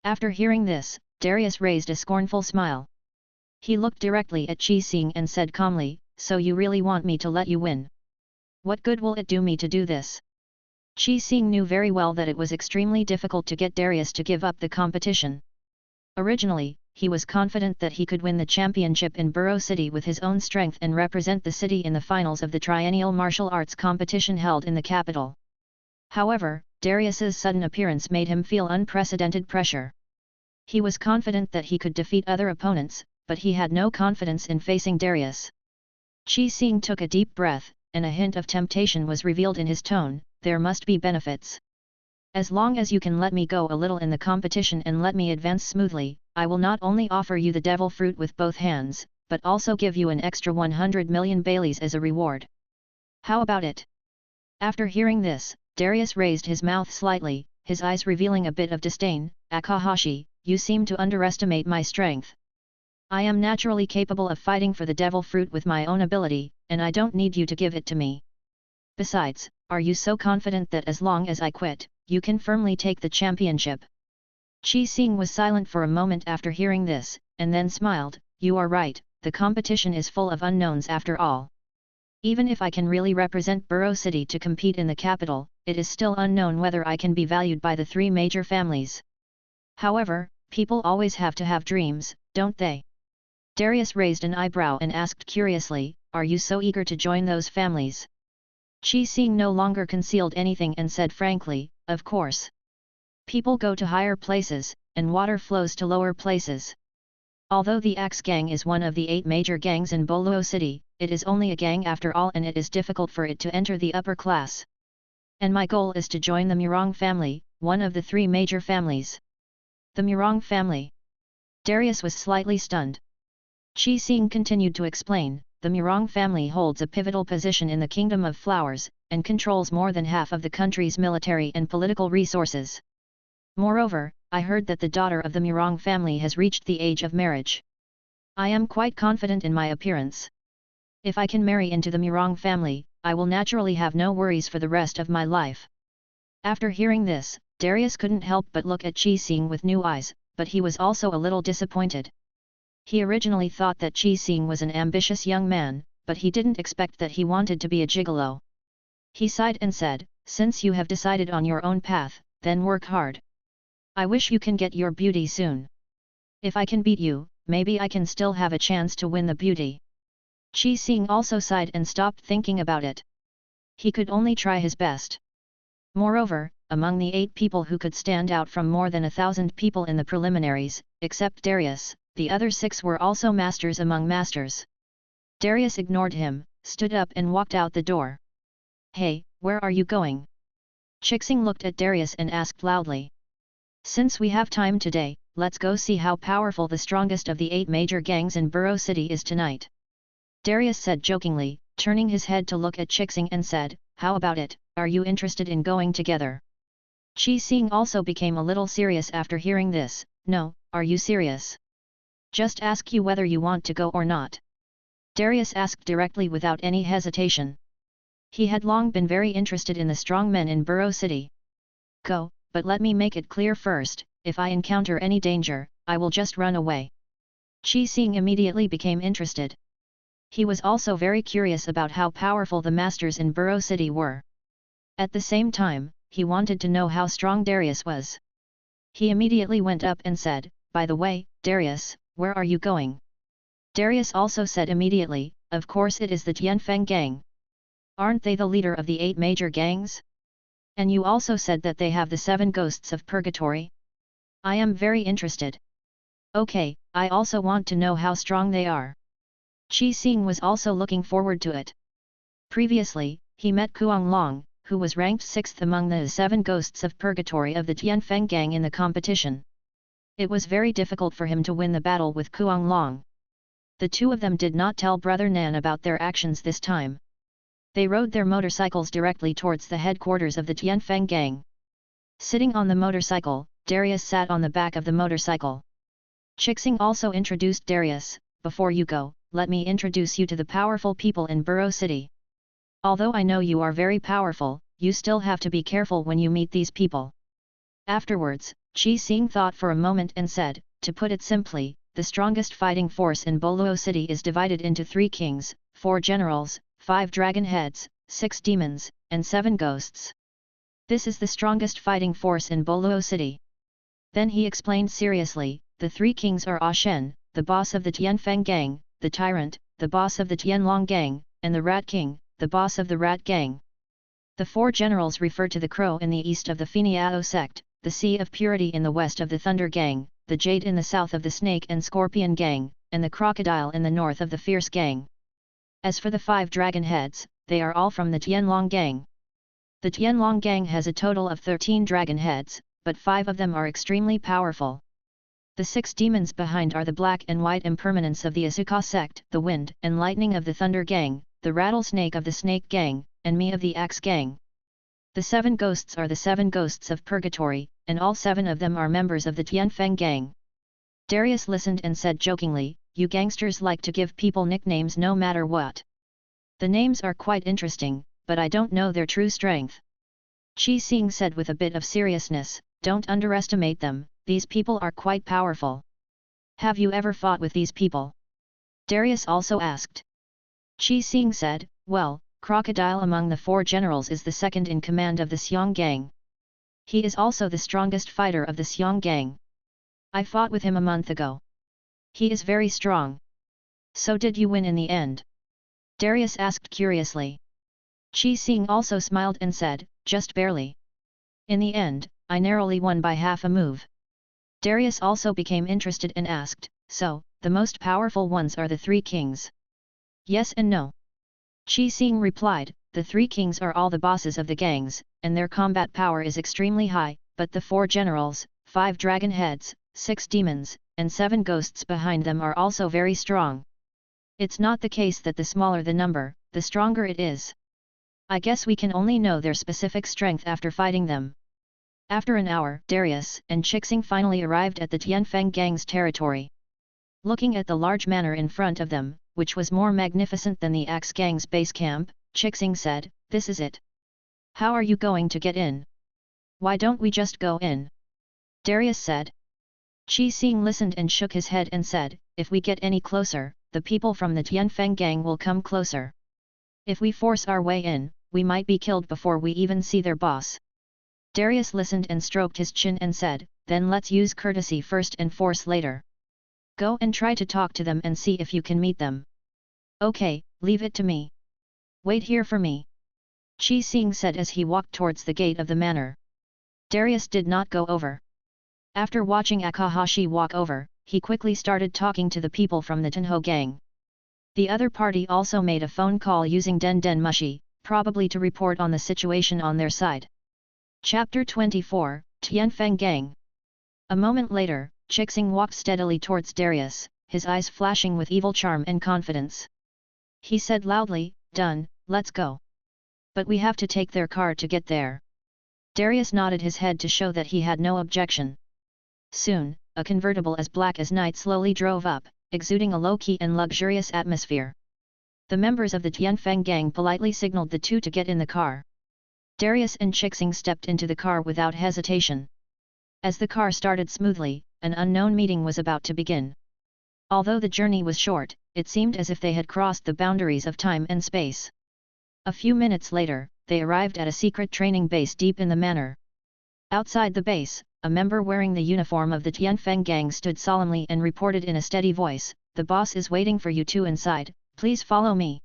After hearing this, Darius raised a scornful smile. He looked directly at Qi Xing and said calmly, so you really want me to let you win? What good will it do me to do this? Qi Xing knew very well that it was extremely difficult to get Darius to give up the competition. Originally, he was confident that he could win the championship in Burrow City with his own strength and represent the city in the finals of the triennial martial arts competition held in the capital. However, Darius's sudden appearance made him feel unprecedented pressure. He was confident that he could defeat other opponents, but he had no confidence in facing Darius. Qi Xing took a deep breath, and a hint of temptation was revealed in his tone. There must be benefits. As long as you can let me go a little in the competition and let me advance smoothly, I will not only offer you the devil fruit with both hands, but also give you an extra 100 million Baileys as a reward. How about it? After hearing this, Darius raised his mouth slightly, his eyes revealing a bit of disdain. Akahashi, you seem to underestimate my strength. I am naturally capable of fighting for the devil fruit with my own ability, and I don't need you to give it to me. Besides, are you so confident that as long as I quit, you can firmly take the championship? Qi Xing was silent for a moment after hearing this, and then smiled. You are right, the competition is full of unknowns after all. Even if I can really represent Burrow City to compete in the capital, it is still unknown whether I can be valued by the three major families. However, people always have to have dreams, don't they? Darius raised an eyebrow and asked curiously, are you so eager to join those families? Qi Xing no longer concealed anything and said frankly, of course. People go to higher places, and water flows to lower places. Although the Axe Gang is one of the 8 major gangs in Boluo City, it is only a gang after all and it is difficult for it to enter the upper class. And my goal is to join the Murong family, one of the 3 major families. The Murong family. Darius was slightly stunned. Qi Xing continued to explain, the Murong family holds a pivotal position in the Kingdom of Flowers, and controls more than half of the country's military and political resources. Moreover, I heard that the daughter of the Murong family has reached the age of marriage. I am quite confident in my appearance. If I can marry into the Murong family, I will naturally have no worries for the rest of my life. After hearing this, Darius couldn't help but look at Qi Xing with new eyes, but he was also a little disappointed. He originally thought that Qi Xing was an ambitious young man, but he didn't expect that he wanted to be a gigolo. He sighed and said, since you have decided on your own path, then work hard. I wish you can get your beauty soon. If I can beat you, maybe I can still have a chance to win the beauty. Qi Xing also sighed and stopped thinking about it. He could only try his best. Moreover, among the 8 people who could stand out from more than 1,000 people in the preliminaries, except Darius, the other 6 were also masters among masters. Darius ignored him, stood up and walked out the door. Hey, where are you going? Qixing looked at Darius and asked loudly. Since we have time today, let's go see how powerful the strongest of the 8 major gangs in Burrow City is tonight. Darius said jokingly, turning his head to look at Qixing and said, how about it, are you interested in going together? Qi Xing also became a little serious after hearing this. No, are you serious? Just ask you whether you want to go or not. Darius asked directly without any hesitation. He had long been very interested in the strong men in Burrow City. Go, but let me make it clear first, if I encounter any danger, I will just run away. Qi Xing immediately became interested. He was also very curious about how powerful the masters in Burrow City were. At the same time, he wanted to know how strong Darius was. He immediately went up and said, by the way, Darius, where are you going? Darius also said immediately, of course it is the Tianfeng gang. Aren't they the leader of the 8 major gangs? And you also said that they have the 7 ghosts of purgatory? I am very interested. Okay, I also want to know how strong they are. Qi Xing was also looking forward to it. Previously, he met Kuang Long, who was ranked 6th among the 7 ghosts of purgatory of the Tianfeng gang in the competition. It was very difficult for him to win the battle with Kuang Long. The two of them did not tell Brother Nan about their actions this time. They rode their motorcycles directly towards the headquarters of the Tianfeng gang. Sitting on the motorcycle, Darius sat on the back of the motorcycle. Chixing also introduced Darius. Before you go, let me introduce you to the powerful people in Burrow City. Although I know you are very powerful, you still have to be careful when you meet these people. Afterwards, Qi Xing thought for a moment and said, to put it simply, the strongest fighting force in Burrow City is divided into 3 kings, 4 generals, 5 dragon heads, 6 demons, and 7 ghosts. This is the strongest fighting force in Burrow City. Then he explained seriously, the 3 kings are Shen, the boss of the Tianfeng gang, the tyrant, the boss of the Tianlong gang, and the rat king, the boss of the rat gang. The 4 generals refer to the crow in the east of the Feniao sect, the sea of purity in the west of the thunder gang, the jade in the south of the snake and scorpion gang, and the crocodile in the north of the fierce gang. As for the 5 dragon heads, they are all from the Tianlong gang. The Tianlong gang has a total of 13 dragon heads, but 5 of them are extremely powerful. The 6 demons behind are the black and white impermanence of the Asuka sect, the wind and lightning of the thunder gang, the rattlesnake of the snake gang, and me of the axe gang. The 7 ghosts are the 7 ghosts of purgatory, and all 7 of them are members of the Tianfeng gang. Darius listened and said jokingly, you gangsters like to give people nicknames no matter what. The names are quite interesting, but I don't know their true strength. Qi Xing said with a bit of seriousness, don't underestimate them, these people are quite powerful. Have you ever fought with these people? Darius also asked. Qi Xing said, well, Crocodile among the 4 generals is the second in command of the Xiong gang. He is also the strongest fighter of the Xiong gang. I fought with him a month ago. He is very strong. So did you win in the end? Darius asked curiously. Qi Xing also smiled and said, just barely. In the end, I narrowly won by half a move. Darius also became interested and asked, so, the most powerful ones are the 3 kings? Yes and no. Qi Xing replied, the 3 kings are all the bosses of the gangs, and their combat power is extremely high, but the 4 generals, 5 dragon heads, 6 demons, and 7 ghosts behind them are also very strong. It's not the case that the smaller the number, the stronger it is. I guess we can only know their specific strength after fighting them. After an hour, Darius and Chixing finally arrived at the Tianfeng gang's territory. Looking at the large manor in front of them, which was more magnificent than the Axe gang's base camp, Chixing said, this is it. How are you going to get in? Why don't we just go in? Darius said. Qi Xing listened and shook his head and said, if we get any closer, the people from the Tianfeng gang will come closer. If we force our way in, we might be killed before we even see their boss. Darius listened and stroked his chin and said, then let's use courtesy first and force later. Go and try to talk to them and see if you can meet them. Okay, leave it to me. Wait here for me. Qi Xing said as he walked towards the gate of the manor. Darius did not go over. After watching Akahashi walk over, he quickly started talking to the people from the Tenho gang. The other party also made a phone call using Den Den Mushi, probably to report on the situation on their side. Chapter 24, Tianfeng Gang. A moment later, Chixing walked steadily towards Darius, his eyes flashing with evil charm and confidence. He said loudly, done, let's go. But we have to take their car to get there. Darius nodded his head to show that he had no objection. Soon, a convertible as black as night slowly drove up, exuding a low-key and luxurious atmosphere. The members of the Tianfeng gang politely signaled the two to get in the car. Darius and Chixing stepped into the car without hesitation. As the car started smoothly, an unknown meeting was about to begin. Although the journey was short, it seemed as if they had crossed the boundaries of time and space. A few minutes later, they arrived at a secret training base deep in the manor. Outside the base, a member wearing the uniform of the Tianfeng gang stood solemnly and reported in a steady voice, "The boss is waiting for you two inside, please follow me."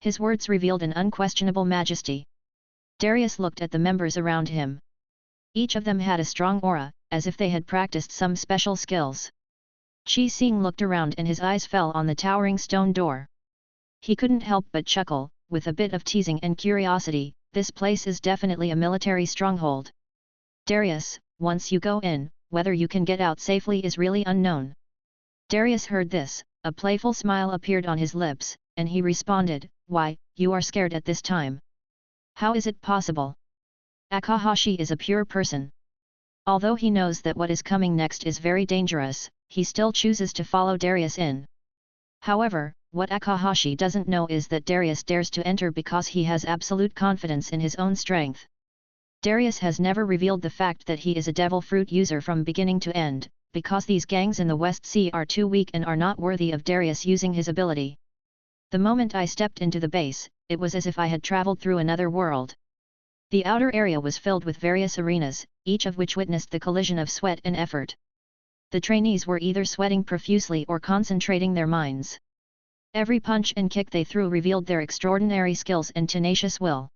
His words revealed an unquestionable majesty. Darius looked at the members around him. Each of them had a strong aura, as if they had practiced some special skills. Qi Xing looked around and his eyes fell on the towering stone door. He couldn't help but chuckle, with a bit of teasing and curiosity, this place is definitely a military stronghold. Darius, once you go in, whether you can get out safely is really unknown. Darius heard this, a playful smile appeared on his lips, and he responded, "Why, you are scared at this time? How is it possible? Akahashi is a pure person. Although he knows that what is coming next is very dangerous, he still chooses to follow Darius in. However, what Akahashi doesn't know is that Darius dares to enter because he has absolute confidence in his own strength. Darius has never revealed the fact that he is a devil fruit user from beginning to end, because these gangs in the West Sea are too weak and are not worthy of Darius using his ability. The moment I stepped into the base, it was as if I had traveled through another world. The outer area was filled with various arenas, each of which witnessed the collision of sweat and effort. The trainees were either sweating profusely or concentrating their minds. Every punch and kick they threw revealed their extraordinary skills and tenacious will.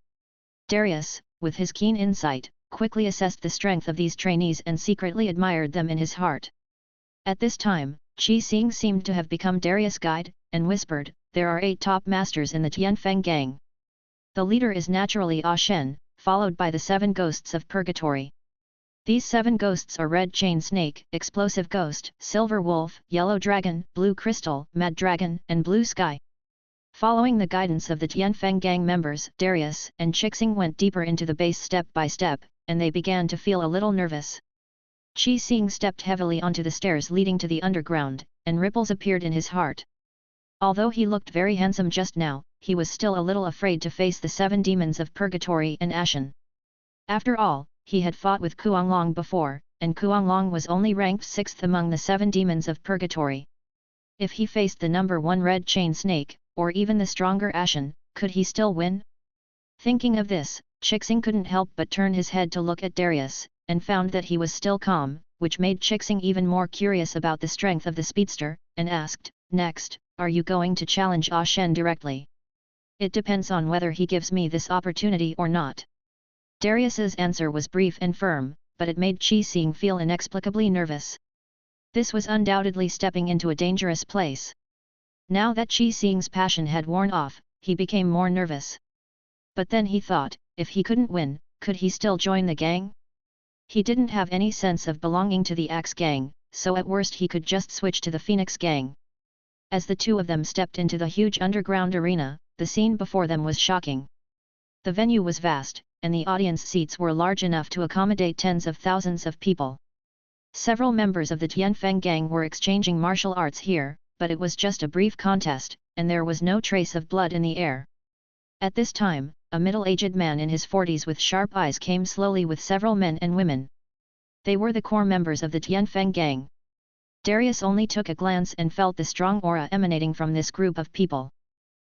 Darius, with his keen insight, quickly assessed the strength of these trainees and secretly admired them in his heart. At this time, Qi Xing seemed to have become Darius' guide, and whispered, "There are 8 top masters in the Tianfeng gang. The leader is naturally Ah Shen, followed by the 7 ghosts of purgatory. These 7 ghosts are Red Chain Snake, Explosive Ghost, Silver Wolf, Yellow Dragon, Blue Crystal, Mad Dragon, and Blue Sky." Following the guidance of the Tianfeng gang members, Darius and Chixing went deeper into the base step by step, and they began to feel a little nervous. Qi Xing stepped heavily onto the stairs leading to the underground, and ripples appeared in his heart. Although he looked very handsome just now, he was still a little afraid to face the 7 demons of purgatory and Ashen. After all, he had fought with Kuanglong before, and Kuanglong was only ranked 6th among the 7 demons of purgatory. If he faced the number 1 Red Chain Snake, or even the stronger Ashen, could he still win? Thinking of this, Chixing couldn't help but turn his head to look at Darius, and found that he was still calm, which made Chixing even more curious about the strength of the speedster, and asked, "Next, are you going to challenge Ah Shen directly?" "It depends on whether he gives me this opportunity or not." Darius's answer was brief and firm, but it made Qi Xing feel inexplicably nervous. This was undoubtedly stepping into a dangerous place. Now that Qi Xing's passion had worn off, he became more nervous. But then he thought, if he couldn't win, could he still join the gang? He didn't have any sense of belonging to the Axe gang, so at worst he could just switch to the Phoenix gang. As the two of them stepped into the huge underground arena, the scene before them was shocking. The venue was vast, and the audience seats were large enough to accommodate tens of thousands of people. Several members of the Tianfeng gang were exchanging martial arts here, but it was just a brief contest, and there was no trace of blood in the air. At this time, a middle-aged man in his 40s with sharp eyes came slowly with several men and women. They were the core members of the Tianfeng gang. Darius only took a glance and felt the strong aura emanating from this group of people.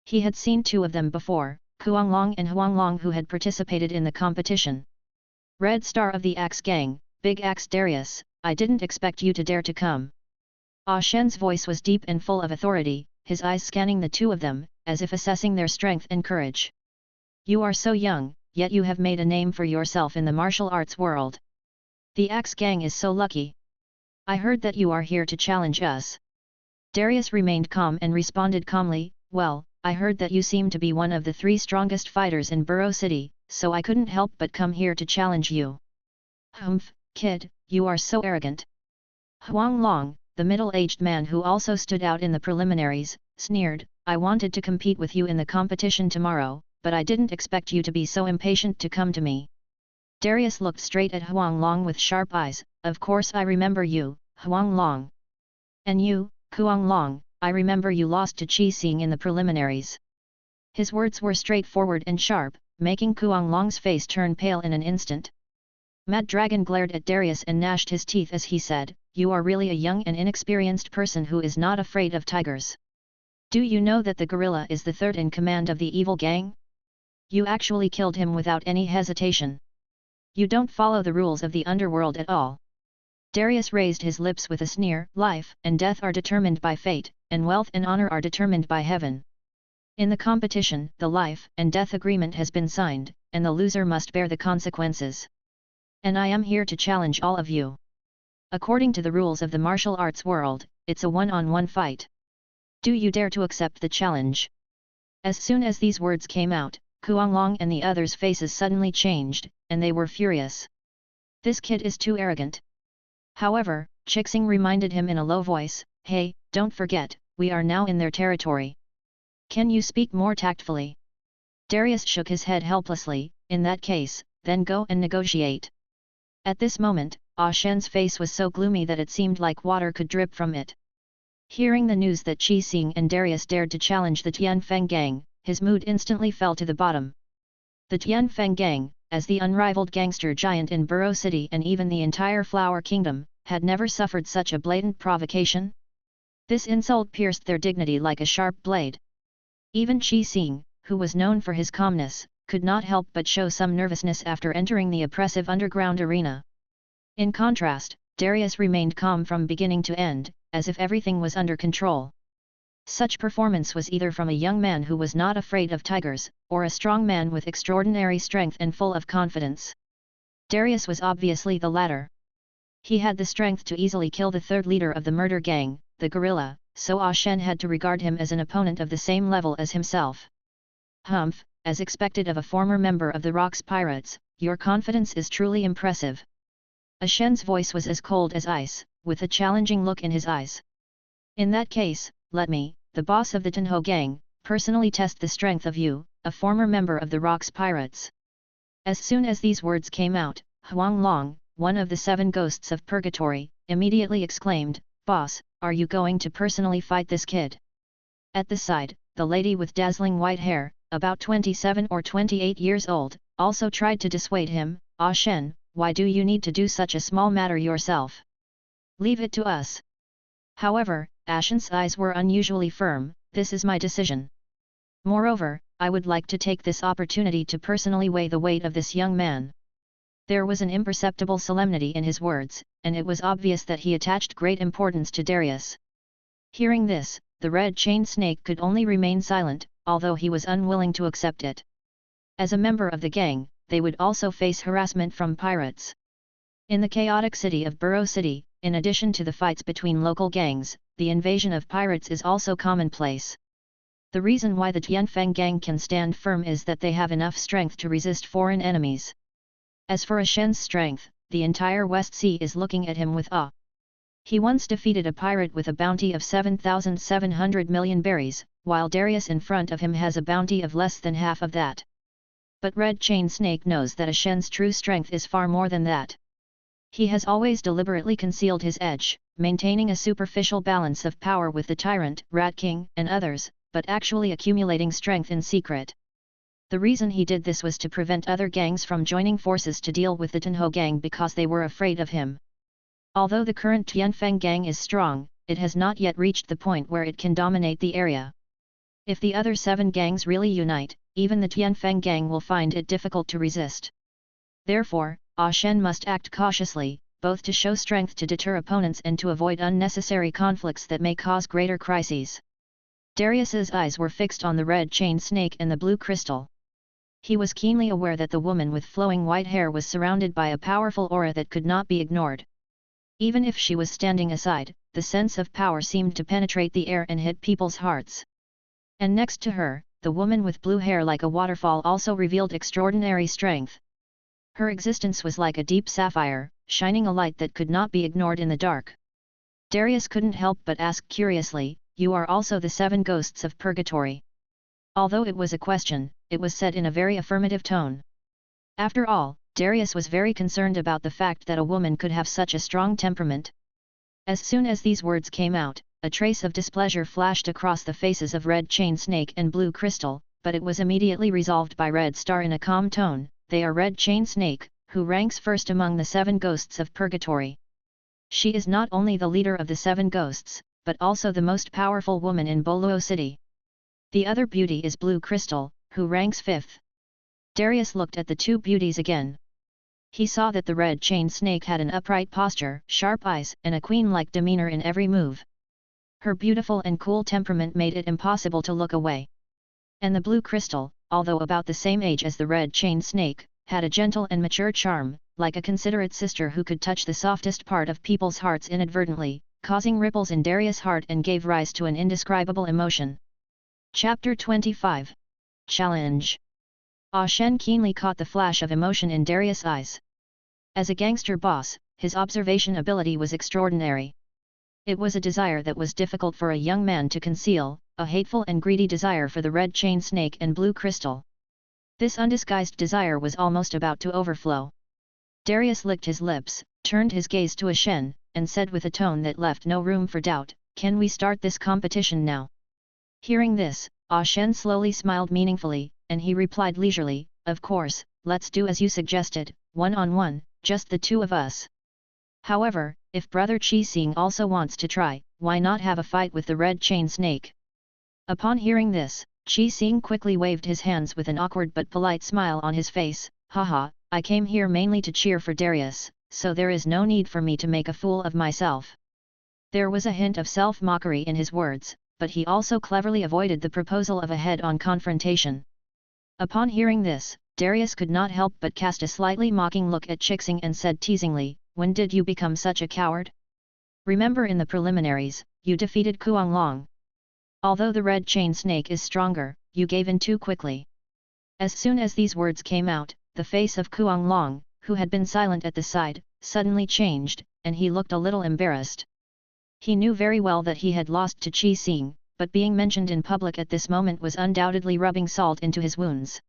He had seen 2 of them before, Kuanglong and Huanglong, who had participated in the competition. "Red Star of the Axe Gang, Big Axe Darius, I didn't expect you to dare to come." Ah Shen's voice was deep and full of authority, his eyes scanning the 2 of them, as if assessing their strength and courage. "You are so young, yet you have made a name for yourself in the martial arts world. The Axe Gang is so lucky. I heard that you are here to challenge us." Darius remained calm and responded calmly, "Well, I heard that you seem to be one of the 3 strongest fighters in Burrow City, so I couldn't help but come here to challenge you." "Humph, kid, you are so arrogant." Huanglong, the middle-aged man who also stood out in the preliminaries, sneered, "I wanted to compete with you in the competition tomorrow, but I didn't expect you to be so impatient to come to me. Darius looked straight at Huang Long with sharp eyes. Of course I remember you, Huang Long. And you, Huang Long, I remember you lost to Qi Xing in the preliminaries. His words were straightforward and sharp, making Huang Long's face turn pale in an instant. Mad Dragon glared at Darius and gnashed his teeth as he said, "You are really a young and inexperienced person who is not afraid of tigers. Do you know that the gorilla is the third in command of the evil gang? You actually killed him without any hesitation. You don't follow the rules of the underworld at all." Darius raised his lips with a sneer. "Life and death are determined by fate, and wealth and honor are determined by heaven. In the competition, the life and death agreement has been signed, and the loser must bear the consequences. And I am here to challenge all of you. According to the rules of the martial arts world, it's a one-on-one fight. Do you dare to accept the challenge?" As soon as these words came out, Huang Long and the others' faces suddenly changed, and they were furious. This kid is too arrogant. However, Chixing reminded him in a low voice, "Hey, don't forget, we are now in their territory. Can you speak more tactfully?" Darius shook his head helplessly. "In that case, then go and negotiate." At this moment, Ah Shen's face was so gloomy that it seemed like water could drip from it. Hearing the news that Qi Xing and Darius dared to challenge the Tianfeng gang, his mood instantly fell to the bottom. The Tianfeng gang, as the unrivaled gangster giant in Burrow City and even the entire Flower Kingdom, had never suffered such a blatant provocation. This insult pierced their dignity like a sharp blade. Even Qi Xing, who was known for his calmness, could not help but show some nervousness after entering the oppressive underground arena. In contrast, Darius remained calm from beginning to end, as if everything was under control. Such performance was either from a young man who was not afraid of tigers, or a strong man with extraordinary strength and full of confidence. Darius was obviously the latter. He had the strength to easily kill the third leader of the murder gang, the gorilla, so Ah Shen had to regard him as an opponent of the same level as himself. "Humph, as expected of a former member of the Rocks Pirates, your confidence is truly impressive." Ah Shen's voice was as cold as ice, with a challenging look in his eyes. "In that case, let me, the boss of the Tenho gang, personally test the strength of you, a former member of the Rocks Pirates." As soon as these words came out, Huang Long, one of the 7 ghosts of purgatory, immediately exclaimed, "Boss, are you going to personally fight this kid?" At the side, the lady with dazzling white hair, about 27 or 28 years old, also tried to dissuade him. "Ah Shen, why do you need to do such a small matter yourself? Leave it to us." However, Ah Shen's eyes were unusually firm. "This is my decision. Moreover, I would like to take this opportunity to personally weigh the weight of this young man." There was an imperceptible solemnity in his words, and it was obvious that he attached great importance to Darius. Hearing this, the red-chained snake could only remain silent, although he was unwilling to accept it. As a member of the gang, they would also face harassment from pirates. In the chaotic city of Burrow City, in addition to the fights between local gangs, the invasion of pirates is also commonplace. The reason why the Tianfeng gang can stand firm is that they have enough strength to resist foreign enemies. As for Ah Shen's strength, the entire West Sea is looking at him with awe. He once defeated a pirate with a bounty of 7,700 million berries, while Darius in front of him has a bounty of less than half of that. But Red Chain Snake knows that Ah Shen's true strength is far more than that. He has always deliberately concealed his edge, maintaining a superficial balance of power with the Tyrant, Rat King, and others, but actually accumulating strength in secret. The reason he did this was to prevent other gangs from joining forces to deal with the Tenho gang because they were afraid of him. Although the current Tianfeng gang is strong, it has not yet reached the point where it can dominate the area. If the other 7 gangs really unite, even the Tianfeng gang will find it difficult to resist. Therefore, Ah Shen must act cautiously, both to show strength to deter opponents and to avoid unnecessary conflicts that may cause greater crises. Darius's eyes were fixed on the red-chained snake and the blue crystal. He was keenly aware that the woman with flowing white hair was surrounded by a powerful aura that could not be ignored. Even if she was standing aside, the sense of power seemed to penetrate the air and hit people's hearts. And next to her, the woman with blue hair like a waterfall also revealed extraordinary strength. Her existence was like a deep sapphire, shining a light that could not be ignored in the dark. Darius couldn't help but ask curiously, "You are also the 7 ghosts of purgatory?" Although it was a question, it was said in a very affirmative tone. After all, Darius was very concerned about the fact that a woman could have such a strong temperament. As soon as these words came out, a trace of displeasure flashed across the faces of Red Chain Snake and Blue Crystal, but it was immediately resolved by Red Star in a calm tone. They are Red Chain Snake, who ranks first among the 7 ghosts of purgatory. She is not only the leader of the 7 ghosts, but also the most powerful woman in Boluo City. The other beauty is Blue Crystal, who ranks 5th. Darius looked at the 2 beauties again. He saw that the Red Chain Snake had an upright posture, sharp eyes, and a queen-like demeanor in every move. Her beautiful and cool temperament made it impossible to look away. And the Blue Crystal, although about the same age as the Red Chain Snake, had a gentle and mature charm, like a considerate sister who could touch the softest part of people's hearts inadvertently, causing ripples in Darius' heart and gave rise to an indescribable emotion. Chapter 25. Challenge. Ah Shen keenly caught the flash of emotion in Darius' eyes. As a gangster boss, his observation ability was extraordinary. It was a desire that was difficult for a young man to conceal, a hateful and greedy desire for the Red Chain Snake and Blue Crystal. This undisguised desire was almost about to overflow. Darius licked his lips, turned his gaze to Ah Shen, and said with a tone that left no room for doubt, "Can we start this competition now?" Hearing this, Ah Shen slowly smiled meaningfully, and he replied leisurely, "Of course, let's do as you suggested, one-on-one, just the 2 of us. However, if Brother Qi Xing also wants to try, why not have a fight with the Red Chain Snake?" Upon hearing this, Qi Xing quickly waved his hands with an awkward but polite smile on his face. "Haha, I came here mainly to cheer for Darius, so there is no need for me to make a fool of myself." There was a hint of self-mockery in his words, but he also cleverly avoided the proposal of a head-on confrontation. Upon hearing this, Darius could not help but cast a slightly mocking look at Qixing and said teasingly, "When did you become such a coward? Remember in the preliminaries, you defeated Kuanglong. Although the Red Chain Snake is stronger, you gave in too quickly." As soon as these words came out, the face of Kuanglong, who had been silent at the side, suddenly changed, and he looked a little embarrassed. He knew very well that he had lost to Qi Xing, but being mentioned in public at this moment was undoubtedly rubbing salt into his wounds.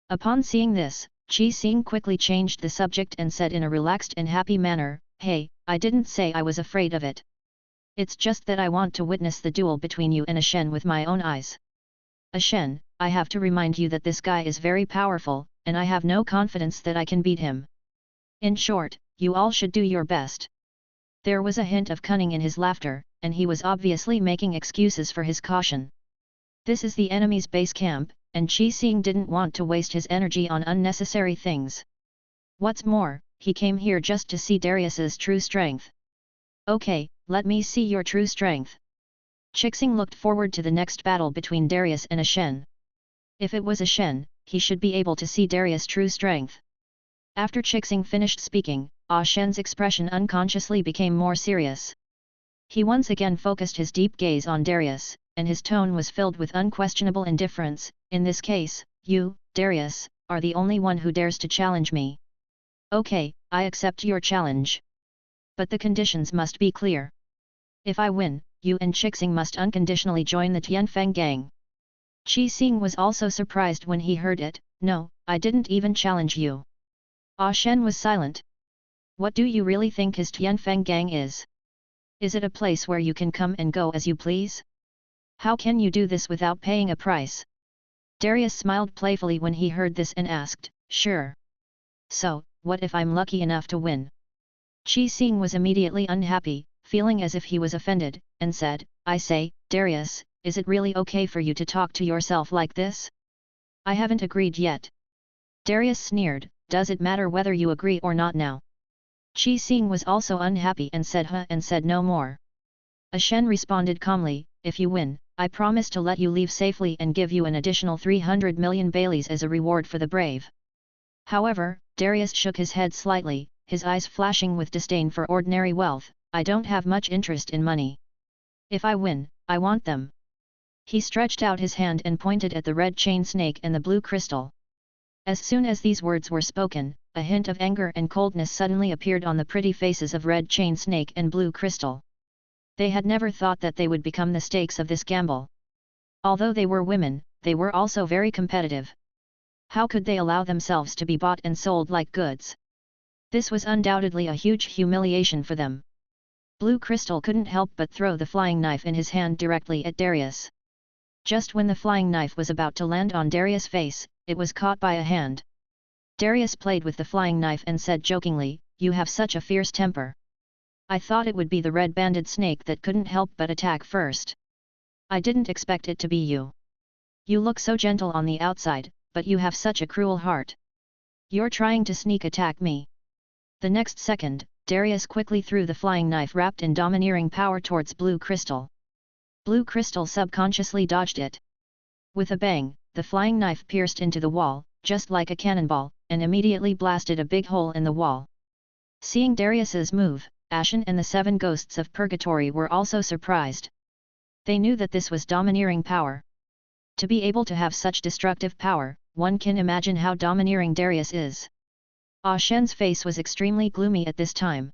Upon seeing this, Qi Xing quickly changed the subject and said in a relaxed and happy manner, "Hey, I didn't say I was afraid of it. It's just that I want to witness the duel between you and Ah Shen with my own eyes. Ah Shen, I have to remind you that this guy is very powerful, and I have no confidence that I can beat him. In short, you all should do your best." There was a hint of cunning in his laughter, and he was obviously making excuses for his caution. This is the enemy's base camp, and Qi Xing didn't want to waste his energy on unnecessary things. What's more, he came here just to see Darius's true strength. "Okay, let me see your true strength." Qixing looked forward to the next battle between Darius and Ah Shen. If it was Ah Shen, he should be able to see Darius' true strength. After Qixing finished speaking, Ah Shen's expression unconsciously became more serious. He once again focused his deep gaze on Darius, and his tone was filled with unquestionable indifference. "In this case, you, Darius, are the only one who dares to challenge me. Okay, I accept your challenge. But the conditions must be clear. If I win, you and Qixing must unconditionally join the Tianfeng gang." Qi Xing was also surprised when he heard it. "No, I didn't even challenge you." Ah Shen was silent. "What do you really think his Tianfeng gang is? Is it a place where you can come and go as you please? How can you do this without paying a price?" Darius smiled playfully when he heard this and asked, "Sure. So, what if I'm lucky enough to win?" Qi Xing was immediately unhappy, feeling as if he was offended, and said, "I say, Darius, is it really okay for you to talk to yourself like this? I haven't agreed yet." Darius sneered, "Does it matter whether you agree or not now?" Qi Xing was also unhappy and said and said no more. Ah Shen responded calmly, "If you win, I promise to let you leave safely and give you an additional 300 million baileys as a reward for the brave." However, Darius shook his head slightly, his eyes flashing with disdain for ordinary wealth. "I don't have much interest in money. If I win, I want them." He stretched out his hand and pointed at the Red Chain Snake and the Blue Crystal. As soon as these words were spoken, a hint of anger and coldness suddenly appeared on the pretty faces of Red Chain Snake and Blue Crystal. They had never thought that they would become the stakes of this gamble. Although they were women, they were also very competitive. How could they allow themselves to be bought and sold like goods? This was undoubtedly a huge humiliation for them. Blue Crystal couldn't help but throw the flying knife in his hand directly at Darius. Just when the flying knife was about to land on Darius' face, it was caught by a hand. Darius played with the flying knife and said jokingly, "You have such a fierce temper. I thought it would be the red-banded snake that couldn't help but attack first. I didn't expect it to be you. You look so gentle on the outside, but you have such a cruel heart. You're trying to sneak attack me." The next second, Darius quickly threw the flying knife wrapped in domineering power towards Blue Crystal. Blue Crystal subconsciously dodged it. With a bang, the flying knife pierced into the wall, just like a cannonball, and immediately blasted a big hole in the wall. Seeing Darius's move, Ashen and the 7 ghosts of purgatory were also surprised. They knew that this was domineering power. To be able to have such destructive power, one can imagine how domineering Darius is. Shen's face was extremely gloomy at this time.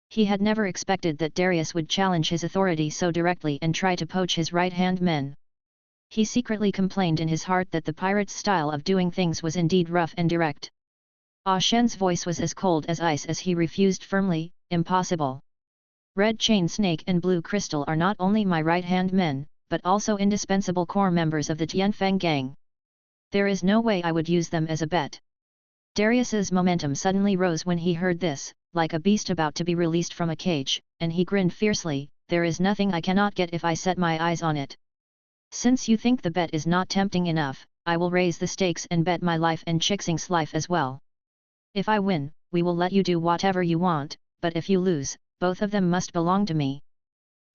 He had never expected that Darius would challenge his authority so directly and try to poach his right-hand men. He secretly complained in his heart that the pirate's style of doing things was indeed rough and direct. Shen's voice was as cold as ice as he refused firmly, "Impossible. Red Chain Snake and Blue Crystal are not only my right-hand men, but also indispensable core members of the Tianfeng gang. There is no way I would use them as a bet." Darius's momentum suddenly rose when he heard this, like a beast about to be released from a cage, and he grinned fiercely, "There is nothing I cannot get if I set my eyes on it. Since you think the bet is not tempting enough, I will raise the stakes and bet my life and Chixing's life as well. If I win, we will let you do whatever you want, but if you lose, both of them must belong to me."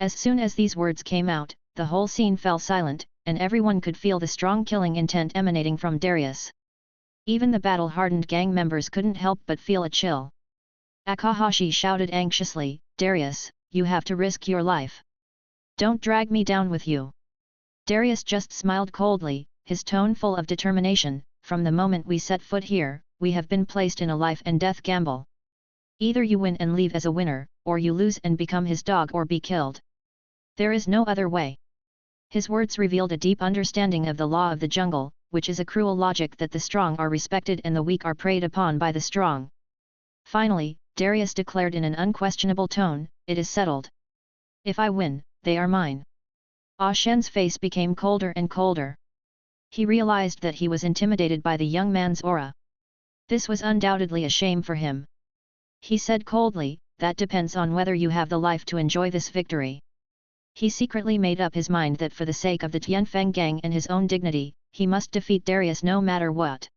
As soon as these words came out, the whole scene fell silent, and everyone could feel the strong killing intent emanating from Darius. Even the battle-hardened gang members couldn't help but feel a chill. Akahashi shouted anxiously, "Darius, you have to risk your life. Don't drag me down with you." Darius just smiled coldly, his tone full of determination, "From the moment we set foot here, we have been placed in a life-and-death gamble. Either you win and leave as a winner, or you lose and become his dog or be killed. There is no other way." His words revealed a deep understanding of the law of the jungle, which is a cruel logic that the strong are respected and the weak are preyed upon by the strong. Finally, Darius declared in an unquestionable tone, "It is settled. If I win, they are mine." Shen's face became colder and colder. He realized that he was intimidated by the young man's aura. This was undoubtedly a shame for him. He said coldly, "That depends on whether you have the life to enjoy this victory." He secretly made up his mind that for the sake of the Tianfeng gang and his own dignity, he must defeat Darius no matter what.